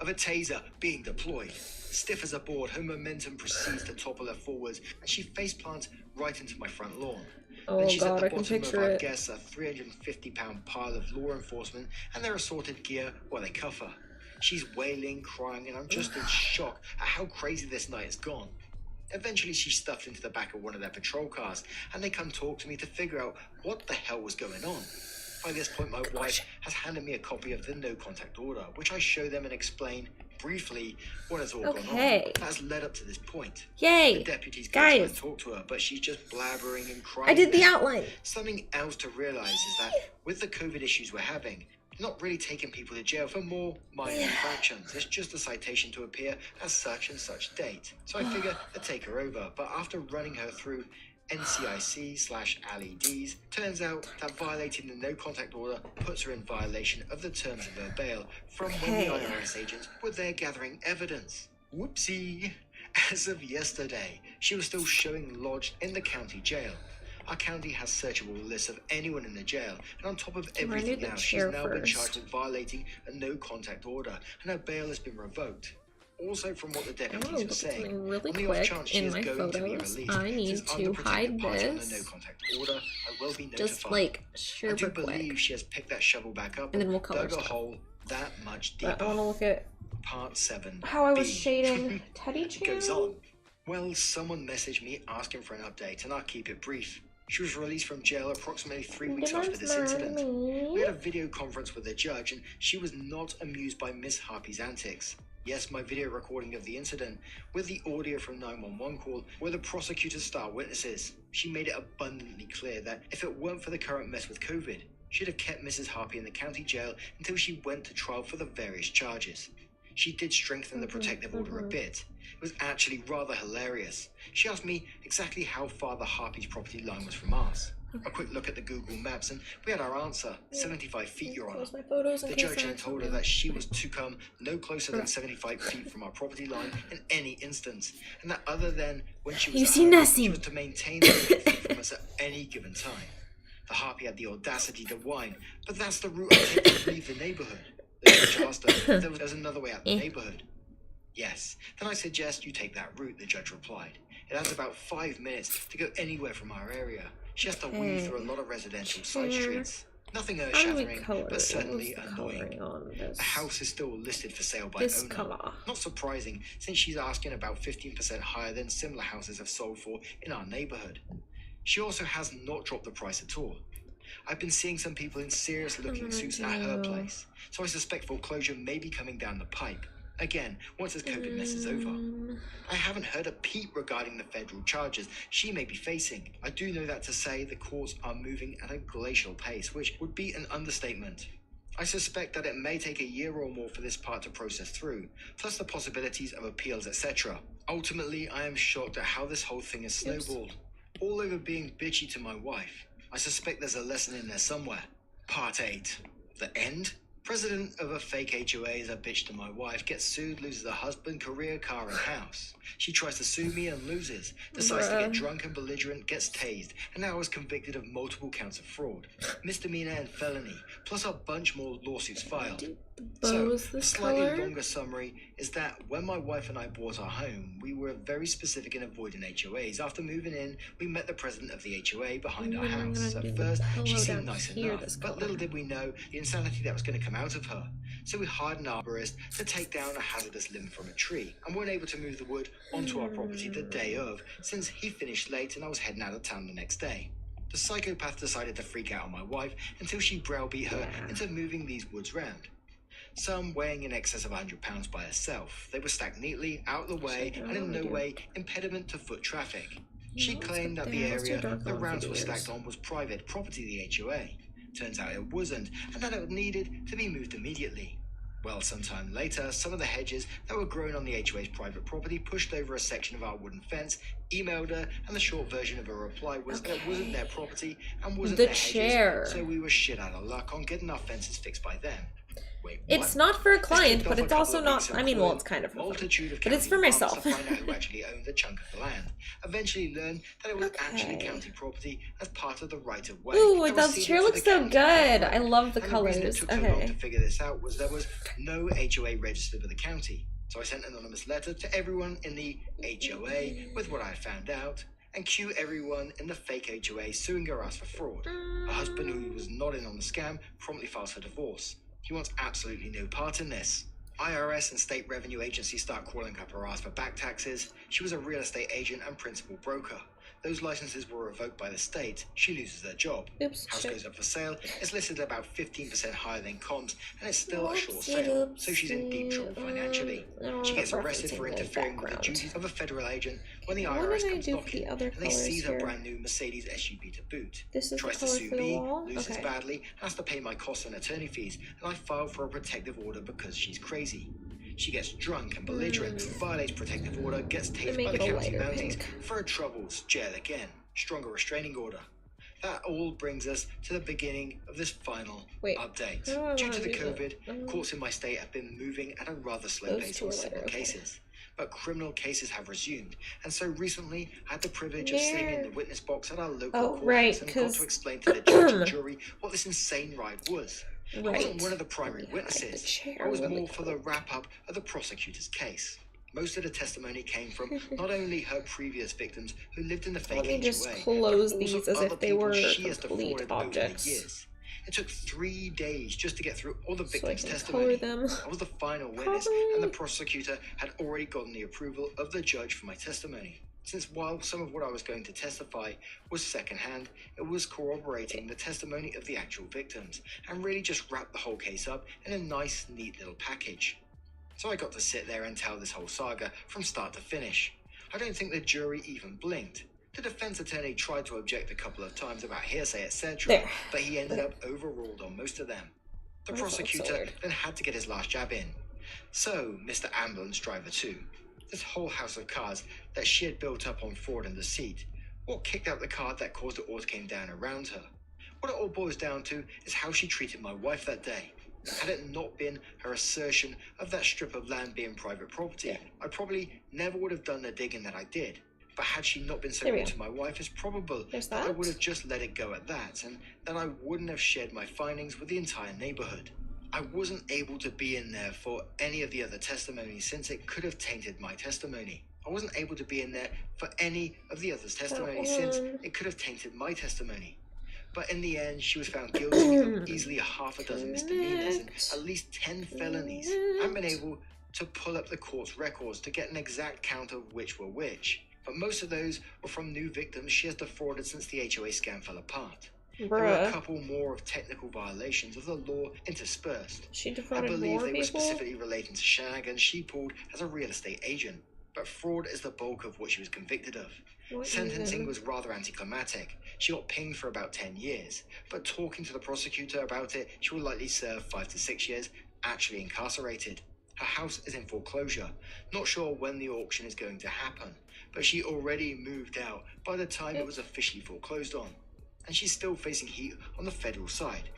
S2: of a taser being deployed. Stiff as a board, her momentum proceeds to topple her forwards, and she face plants right into my front lawn.
S1: Oh
S2: Then she's
S1: god,
S2: at the
S1: I can
S2: bottom of,
S1: picture
S2: I
S1: it.
S2: guess, a 350-pound pile of law enforcement and their assorted gear while they cuff her. She's wailing, crying, and I'm just in shock at how crazy this night has gone. Eventually, she's stuffed into the back of one of their patrol cars, and they come talk to me to figure out what the hell was going on. By this point, my wife has handed me a copy of the no-contact order, which I show them and explain briefly what has all gone on. That has led up to this point.
S1: Yay!
S2: The deputies go to talk to her, but she's just blabbering and crying.
S1: I did the outline.
S2: Something else to realize is that with the COVID issues we're having, not really taking people to jail for more minor infractions. It's just a citation to appear as such and such date. So I figure I'd take her over, but after running her through NCIC/LEDs. Turns out that violating the no contact order puts her in violation of the terms of her bail from when the IRS agents were there gathering evidence. Whoopsie. As of yesterday, she was still showing lodged in the county jail. Our county has searchable lists of anyone in the jail, and on top of everything else, she's now been charged with violating a no contact order, and her bail has been revoked. Also, from what the deputies were saying,
S1: really
S2: on the off
S1: quick
S2: chance she
S1: in
S2: is
S1: my
S2: going to be
S1: photos.
S2: released,
S1: I need
S2: since I'm
S1: to
S2: the protected
S1: hide
S2: party on the
S1: this.
S2: no contact order, I will be notified.
S1: Just like
S2: I
S1: super
S2: do
S1: quick.
S2: believe she has picked that shovel back up
S1: And then we'll color
S2: dug a
S1: stuff.
S2: hole that much deeper.
S1: But I want to look at
S2: Part 7.
S1: how I was
S2: B.
S1: shading TeddyChan.
S2: Goes on. Well, someone messaged me asking for an update, and I'll keep it brief. She was released from jail approximately 3 weeks after this incident. We had a video conference with the judge, and she was not amused by Miss Harpy's antics. Yes, my video recording of the incident, with the audio from 911 call, were the prosecutor's star witnesses. She made it abundantly clear that if it weren't for the current mess with COVID, she'd have kept Mrs. Harpy in the county jail until she went to trial for the various charges. She did strengthen the protective order a bit. It was actually rather hilarious. She asked me exactly how far the Harpy's property line was from ours. A quick look at the Google Maps and we had our answer, 75 feet, Your Honor. The judge then told her that she was to come no closer than 75 feet from our property line in any instance, and that other than when she was at home, she was to maintain the 8 feet from us at any given time. The Harpy had the audacity to whine, but that's the route I take to leave the neighborhood. The judge asked her if there was another way out the neighborhood. Yes, then I suggest you take that route, the judge replied. It has about 5 minutes to go anywhere from our area. She has to weave through a lot of residential side streets. Nothing earth-shattering, but certainly annoying. The house is still listed for sale by owner. Not surprising, since she's asking about 15% higher than similar houses have sold for in our neighborhood. She also has not dropped the price at all. I've been seeing some people in serious-looking suits at her place, so I suspect foreclosure may be coming down the pipe. Again, once this COVID mess is over. I haven't heard a peep regarding the federal charges she may be facing. I do know that to say the courts are moving at a glacial pace, which would be an understatement. I suspect that it may take a year or more for this part to process through, plus the possibilities of appeals, etc. Ultimately, I am shocked at how this whole thing has snowballed. All over being bitchy to my wife. I suspect there's a lesson in there somewhere. Part 8. The end? President of a fake HOA is a bitch to my wife, gets sued, loses a husband, career, car, and house. She tries to sue me and loses. Decides to get drunk and belligerent, gets tased, and now is convicted of multiple counts of fraud, misdemeanor and felony, plus a bunch more lawsuits filed. So, a slightly longer summary is that when my wife and I bought our home, we were very specific in avoiding HOAs. After moving in, we met the president of the HOA behind our house. At first, she seemed nice enough, but little did we know the insanity that was going to come out of her. So we hired an arborist to take down a hazardous limb from a tree, and weren't able to move the wood onto our property the day of, since he finished late and I was heading out of town the next day. The psychopath decided to freak out on my wife until she browbeat her into moving these woods round. Some weighing in excess of 100 pounds by herself. They were stacked neatly, out of the way, and in no way impediment to foot traffic. She claimed that the area the rounds were stacked on was private property of the HOA. Turns out it wasn't, and that it needed to be moved immediately. Well, sometime later, some of the hedges that were grown on the HOA's private property pushed over a section of our wooden fence, emailed her, and the short version of her reply was that it wasn't their property and wasn't their hedges, so we were shit out of luck on getting our fences fixed by them. Wait,
S1: it's not for a client, but it's also not. I mean, well, it's kind of for fun, but it's for myself.
S2: To find out who actually owned the chunk of the land. Eventually learned that it was actually county property as part of the right of way.
S1: Ooh, that chair looks so good. I love the colors.
S2: The reason it took so long to figure this out was there was no HOA registered with the county. So I sent an anonymous letter to everyone in the HOA with what I found out, and cue everyone in the fake HOA suing her ass for fraud. Her husband, who was not in on the scam, promptly files for divorce. He wants absolutely no part in this. IRS and state revenue agencies start calling up her ass for back taxes. She was a real estate agent and principal broker. Those licenses were revoked by the state. She loses her job. House goes up for sale. It's listed at about 15% higher than comps, and it's still a short sale, so she's in deep trouble financially. She gets arrested for interfering with the duties of a federal agent when the IRS comes knocking, and they seize her brand new Mercedes SUV to boot. Tries to sue me, loses badly, has to pay my costs and attorney fees, and I filed for a protective order because she's crazy. She gets drunk and belligerent, violates protective order, gets tased by the county mounties, for her troubles, jail again. stronger restraining order. That all brings us to the beginning of this final update. Due to the COVID, courts in my state have been moving at a rather slow pace on civil cases. But criminal cases have resumed, and so recently I had the privilege of sitting in the witness box at our local courthouse and got to explain to the judge and jury what this insane ride was. I wasn't one of the primary witnesses. I was more for the wrap-up of the prosecutor's case. Most of the testimony came from not only her previous victims who lived in the fake HOA,
S1: just close
S2: but
S1: these
S2: also
S1: as
S2: other
S1: if they
S2: people
S1: were
S2: she has
S1: complete
S2: defrauded over the
S1: objects.
S2: years. It took 3 days just to get through all the victims' testimony. I was the final witness, and the prosecutor had already gotten the approval of the judge for my testimony. Since while some of what I was going to testify was secondhand, it was corroborating the testimony of the actual victims, and really just wrapped the whole case up in a nice, neat little package. So I got to sit there and tell this whole saga from start to finish. I don't think the jury even blinked. The defense attorney tried to object a couple of times about hearsay, etc., but he ended up overruled on most of them. The prosecutor then had to get his last jab in. So, Mr. Ambulance Driver 2, this whole house of cards that she had built up on fraud and deceit, what kicked out the card that caused it all to came down around her? What it all boils down to is how she treated my wife that day. Had it not been her assertion of that strip of land being private property, I probably never would have done the digging that I did. But had she not been so rude to my wife, it's probable that I would have just let it go at that, and that I wouldn't have shared my findings with the entire neighborhood. I wasn't able to be in there for any of the other testimony since it could have tainted my testimony. I wasn't able to be in there for any of the others' testimony since it could have tainted my testimony. But in the end, she was found guilty of easily a half a dozen misdemeanors and at least 10 felonies. I've been able to pull up the court's records to get an exact count of which were which. But most of those were from new victims she has defrauded since the HOA scam fell apart. There were a couple more of technical violations of the law interspersed. I believe they were specifically relating to shenanigans she pulled as a real estate agent. But fraud is the bulk of what she was convicted of. Sentencing was rather anticlimactic. She got pinged for about 10 years, but talking to the prosecutor about it, she will likely serve 5 to 6 years, actually incarcerated. Her house is in foreclosure. Not sure when the auction is going to happen, but she already moved out by the time it was officially foreclosed on. And she's still facing heat on the federal side.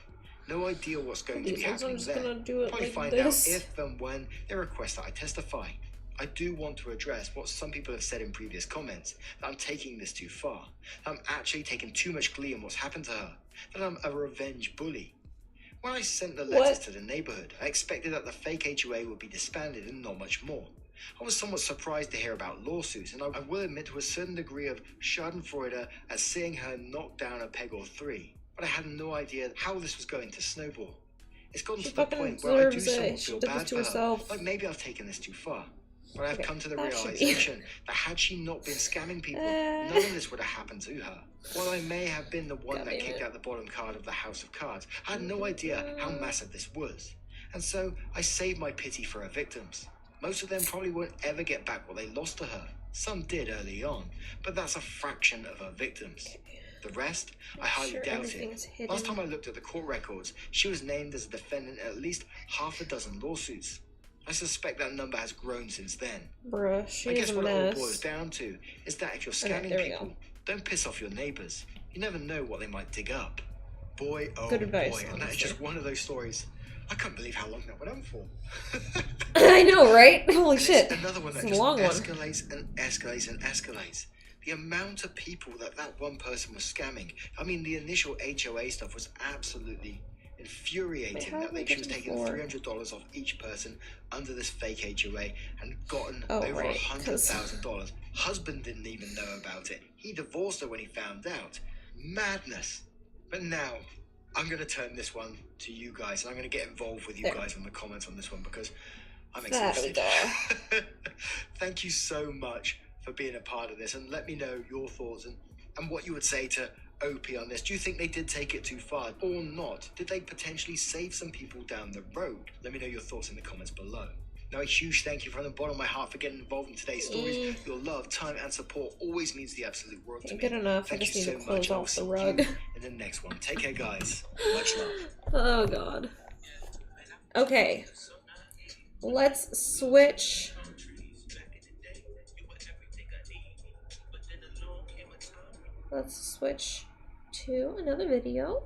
S2: No idea what's going to be happening there. Probably find out if and when they request that I testify. I do want to address what some people have said in previous comments, that I'm taking this too far, that I'm actually taking too much glee in what's happened to her, that I'm a revenge bully. When I sent the letters to the neighborhood, I expected that the fake HOA would be disbanded and not much more. I was somewhat surprised to hear about lawsuits, and I will admit to a certain degree of schadenfreude at seeing her knock down a peg or 3, but I had no idea how this was going to snowball. It's gotten to the point where I do somewhat feel bad for her, like maybe I've taken this too far. But I've come to the realization that had she not been scamming people, none of this would have happened to her. While I may have been the one that kicked out the bottom card of the house of cards, I had no idea how massive this was. And so I saved my pity for her victims. Most of them probably won't ever get back what they lost to her. Some did early on, but that's a fraction of her victims. The rest, I highly doubt it. Last time I looked at the court records, she was named as a defendant in at least half a dozen lawsuits. I suspect that number has grown since then.
S1: I guess
S2: what it all boils down to is that if you're scamming people, don't piss off your neighbors. You never know what they might dig up. Boy, oh boy, and that is just one of those stories. I can't believe how long that went on for.
S1: I know, right? Holy shit.
S2: It's another one that just escalates and escalates and escalates. The amount of people that one person was scamming. I mean, the initial HOA stuff was absolutely infuriating. That she was taking $300 off each person under this fake HOA and gotten over $100,000. Husband didn't even know about it. He divorced her when he found out. Madness. But now I'm going to turn this one to you guys, and I'm going to get involved with you guys in the comments on this one because I'm exhausted. Thank you so much for being a part of this, and let me know your thoughts and what you would say to OP on this. Do you think they did take it too far or not? Did they potentially save some people down the road? Let me know your thoughts in the comments below. Now, a huge thank you from the bottom of my heart for getting involved in today's stories. Your love, time, and support always means the absolute world to me.
S1: Good enough.
S2: Thank
S1: I just
S2: you
S1: need
S2: so
S1: to close
S2: much.
S1: off the rug.
S2: In the next one. Take care, guys. Much love.
S1: Oh, God. Okay. Let's switch. let's switch to another video.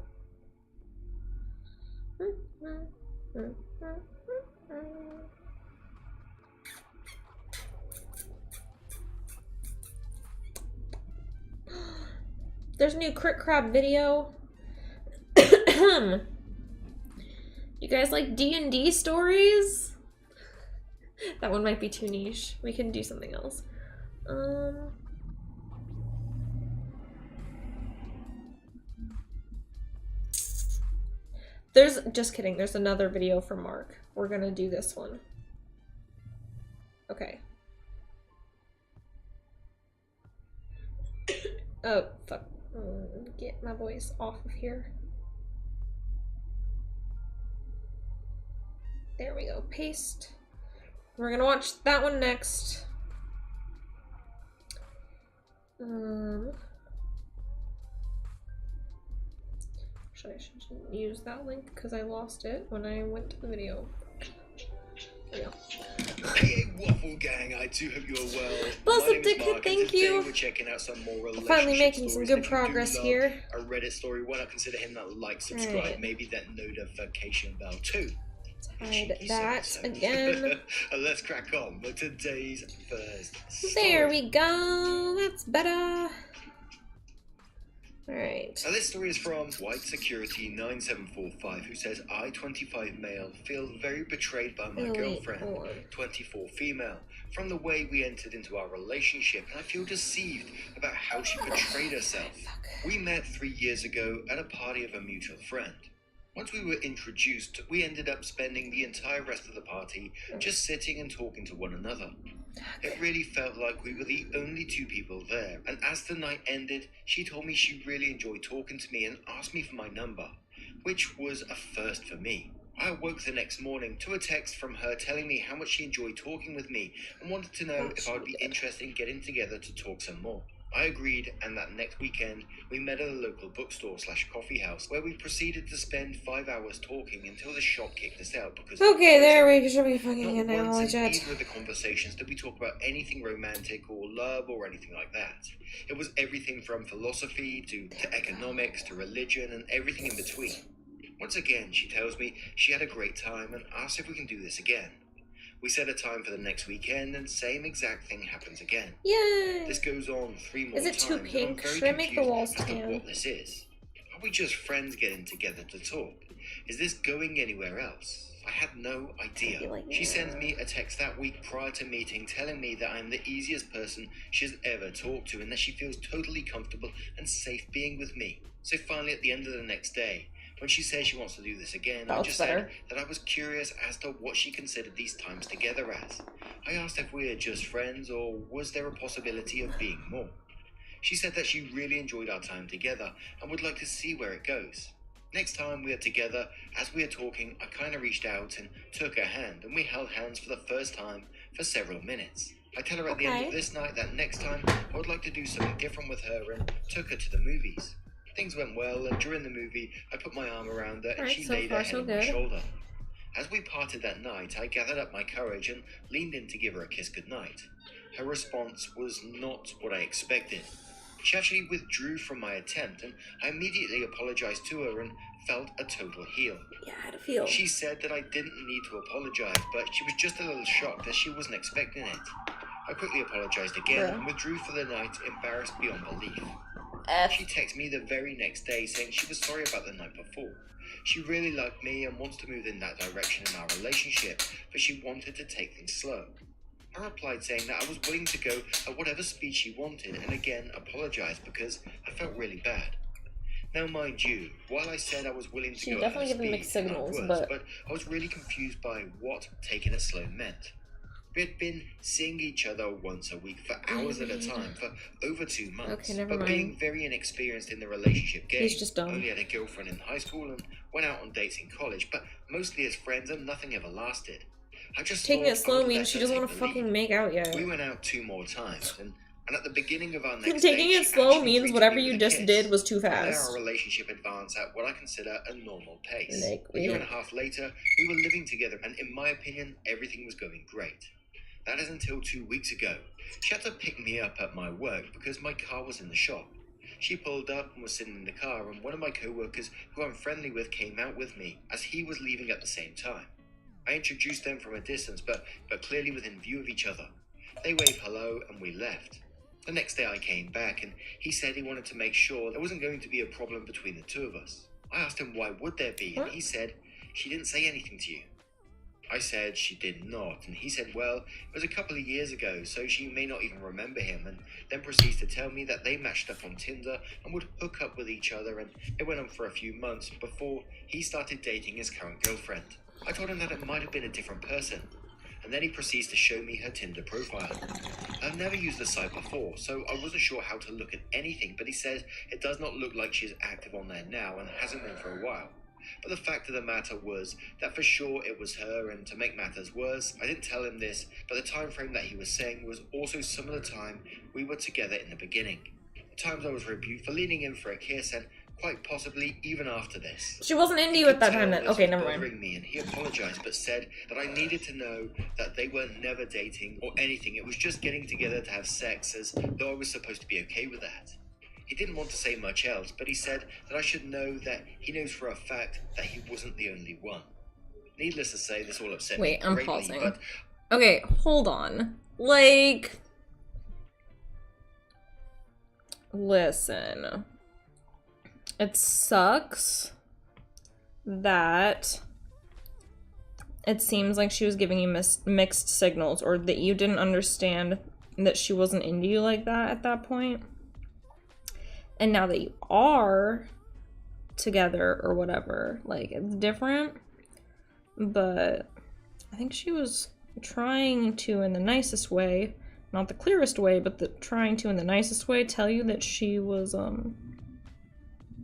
S1: There's a new Crit Crab video. You guys like D&D stories? That one might be too niche. We can do something else. Just kidding, there's another video from Mark. We're gonna do this one. Okay. Oh, fuck. Get my voice off of here. There we go. Paste. We're gonna watch that one next. Actually, I shouldn't use that link because I lost it when I went to the video. There we go.
S2: Hey, Waffle Gang, I do hope you're well.
S1: Bless
S2: My
S1: up,
S2: name is
S1: Dickhead,
S2: Mark, and
S1: thank
S2: today
S1: you.
S2: We're checking out some more relationship
S1: Finally making some
S2: stories
S1: good
S2: that you do
S1: progress
S2: love.
S1: here.
S2: A Reddit story, why not consider him that like, subscribe,
S1: Right.
S2: maybe that notification bell too.
S1: Hide that again.
S2: And let's crack on with today's first story.
S1: There we go. That's better. Alright.
S2: Now this story is from White Security 9745, who says, I, 25 male, feel very betrayed by my girlfriend, 24 female, from the way we entered into our relationship, and I feel deceived about how she betrayed herself. We met 3 years ago at a party of a mutual friend. Once we were introduced, we ended up spending the entire rest of the party just sitting and talking to one another. It really felt like we were the only two people there, and as the night ended, she told me she really enjoyed talking to me and asked me for my number, which was a first for me. I awoke the next morning to a text from her telling me how much she enjoyed talking with me and wanted to know if I would be interested in getting together to talk some more. I agreed, and that next weekend, we met at a local bookstore/coffee house where we proceeded to spend 5 hours talking until the shop kicked us out because...
S1: Okay, there we should be fucking
S2: Not once
S1: acknowledge
S2: in
S1: it.
S2: either of the conversations did we talk about anything romantic or love or anything like that. It was everything from philosophy to economics to religion and everything in between. Once again, she tells me she had a great time and asked if we can do this again. We set a time for the next weekend, and same exact thing happens again.
S1: Yay!
S2: This goes on 3 more
S1: Is it
S2: times.
S1: too
S2: and I'm
S1: pink?
S2: very
S1: Should I make the
S2: confused
S1: walls
S2: as to
S1: tan?
S2: what this is. Are we just friends getting together to talk? Is this going anywhere else? I had no idea.
S1: Like,
S2: She sends me a text that week prior to meeting telling me that I'm the easiest person she's ever talked to and that she feels totally comfortable and safe being with me. So finally at the end of the next day, when she says she wants to do this again, I just said that I was curious as to what she considered these times together as. I asked if we were just friends or was there a possibility of being more. She said that she really enjoyed our time together and would like to see where it goes. Next time we are together, as we are talking, I kind of reached out and took her hand and we held hands for the first time for several minutes. I tell her at the end of this night that next time I would like to do something different with her and took her to the movies. Things went well, and during the movie, I put my arm around her and she laid her head on my shoulder. As we parted that night, I gathered up my courage and leaned in to give her a kiss goodnight. Her response was not what I expected. She actually withdrew from my attempt, and I immediately apologized to her and felt a total heel.
S1: Yeah, I had a feel.
S2: She said that I didn't need to apologize, but she was just a little shocked that she wasn't expecting it. I quickly apologized again and withdrew for the night, embarrassed beyond belief. She texted me the very next day saying she was sorry about the night before. She really liked me and wants to move in that direction in our relationship, but she wanted to take things slow. I replied saying that I was willing to go at whatever speed she wanted and again apologized because I felt really bad. Now mind you, while I said I was willing to go at her speed, but I was really confused by what taking it slow meant. We had been seeing each other once a week for hours at a time for over 2 months. But being very inexperienced in the relationship game, only had a girlfriend in high school and went out on dates in college, but mostly as friends and nothing ever lasted. I just
S1: taking it slow means she doesn't want to fucking make out yet.
S2: We went out 2 more times, and at the beginning of our next
S1: taking
S2: date,
S1: it slow means whatever you just did was too
S2: There
S1: fast.
S2: our relationship advanced at what I consider a normal pace. A year and a half later, we were living together, and in my opinion, everything was going great. That is until 2 weeks ago. She had to pick me up at my work because my car was in the shop. She pulled up and was sitting in the car, and one of my co-workers who I'm friendly with came out with me as he was leaving at the same time. I introduced them from a distance, but clearly within view of each other. They waved hello and we left. The next day I came back and he said he wanted to make sure there wasn't going to be a problem between the two of us. I asked him why would there be, and he said, "She didn't say anything to you." I said she did not, and he said, well, it was a couple of years ago, so she may not even remember him, and then proceeds to tell me that they matched up on Tinder and would hook up with each other, and it went on for a few months before he started dating his current girlfriend. I told him that it might have been a different person, and then he proceeds to show me her Tinder profile. I've never used the site before, so I wasn't sure how to look at anything, but he says it does not look like she's active on there now and hasn't been for a while. But the fact of the matter was that for sure it was her, and to make matters worse, I didn't tell him this, but the time frame that he was saying was also some of the time we were together in the beginning. The times I was rebuked for leaning in for a kiss, and quite possibly even after this.
S1: She wasn't into you at that time then. Okay, never mind.
S2: Me, and he apologized but said that I needed to know that they were never dating or anything. It was just getting together to have sex, as though I was supposed to be okay with that. He didn't want to say much else, but he said that I should know that he knows for a fact that he wasn't the only one. Needless to say, this all upset me greatly. Wait, I'm pausing. But...
S1: okay, hold on. Like... listen. It sucks that it seems like she was giving you mixed signals, or that you didn't understand that she wasn't into you like that at that point. And now that you are together or whatever, like, it's different. But I think she was trying to, in the nicest way, not the clearest way, but trying to, in the nicest way, tell you that she was,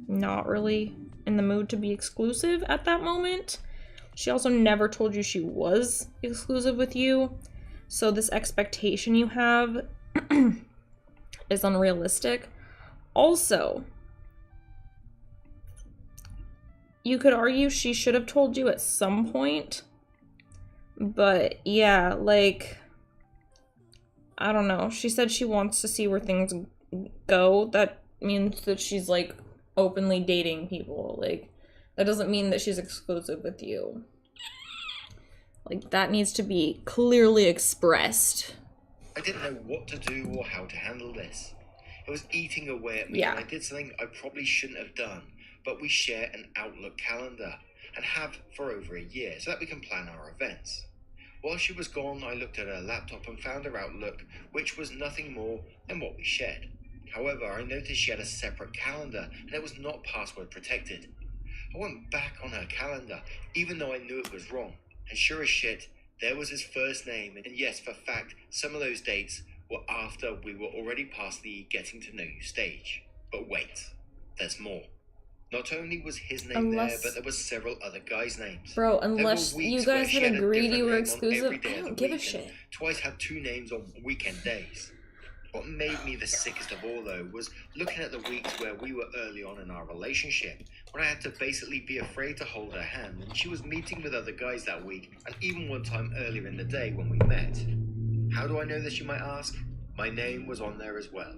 S1: not really in the mood to be exclusive at that moment. She also never told you she was exclusive with you. So this expectation you have is unrealistic. Also, you could argue she should have told you at some point, but yeah, like, I don't know. She said she wants to see where things go. That means that she's, like, openly dating people. Like, that doesn't mean that she's exclusive with you. Like, that needs to be clearly expressed.
S2: I didn't know what to do or how to handle this. It was eating away at me,
S1: yeah.
S2: And I did something I probably shouldn't have done, but we share an Outlook calendar, and have for over a year, so that we can plan our events. While she was gone, I looked at her laptop and found her Outlook, which was nothing more than what we shared. However, I noticed she had a separate calendar, and it was not password protected. I went back on her calendar, even though I knew it was wrong, and sure as shit, there was his first name, and yes, for fact, some of those dates were after we were already past the getting to know you stage. But wait, there's more. Not only was his name there, but there were several other guys' names.
S1: Bro, unless you guys had agreed you were exclusive, I don't give a shit.
S2: Twice had two names on weekend days. What made me the sickest of all, though, was looking at the weeks where we were early on in our relationship, when I had to basically be afraid to hold her hand, and she was meeting with other guys that week, and even one time earlier in the day when we met. How do I know this, you might ask? My name was on there as well.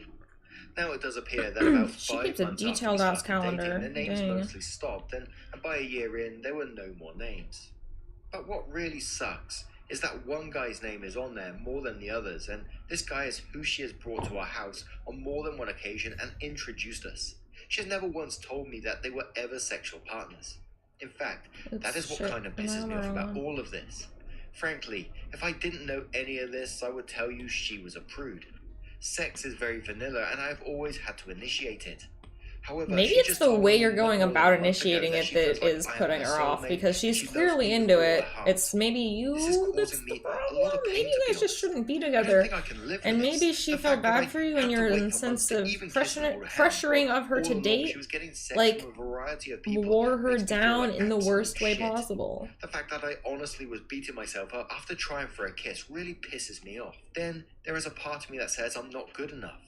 S2: Now it does appear that about 5 months after we started dating, the names mostly stopped, and by a year in, there were no more names. But what really sucks is that one guy's name is on there more than the others, and this guy is who she has brought to our house on more than one occasion and introduced us. She has never once told me that they were ever sexual partners. In fact, that is what kind of pisses me off about all of this. Frankly, if I didn't know any of this, I would tell you she was a prude. Sex is very vanilla, and I've always had to initiate it. However,
S1: maybe it's the way you're going about initiating it that is putting her off, because she's clearly into it. It's maybe you that's the problem. Maybe you guys just shouldn't be together. And maybe she felt bad for you, and you're in the sense of pressuring of her to date, like, wore her down in the worst way possible.
S2: The fact that I honestly was beating myself up after trying for a kiss really pisses me off. Then there is a part of me that says I'm not good enough.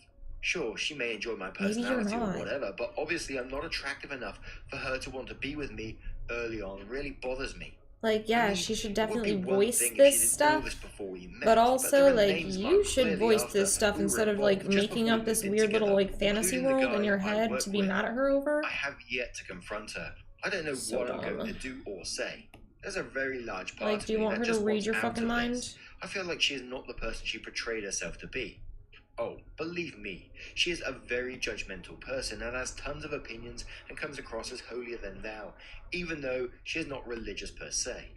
S2: Sure, she may enjoy my personality or whatever, but obviously I'm not attractive enough for her to want to be with me early on. It really bothers me.
S1: Like, yeah,
S2: I mean,
S1: she should
S2: it would
S1: definitely
S2: be one
S1: voice
S2: thing if
S1: this
S2: she did all
S1: stuff.
S2: this before we met,
S1: But
S2: there
S1: also,
S2: are
S1: like,
S2: names
S1: you
S2: marked
S1: should
S2: clearly
S1: voice
S2: after
S1: this stuff
S2: we were
S1: instead of, like,
S2: involved just
S1: making
S2: before
S1: up
S2: we
S1: this
S2: moved in
S1: weird little,
S2: together,
S1: like, fantasy
S2: including the
S1: world in
S2: guy
S1: your
S2: I
S1: head
S2: work
S1: to be
S2: with.
S1: mad at her over.
S2: I have yet to confront her. I don't know
S1: So
S2: what I'm
S1: dumb.
S2: going to do or say. There's a very large part
S1: Like,
S2: of
S1: do you
S2: me
S1: want
S2: that
S1: her to
S2: just
S1: read
S2: wants
S1: your
S2: out
S1: fucking
S2: of
S1: mind?
S2: this. I feel like she is not the person she portrayed herself to be. Oh, believe me, she is a very judgmental person and has tons of opinions and comes across as holier than thou, even though she is not religious per se.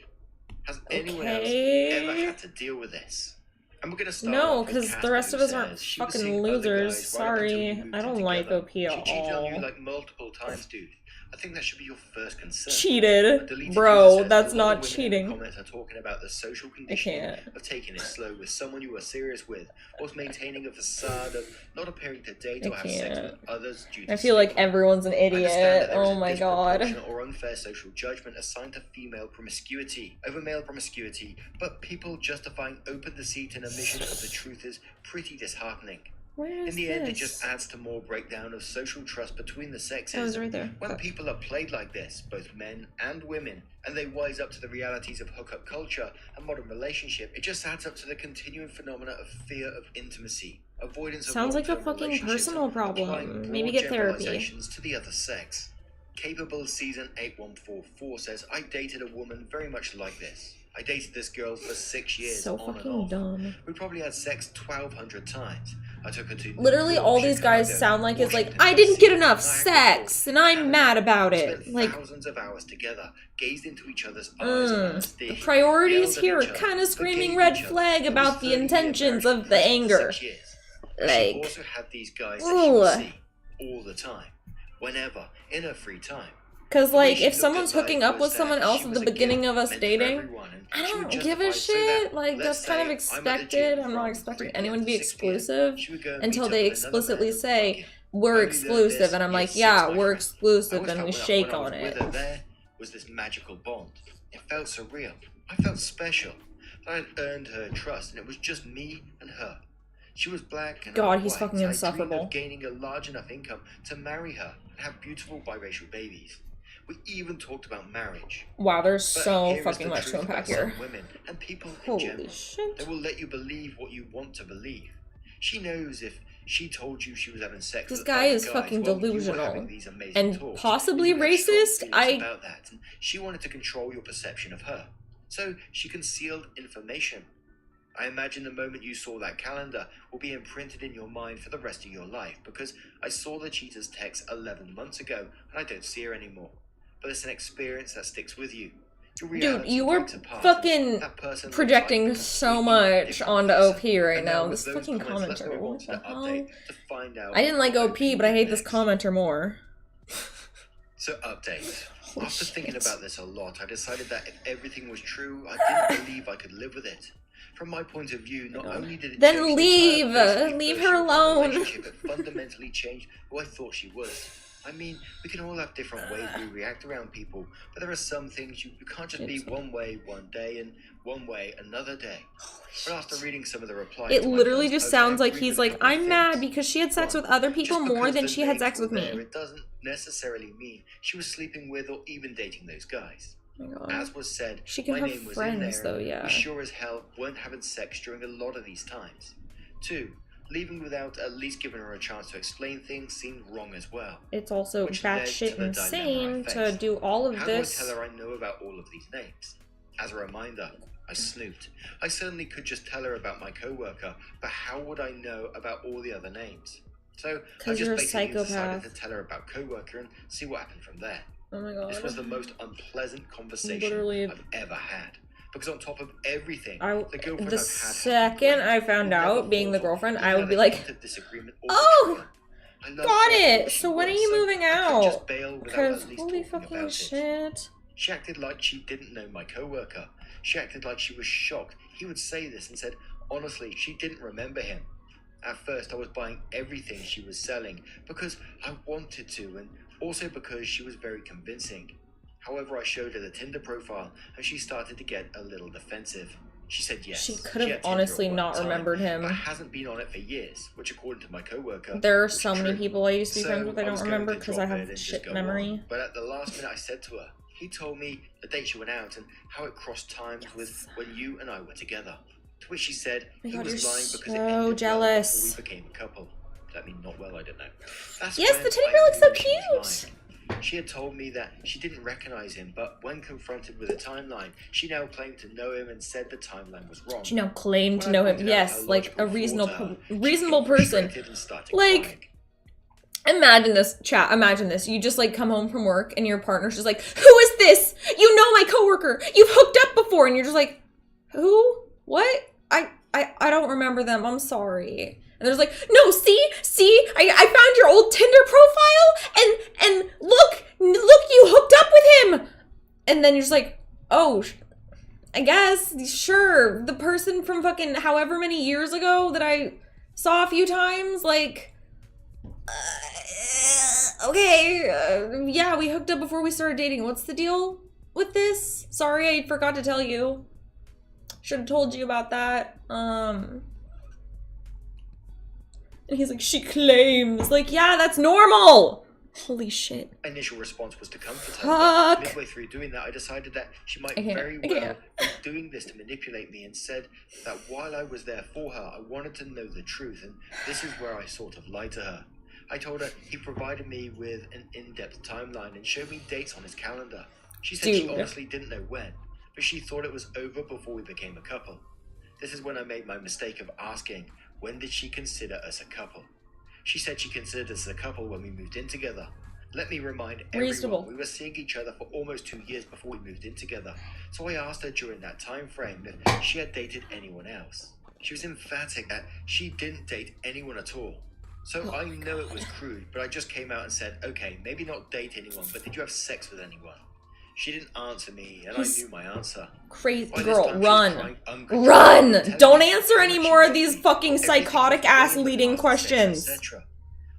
S2: Has anyone else ever had to deal with this? And we're gonna start
S1: No,
S2: off with
S1: because the
S2: Casper,
S1: rest
S2: who
S1: of us aren't
S2: says she was
S1: fucking
S2: seeing other
S1: losers.
S2: guys right up until you
S1: Sorry,
S2: moved
S1: I
S2: in
S1: don't like
S2: together.
S1: OP
S2: She
S1: at
S2: cheated on you
S1: all.
S2: like multiple times, dude. I think that should be your first concern.
S1: Cheated?
S2: Deleted
S1: Bro,
S2: user says
S1: that's
S2: a lot of
S1: not
S2: women in the
S1: cheating.
S2: comments are talking about the social
S1: I
S2: conditioning
S1: can't.
S2: of taking it slow with someone you are serious with, whilst maintaining a facade of not appearing to date
S1: I
S2: or have sex
S1: can't.
S2: with others due to
S1: I feel like
S2: stigma.
S1: everyone's an
S2: I understand
S1: idiot.
S2: that there is
S1: Oh
S2: a
S1: my god.
S2: disproportionate or unfair social judgment assigned to female promiscuity over male promiscuity, but people justifying open deceit and omission of the truth is pretty disheartening.
S1: Where
S2: In
S1: is
S2: the end, it
S1: this?
S2: just adds to more breakdown of social trust between the sexes.
S1: Oh, it's right there.
S2: When people are played like this, both men and women, and they wise up to the realities of hookup culture and modern relationship, it just adds up to the continuing phenomena of fear of intimacy, avoidance of
S1: Sounds like a
S2: long-term
S1: fucking
S2: relationships,
S1: personal
S2: and
S1: problem.
S2: applying
S1: Maybe
S2: broad
S1: get therapy.
S2: generalizations to the other sex. Capable Season 8144 says, I dated a woman very much like this. I dated this girl for 6 years,
S1: So
S2: on and
S1: fucking
S2: off.
S1: dumb.
S2: We probably had sex 1,200 times. I took her to New
S1: Literally,
S2: York,
S1: all these guys
S2: Chicago,
S1: sound like it's like,
S2: Washington,
S1: I didn't get
S2: DC,
S1: enough
S2: Niagara Falls,
S1: sex, and I'm
S2: Canada.
S1: mad about
S2: We
S1: it.
S2: spent
S1: Like,
S2: thousands of hours together, gazed into each other's eyes on
S1: the
S2: LSD,
S1: priorities
S2: yelled at
S1: here are
S2: each other,
S1: kind of screaming
S2: forgave
S1: red
S2: each other.
S1: flag
S2: It was
S1: about the
S2: 30-year
S1: intentions
S2: marriage
S1: of the
S2: for
S1: anger.
S2: 6 years.
S1: Like,
S2: She also had these guys that she would
S1: ugh.
S2: see all the time, whenever, in her free time.
S1: Because,
S2: The way
S1: like,
S2: she
S1: if
S2: looked
S1: someone's
S2: at life
S1: hooking up
S2: was
S1: with someone
S2: that
S1: else
S2: she
S1: at
S2: was
S1: the
S2: a
S1: beginning
S2: gift
S1: of us
S2: meant for
S1: dating,
S2: everyone, and
S1: I
S2: she would
S1: don't give a
S2: justify so
S1: shit.
S2: that,
S1: Like,
S2: let's
S1: that's kind of
S2: say, I'm at the
S1: expected.
S2: gym
S1: I'm not
S2: from
S1: expecting
S2: 3
S1: anyone to be
S2: p.m. to 6 p.m.
S1: exclusive
S2: She would go and
S1: until
S2: meet
S1: they
S2: up with another
S1: explicitly
S2: man and
S1: say,
S2: fuck him.
S1: we're
S2: I only learned
S1: exclusive.
S2: this
S1: And I'm
S2: year
S1: like,
S2: 6,
S1: yeah,
S2: my
S1: we're
S2: friend. I
S1: exclusive.
S2: always
S1: And we
S2: felt
S1: shake
S2: when I
S1: on
S2: was with
S1: it.
S2: her, there was this magical bond. It felt surreal. I felt special. That I had earned her trust, and it was just me and her. She was black and I
S1: God,
S2: was
S1: he's
S2: white.
S1: fucking
S2: I dreamed
S1: insufferable.
S2: of gaining a large enough income to marry her and have beautiful biracial babies. We even talked about marriage.
S1: Wow, there's
S2: But
S1: so
S2: here is
S1: fucking
S2: the
S1: much to
S2: truth
S1: unpack
S2: about some
S1: here.
S2: women and people in
S1: Holy
S2: general.
S1: shit.
S2: They will let you believe what you want to believe. She knows if she told you she was having sex
S1: This
S2: with
S1: guy
S2: other
S1: is
S2: guys,
S1: fucking
S2: well, you were
S1: delusional.
S2: having these amazing
S1: And
S2: talks,
S1: possibly
S2: and you had strong
S1: racist.
S2: feelings about that, and she wanted to control your perception of her. So she concealed information. I imagine the moment you saw that calendar will be imprinted in your mind for the rest of your life, because I saw the cheater's text 11 months ago and I don't see her anymore. But it's an experience that sticks with you. Your
S1: Dude,
S2: reality
S1: you were
S2: breaks apart,
S1: fucking
S2: and that person looks
S1: projecting
S2: like a
S1: so
S2: completely
S1: much
S2: different
S1: onto
S2: person.
S1: OP right
S2: And
S1: now.
S2: with
S1: This
S2: those
S1: fucking
S2: comments, let's
S1: commenter.
S2: move on
S1: What
S2: to
S1: the
S2: the
S1: hell?
S2: update to find out
S1: I didn't like
S2: what
S1: OP, but I hate this
S2: next.
S1: commenter more.
S2: So update.
S1: Holy
S2: After thinking
S1: shit.
S2: about this a lot, I decided that if everything was true, I didn't believe I could live with it. From my point of view, not only did it
S1: Then
S2: change the
S1: leave.
S2: entire basic
S1: Leave
S2: version
S1: her
S2: of our
S1: alone.
S2: relationship, it fundamentally changed who I thought she was. I mean, we can all have different ways we react around people, but there are some things you can't just be one way one day and one way another day. But after reading some of the replies,
S1: It
S2: to my
S1: literally
S2: first
S1: just
S2: post, I
S1: sounds like
S2: agreed
S1: he's
S2: with a
S1: like,
S2: couple of
S1: I'm mad
S2: things.
S1: because she had sex
S2: One,
S1: with other people
S2: just
S1: more
S2: because
S1: than
S2: the
S1: she had
S2: names
S1: sex
S2: were
S1: with me.
S2: there, it doesn't necessarily mean she was sleeping with or even dating those guys.
S1: Oh my God.
S2: As was said,
S1: She can
S2: my
S1: have
S2: name was in
S1: friends,
S2: there,
S1: though,
S2: and
S1: yeah.
S2: we sure as hell weren't having sex during a lot of these times. 2, leaving without at least giving her a chance to explain things seemed wrong as well.
S1: It's also
S2: Which led to
S1: batshit
S2: the
S1: insane
S2: dilemma I
S1: to
S2: faced.
S1: do all of
S2: How
S1: this.
S2: do I tell her I know about all of these names? As a reminder, I snooped. I certainly could just tell her about my coworker, but how would I know about all the other names? So I
S1: 'Cause
S2: just
S1: you're a
S2: basically decided
S1: psychopath.
S2: to tell her about coworker and see what happened from there.
S1: Oh my God.
S2: This was the most unpleasant conversation
S1: Literally.
S2: I've ever had. Because on top of everything,
S1: I,
S2: the girlfriend
S1: the
S2: I've had
S1: second I found
S2: never
S1: out being the
S2: fought or
S1: girlfriend,
S2: even
S1: I would
S2: had
S1: be
S2: a
S1: like,
S2: heated disagreement or
S1: oh,
S2: betrayal. I loved
S1: got
S2: her
S1: it.
S2: for she
S1: So when are
S2: was,
S1: you
S2: so
S1: moving
S2: I couldn't
S1: out?
S2: just bail without
S1: Because
S2: at least
S1: holy
S2: talking
S1: fucking
S2: about it.
S1: shit.
S2: She acted like she didn't know my coworker. She acted like she was shocked. He would say this and said, honestly, she didn't remember him. At first, I was buying everything she was selling because I wanted to, and also because she was very convincing. However, I showed her the Tinder profile, and she started to get a little defensive. She said yes.
S1: She could have
S2: had Tinder
S1: honestly
S2: at one
S1: not
S2: time,
S1: remembered him.
S2: but hasn't been on it for years, which according to my coworker,
S1: There are
S2: was
S1: so many
S2: true.
S1: people I used to be
S2: So
S1: friends with I
S2: was
S1: don't
S2: going
S1: remember
S2: to
S1: because
S2: drop
S1: I
S2: it
S1: have
S2: and just
S1: shit
S2: go
S1: memory.
S2: on. But at the last minute, I said to her, He told me the date she went out and how it crossed times with when you and I were together. To which she said
S1: Oh my
S2: he
S1: God,
S2: was
S1: you're
S2: lying because it
S1: so
S2: ended well
S1: jealous.
S2: before we became a couple. That mean not well, I don't know. That's
S1: Yes,
S2: when
S1: the teddy
S2: I
S1: bear looks so
S2: knew she was
S1: cute.
S2: lying. She had told me that she didn't recognize him, but when confronted with a timeline, she now claimed to know him and said the timeline was wrong.
S1: She now claimed to
S2: When I
S1: know him.
S2: pointed out
S1: Yes,
S2: how
S1: like a
S2: logical
S1: reasonable,
S2: flaw to her, she
S1: reasonable
S2: became
S1: person.
S2: frustrated and started
S1: Like,
S2: crying.
S1: imagine this, chat. Imagine this. You just like come home from work and your partner's just like, who is this? You know my coworker. You've hooked up before. And you're just like, who? What? I don't remember them. I'm sorry. And there's like, no, see, I found your old Tinder profile and look, you hooked up with him. And then you're just like, oh, I guess, sure. The person from fucking however many years ago that I saw a few times, like, okay, yeah, we hooked up before we started dating. What's the deal with this? Sorry, I forgot to tell you. Should have told you about that. And he's like, she claims. Like, yeah, that's normal. Holy shit.
S2: My initial response was to comfort her.
S1: Fuck.
S2: Midway through doing that, I decided that she might
S1: I
S2: very
S1: can't.
S2: well be doing this to manipulate me, and said that while I was there for her, I wanted to know the truth, and this is where I sort of lied to her. I told her he provided me with an in-depth timeline and showed me dates on his calendar. She said she honestly didn't know when, but she thought it was over before we became a couple. This is when I made my mistake of asking, when did she consider us a couple? She said she considered us a couple when we moved in together. Let me remind everyone, we were seeing each other for almost 2 years before we moved in together. So I asked her during that time frame if she had dated anyone else. She was emphatic that she didn't date anyone at all. So I know it was crude, but I just came out and said, okay, maybe not date anyone, but did you have sex with anyone? She didn't answer me, and I knew my answer.
S1: Crazy
S2: By this
S1: girl,
S2: time,
S1: run.
S2: uncontrollably,
S1: Run!
S2: telling
S1: Don't
S2: me
S1: answer
S2: how
S1: any
S2: much she
S1: more of
S2: loved
S1: these
S2: me,
S1: fucking
S2: everything
S1: psychotic
S2: was
S1: ass
S2: way in the
S1: leading
S2: past,
S1: questions.
S2: etc.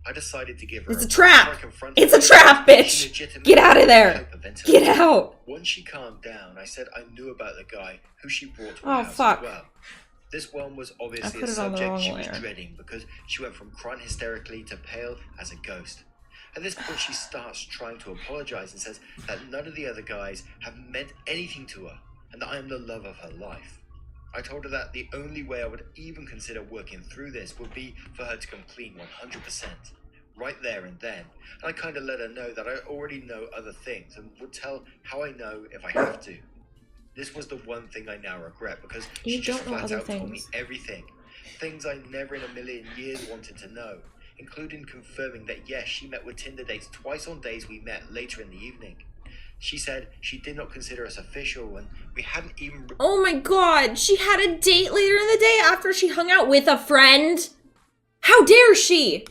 S2: I decided to give her
S1: It's a
S2: break
S1: trap.
S2: before I confronted
S1: It's a
S2: her.
S1: trap,
S2: She
S1: bitch.
S2: legitimately
S1: Get out of there.
S2: hyperventilated.
S1: Get out.
S2: Once she calmed down, I said I knew about the guy who she brought to
S1: Oh,
S2: our house
S1: fuck.
S2: as well. This one was obviously
S1: put
S2: a
S1: it on the
S2: subject
S1: wrong
S2: she was
S1: layer.
S2: dreading because she went from crying hysterically to pale as a ghost. At this point, she starts trying to apologize and says that none of the other guys have meant anything to her and that I am the love of her life. I told her that the only way I would even consider working through this would be for her to come clean 100%. Right there and then. And I kind of let her know that I already know other things and would tell how I know if I have to. This was the one thing I now regret because she just flat out told me everything. Things I never in a million years wanted to know, including confirming that yes, she met with Tinder dates twice on days we met later in the evening. She said she did not consider us official and we hadn't even...
S1: Oh my god, she had a date later in the day after she hung out with a friend? How dare she?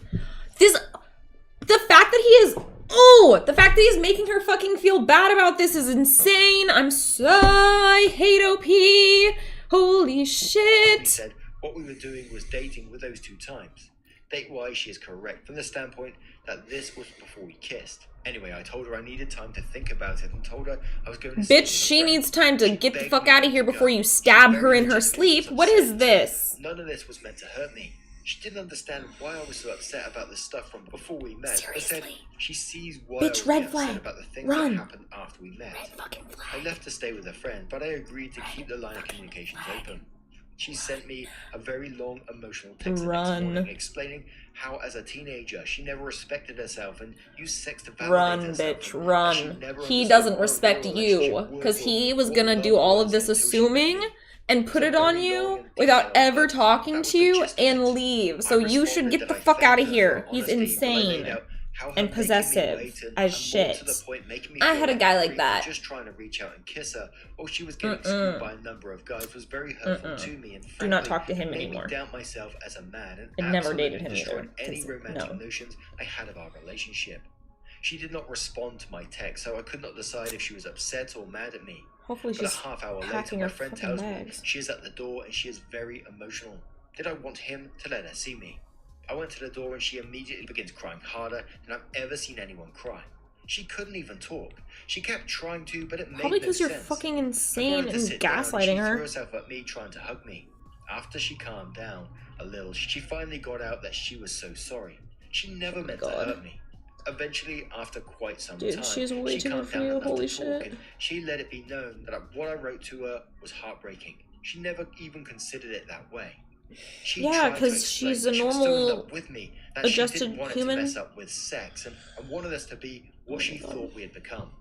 S1: The fact that he is... Oh, the fact that he's making her fucking feel bad about this is insane. I hate OP. Holy shit.
S2: He said what we were doing was dating with those 2 times. Date-wise, she is correct from the standpoint that this was before we kissed. Anyway, I told her I needed time to think about it and told her I was going to...
S1: Bitch, she needs time to get the fuck out of here before you stab her in her sleep. What is this?
S2: None of this was meant to hurt me. She didn't understand why I was so upset about the stuff from before we met.
S1: Seriously?
S2: But said she sees why
S1: Bitch,
S2: I
S1: red
S2: was
S1: flag.
S2: upset about the things
S1: Run.
S2: that happened after we met.
S1: Red fucking
S2: I
S1: flag.
S2: left to stay with a friend, but I agreed to keep the line of communications open. She sent me a very long emotional text the next morning explaining how as a teenager she never respected herself and used sex to validate herself.
S1: Bitch, run. He doesn't respect you because he was gonna do all of this assuming and put it on you without ever talking to you and leave. So you should get the fuck out of here. He's insane and possessive as shit. I had a guy like that.
S2: Just trying to reach out and kiss her while she was getting screwed by a number of guys was very hurtful to me and frankly,
S1: do not talk to him
S2: made
S1: anymore.
S2: me doubt myself as a man and
S1: I never
S2: absolutely
S1: dated him
S2: destroyed
S1: either,
S2: any
S1: 'cause,
S2: romantic
S1: no.
S2: notions I had of our relationship. She did not respond to my text, so I could not decide if she was upset or mad at me.
S1: Hopefully
S2: But a
S1: she's
S2: half hour later,
S1: packing
S2: my
S1: her
S2: friend
S1: fucking
S2: tells me
S1: bags.
S2: she is at the door and she is very emotional. Did I want him to let her see me? I went to the door and she immediately begins crying harder than I've ever seen anyone cry. She couldn't even talk. She kept trying to, but it made
S1: Probably
S2: no
S1: because you're
S2: sense.
S1: fucking
S2: I got
S1: insane
S2: her to
S1: and
S2: sit down,
S1: gaslighting
S2: she
S1: her.
S2: threw herself at me trying to hug me. After she calmed down a little, she finally got out that she was so sorry. She never meant to hurt me. eventually, after quite some
S1: Dude,
S2: time,
S1: she's way too
S2: calmed
S1: good for
S2: down
S1: you,
S2: enough to
S1: holy
S2: talk,
S1: shit.
S2: and she let it be known that what I wrote to her was heartbreaking. She never even considered it that way. She
S1: Yeah,
S2: tried to
S1: because
S2: explain
S1: she's a
S2: that she was still in
S1: normal,
S2: love with me, that she
S1: adjusted
S2: didn't want it to
S1: human.
S2: mess up with sex, and wanted us to be what she thought we had become.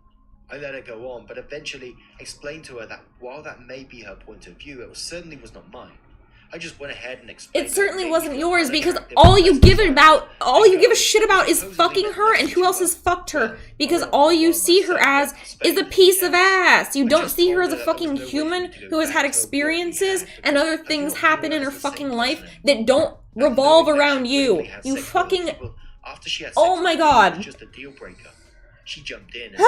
S2: I let her go on, but eventually explained to her that while that may be her point of view, it certainly was not mine. I just went ahead and explained.
S1: It certainly wasn't yours because all you give a shit about is fucking her and who else has fucked her, because all you see her as is a piece of ass. You don't see her as a fucking human who has had experiences and other things happen in her fucking life that don't revolve around you. You fucking... Oh my god.
S2: Just a deal breaker. She jumped in and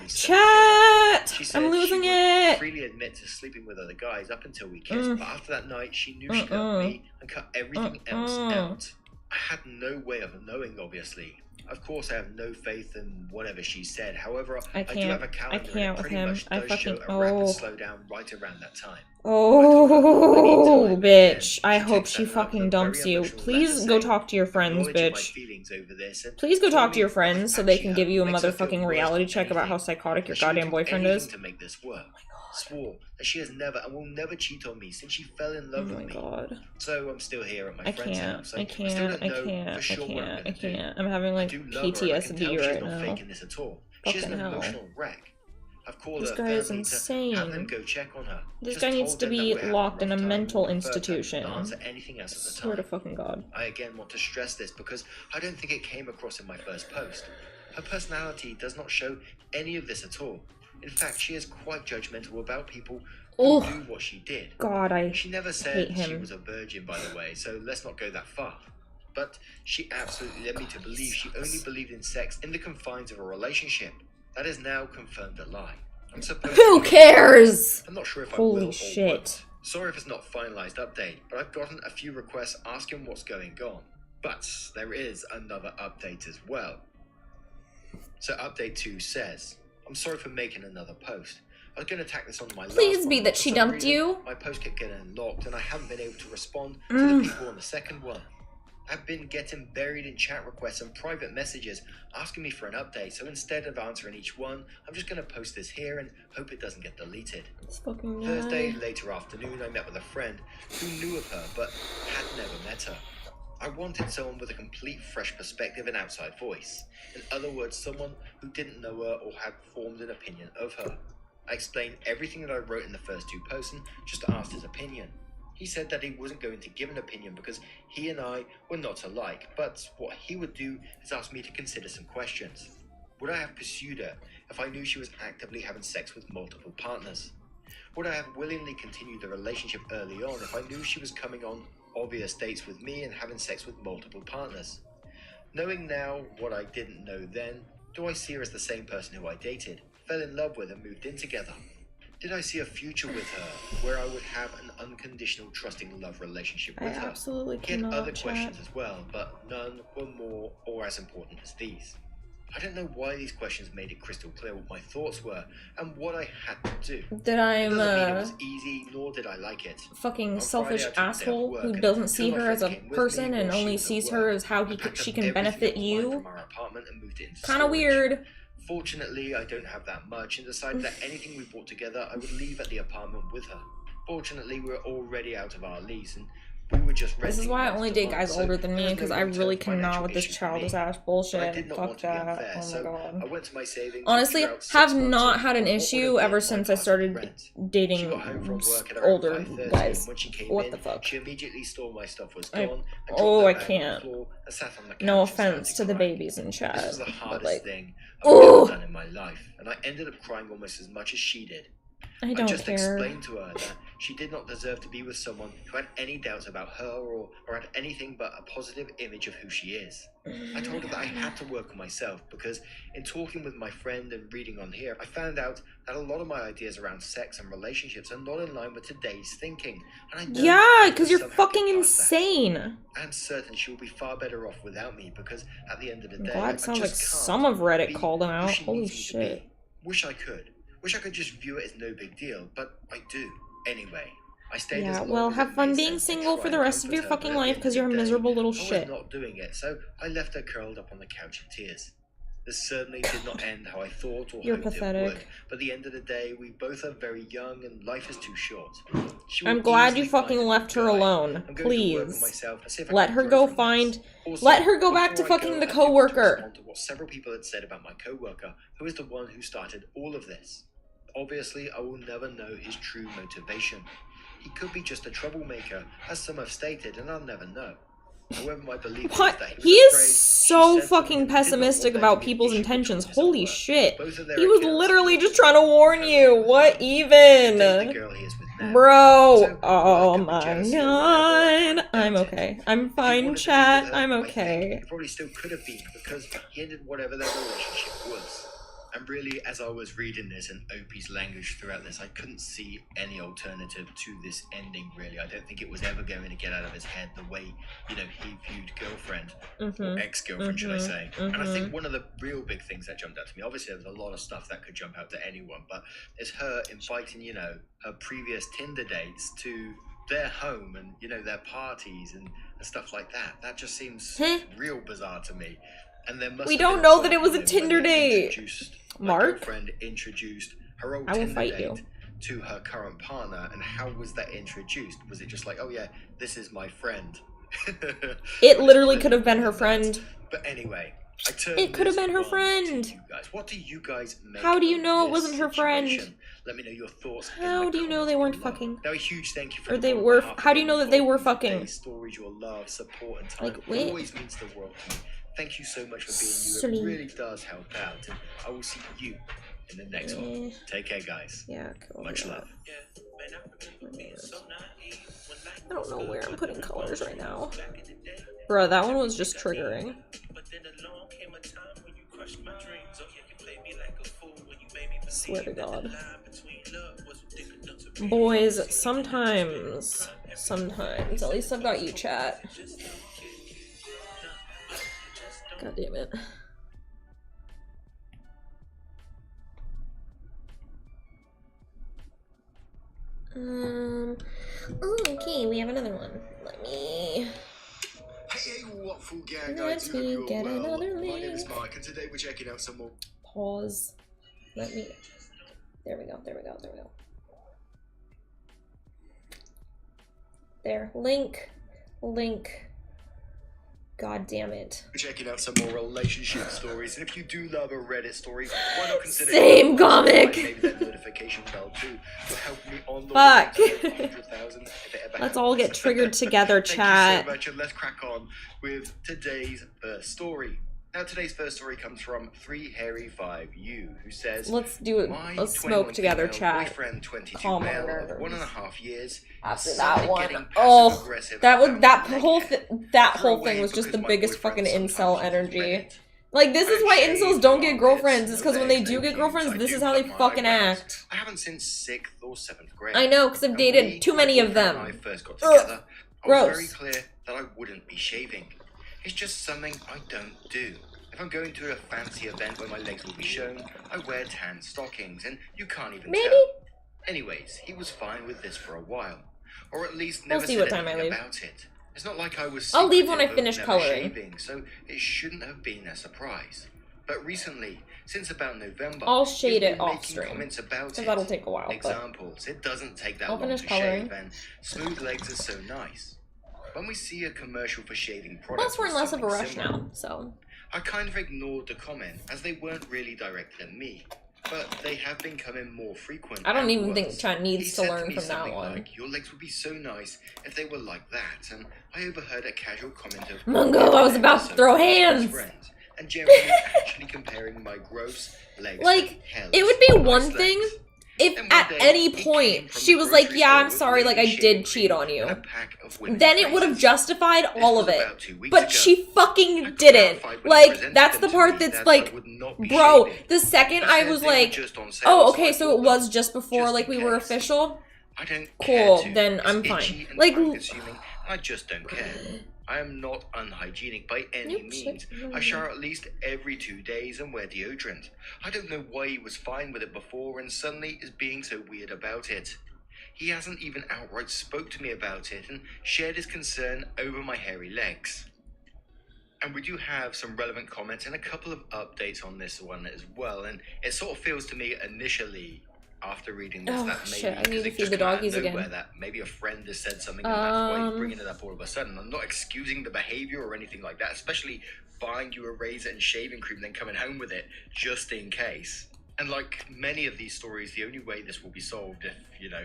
S1: chat! I'm losing it!
S2: Freely admit to sleeping with other guys up until we kissed, but after that night she knew she loved me and cut everything else out. I had no way of knowing, obviously. Of course, I have no faith in whatever she said. However, I do have a calendar and it pretty much does show a rapid slowdown right around that time.
S1: Oh, bitch. I hope she fucking dumps you. Please go talk to your friends, bitch. Please go talk to your friends so they can give you a motherfucking reality check about how psychotic your goddamn boyfriend is.
S2: To make this work. Swore that she has never and will never cheat on me since she fell in love with me.
S1: Oh my god.
S2: So I'm still here at my friend's house.
S1: I can't. I'm having like PTSD right now.
S2: Faking this at all.
S1: Fucking
S2: She's an
S1: hell.
S2: emotional wreck. I've called
S1: This
S2: her
S1: guy is
S2: family
S1: insane.
S2: to have them go check on her.
S1: This
S2: Just
S1: guy needs
S2: told
S1: to
S2: them
S1: be
S2: that we're having
S1: locked in a
S2: rough time
S1: mental
S2: and prefer to
S1: institution.
S2: not answer anything else at the
S1: Swear to
S2: time.
S1: fucking god.
S2: I again want to stress this because I don't think it came across in my first post. Her personality does not show any of this at all. In fact, she is quite judgmental about people who do what she did.
S1: God,
S2: She never said she was a virgin, by the way, so let's not go that far. But she absolutely led me to believe she only believed in sex in the confines of a relationship. That is now confirmed a lie. I'm supposed
S1: Who cares?
S2: I'm not sure if I
S1: Holy
S2: will or
S1: shit.
S2: won't. Sorry if it's not finalized update, but I've gotten a few requests asking what's going on. But there is another update as well. So update 2 says, I'm sorry for making another post. I was going to tack this on my
S1: Please
S2: last
S1: be
S2: one,
S1: that
S2: but
S1: she
S2: for some
S1: dumped
S2: reason,
S1: you.
S2: My post kept getting unlocked and I haven't been able to respond to the people on the second one. I've been getting buried in chat requests and private messages asking me for an update, so instead of answering each one, I'm just going to post this here and hope it doesn't get deleted. Thursday, later afternoon, I met with a friend who knew of her but had never met her. I wanted someone with a complete fresh perspective and outside voice. In other words, someone who didn't know her or had formed an opinion of her. I explained everything that I wrote in the first 2 posts and just asked his opinion. He said that he wasn't going to give an opinion because he and I were not alike, but what he would do is ask me to consider some questions. Would I have pursued her if I knew she was actively having sex with multiple partners? Would I have willingly continued the relationship early on if I knew she was coming on obvious dates with me and having sex with multiple partners? Knowing now what I didn't know then, do I see her as the same person who I dated, fell in love with and moved in together? Did I see a future with her where I would have an unconditional trusting love relationship with her?
S1: Absolutely
S2: He had
S1: cannot,
S2: other
S1: chat.
S2: questions as well, but none were more or as important as these. I don't know why these questions made it crystal clear what my thoughts were and what I had to do.
S1: That I'm
S2: It doesn't mean it was easy, nor did I like it.
S1: fucking
S2: On
S1: selfish
S2: Friday, I took a day off
S1: asshole
S2: work
S1: who
S2: and
S1: doesn't
S2: two
S1: see
S2: of my
S1: her as a
S2: friends came with
S1: person
S2: me
S1: and
S2: while she
S1: only
S2: was at
S1: sees
S2: work.
S1: her as how
S2: I packed
S1: she
S2: up
S1: can
S2: everything
S1: benefit
S2: offline
S1: you.
S2: from our apartment and moved it into
S1: Kind of
S2: storage.
S1: weird.
S2: Fortunately, I don't have that much and decided that anything we bought together I would leave at the apartment with her. Fortunately, we were already out of our lease and we were just renting.
S1: This is why I
S2: month
S1: only
S2: to
S1: date
S2: month,
S1: guys
S2: so
S1: older than
S2: there
S1: me,
S2: was
S1: because
S2: no
S1: I really
S2: long-term
S1: cannot
S2: financial
S1: with this
S2: issue for
S1: childish
S2: me.
S1: ass
S2: But I
S1: bullshit.
S2: did not
S1: Fuck
S2: want to be
S1: that.
S2: unfair,
S1: Oh my
S2: so
S1: god.
S2: I went to my savings.
S1: Honestly,
S2: and threw out 6
S1: have
S2: months
S1: not
S2: of
S1: had an
S2: what would
S1: issue
S2: have been
S1: ever
S2: my
S1: since I
S2: part of the
S1: started
S2: rent. She
S1: dating
S2: got home from work at around
S1: older
S2: 5:30,
S1: guys.
S2: and when she came
S1: What
S2: in,
S1: the fuck?
S2: she immediately saw my stuff was
S1: I-
S2: gone. and
S1: oh,
S2: dropped
S1: I
S2: her bag on
S1: can't.
S2: the floor and sat on the couch
S1: No
S2: and started
S1: offense to the
S2: crying.
S1: babies in
S2: This
S1: chat,
S2: was the
S1: but
S2: hardest
S1: like,
S2: thing I've ever done in my life, and I ended up crying almost as much as she did.
S1: I
S2: I
S1: don't
S2: just
S1: care.
S2: explained to her that she did not deserve to be with someone who had any doubts about her or had anything but a positive image of who she is. I told her that I had to work on myself because in talking with my friend and reading on here, I found out that a lot of my ideas around sex and relationships are not in line with today's thinking. And I know
S1: Yeah,
S2: I
S1: because
S2: can
S1: you're
S2: somehow
S1: fucking
S2: get past that.
S1: insane.
S2: I'm certain she will be far better off without me because at the end of the
S1: I'm
S2: day,
S1: glad
S2: I
S1: it sounds
S2: just
S1: like
S2: can't
S1: some of Reddit
S2: be
S1: called him
S2: who
S1: out.
S2: she
S1: Holy
S2: needs me to be.
S1: shit.
S2: Wish I could. Wish I could just view it as no big deal, but I do. Anyway, I stayed
S1: Yeah,
S2: as long
S1: well,
S2: as
S1: have
S2: it
S1: fun
S2: made
S1: being
S2: sense to
S1: single
S2: try
S1: for the
S2: and
S1: rest of
S2: comfort
S1: your
S2: her,
S1: fucking
S2: but at the
S1: life
S2: end
S1: because
S2: of
S1: you're a
S2: the day,
S1: miserable little
S2: I
S1: shit.
S2: was not doing it, so I left her curled up on the couch in tears. This certainly did not end how I thought or
S1: You're
S2: hoped
S1: pathetic.
S2: it would. But at the end of the day, we both are very young and life is too short. She will
S1: I'm glad you
S2: easily find
S1: fucking
S2: a new
S1: left her
S2: guy.
S1: alone.
S2: I'm going to work on
S1: Please.
S2: myself and see if I
S1: Let
S2: can
S1: her
S2: grow
S1: go
S2: from
S1: find...
S2: this. Also,
S1: Let her go back to
S2: before I
S1: fucking
S2: go,
S1: the
S2: I do want to
S1: coworker.
S2: respond to what several people had said about my coworker, who is the one who started all of this. Obviously, I will never know his true motivation. He could be just a troublemaker, as some have stated, and I'll never know. However, my belief is
S1: What?
S2: that he
S1: He
S2: was
S1: is
S2: afraid,
S1: so
S2: she
S1: fucking
S2: censored him,
S1: pessimistic
S2: did not want
S1: about
S2: there to be an
S1: people's
S2: issue between
S1: intentions.
S2: us at
S1: Holy
S2: work.
S1: shit.
S2: Both of their
S1: He was
S2: accounts
S1: literally
S2: were
S1: just trying to warn you. What even?
S2: the girl he is with now.
S1: Bro.
S2: So,
S1: Oh
S2: could be
S1: my
S2: jealousy or whatever, I
S1: god. I'm
S2: doubt it.
S1: okay. I'm
S2: If he
S1: fine,
S2: wanted to be
S1: chat.
S2: with her,
S1: I'm
S2: I think
S1: okay.
S2: it probably still could have been because he ended whatever their relationship was. And really, as I was reading this and Opie's language throughout this, I couldn't see any alternative to this ending, really. I don't think it was ever going to get out of his head the way, you know, he viewed girlfriend, or ex-girlfriend, should I say. And I think one of the real big things that jumped out to me, obviously there's a lot of stuff that could jump out to anyone, but it's her inviting, you know, her previous Tinder dates to their home and, you know, their parties and stuff like that. That just seems real bizarre to me. And there must
S1: We
S2: have
S1: don't
S2: been
S1: know
S2: a
S1: that it
S2: point,
S1: was a
S2: you know,
S1: Tinder
S2: when they
S1: date.
S2: introduced-
S1: Mark?
S2: My girlfriend introduced her old
S1: I will
S2: Tinder
S1: fight
S2: date
S1: you.
S2: to her current partner, and how was that introduced? Was it just like, oh yeah, this is my friend?
S1: It literally could have been her friend.
S2: But anyway, I turned
S1: It could have
S2: this
S1: been her
S2: one
S1: friend.
S2: to you guys. What do you guys make
S1: How do you
S2: of
S1: know it
S2: this
S1: wasn't her friend?
S2: situation? Let me know your thoughts.
S1: How do you know they weren't
S2: below.
S1: fucking?
S2: Now, a huge thank you for
S1: Or they
S2: the
S1: were.
S2: 1.5
S1: How do you know that they were
S2: involved in
S1: fucking?
S2: today's stories, your love, support, and time.
S1: Like,
S2: It
S1: wait.
S2: always means the world to me. Thank you so much for being you.
S1: Silly.
S2: It really does help out. And I will see you in the next one. Take care, guys.
S1: Yeah, cool.
S2: Much love.
S1: I don't know where I'm putting colors right now. Bro, that one was just triggering. Swear to God. Boys, sometimes. At least I've got you, chat. God damn it. Okay, we have another one. Let me...
S2: Hey, what full gang,
S1: Let
S2: guys?
S1: me get another
S2: My name is
S1: link.
S2: Mark, and today we're checking out some more.
S1: Pause. Let me... There we go. There. Link. God damn it.
S2: We're checking out some more relationship stories, and if you do love a Reddit story, why not consider
S1: Same
S2: it
S1: comic.
S2: maybe that notification bell too will help me on the
S1: Fuck.
S2: way to 100,000 if it ever
S1: Let's all get
S2: happens.
S1: triggered together,
S2: Thank
S1: chat.
S2: you so much, and let's crack on with today's first story. Now, today's first story comes from 3Harry5U, who says,
S1: Let's do it.
S2: My
S1: Let's
S2: 21
S1: smoke together,
S2: female
S1: chat.
S2: boyfriend, 22
S1: Calm our
S2: male of
S1: nerves.
S2: 1.5 years.
S1: After
S2: is
S1: that
S2: suddenly
S1: one,
S2: getting
S1: oh,
S2: passive-aggressive
S1: that was
S2: about
S1: that
S2: my
S1: whole
S2: neck.
S1: that
S2: Throw
S1: whole thing
S2: away
S1: was just the
S2: because my
S1: biggest fucking
S2: boyfriend
S1: incel
S2: sometimes
S1: energy.
S2: regret.
S1: Like, this is why
S2: I
S1: incels
S2: shave
S1: don't get
S2: my
S1: girlfriends.
S2: bits,
S1: It's because
S2: no
S1: when they
S2: legs,
S1: do
S2: no
S1: get
S2: pubes.
S1: girlfriends,
S2: I
S1: this
S2: do
S1: is how they
S2: cut my
S1: fucking
S2: eyebrows.
S1: act.
S2: I haven't since 6th or 7th grade.
S1: I know, because I've
S2: And
S1: dated too
S2: when
S1: many
S2: my
S1: of
S2: boyfriend
S1: them.
S2: and I first got
S1: Ugh,
S2: together, I
S1: gross.
S2: was very clear that I wouldn't be shaving. It's just something I don't do. If I'm going to a fancy event where my legs will be shown, I wear tan stockings, and you can't even
S1: Maybe.
S2: tell. Anyways, he was fine with this for a while, or at least
S1: We'll
S2: never
S1: see
S2: said
S1: what time I
S2: anything
S1: leave.
S2: about it. It's not like I was
S1: I'll leave when I
S2: secretive of
S1: finish
S2: never
S1: coloring.
S2: shaving, so it shouldn't have been a surprise. But recently, since about November,
S1: I'll shade
S2: he's
S1: it
S2: been
S1: off
S2: making
S1: stream.
S2: comments about
S1: So
S2: it.
S1: that'll take a while, but
S2: Examples: it doesn't take that
S1: I'll
S2: long
S1: finish
S2: to
S1: coloring.
S2: shave, and smooth legs are so nice. When we see a commercial for shaving products,
S1: plus we're in
S2: or
S1: less of a
S2: something
S1: rush
S2: similar,
S1: now, so
S2: I kind of ignored the comment as they weren't really directed at me, but they have been coming more frequent.
S1: I don't
S2: and
S1: even think
S2: worse.
S1: Chan
S2: He
S1: needs to
S2: said
S1: learn
S2: me
S1: from that
S2: something
S1: one.
S2: like, your legs would be so nice if they were like that, and I overheard a casual comment of,
S1: Mungo, I was about to
S2: "So
S1: throw
S2: nice,
S1: hands."
S2: friends," and generally actually comparing my gross legs
S1: Like,
S2: to Hell's
S1: it would be
S2: nice
S1: one
S2: legs.
S1: thing if
S2: Then one
S1: at
S2: day,
S1: any
S2: he came
S1: point
S2: from
S1: she
S2: the
S1: was like,
S2: grocery
S1: yeah,
S2: store
S1: I'm
S2: with
S1: sorry, like I
S2: lady
S1: did
S2: shaving
S1: cheat
S2: cream
S1: on you.
S2: and a pack of women's
S1: Then it would have
S2: razors.
S1: justified
S2: This
S1: all
S2: was
S1: of it.
S2: about 2 weeks
S1: But
S2: ago.
S1: she
S2: I
S1: fucking didn't.
S2: clarified when he
S1: Like,
S2: presented
S1: that's
S2: them
S1: the
S2: to
S1: part
S2: me
S1: that's
S2: that
S1: like,
S2: I would not be
S1: bro,
S2: shaving.
S1: the second
S2: He
S1: I
S2: said
S1: was
S2: they were
S1: like,
S2: just on sale,
S1: oh,
S2: so
S1: okay,
S2: I
S1: so it
S2: bought
S1: was
S2: them.
S1: just before,
S2: Just
S1: like,
S2: in
S1: we were
S2: case.
S1: official.
S2: I don't
S1: Cool,
S2: care to.
S1: then
S2: It's
S1: I'm fine.
S2: itchy and
S1: Like,
S2: time-consuming, and I just don't care. I am not unhygienic by any
S1: Nope,
S2: means. I shower at least every 2 days and wear deodorant. I don't know why he was fine with it before and suddenly is being so weird about it. He hasn't even outright spoke to me about it and shared his concern over my hairy legs. And we do have some relevant comments and a couple of updates on this one as well. And it sort of feels to me initially, after reading this, that maybe
S1: shit, I need to
S2: it
S1: feed
S2: just
S1: the
S2: came out of
S1: doggies
S2: nowhere,
S1: again.
S2: that maybe a friend has said something and that's why he's bringing it up all of a sudden. I'm not excusing the behavior or anything like that, especially buying you a razor and shaving cream, then coming home with it just in case. And like many of these stories, the only way this will be solved, if, you know,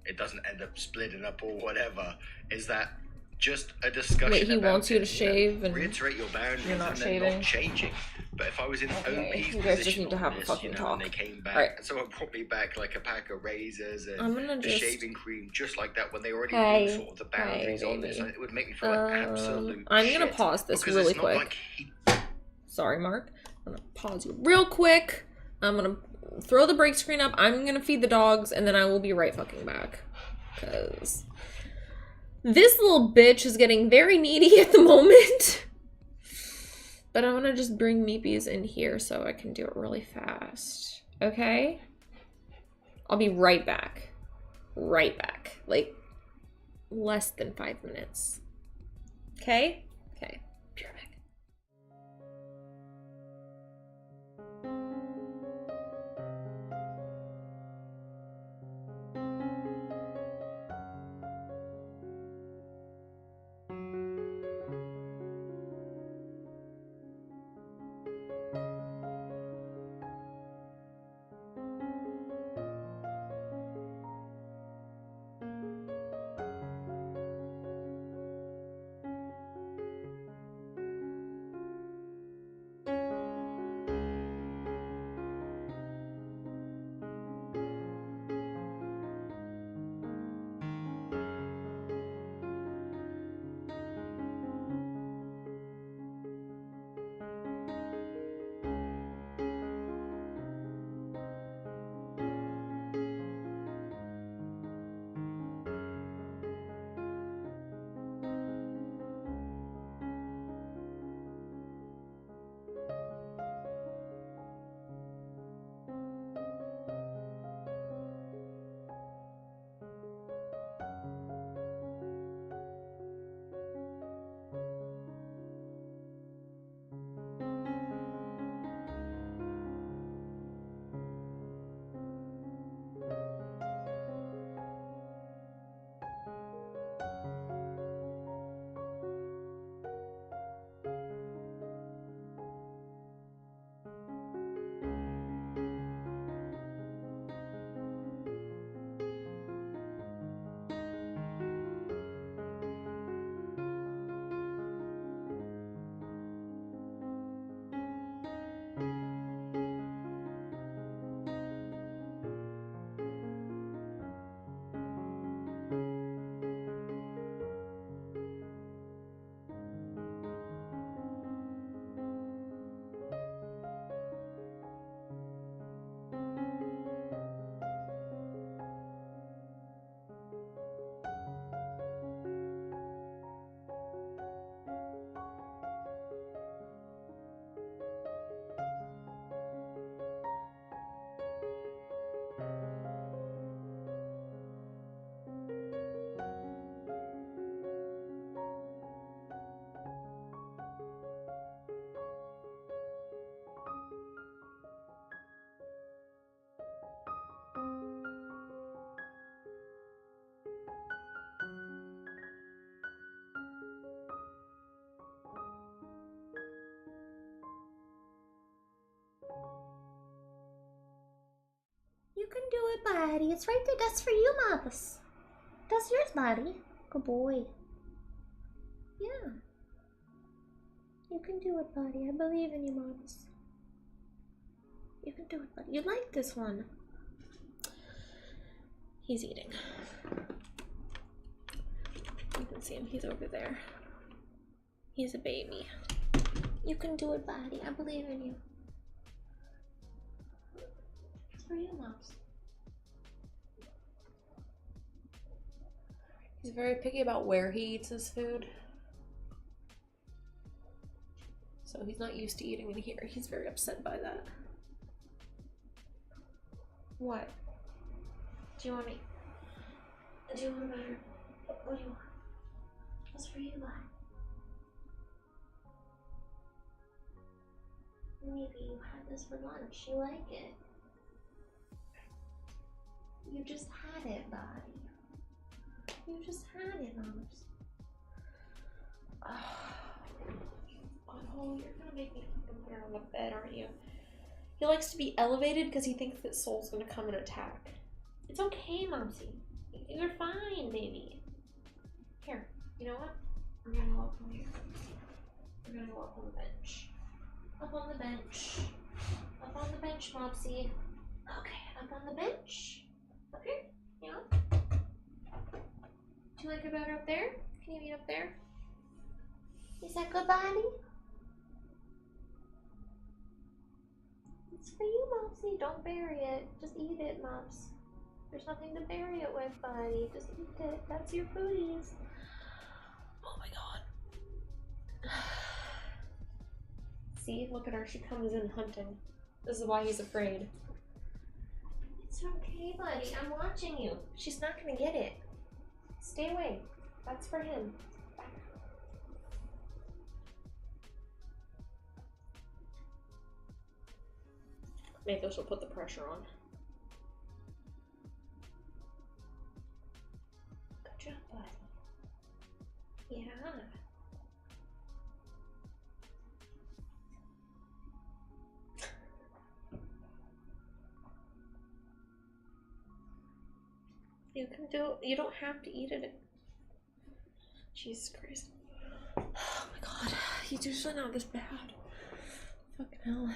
S2: it doesn't end up splitting up or whatever, is that just a discussion.
S1: Wait, he
S2: about
S1: wants you to shave and
S2: reiterate your boundaries
S1: you're not
S2: and
S1: shaving?
S2: then not changing. But if I was in
S1: Okay,
S2: OP's
S1: you guys just
S2: position
S1: need to
S2: on
S1: have a
S2: this,
S1: fucking
S2: you know,
S1: talk.
S2: and they came back,
S1: Right.
S2: and someone brought me back like a pack of razors and
S1: I'm gonna
S2: the
S1: just...
S2: shaving cream, just like that, when they already
S1: Hey.
S2: knew sort of the boundaries on this,
S1: baby.
S2: it would make me feel like absolute
S1: I'm gonna
S2: shit,
S1: pause this
S2: because
S1: really
S2: it's not
S1: quick.
S2: like
S1: Sorry, Mark. I'm gonna pause you real quick. I'm gonna throw the break screen up. I'm gonna feed the dogs, and then I will be right fucking back. Because this little bitch is getting very needy at the moment. But I want to just bring Meepies in here so I can do it really fast. Okay? I'll be right back. Right back. Like, less than 5 minutes. Okay? Okay. Be right back.
S4: You can do it, buddy. It's right there. That's for you, Marcus. That's yours, buddy. Good boy. Yeah. You can do it, buddy. I believe in you, Marcus. You can do it, buddy. You like this one.
S1: He's eating. You can see him. He's over there. He's a baby.
S4: You can do it, buddy. I believe in you. It's for you, Mouse.
S1: He's very picky about where he eats his food. So he's not used to eating in here. He's very upset by that. What? Do you want me?
S4: Do you want better? What do you want? What's for you, bud? Maybe you had this for lunch. You like it. You just had it, buddy. You just had it, Mums.
S1: Oh, you're gonna make me fucking put her on the bed, aren't you? He likes to be elevated because he thinks that Soul's gonna come and attack. It's okay, Momsy. You're fine, baby. Here, you know what? We're gonna walk on here. We're gonna walk on the bench. Up on the bench. Up on the bench, Mopsy. Okay, up on the bench. Up here, you know? Do you like it better up there? Can you eat up there?
S4: Is that good, buddy? It's for you, Mopsy. Don't bury it. Just eat it, Mops. There's nothing to bury it with, buddy. Just eat it. That's your foodies.
S1: Oh my god. See, look at her. She comes in hunting. This is why he's afraid.
S4: It's okay, buddy. I'm watching you.
S1: She's not gonna get it. Stay away. That's for him. Maybe this will put the pressure on. Good job, buddy. Yeah. You can do it. You don't have to eat it. Jesus Christ. Oh my god. He's usually not this bad. Fucking hell.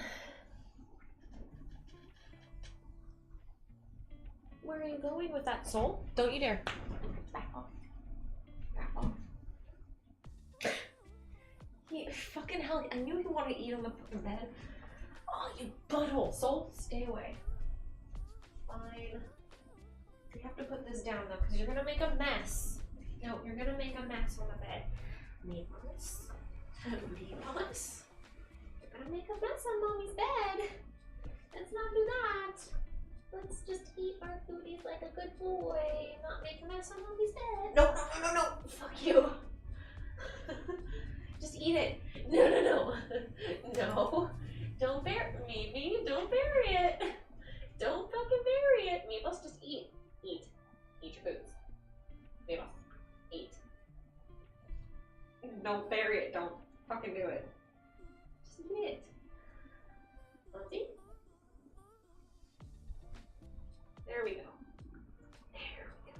S1: Where are you going with that, Soul? Don't you dare. Back off. Back off. Yeah, fucking hell. I knew you wanted to eat on the fucking bed. Oh, you butthole. Soul, stay away. Fine. We have to put this down though, because you're gonna make a mess. No, you're gonna make a mess on the bed. Nicholas. Nicholas. You're gonna make a mess on Mommy's bed. Let's not do that. Let's just eat our foodies like a good boy and not make a mess on Mommy's bed. No, no, no, no, no. Fuck you. Just eat it. No, no, no. No. Don't bury me. Don't bury it. Don't fucking bury it. Mabel's just eat. Eat. Eat your foods. Mabel. Eat. Don't bury it. Don't fucking do it. Just eat it. Let's There we go. There we go.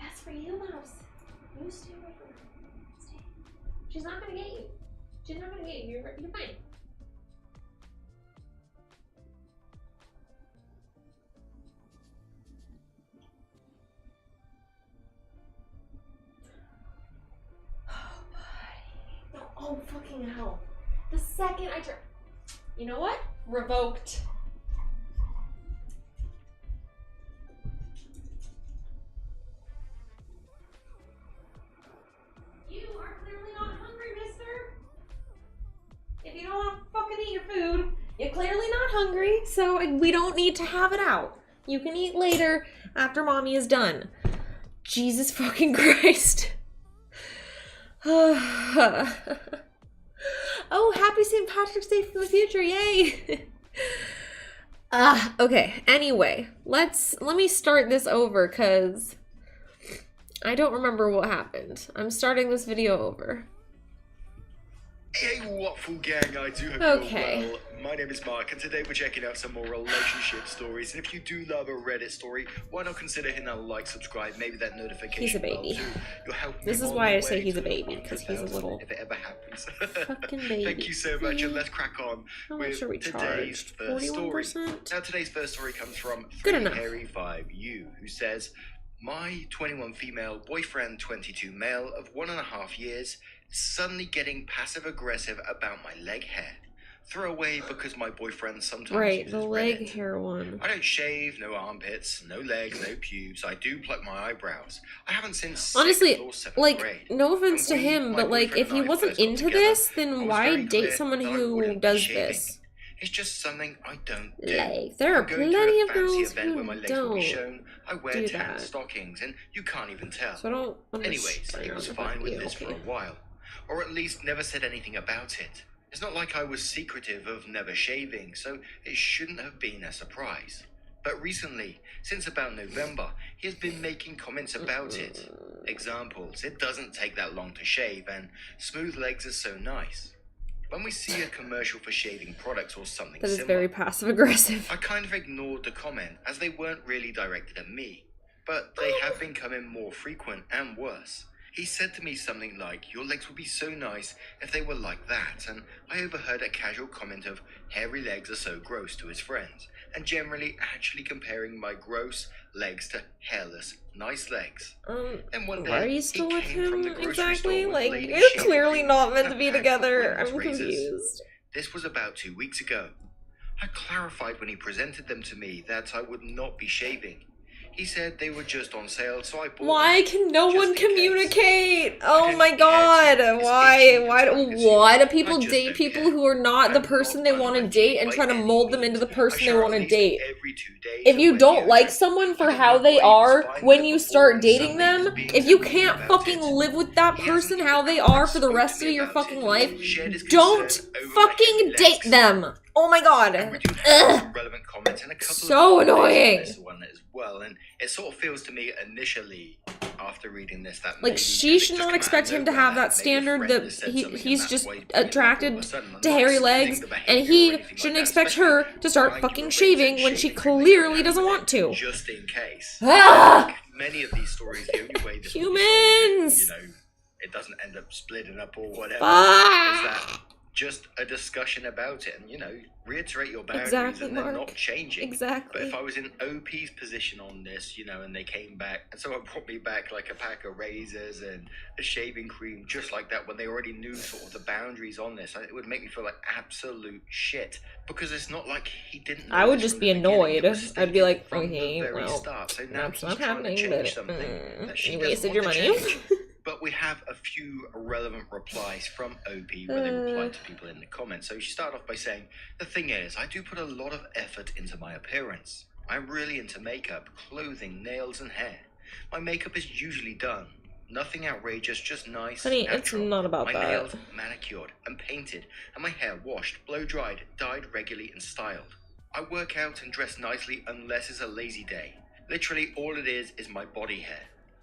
S1: That's for you, Mouse. You stay away from her. Stay. She's not gonna get you. She's not gonna get you. You're fine. Oh, buddy. No, oh, fucking hell. The second I turn. You know what? Revoked. You are clearly not hungry, mister. If you don't want to fucking eat your food, you're clearly not hungry, so we don't need to have it out. You can eat later after Mommy is done. Jesus fucking Christ. Oh, happy St. Patrick's Day from the future, yay! Okay, anyway, let me start this over, because I don't remember what happened. I'm starting this video over.
S2: Hey, Waffle Gang, I do hope
S1: Okay.
S2: you're well. My name is Mark, and today we're checking out some more relationship stories. And if you do love a Reddit story, why not consider hitting that like, subscribe, maybe that notification
S1: He's a baby.
S2: bell too. You'll help
S1: This
S2: me
S1: is
S2: on
S1: why
S2: the
S1: I say
S2: way
S1: he's a
S2: to
S1: baby, because he's a
S2: 100,000,
S1: little
S2: if it ever happens.
S1: fucking baby.
S2: Thank you so much, and let's crack on
S1: How
S2: with
S1: much are we
S2: today's
S1: charged?
S2: first story.
S1: 41%?
S2: Now, today's first story comes from
S1: Good enough.
S2: Harry5U, who says, my 21 female, boyfriend 22 male of 1.5 years, suddenly getting passive aggressive about my leg hair. Throw away because my boyfriend sometimes
S1: Right,
S2: uses
S1: the leg
S2: Reddit.
S1: hair one.
S2: I don't shave, no armpits, no legs, no pubes. I do pluck my eyebrows. I haven't since
S1: Honestly,
S2: 6th or 7th
S1: like,
S2: grade.
S1: no offense to
S2: And when
S1: him,
S2: my
S1: but like,
S2: boyfriend
S1: if he
S2: and I
S1: wasn't
S2: first got
S1: into
S2: together,
S1: this,
S2: I
S1: then
S2: was
S1: why
S2: very
S1: date
S2: clear
S1: someone
S2: that I
S1: who
S2: wouldn't be
S1: does
S2: shaving.
S1: this?
S2: It's just something I don't do.
S1: Like, there are
S2: I'm going
S1: plenty
S2: to
S1: of
S2: a fancy
S1: girls
S2: event where
S1: who
S2: my legs will be
S1: don't
S2: shown. I wear
S1: do
S2: tan
S1: that.
S2: stockings, and you can't even tell.
S1: So I don't
S2: Anyways, he was fine with this for a
S1: okay.
S2: while, or at least never said anything about it. It's not like I was secretive of never shaving, so it shouldn't have been a surprise. But recently, since about November, he has been making comments about it. Examples: it doesn't take that long to shave, and smooth legs are so nice. When we see a commercial for shaving products or something
S1: That is
S2: similar,
S1: very passive aggressive.
S2: I kind of ignored the comment as they weren't really directed at me, but they have been becoming more frequent and worse. He said to me something like, "Your legs would be so nice if they were like that," and I overheard a casual comment of "hairy legs are so gross" to his friends, and generally actually comparing my gross legs to hairless, nice legs. And one day,
S1: why are you still
S2: he
S1: with
S2: came from the
S1: him
S2: grocery
S1: exactly?
S2: store with
S1: Like,
S2: lady
S1: you're
S2: shaving
S1: clearly
S2: cream
S1: not meant
S2: and
S1: to
S2: a
S1: be
S2: pack of
S1: together.
S2: women's
S1: I'm
S2: razors.
S1: confused.
S2: This was about 2 weeks ago. I clarified when he presented them to me that I would not be shaving. He said they were just on sale, so I bought
S1: Why
S2: them,
S1: can no
S2: just
S1: one
S2: in case.
S1: communicate?
S2: I
S1: Oh
S2: don't
S1: my
S2: care
S1: god.
S2: to. It's
S1: Why
S2: itchy
S1: why
S2: and
S1: do
S2: time-consuming.
S1: people
S2: I just
S1: date
S2: don't
S1: people
S2: care.
S1: who are not the
S2: I'm
S1: person
S2: not
S1: they want to
S2: unhygienic
S1: date and
S2: by
S1: try to
S2: any
S1: mold them into
S2: means.
S1: the
S2: I
S1: person they
S2: shower
S1: want
S2: at
S1: to
S2: least
S1: date?
S2: every 2 days
S1: If
S2: and
S1: you
S2: wear
S1: don't like
S2: deodorant.
S1: someone for
S2: I don't
S1: how
S2: know
S1: they
S2: why he was
S1: are
S2: fine
S1: when
S2: with it
S1: you
S2: before
S1: start
S2: and
S1: dating
S2: suddenly
S1: them,
S2: was being
S1: if you
S2: annoying
S1: can't
S2: about
S1: fucking
S2: it.
S1: live with that
S2: He
S1: person
S2: hasn't
S1: how
S2: even
S1: they are for the
S2: spoke to
S1: rest
S2: me
S1: of your
S2: about
S1: fucking
S2: it,
S1: life,
S2: shared his
S1: don't
S2: concern over my
S1: fucking
S2: heavy
S1: date
S2: legs.
S1: them. Oh my
S2: And
S1: god.
S2: we do have
S1: Ugh.
S2: some relevant comments and a couple
S1: So
S2: of holidays on
S1: annoying.
S2: this one as well, and it sort of feels to me initially after reading this that
S1: Like,
S2: maybe
S1: she
S2: it
S1: should
S2: just
S1: not
S2: come out
S1: expect
S2: of
S1: him to
S2: nowhere,
S1: have that
S2: maybe a
S1: standard
S2: friend
S1: that
S2: has said something and
S1: he's
S2: that's
S1: just
S2: why he brought it up all of
S1: attracted
S2: a sudden. I'm
S1: to
S2: not
S1: hairy
S2: excusing
S1: legs,
S2: the
S1: and
S2: behavior or
S1: he
S2: anything like
S1: shouldn't
S2: that,
S1: expect
S2: especially
S1: her to start
S2: buying
S1: fucking
S2: you a razor
S1: shaving
S2: and
S1: when she
S2: shaving cream when
S1: clearly
S2: you're
S1: doesn't
S2: having
S1: want to.
S2: just in case.
S1: Ah!
S2: Like many of these stories, the only way this will be solved,
S1: Humans!
S2: you know, it doesn't end up splitting up or whatever,
S1: Fuck!
S2: is that just a discussion about it and, you know, reiterate your boundaries
S1: Exactly,
S2: and then
S1: Mark.
S2: not changing. But
S1: Exactly.
S2: if I was in OP's position on this, you know, and they came back, and someone brought me back like a pack of razors and a shaving cream just like that when they already knew sort of the boundaries on this, it would make me feel like absolute shit. Because it's not like he didn't know
S1: I would
S2: this
S1: just
S2: from
S1: be
S2: the beginning.
S1: annoyed.
S2: It was
S1: I'd be
S2: stated
S1: like,
S2: from
S1: okay,
S2: the very
S1: well,
S2: start. So now
S1: that's
S2: he's
S1: not
S2: trying to
S1: happening,
S2: change
S1: but
S2: something that she
S1: you
S2: doesn't
S1: wasted
S2: want
S1: your
S2: to
S1: money.
S2: change. But we have a few relevant replies from OP where they replied to people in the comments. So she started off by saying, "The thing is, I do put a lot of effort into my appearance. I'm really into makeup, clothing, nails, and hair. My makeup is usually done. Nothing outrageous, just nice,
S1: Honey, it's
S2: natural.
S1: not about
S2: my
S1: that.
S2: nails manicured and painted, and my hair washed, blow-dried, dyed regularly, and styled. I work out and dress nicely unless it's a lazy day. Literally all it is my body hair.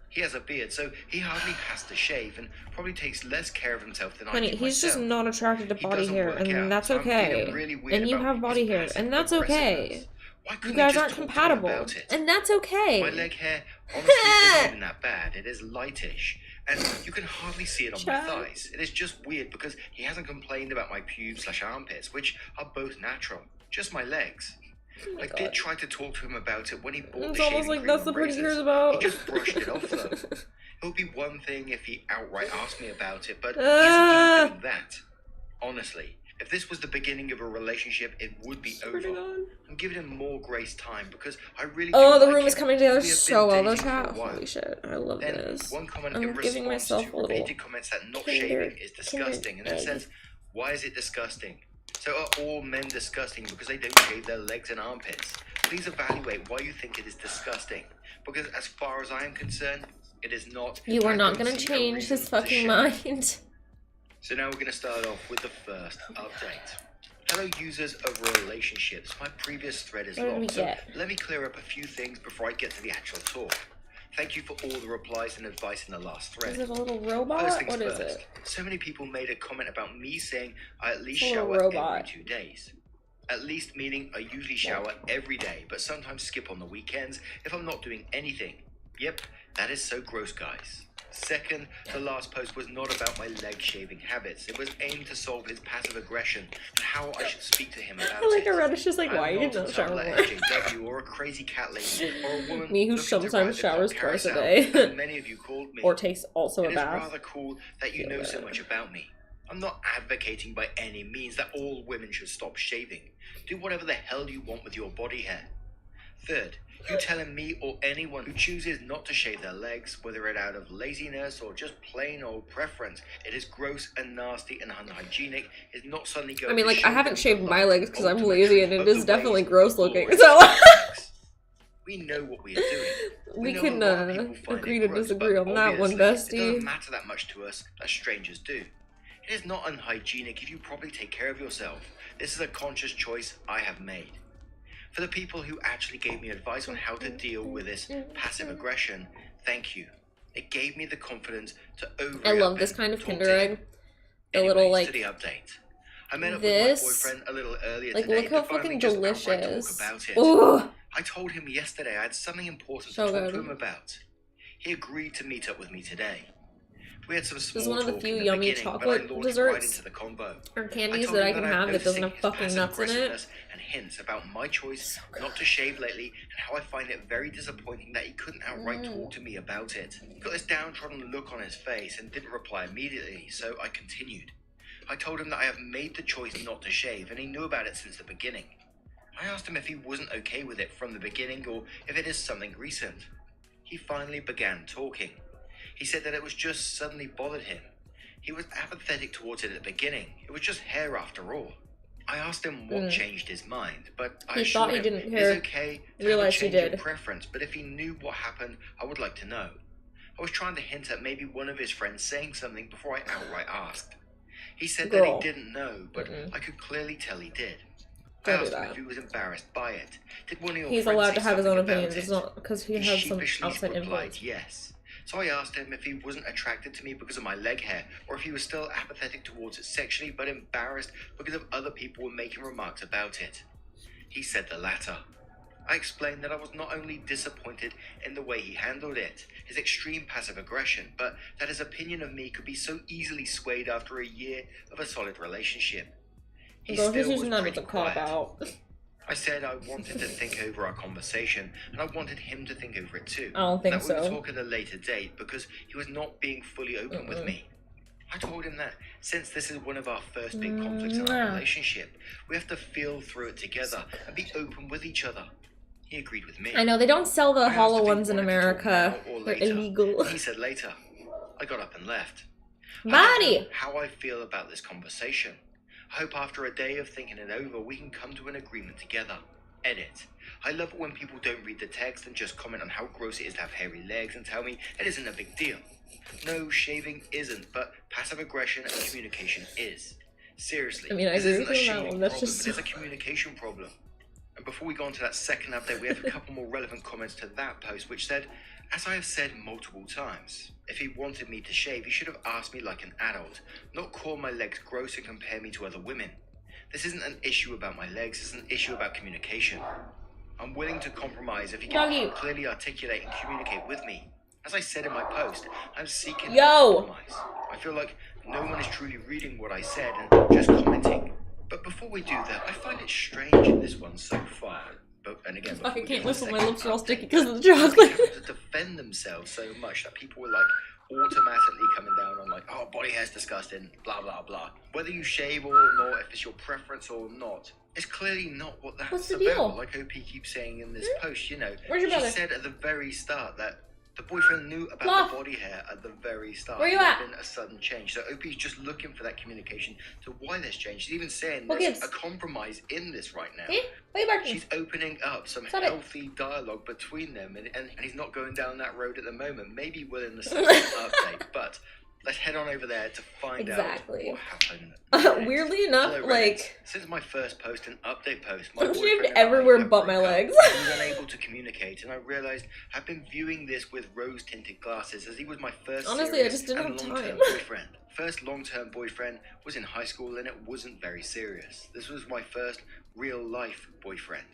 S2: He has a beard, so he hardly has to shave and probably takes less care of himself than I
S1: Honey,
S2: do
S1: he's just
S2: myself.
S1: not attracted to
S2: He
S1: body
S2: doesn't
S1: hair,
S2: work
S1: and
S2: out,
S1: that's
S2: so I'm feeling
S1: okay.
S2: really weird
S1: And you
S2: about
S1: have
S2: his
S1: body hair,
S2: passive
S1: and that's okay.
S2: aggressiveness. Why
S1: You
S2: couldn't he
S1: guys
S2: just
S1: aren't
S2: talk to me
S1: compatible,
S2: about it?
S1: and that's okay.
S2: My leg hair honestly isn't even that bad. It is lightish, and you can hardly see it on my
S1: Chad.
S2: thighs. It is just weird because he hasn't complained about my pubes/armpits, which are both natural. Just my legs.
S1: Oh my
S2: I
S1: God.
S2: did try to talk to him about it when he bought
S1: It's
S2: the
S1: almost
S2: shaving
S1: like
S2: cream
S1: that's the
S2: and
S1: part he cares
S2: razors.
S1: about.
S2: He just brushed it off though. It would be one thing if he outright asked me about it, but he isn't even doing that. Honestly, if this was the beginning of a relationship, it would be
S1: Swear to
S2: over.
S1: God.
S2: I'm giving him more grace time because I really
S1: Oh,
S2: do
S1: the
S2: like
S1: room is
S2: him.
S1: coming together
S2: We have
S1: so
S2: been
S1: well, though,
S2: dating for a
S1: chat.
S2: while.
S1: Holy shit, I love
S2: Then
S1: this.
S2: one comment
S1: I'm
S2: in
S1: giving
S2: response
S1: myself
S2: to
S1: a little
S2: repeated comments that not
S1: kinder-
S2: shaving is
S1: kinder
S2: disgusting, and then
S1: egg.
S2: says, "Why is it disgusting? So are all men disgusting because they don't shave their legs and armpits? Please evaluate why you think it is disgusting. Because as far as I am concerned, it is not.
S1: You are
S2: I
S1: not
S2: don't
S1: gonna
S2: see a
S1: change
S2: reason
S1: his
S2: to
S1: fucking
S2: shave."
S1: mind.
S2: So now we're going to start off with the first update. Hello users of relationships, my previous thread is
S1: What did we
S2: locked, so
S1: get?
S2: let me clear up a few things before I get to the actual talk. Thank you for all the replies and advice in the last thread.
S1: Is it a little robot?
S2: First things
S1: What is
S2: first,
S1: it?
S2: so many people made a comment about me saying I at least
S1: It's a little
S2: shower
S1: robot.
S2: every 2 days. At least meaning I usually shower every day, but sometimes skip on the weekends if I'm not doing anything. Yep, that is so gross, guys. Second, the last post was not about my leg shaving habits. It was aimed to solve his passive aggression and how I should speak to him about
S1: I like
S2: it.
S1: a reddish just like,
S2: I'm
S1: why you
S2: not
S1: didn't
S2: a
S1: shower
S2: toddler
S1: more?
S2: SJW or a crazy cat lady or a woman
S1: Me who
S2: looking to
S1: sometimes
S2: ride the
S1: showers
S2: pop
S1: twice a
S2: carousel,
S1: day.
S2: as many of you called me.
S1: Or takes also
S2: It
S1: a
S2: is
S1: bath.
S2: rather cool that you
S1: Feel
S2: know so
S1: bad.
S2: much about me. I'm not advocating by any means that all women should stop shaving. Do whatever the hell you want with your body hair. Third, you telling me or anyone who chooses not to shave their legs, whether it out of laziness or just plain old preference, it is gross and nasty and unhygienic, is not suddenly going
S1: I mean,
S2: to
S1: like, I
S2: show
S1: haven't
S2: them
S1: shaved
S2: the
S1: my
S2: light
S1: legs because I'm
S2: ultimate
S1: lazy and
S2: truth
S1: it
S2: of
S1: is
S2: the
S1: definitely
S2: ways
S1: gross
S2: we
S1: looking,
S2: always
S1: so...
S2: shave our legs. We know what we are doing.
S1: We
S2: know
S1: can
S2: a lot of people find
S1: agree
S2: it
S1: to
S2: gross,
S1: disagree
S2: but
S1: on that one,
S2: obviously, It
S1: bestie.
S2: doesn't matter that much to us as strangers do. It is not unhygienic if you properly take care of yourself. This is a conscious choice I have made. For the people who actually gave me advice on how to deal with this passive aggression, thank you. It gave me the confidence to
S1: I love this kind of Kinder Egg. The little, like,
S2: to the update. I met up
S1: this,
S2: with my boyfriend a little earlier
S1: like,
S2: today
S1: look how
S2: to finally
S1: fucking
S2: just outright
S1: delicious.
S2: talk about it.
S1: Ooh.
S2: I told him yesterday I had something important
S1: So
S2: to talk
S1: good.
S2: to him about. He agreed to meet up with me today. We had some small
S1: This is one of the
S2: talk
S1: few
S2: in the
S1: yummy
S2: beginning,
S1: chocolate
S2: but I launched right
S1: desserts
S2: into the combo.
S1: or candies
S2: told
S1: that I
S2: him
S1: can
S2: I'm
S1: have that doesn't have
S2: noticing his
S1: fucking
S2: passive
S1: nuts in it.
S2: aggressiveness and hints about my choice not to shave lately and how I find it very disappointing that he couldn't outright talk to me about it. He got this downtrodden look on his face and didn't reply immediately, so I continued. I told him that I have made the choice not to shave and he knew about it since the beginning. I asked him if he wasn't okay with it from the beginning or if it is something recent. He finally began talking. He said that it was just suddenly bothered him. He was apathetic towards it at the beginning. It was just hair after all. I asked him what changed his mind, but I
S1: He
S2: assured
S1: thought he
S2: him
S1: didn't
S2: it's okay to have a
S1: realize he
S2: change in
S1: did.
S2: preference, but if he knew what happened, I would like to know. I was trying to hint at maybe one of his friends saying something before I outright asked. He said that
S1: Girl.
S2: he didn't know, but I could clearly tell he did. I
S1: Don't do
S2: asked him
S1: that.
S2: if he was embarrassed by it. Did one of your
S1: He's
S2: friends
S1: allowed
S2: say
S1: to have his own
S2: something about
S1: opinions. It's
S2: it?
S1: not because he
S2: He
S1: has some
S2: sheepishly
S1: outside
S2: replied
S1: influence.
S2: yes. So I asked him if he wasn't attracted to me because of my leg hair, or if he was still apathetic towards it sexually, but embarrassed because of other people were making remarks about it. He said the latter. I explained that I was not only disappointed in the way he handled it, his extreme passive aggression, but that his opinion of me could be so easily swayed after a year of a solid relationship. He
S1: Girl, he's
S2: still
S1: using
S2: was
S1: that as
S2: pretty
S1: a cop
S2: quiet.
S1: out.
S2: I said I wanted to think over our conversation, and I wanted him to think over it too.
S1: I don't think
S2: that we would
S1: so.
S2: talk at a later date because he was not being fully open with me. I told him that since this is one of our first big conflicts in our relationship, we have to feel through it together and be open with each other. He agreed with me.
S1: I know, they don't sell the
S2: I asked
S1: hollow
S2: if he
S1: ones in
S2: wanted to talk
S1: America.
S2: now or
S1: They're
S2: later.
S1: illegal.
S2: He said later. I got up and left. I
S1: Body!
S2: don't know how I feel about this conversation. I hope after a day of thinking it over, we can come to an agreement together. Edit. I love it when people don't read the text and just comment on how gross it is to have hairy legs and tell me it isn't a big deal. No, shaving isn't, but passive aggression and communication is. Seriously,
S1: I mean, I
S2: this
S1: agree
S2: isn't
S1: with
S2: a
S1: you on that
S2: shaving
S1: one. That's
S2: problem,
S1: just
S2: it is a communication problem. And before we go on to that second update, we have a couple more relevant comments to that post, which said, as I have said multiple times, if he wanted me to shave, he should have asked me like an adult, not call my legs gross and compare me to other women. This isn't an issue about my legs, it's an issue about communication. I'm willing to compromise if he can
S1: Doggy.
S2: clearly articulate and communicate with me. As I said in my post, I'm seeking
S1: Yo.
S2: compromise. I feel like no one is truly reading what I said and just commenting. But before we do that, I find it strange in this one so far. But, and again,
S1: Fuck, I
S2: before we
S1: can't
S2: get to the
S1: whistle. My
S2: second
S1: lips are all
S2: update,
S1: sticky because of the
S2: people
S1: chocolate.
S2: have to defend themselves so much that people were like automatically coming down on like, oh, body hair's disgusting, blah blah blah. Whether you shave or not, if it's your preference or not, it's clearly not what that's
S1: What's the
S2: about.
S1: deal?
S2: Like OP keeps saying in this post, you know,
S1: Where's your
S2: she
S1: brother?
S2: said at the very start that the boyfriend knew about
S1: Fluff.
S2: the body hair at the very start.
S1: Where you
S2: There's
S1: at?
S2: been a sudden change. So OP's just looking for that communication to why there's change. She's even saying
S1: What
S2: there's
S1: gives?
S2: a compromise in this right now.
S1: Eh? What are you barking?
S2: She's opening up some
S1: Stop it.
S2: healthy dialogue between them, and he's not going down that road at the moment. Maybe we'll in the second update, but let's head on over there to find
S1: Exactly.
S2: out what happened. next.
S1: Weirdly enough,
S2: Hello, Reddit.
S1: like,
S2: Since my first post and update post, my
S1: I'm
S2: boyfriend
S1: shaved
S2: and I
S1: everywhere
S2: have
S1: but my
S2: broke up.
S1: legs.
S2: He was unable to communicate, and I realized I've been viewing this with rose-tinted glasses, as he was my first
S1: Honestly, I
S2: serious
S1: just didn't
S2: and
S1: have
S2: long-term
S1: time.
S2: boyfriend. First long-term boyfriend was in high school, and it wasn't very serious. This was my first real-life boyfriend.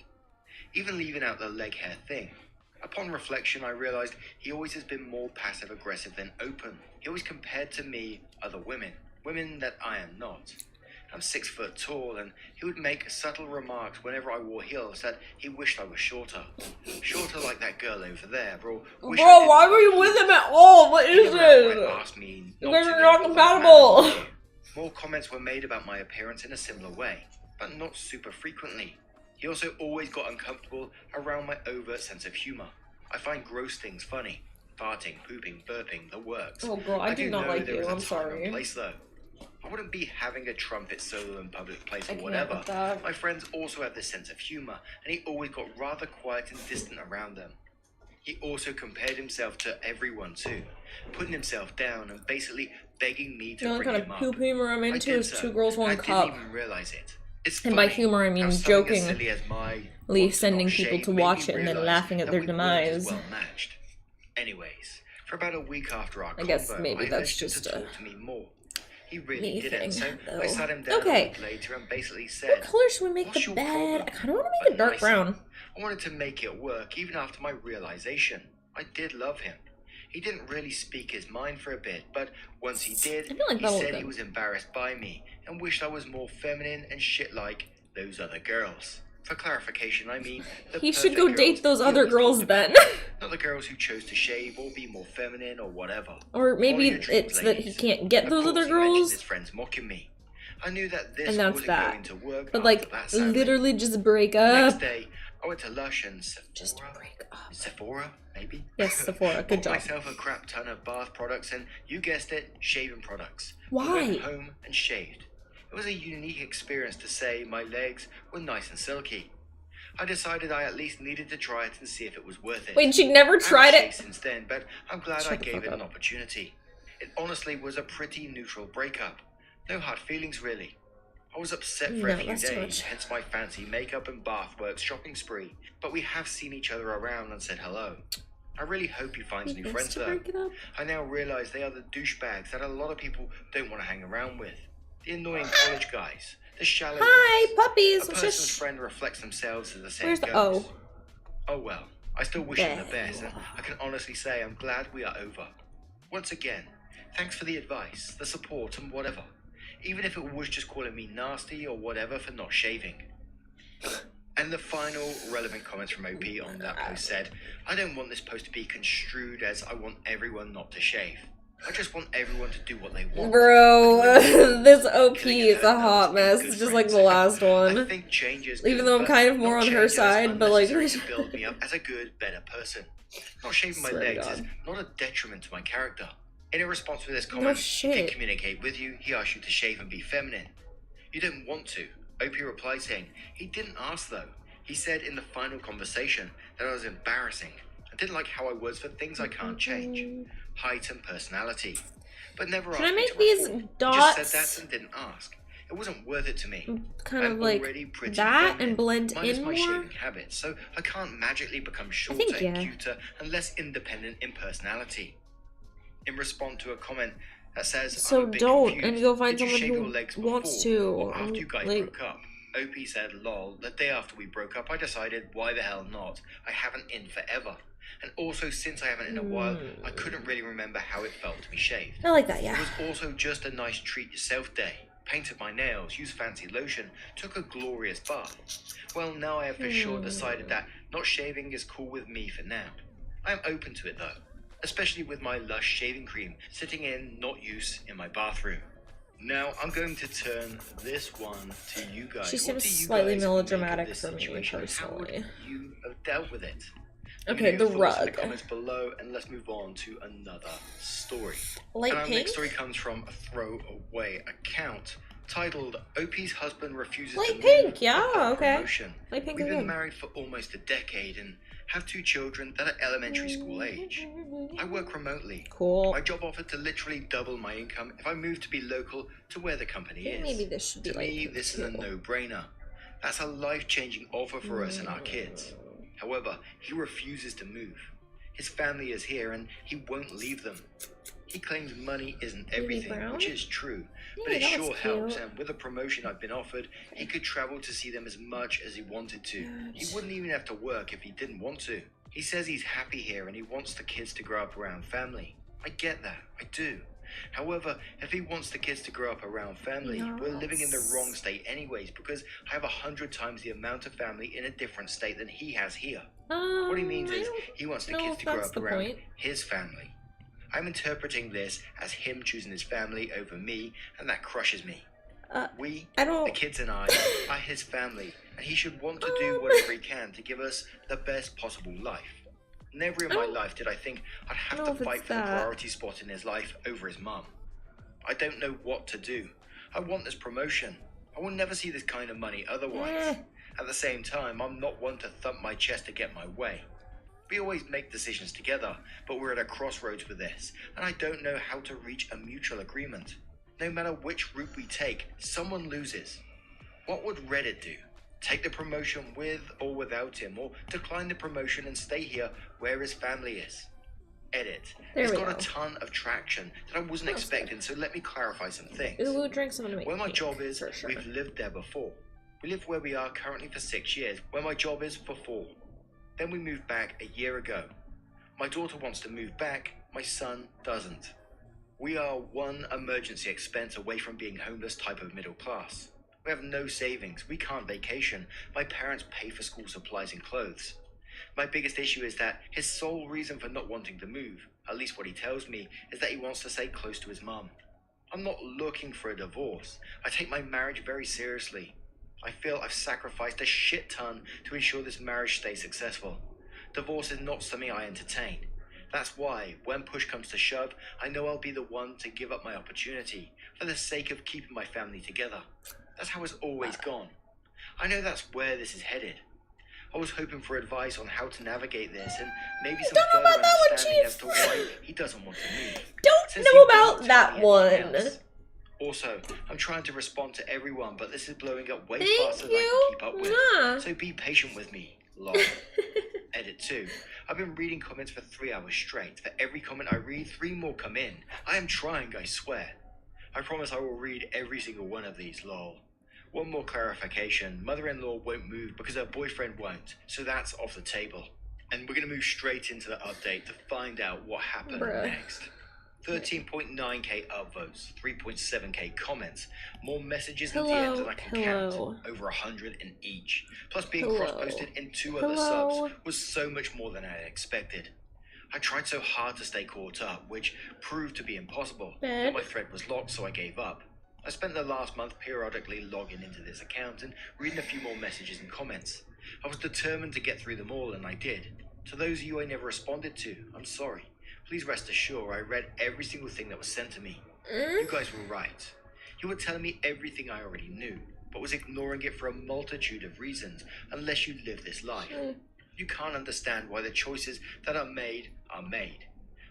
S2: Even leaving out the leg hair thing. Upon reflection, I realized he always has been more passive-aggressive than open. He always compared to me other women that I am not. I'm 6 foot tall, and he would make subtle remarks whenever I wore heels that he wished I was shorter. Shorter like that girl over there, bro.
S1: bro, why were you with him at all? What is this?
S2: Asked me
S1: You
S2: not
S1: guys
S2: to
S1: are not
S2: then
S1: compatible.
S2: More comments were made about my appearance in a similar way, but not super frequently. He also always got uncomfortable around my overt sense of humor. I find gross things funny. Farting, pooping, burping, the works.
S1: Oh girl, I do not
S2: know
S1: like
S2: there
S1: you,
S2: is a
S1: I'm
S2: time
S1: sorry.
S2: and place though. I wouldn't be having a trumpet solo in public place
S1: I
S2: or
S1: can't
S2: whatever.
S1: with that.
S2: My friends also have this sense of humor, and he always got rather quiet and distant around them. He also compared himself to everyone too, putting himself down and basically begging me to
S1: The only
S2: bring
S1: kind
S2: him
S1: of
S2: up.
S1: poop humor I'm
S2: I
S1: into
S2: did
S1: is
S2: so,
S1: 2 girls, 1
S2: I
S1: cup.
S2: didn't even realize it. It's
S1: And by
S2: funny
S1: humor, I mean
S2: how something as
S1: jokingly
S2: silly as my want to
S1: sending
S2: not
S1: people
S2: shave
S1: to
S2: made
S1: watch
S2: me
S1: it and then
S2: realise
S1: laughing at
S2: that
S1: their
S2: we weren't as
S1: demise.
S2: well matched. Anyways, for about a week after our
S1: I guess
S2: convo,
S1: maybe
S2: I
S1: that's
S2: urged him
S1: just
S2: to
S1: a
S2: talk to me more. He really
S1: me
S2: didn't, so
S1: thing, though.
S2: I sat him down a
S1: Okay.
S2: week later and basically
S1: What
S2: said,
S1: color should we make
S2: "What's
S1: the
S2: your
S1: bed?
S2: problem?"
S1: I kind of want to make
S2: But
S1: it dark
S2: nicely.
S1: brown.
S2: I wanted to make it work even after my realization. I did love him. He didn't really speak his mind for a bit, but once he did,
S1: I feel like
S2: he
S1: that'll
S2: said
S1: look
S2: he
S1: good.
S2: was embarrassed by me and wished I was more feminine and shit like those other girls. For clarification, I mean the
S1: He should
S2: perfect
S1: go
S2: girls
S1: date those
S2: he
S1: other
S2: always
S1: girls
S2: talked about.
S1: then.
S2: Not the girls who chose to shave or be more feminine or whatever.
S1: Or maybe
S2: Follow your dreams,
S1: it's that he
S2: ladies.
S1: can't get
S2: Of
S1: those
S2: course,
S1: other
S2: he mentioned
S1: girls.
S2: his friends mocking me. I knew that this
S1: And that's
S2: wasn't
S1: that.
S2: going to work.
S1: But
S2: after
S1: like,
S2: that, sadly.
S1: literally just break
S2: The next
S1: up.
S2: day, I went to Lush and Sephora.
S1: Just break up.
S2: Sephora, maybe?
S1: Yes, Sephora. Good
S2: Bought
S1: job.
S2: myself a crap ton of bath products and, you guessed it, shaving products.
S1: Why?
S2: I went home and shaved. It was a unique experience to say my legs were nice and silky. I decided I at least needed to try it and see if it was worth it.
S1: Wait, she never
S2: I haven't
S1: tried
S2: shaved
S1: it?
S2: since then, but I'm glad
S1: Shut
S2: I
S1: the
S2: gave
S1: fuck
S2: it an
S1: up.
S2: opportunity. It honestly was a pretty neutral breakup. No hard feelings, really. I was upset for
S1: No,
S2: a few
S1: that's too
S2: days,
S1: much.
S2: hence my fancy makeup and bathworks shopping spree. But we have seen each other around and said hello. I really hope he finds
S1: He
S2: new
S1: wants
S2: friends
S1: to
S2: though.
S1: break it up?
S2: I now realize they are the douchebags that a lot of people don't want to hang around with. The annoying college guys. The shallow
S1: Hi,
S2: guys.
S1: puppies.
S2: A person's
S1: Shush.
S2: friend reflects themselves as the same
S1: Where's the
S2: goes.
S1: O?
S2: Oh well, I still wish him the
S1: There
S2: best,
S1: you
S2: and
S1: are.
S2: I can honestly say I'm glad we are over. Once again, thanks for the advice, the support, and whatever. Even if it was just calling me nasty or whatever for not shaving. And the final relevant comments from OP on that post said, I don't want this post to be construed as I want everyone not to shave. I just want everyone to do what they want.
S1: Bro, this OP is a hot mess, just like the last
S2: I
S1: one.
S2: think change is
S1: Even
S2: good,
S1: though I'm
S2: but
S1: kind of more
S2: not
S1: on her
S2: change as
S1: side, but like...
S2: unnecessary to build me up as a good, better person. Not shaving my
S1: Swear to
S2: legs is
S1: God.
S2: not a detriment to my character. In a response to this
S1: No
S2: comment, he
S1: shit.
S2: did communicate with you, he asked you to shave and be feminine. You didn't want to. OP replied saying, he didn't ask though. He said in the final conversation that I was embarrassing. I didn't like how I was for things I can't change. Height and personality. But never asked
S1: Should I
S2: me
S1: make
S2: to
S1: these
S2: reform. He
S1: dots
S2: just said that and didn't ask. It wasn't worth it to me.
S1: kind of
S2: I'm
S1: like
S2: already pretty
S1: that
S2: feminine,
S1: and blend
S2: minus
S1: in
S2: my
S1: more?
S2: shaving habits, so I can't magically become shorter
S1: think,
S2: and
S1: yeah.
S2: cuter and less independent in personality. In response to a comment that says,
S1: So
S2: I'm a bit
S1: don't,
S2: confused.
S1: and go find
S2: Did you
S1: someone
S2: shave
S1: who
S2: your legs
S1: wants
S2: before
S1: to,
S2: or after you guys
S1: like-
S2: broke up? OP said, lol, the day after we broke up, I decided, why the hell not? I haven't in forever. And also, since I haven't in a while, I couldn't really remember how it felt to be shaved.
S1: I like that,
S2: It
S1: yeah.
S2: was also just a nice treat yourself day. Painted my nails, used fancy lotion, took a glorious bath. Well, now I have for sure decided that not shaving is cool with me for now. I am open to it though, especially with my Lush shaving cream sitting in not use in my bathroom. Now I'm going to turn this one to you guys.
S1: She
S2: What
S1: seems
S2: do you
S1: slightly
S2: guys
S1: melodramatic
S2: make of
S1: for
S2: this
S1: me,
S2: situation? How
S1: personally.
S2: would you have dealt with it?
S1: Okay,
S2: Leave
S1: the
S2: your thoughts in the
S1: rug.
S2: comments below, and let's move on to another story.
S1: Light
S2: And our
S1: pink?
S2: next story comes from a throwaway account titled OP's husband refuses
S1: Light
S2: to
S1: pink,
S2: move
S1: yeah,
S2: for
S1: okay.
S2: promotion.
S1: Light pink
S2: We've
S1: is
S2: been
S1: good.
S2: married for almost a decade and have 2 children that are elementary school age. I work remotely.
S1: Cool.
S2: My job offered to literally double my income if I moved to be local to where the company
S1: I think
S2: is.
S1: maybe this should be
S2: To
S1: light
S2: me,
S1: pink
S2: this is a
S1: too.
S2: no-brainer. That's a life-changing offer for us and our kids. However, he refuses to move. His family is here and he won't leave them. He claims money isn't everything,
S1: brown?
S2: which is true, but
S1: Yeah,
S2: it
S1: that
S2: sure
S1: looks
S2: helps,
S1: cute.
S2: and with the promotion I've been offered, he could travel to see them as much as he wanted to. He wouldn't even have to work if he didn't want to. He says he's happy here and he wants the kids to grow up around family. I get that, I do. However, if he wants the kids to grow up around family, we're living in the wrong state anyways, because I have 100 times the amount of family in a different state than he has here. What he means
S1: I
S2: is
S1: don't
S2: he wants the
S1: know
S2: kids
S1: if
S2: to grow
S1: that's
S2: up
S1: the
S2: around
S1: point.
S2: his family. I'm interpreting this as him choosing his family over me, and that crushes me.
S1: I
S2: The
S1: don't...
S2: kids and I, are his family, and he should want to do whatever he can to give us the best possible life. Never in my life did I think I'd have to fight for the priority spot in his life over his mum. I don't know what to do. I want this promotion. I will never see this kind of money otherwise. At the same time, I'm not one to thump my chest to get my way. We always make decisions together, but we're at a crossroads with this, and I don't know how to reach a mutual agreement. No matter which route we take, someone loses. What would Reddit do? Take the promotion with or without him, or decline the promotion and stay here where his family is? Edit. It's got a ton of traction that I wasn't expecting, so let me clarify some things.
S1: Ooh, drinks I'm gonna make.
S2: Where my job is,
S1: for sure.
S2: we've lived there before. We live where we are currently for 6 years, where my job is for 4. Then we moved back a year ago. My daughter wants to move back, my son doesn't. We are one emergency expense away from being homeless type of middle class. We have no savings, we can't vacation, my parents pay for school supplies and clothes. My biggest issue is that his sole reason for not wanting to move, at least what he tells me, is that he wants to stay close to his mum. I'm not looking for a divorce. I take my marriage very seriously. I feel I've sacrificed a shit ton to ensure this marriage stays successful. Divorce is not something I entertain. That's why, when push comes to shove, I know I'll be the one to give up my opportunity for the sake of keeping my family together. That's how it's always gone. I know that's where this is headed. I was hoping for advice on how to navigate this and maybe some further understanding as to why he doesn't want to move.
S1: Don't know about that one.
S2: Also, I'm trying to respond to everyone, but this is blowing up way
S1: Thank
S2: faster than I
S1: you.
S2: can keep up with.
S1: Mwah.
S2: So be patient with me. Lol. Edit 2. I've been reading comments for 3 hours straight. For every comment I read, 3 more come in. I am trying, I swear. I promise I will read every single one of these, lol. One more clarification. Mother-in-law won't move because her boyfriend won't, so that's off the table. And we're going to move straight into the update to find out what happened next. 13.9k upvotes, 3.7k comments, more messages and DMs than I can count, over 100 in each. Plus being cross-posted in 2 other subs was so much more than I had expected. I tried so hard to stay caught up, which proved to be impossible. But my thread was locked, so I gave up. I spent the last month periodically logging into this account and reading a few more messages and comments. I was determined to get through them all, and I did. To those of you I never responded to, I'm sorry. Please rest assured I read every single thing that was sent to me. You guys were right. You were telling me everything I already knew, but was ignoring it for a multitude of reasons unless you live this life. You can't understand why the choices that are made are made.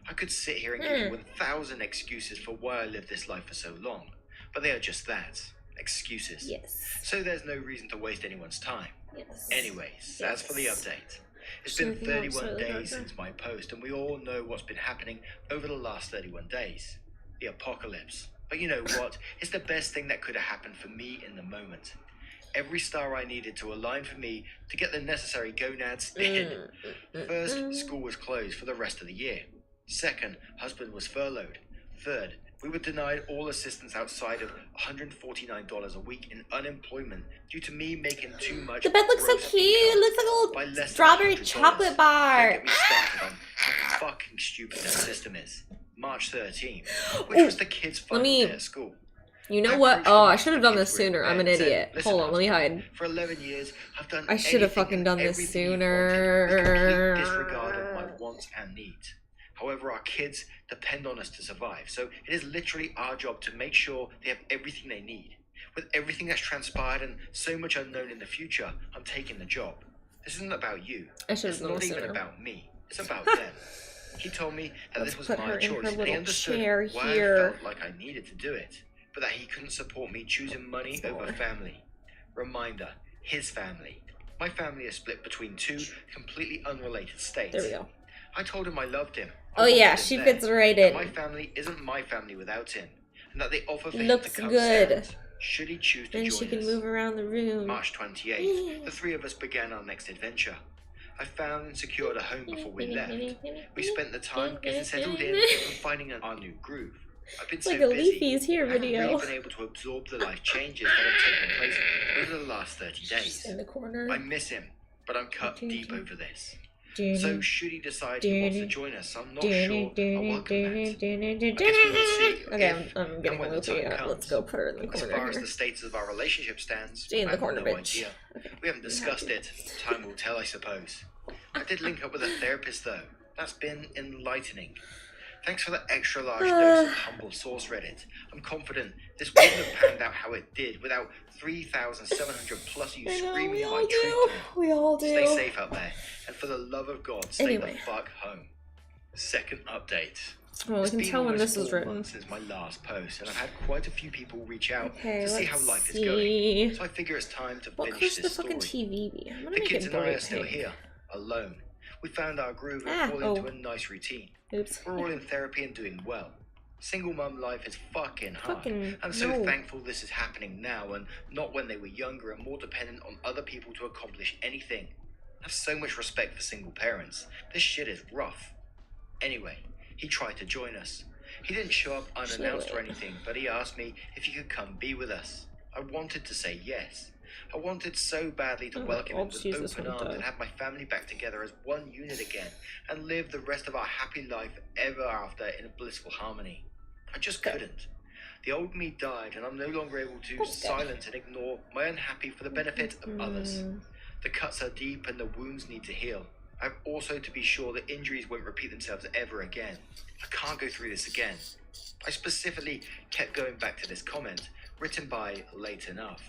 S2: I could sit here and give you 1,000 excuses for why I lived this life for so long, but they are just that, excuses.
S1: Yes.
S2: So there's no reason to waste anyone's time.
S1: Yes.
S2: Anyways, that's for the update. It's been 31 days since my post, and we all know what's been happening over the last 31 days. The apocalypse. But you know what? It's the best thing that could have happened for me in the moment. Every star I needed to align for me to get the necessary gonads in. First, school was closed for the rest of the year. Second, husband was furloughed. Third, we were denied all assistance outside of $149 a week in unemployment due to me making too much.
S1: The bed looks so cute. It looks like a little strawberry chocolate bar.
S2: Don't get me started on how fucking stupid that system is. March 13th, which was the kids' final day at school.
S1: You know what? Oh, I should have done this sooner. I'm an idiot. Hold on, let me hide.
S2: For 11 years, I've done
S1: I should have fucking done this sooner.
S2: Disregard of my wants and needs. However, our kids depend on us to survive, so it is literally our job to make sure they have everything they need. With everything that's transpired and so much unknown in the future, I'm taking the job. This isn't about you. It's not even about me. It's about them. He told me that this was my choice, and he understood why I felt like I needed to do it, but that he couldn't support me choosing money over family. Reminder, his family. My family is split between 2 completely unrelated states.
S1: There we go.
S2: I told him I loved him.
S1: Oh yeah, she fits right in.
S2: My family isn't my family without him, and that they offer for
S1: Looks
S2: him to come
S1: good.
S2: stand, should he choose to join us.
S1: Then she can move around the room.
S2: March 28th, the 3 of us began our next adventure. I found and secured a home before we left. We spent the time getting settled in and finding our new groove. I've been so
S1: like a
S2: busy,
S1: Leafy's here
S2: I haven't
S1: video.
S2: really been able to absorb the life changes that have taken place over the last 30 days.
S1: In the corner.
S2: I miss him, but I'm cut deep over this. So should he decide he wants to join us, I'm not sure I welcome that. I guess we will see
S1: Okay,
S2: if
S1: I'm getting
S2: and when the
S1: loopy.
S2: time comes.
S1: Let's go put her in the
S2: As
S1: corner
S2: far as
S1: here.
S2: the status of our relationship stands,
S1: Stay in the
S2: I have
S1: corner,
S2: no
S1: bitch.
S2: idea.
S1: Okay.
S2: We haven't discussed it. Time will tell, I suppose. I did link up with a therapist, though. That's been enlightening. Thanks for the extra large dose of humble source Reddit. I'm confident this wouldn't have panned out how it did without 3,700 plus you screaming
S1: we
S2: my
S1: all
S2: truth
S1: do.
S2: to me.
S1: We all do.
S2: Stay safe out there, and for the love of God, stay
S1: Anyway.
S2: the fuck home. Second update.
S1: Well, we
S2: It's
S1: can
S2: been
S1: tell when
S2: almost
S1: this is
S2: 4
S1: written.
S2: months since my last post, and I've had quite a few people reach out
S1: Okay,
S2: to see
S1: let's
S2: how life is
S1: see.
S2: going. So I figure it's time to
S1: What
S2: finish
S1: color's the
S2: this
S1: fucking
S2: story.
S1: TV be? I'm gonna
S2: The
S1: make
S2: kids
S1: it
S2: and I are
S1: bright
S2: still
S1: pink.
S2: here, alone. We found our groove and fall into a nice routine.
S1: Oops.
S2: We're all in therapy and doing well. Single mum life is fucking hard.
S1: Fucking
S2: I'm so
S1: no.
S2: thankful this is happening now and not when they were younger and more dependent on other people to accomplish anything. I have so much respect for single parents. This shit is rough. Anyway, he tried to join us. He didn't show up unannounced or anything, but he asked me if he could come be with us. I wanted to say yes. I wanted so badly to welcome him with open arms and have my family back together as one unit again and live the rest of our happy life ever after in blissful harmony. I just couldn't. The old me died and I'm no longer able to silence and ignore my unhappy for the benefit of others. The cuts are deep and the wounds need to heal. I have also to be sure that injuries won't repeat themselves ever again. I can't go through this again. I specifically kept going back to this comment, written by Late Enough.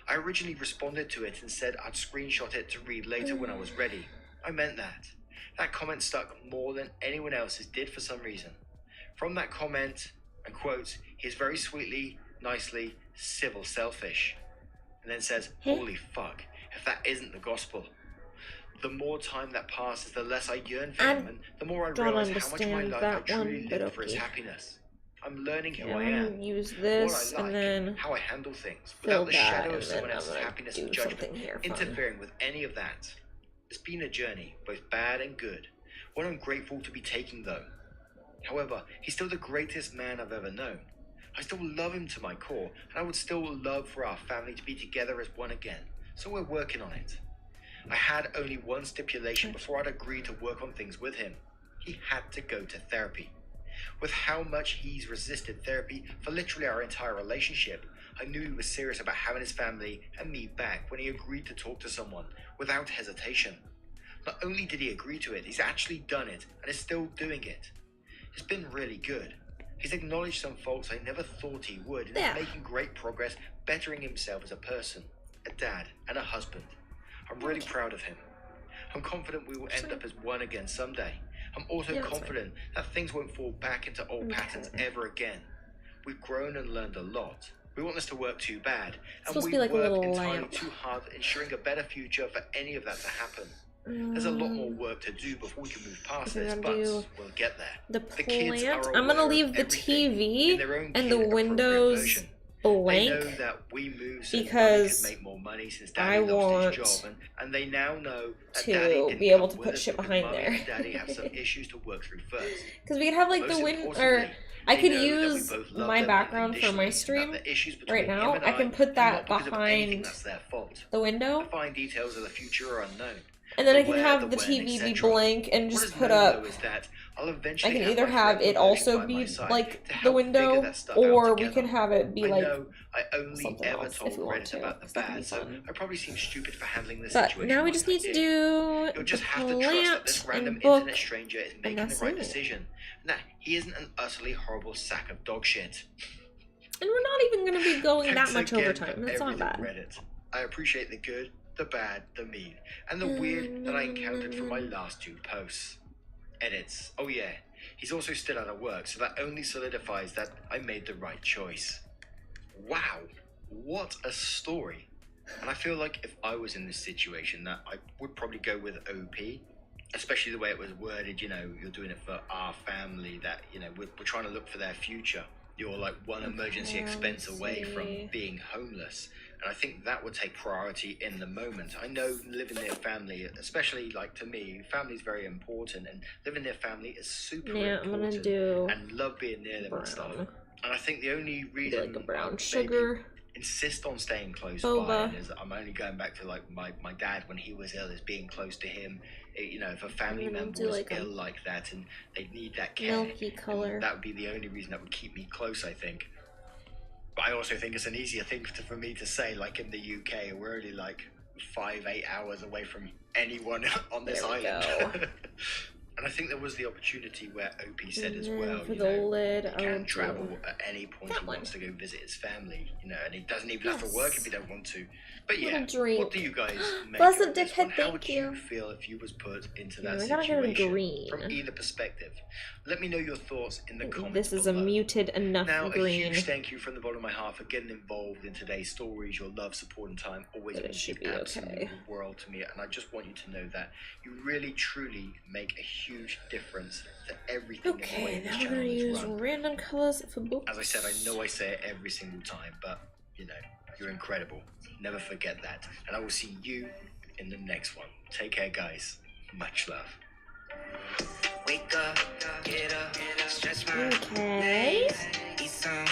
S2: I originally responded to it and said I'd screenshot it to read later when I was ready. I meant that. That comment stuck more than anyone else's did for some reason. From that comment, and quotes, he is very sweetly, nicely, civil selfish. And then says, holy fuck, if that isn't the gospel. The more time that passes, the less I yearn for him, and the more I realize how much of my life I truly lived for his happiness. I'm learning who I am,
S1: use
S2: what
S1: this
S2: I like,
S1: and then
S2: how I handle things,
S1: fill
S2: without the
S1: that,
S2: shadow
S1: and
S2: of someone
S1: then I'm
S2: else's
S1: gonna
S2: happiness
S1: do
S2: and judgment
S1: something here fun.
S2: interfering with any of that. It's been a journey, both bad and good, one I'm grateful to be taking though. However, he's still the greatest man I've ever known. I still love him to my core, and I would still love for our family to be together as one again, so we're working on it. I had only one stipulation before I'd agree to work on things with him. He had to go to therapy. With how much he's resisted therapy for literally our entire relationship, I knew he was serious about having his family and me back when he agreed to talk to someone without hesitation. Not only did he agree to it, he's actually done it and is still doing it. It's been really good. He's acknowledged some faults I never thought he would and is making great progress, bettering himself as a person, a dad, and a husband. I'm really proud of him. I'm confident we will end up as one again someday. I'm also confident that things won't fall back into old patterns ever again. We've grown and learned a lot. We want this to work too bad, and we
S1: like
S2: work entirely too hard at ensuring a better future for any of that to happen. There's a lot more work to do before we can move past this, but we'll get there.
S1: The
S2: kids
S1: plant.
S2: are
S1: I'm gonna
S2: aware
S1: leave
S2: of
S1: the
S2: everything
S1: TV
S2: in their own
S1: and the
S2: kid-appropriate
S1: windows
S2: version.
S1: blank.
S2: They know that we moved so
S1: because
S2: Daddy could make more money since
S1: I
S2: Daddy lost
S1: want
S2: his job, and they now know that
S1: to
S2: Daddy didn't
S1: be able
S2: come
S1: to
S2: with
S1: put
S2: us
S1: shit
S2: because
S1: behind
S2: Mommy
S1: there.
S2: and Daddy have some issues to work through first.
S1: Because we could have like
S2: Most
S1: the wind, or
S2: importantly,
S1: I
S2: they
S1: could
S2: know that we
S1: use
S2: both love
S1: my
S2: them
S1: background for my
S2: unconditionally,
S1: stream
S2: and that the issues between
S1: right now.
S2: him and
S1: I can put
S2: are
S1: that
S2: not because of anything
S1: behind
S2: that's their fault.
S1: the window,
S2: The fine details of the future are unknown.
S1: and then
S2: The
S1: I can
S2: where,
S1: have
S2: the
S1: the
S2: when,
S1: TV be
S2: etc.
S1: blank and
S2: What
S1: just
S2: is
S1: put
S2: known,
S1: up.
S2: though, is that I'll
S1: I
S2: eventually
S1: can
S2: have
S1: either
S2: my
S1: have
S2: friend
S1: it
S2: living
S1: also
S2: by
S1: be
S2: my side
S1: like
S2: to
S1: the
S2: help figure
S1: window,
S2: that stuff
S1: or
S2: out
S1: we
S2: together.
S1: can have it be
S2: I
S1: like
S2: know I only
S1: something
S2: ever
S1: else
S2: told
S1: if we want
S2: Reddit
S1: to.
S2: about the
S1: That could be
S2: bad, so
S1: fun.
S2: I probably seem stupid for handling this
S1: But
S2: situation.
S1: now we
S2: like
S1: just
S2: I
S1: need to
S2: did.
S1: do
S2: You'll just
S1: the
S2: have to trust that
S1: plant
S2: this random
S1: and book,
S2: internet stranger is
S1: and
S2: making the
S1: that's
S2: right
S1: it.
S2: decision, and that he isn't an utterly horrible sack of dog shit.
S1: And we're not even going to be going that
S2: Thanks
S1: much
S2: again
S1: overtime.
S2: for
S1: That's not
S2: everything,
S1: bad.
S2: Reddit. I appreciate the good, the bad, the mean, and the weird that I encountered from my last 2 posts. Edits. Oh yeah, he's also still out of work, so that only solidifies that I made the right choice. Wow, what a story. And I feel like if I was in this situation, that I would probably go with OP, especially the way it was worded. You know, you're doing it for our family, that, you know, we're trying to look for their future. You're like one emergency expense away from being homeless. And I think that would take priority in the moment. I know living near family, especially like to me, family is very important, and living near family is super important.
S1: I'm gonna do
S2: and love being near them and stuff.
S1: brown.
S2: And I think the only reason
S1: like a brown
S2: I'd
S1: sugar.
S2: insist on staying close
S1: Boba.
S2: by. And I'm only going back to like my dad when he was ill, is being close to him. You know, if a family member was
S1: like
S2: ill like that and they need that care,
S1: milky color.
S2: that would be the only reason that would keep me close, I think. But I also think it's an easier thing for me to say, like in the UK, we're only like 5-8 hours away from anyone on this island. And I think there was the opportunity where Opie said as well,
S1: for
S2: you
S1: the
S2: know,
S1: lid,
S2: he can travel at any point he wants to go visit his family, you know, and he doesn't even have to work if he don't want to. But yeah, what do you guys make
S1: Blessed
S2: of this one?
S1: Dickhead,
S2: How would
S1: thank
S2: you feel if you was put into that
S1: I gotta get him
S2: situation
S1: green.
S2: from either perspective? Let me know your thoughts in the comments
S1: This is
S2: below.
S1: a muted enough
S2: Now,
S1: green.
S2: a huge thank you from the bottom of my heart for getting involved in today's stories. Your love, support, and time always means the absolute world to me. And I just want you to know that you really, truly make a huge difference to everything in the way this
S1: now we're
S2: channel
S1: gonna
S2: is
S1: use
S2: run.
S1: random colors for books.
S2: As I said, I know I say it every single time, but, you know, you're incredible. Never forget that. And I will see you in the next one. Take care, guys. Much love.
S3: Wake up, get up, stretch my
S1: Okay.
S3: legs, eat some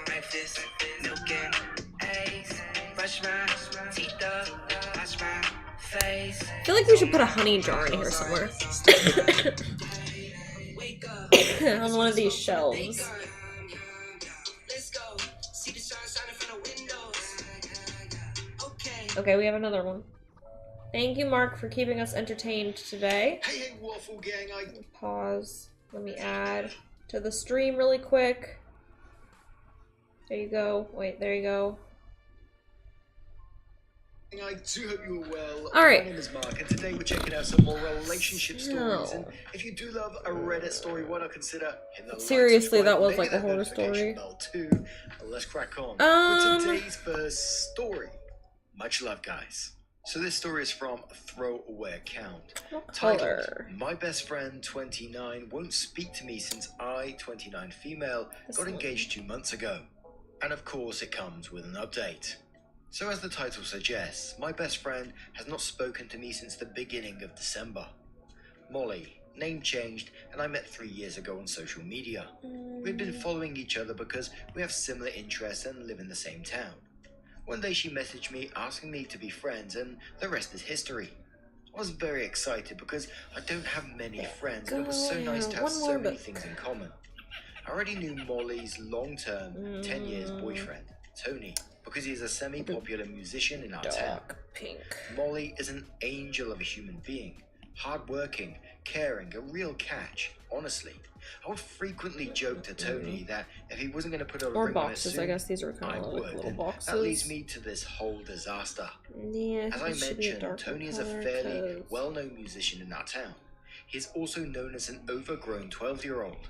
S3: breakfast, milk and eggs, brush my teeth up, wash my face.
S1: I feel like we should put a honey jar in here somewhere. On one of these shelves.
S3: Let's go. See the sun shining from the windows. Okay.
S1: Okay, we have another one. Thank you, Mark, for keeping us entertained today.
S2: Hey, Waffle Gang,
S1: Pause. Let me add to the stream really quick. There you go. Wait, there you go.
S2: I do hope you are well.
S1: Alright.
S2: My name is Mark, and today we're checking out some more relationship stories. And if you do love a Reddit story, why not consider hitting the
S1: Seriously,
S2: like,
S1: that was
S2: maybe
S1: like a horror
S2: notification
S1: story.
S2: bell too. Let's crack on with today's first story. Much love, guys. So this story is from a throwaway account. Titled, My best friend, 29, won't speak to me since I, 29 female, got engaged 2 months ago. And of course it comes with an update. So as the title suggests, my best friend has not spoken to me since the beginning of December. Molly, name changed, and I met 3 years ago on social media. We've been following each other because we have similar interests and live in the same town. One day she messaged me asking me to be friends, and the rest is history. I was very excited because I don't have many friends, and it was so nice to have so many things in common. I already knew Molly's long-term, 10 years boyfriend, Tony, because he's a semi-popular musician in our town. Molly is an angel of a human being, hard-working, caring, a real catch, honestly. I would frequently joke to Tony that if he wasn't going to put a ring on it soon,
S1: I guess these are kind of like little boxes.
S2: That leads me to this whole disaster.
S1: Yeah,
S2: as I mentioned, Tony is a fairly well-known musician in our town. He is also known as an overgrown 12-year-old.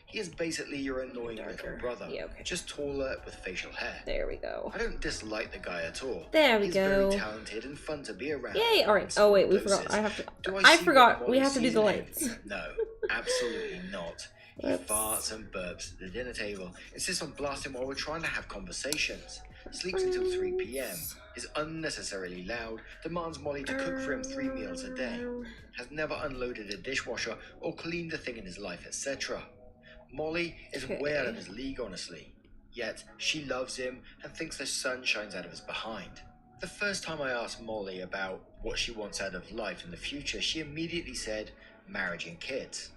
S2: He is basically your annoying little brother, just taller with facial hair.
S1: There we go.
S2: I don't dislike the guy at all.
S1: There we
S2: He's
S1: go.
S2: very talented and fun to be around.
S1: Yay! Alright. Oh wait, we forgot. I have to. I forgot. We have to do the lights.
S2: No, absolutely not. He farts and burps at the dinner table, insists on blasting while we're trying to have conversations. Sleeps until 3 p.m. Is unnecessarily loud. Demands Molly to cook for him 3 meals a day. Has never unloaded a dishwasher or cleaned a thing in his life, etc. Molly is way out of his league, honestly. Yet, she loves him and thinks the sun shines out of his behind. The first time I asked Molly about what she wants out of life in the future, she immediately said, marriage and kids.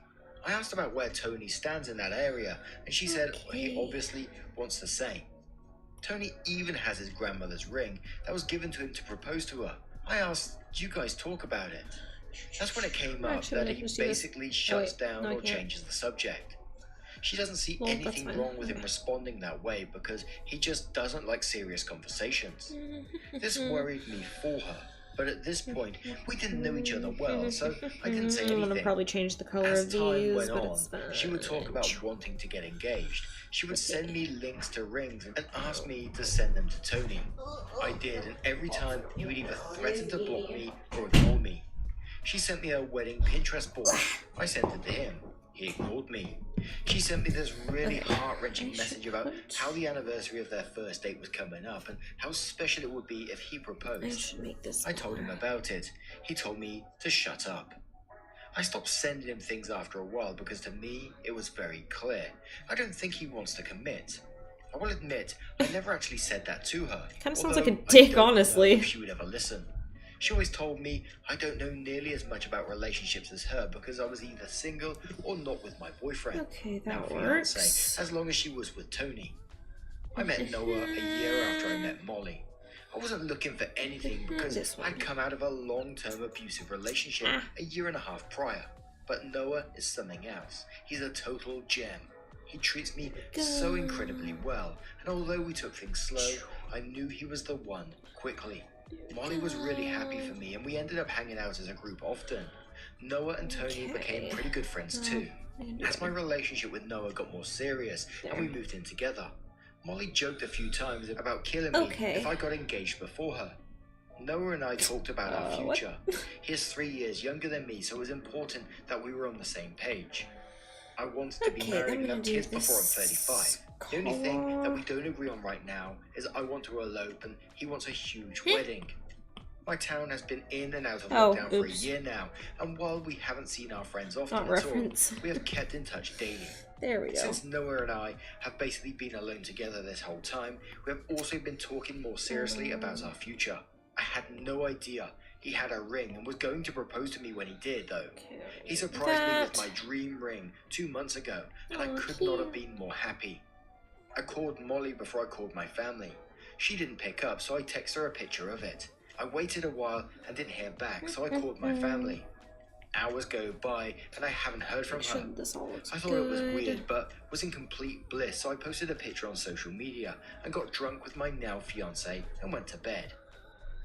S2: I asked about where Tony stands in that area, and she said he obviously wants the same. Tony even has his grandmother's ring that was given to him to propose to her. I asked, do you guys talk about it? That's when it came up that he basically shuts down or changes the subject. She doesn't see anything wrong with him responding that way because he just doesn't like serious conversations. This worried me for her, but at this point, we didn't know each other well, so I didn't say anything.
S1: I'm gonna probably change the color
S2: As
S1: of
S2: time
S1: these,
S2: went
S1: but
S2: on,
S1: it's fine.
S2: she would talk about wanting to get engaged. She would send me links to rings and ask me to send them to Tony. I did, and every time he would either threaten to block me or ignore me. She sent me her wedding Pinterest board. I sent it to him. He ignored me. She sent me this really heart-wrenching message about how the anniversary of their first date was coming up and how special it would be if he proposed. I told him about it. He told me to shut up. I stopped sending him things after a while because to me, it was very clear. I don't think he wants to commit. I will admit, I never actually said that to her.
S1: Kind of sounds like a
S2: although I
S1: dick,
S2: don't know
S1: honestly.
S2: if she would ever listen. She always told me I don't know nearly as much about relationships as her because I was either single or not with my boyfriend.
S1: Okay,
S2: Now
S1: that
S2: fiance,
S1: works.
S2: as long as she was with Tony. I met Noah a year after I met Molly. I wasn't looking for anything because
S1: This one.
S2: I'd come out of a long-term abusive relationship a year and a half prior. But Noah is something else. He's a total gem. He treats me so incredibly well, and although we took things slow, I knew he was the one quickly. Molly was really happy for me, and we ended up hanging out as a group often. Noah and Tony became pretty good friends too. As my relationship with Noah got more serious, and we moved in together, Molly joked a few times about killing me if I got engaged before her. Noah and I talked about our future. He is 3 years younger than me, so it was important that we were on the same page. I wanted to be married and have kids before I'm 35. The only thing that we don't agree on right now is I want to elope and he wants a huge wedding. My town has been in and out of lockdown for a year now, and while we haven't seen our friends often at all, we have kept in touch daily.
S1: There we go.
S2: Since Noah and I have basically been alone together this whole time, we have also been talking more seriously about our future. I had no idea he had a ring and was going to propose to me when he did, though. He surprised me with my dream ring 2 months ago, and I could not have been more happy. I called Molly before I called my family. She didn't pick up, so I texted her a picture of it. I waited a while and didn't hear back, so I called my family. Hours go by and I haven't heard from her. I thought it was weird, but was in complete bliss, so I posted a picture on social media and got drunk with my now fiance and went to bed.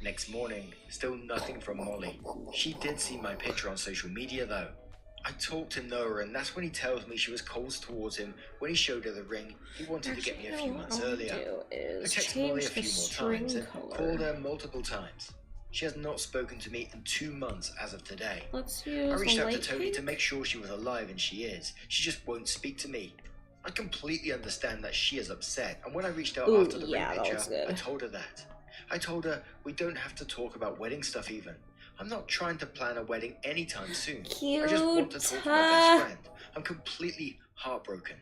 S2: Next morning, still nothing from Molly. She did see my picture on social media though. I talked to Noah and that's when he tells me she was cold towards him when he showed her the ring he wanted to get me a few months earlier. I texted Molly a few more times and called her multiple times. She has not spoken to me in 2 months as of today. I reached out to Tony to make sure she was alive and she is. She just won't speak to me. I completely understand that she is upset, and when I reached out after the ring picture, I told her that. I told her we don't have to talk about wedding stuff even. I'm not trying to plan a wedding anytime soon. I just want to talk to my best friend. I'm completely heartbroken.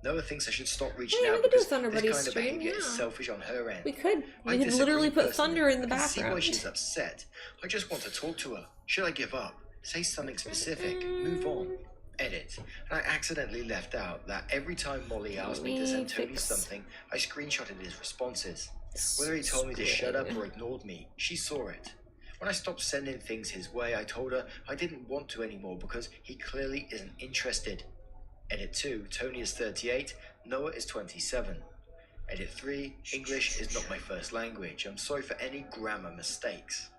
S2: Noah thinks I should stop reaching out because this kind of behavior is selfish on her end.
S1: We could literally put Thunder in the background.
S2: I can see why she's upset. I just want to talk to her. Should I give up? Say something specific. Move on. Edit. And I accidentally left out that every time Molly asked me to send Tony something, I screenshotted his responses. Whether he told me to shut up or ignored me, she saw it. When I stopped sending things his way, I told her I didn't want to anymore because he clearly isn't interested. Edit 2, Tony is 38, Noah is 27. Edit 3, English is not my first language. I'm sorry for any grammar mistakes.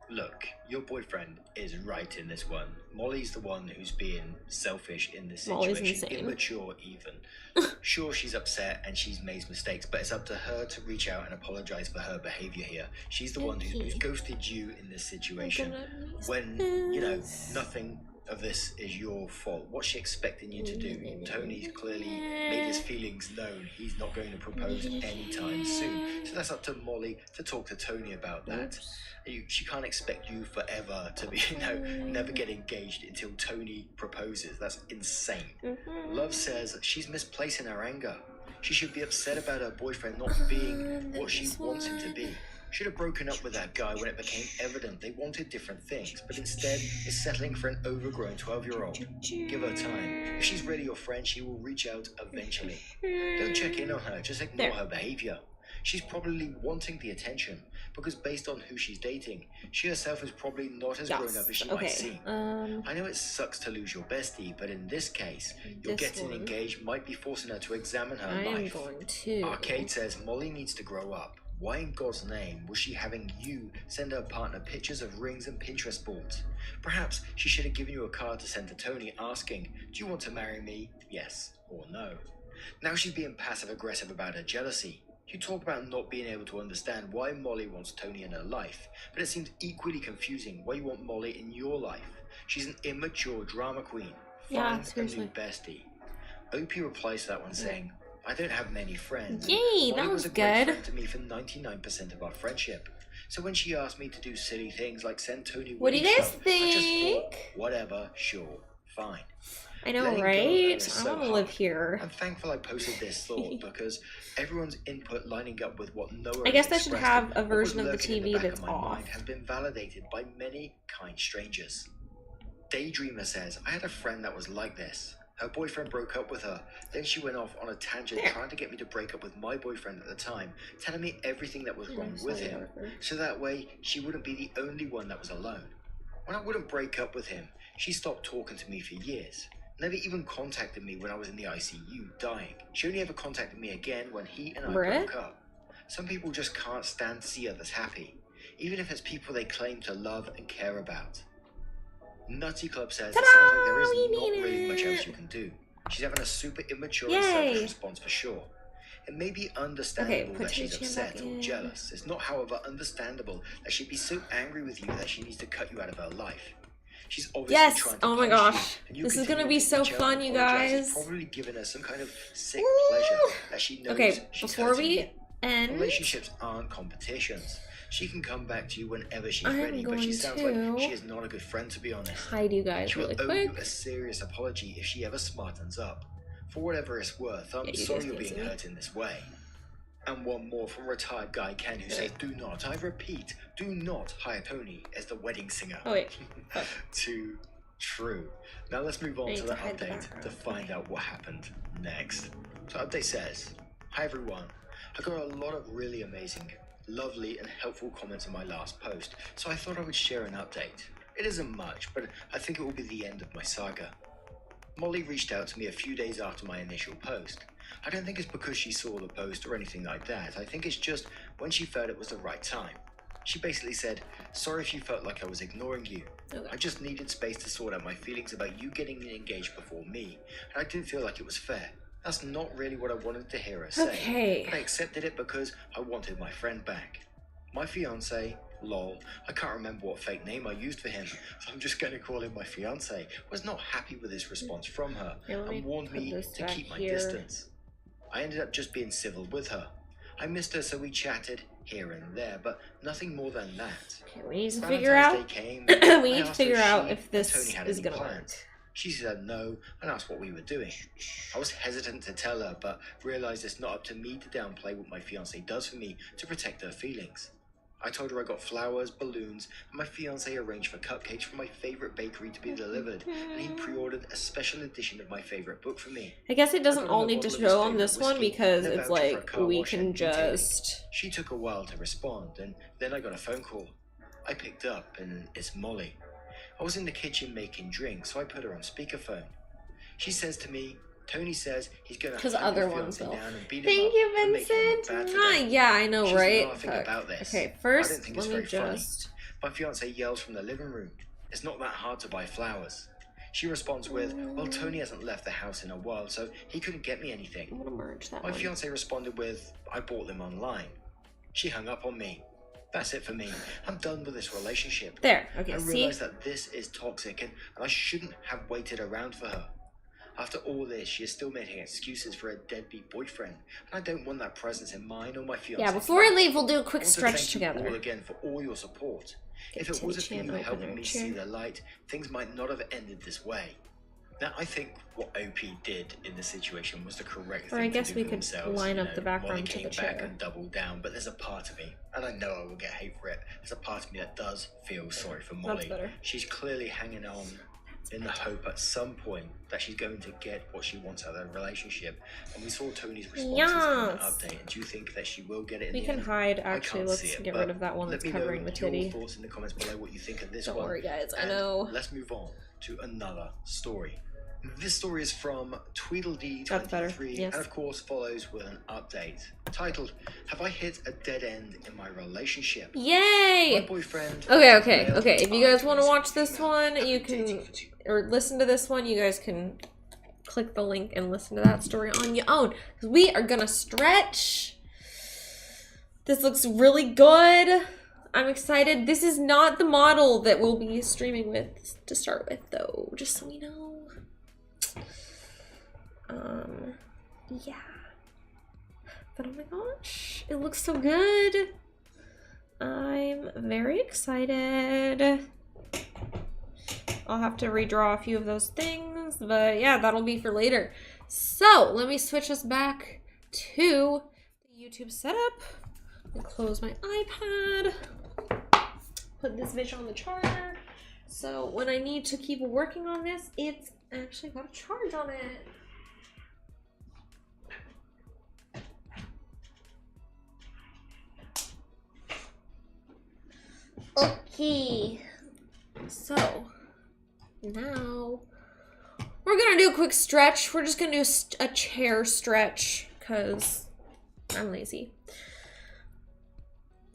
S2: Look, your boyfriend is right in this one. Molly's the one who's being selfish in this situation, immature even. Sure, she's upset and she's made mistakes, but it's up to her to reach out and apologize for her behavior here. She's the one who's ghosted you in this situation when, you know, nothing of this is your fault. What's she expecting you to do? Tony's clearly made his feelings known. He's not going to propose anytime soon. So that's up to Molly to talk to Tony about that. She can't expect you forever to be, never get engaged until Tony proposes. That's insane. Love says she's misplacing her anger. She should be upset about her boyfriend not being what she wants him to be. Should have broken up with that guy when it became evident they wanted different things, but instead is settling for an overgrown 12-year-old. Give her time. If she's really your friend, she will reach out eventually. Don't check in on her, just ignore her behavior. She's probably wanting the attention, because based on who she's dating, she herself is probably not as grown up as she might seem. I know it sucks to lose your bestie, but in this case, your getting engaged might be forcing her to examine her life. Arcade says Molly needs to grow up. Why in God's name was she having you send her partner pictures of rings and Pinterest boards? Perhaps she should have given you a card to send to Tony asking, do you want to marry me? Yes or no. Now she's being passive-aggressive about her jealousy. You talk about not being able to understand why Molly wants Tony in her life, but it seems equally confusing why you want Molly in your life. She's an immature drama queen. Find a new bestie. OP replies to that one saying, I don't have many friends.
S1: Yay, that was
S2: a great friend to me for 99% of our friendship. So when she asked me to do silly things like send Tony,
S1: what do you guys think?
S2: I just thought, whatever, sure, fine.
S1: I know,
S2: Letting go
S1: right?
S2: is
S1: I
S2: so
S1: want to live
S2: hard.
S1: here.
S2: I'm thankful I posted this thought because everyone's input lining up with what Noah
S1: I guess I
S2: has
S1: should
S2: expressed
S1: have
S2: and
S1: a
S2: what was
S1: version of the
S2: lurking in
S1: TV
S2: back
S1: that's
S2: of my
S1: off.
S2: mind has been validated by many kind strangers. Daydreamer says, I had a friend that was like this. Her boyfriend broke up with her. Then she went off on a tangent trying to get me to break up with my boyfriend at the time, telling me everything that was wrong with him, so that way she wouldn't be the only one that was alone. When I wouldn't break up with him, she stopped talking to me for years. Never even contacted me when I was in the ICU, dying. She only ever contacted me again when he and I broke up. Some people just can't stand to see others happy, even if it's people they claim to love and care about. Nutty Club says, it sounds like there is not really much else you can do. She's having a super immature and selfish response for sure. It may be understandable that she's upset or jealous. It's not, however, understandable that she'd be so angry with you that she needs to cut you out of her life. She's obviously trying to
S1: oh my
S2: punish
S1: gosh.
S2: you, and you
S1: this is gonna be
S2: continue to
S1: so
S2: reach out
S1: fun,
S2: and
S1: you
S2: apologize.
S1: guys.
S2: It's probably given her some kind of sick pleasure that she knows she's
S1: before
S2: hurting
S1: we
S2: you.
S1: end,
S2: Relationships aren't competitions. She can come back to you whenever she's
S1: I'm
S2: ready, but she sounds like
S1: going
S2: she is not a good friend, to be honest.
S1: hide you guys
S2: She will
S1: really
S2: owe
S1: quick.
S2: you a serious apology if she ever smartens up. For whatever it's worth, I'm sorry you're being hurt in this way. And one more from retired guy Ken, who says, do not, I repeat, do not hire Tony as the wedding singer.
S1: Oh wait.
S2: Too true. Now let's move on to the
S1: hide the
S2: update
S1: background.
S2: to find out what happened next. So update says, hi everyone. I got a lot of really amazing, lovely and helpful comments on my last post, so I thought I would share an update. It isn't much, but I think it will be the end of my saga. Molly reached out to me a few days after my initial post. I don't think it's because she saw the post or anything like that. I think it's just when she felt it was the right time. She basically said, sorry if you felt like I was ignoring you. I just needed space to sort out my feelings about you getting engaged before me, and I didn't feel like it was fair. That's not really what I wanted to hear her say, but I accepted it because I wanted my friend back. My fiance, lol, I can't remember what fake name I used for him, so I'm just going to call him my fiance, was not happy with this response from her and warned me to keep my distance. I ended up just being civil with her. I missed her, so we chatted here and there, but nothing more than that.
S1: Okay, we need to figure out. We need to figure out if this is gonna work.
S2: She said no and asked what we were doing. I was hesitant to tell her, but realized it's not up to me to downplay what my fiance does for me to protect her feelings. I told her I got flowers, balloons, and my fiance arranged for cupcakes from my favorite bakery to be delivered, and he pre-ordered a special edition of my favorite book for me.
S1: I guess it doesn't all need to show on this one because it's like we can just...
S2: She took a while to respond, and then I got a phone call. I picked up, and it's Molly. I was in the kitchen making drinks, so I put her on speakerphone. She says to me, Tony says he's gonna
S1: because
S2: hunt
S1: other
S2: your
S1: ones
S2: fiancé
S1: will.
S2: down and beat him
S1: Thank
S2: up
S1: you,
S2: and make him look
S1: Vincent.
S2: bad for them.
S1: Yeah, I know,
S2: She's
S1: right?
S2: laughing about this.
S1: Okay,
S2: I
S1: first,
S2: don't think it's
S1: let me
S2: very funny.
S1: just...
S2: My fiance yells from the living room. It's not that hard to buy flowers. She responds with, well, Tony hasn't left the house in a while, so he couldn't get me anything.
S1: I'm gonna merge that
S2: My
S1: one.
S2: fiance responded with, I bought them online. She hung up on me. That's it for me. I'm done with this relationship.
S1: There, okay,
S2: I
S1: see?
S2: realize that this is toxic and I shouldn't have waited around for her. After all this, she is still making excuses for a deadbeat boyfriend, and I don't want that presence in mine or my fiance.
S1: Yeah, before I leave, we'll do a quick
S2: I want to
S1: stretch
S2: thank
S1: together.
S2: you all again for all your support. If it wasn't for you helping me see the light, things might not have ended this way. Now, I think what OP did in this situation was the correct thing
S1: Or I guess
S2: to do
S1: we
S2: for
S1: could
S2: themselves.
S1: line
S2: You
S1: up
S2: know,
S1: the background
S2: Molly
S1: to
S2: came
S1: the
S2: back
S1: chair.
S2: and doubled down, but there's a part of me, and I know I will get hate for it, there's a part of me that does feel sorry for Molly.
S1: better.
S2: She's clearly hanging on in the hope at some point that she's going to get what she wants out of the relationship. And we saw Tony's responses in the update. And do you think that she will get it in
S1: We
S2: the
S1: can
S2: end?
S1: hide,
S2: I
S1: actually,
S2: can't
S1: let's
S2: see it,
S1: get
S2: but
S1: rid of that one
S2: let
S1: that's
S2: me
S1: covering the
S2: know
S1: titty.
S2: your thoughts in the comments below what you think of this
S1: Don't
S2: one.
S1: worry, guys, I
S2: And
S1: know.
S2: Let's move on to another story. This story is from
S1: That's better,
S2: Tweedledee23
S1: yes.
S2: and of course follows with an update titled, Have I hit a dead end in my relationship? My
S1: Yay!
S2: boyfriend...
S1: Okay. If you guys want to watch this one, you can, or listen to this one, you guys can click the link and listen to that story on your own. 'Cause we are gonna stretch. This looks really good. I'm excited. This is not the model that we'll be streaming with to start with, though, just so we know. Yeah. But oh my gosh, it looks so good. I'm very excited. I'll have to redraw a few of those things, but yeah, that'll be for later. So let me switch us back to the YouTube setup. I'll close my iPad, put this bitch on the charger. So when I need to keep working on this, it's actually got a charge on it. Okay, so now we're gonna do a quick stretch. We're just gonna do a chair stretch because I'm lazy.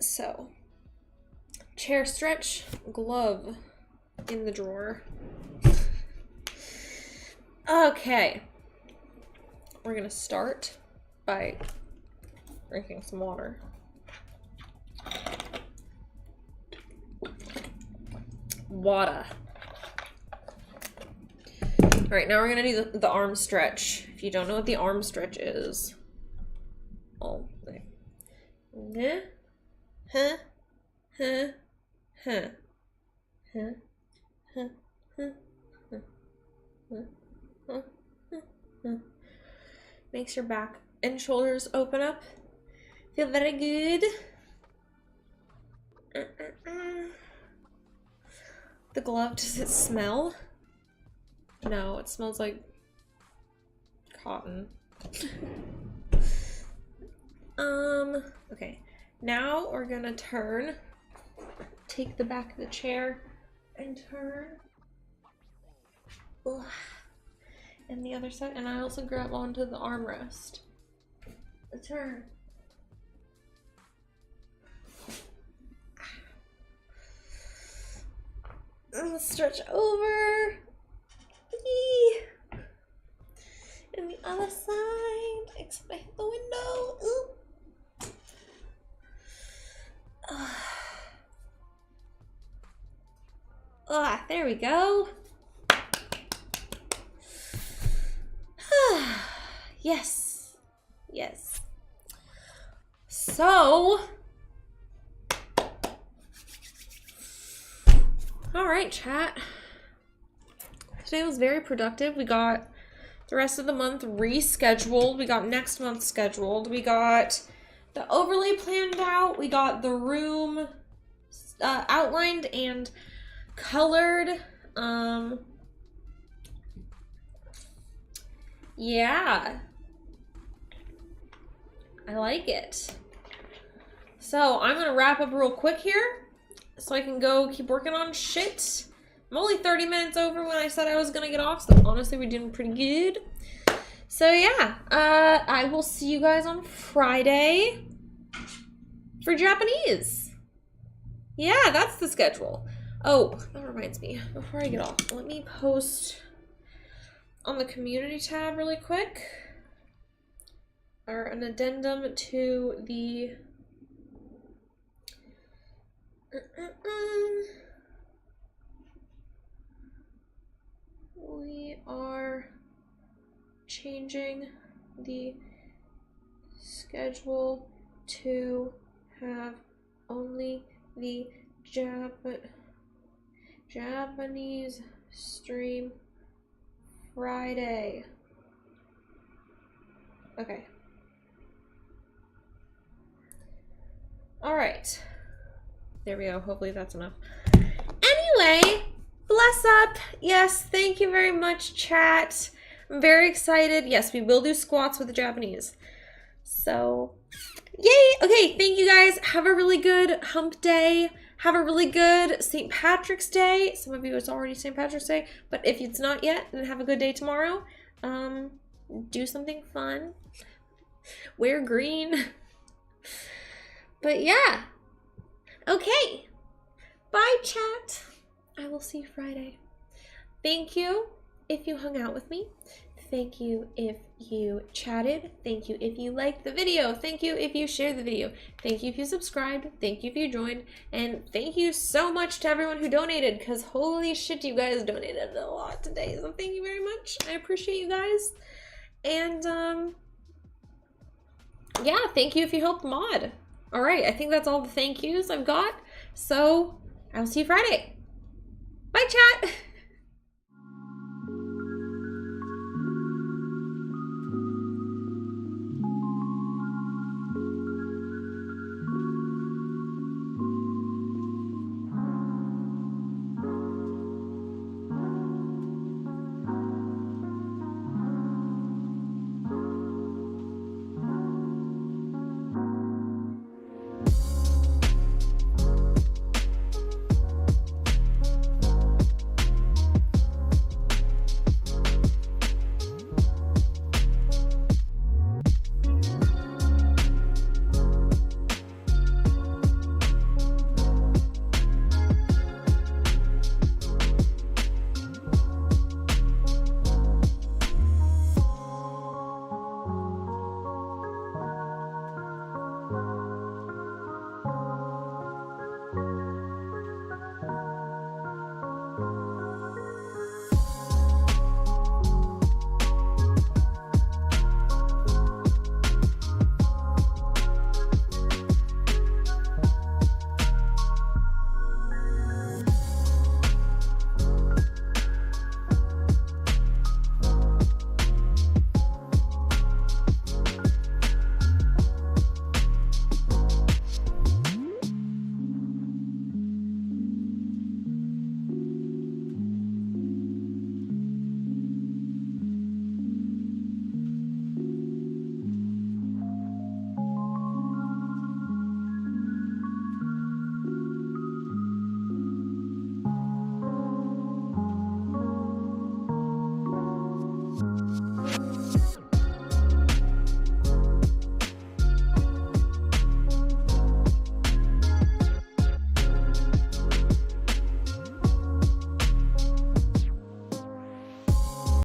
S1: So, chair stretch, glove in the drawer. Okay, we're gonna start by drinking some water. Water. All right, now we're gonna do the arm stretch. If you don't know what the arm stretch is, oh, okay. Huh, huh, huh, huh, huh, huh, huh, huh, huh, huh. Makes your back and shoulders open up. Feel very good. The glove, does it smell? No, it smells like cotton. Okay. Now we're gonna turn, take the back of the chair and turn. Ugh. And the other side, and I also grab onto the armrest. Turn. Stretch over. Eee. And the other side, except I hit the window. Ooh. There we go. Yes. Yes. So, all right, chat. Today was very productive. We got the rest of the month rescheduled. We got next month scheduled. We got the overlay planned out. We got the room outlined and colored. Yeah. I like it. So I'm gonna wrap up real quick here so I can go keep working on shit. I'm only 30 minutes over when I said I was gonna get off, so honestly we're doing pretty good. So yeah, I will see you guys on Friday for Japanese. Yeah, that's the schedule. Oh, that reminds me, before I get off, let me post on the community tab really quick, or an addendum to the we are changing the schedule to have only the Japanese stream Friday. Okay. All right. There we go. Hopefully that's enough. Anyway, bless up. Yes, thank you very much, chat. I'm very excited. Yes, we will do squats with the Japanese. So, yay. Okay, thank you guys. Have a really good hump day. Have a really good St. Patrick's Day. Some of you, it's already St. Patrick's Day, but if it's not yet, then have a good day tomorrow. Do something fun. Wear green. But yeah. Okay. Bye, chat. I will see you Friday. Thank you if you hung out with me. Thank you if you chatted. Thank you if you liked the video. Thank you if you shared the video. Thank you if you subscribed. Thank you if you joined. And thank you so much to everyone who donated, because holy shit, you guys donated a lot today. So thank you very much. I appreciate you guys. And yeah, thank you if you helped mod. All right, I think that's all the thank yous I've got. So I'll see you Friday. Bye, chat.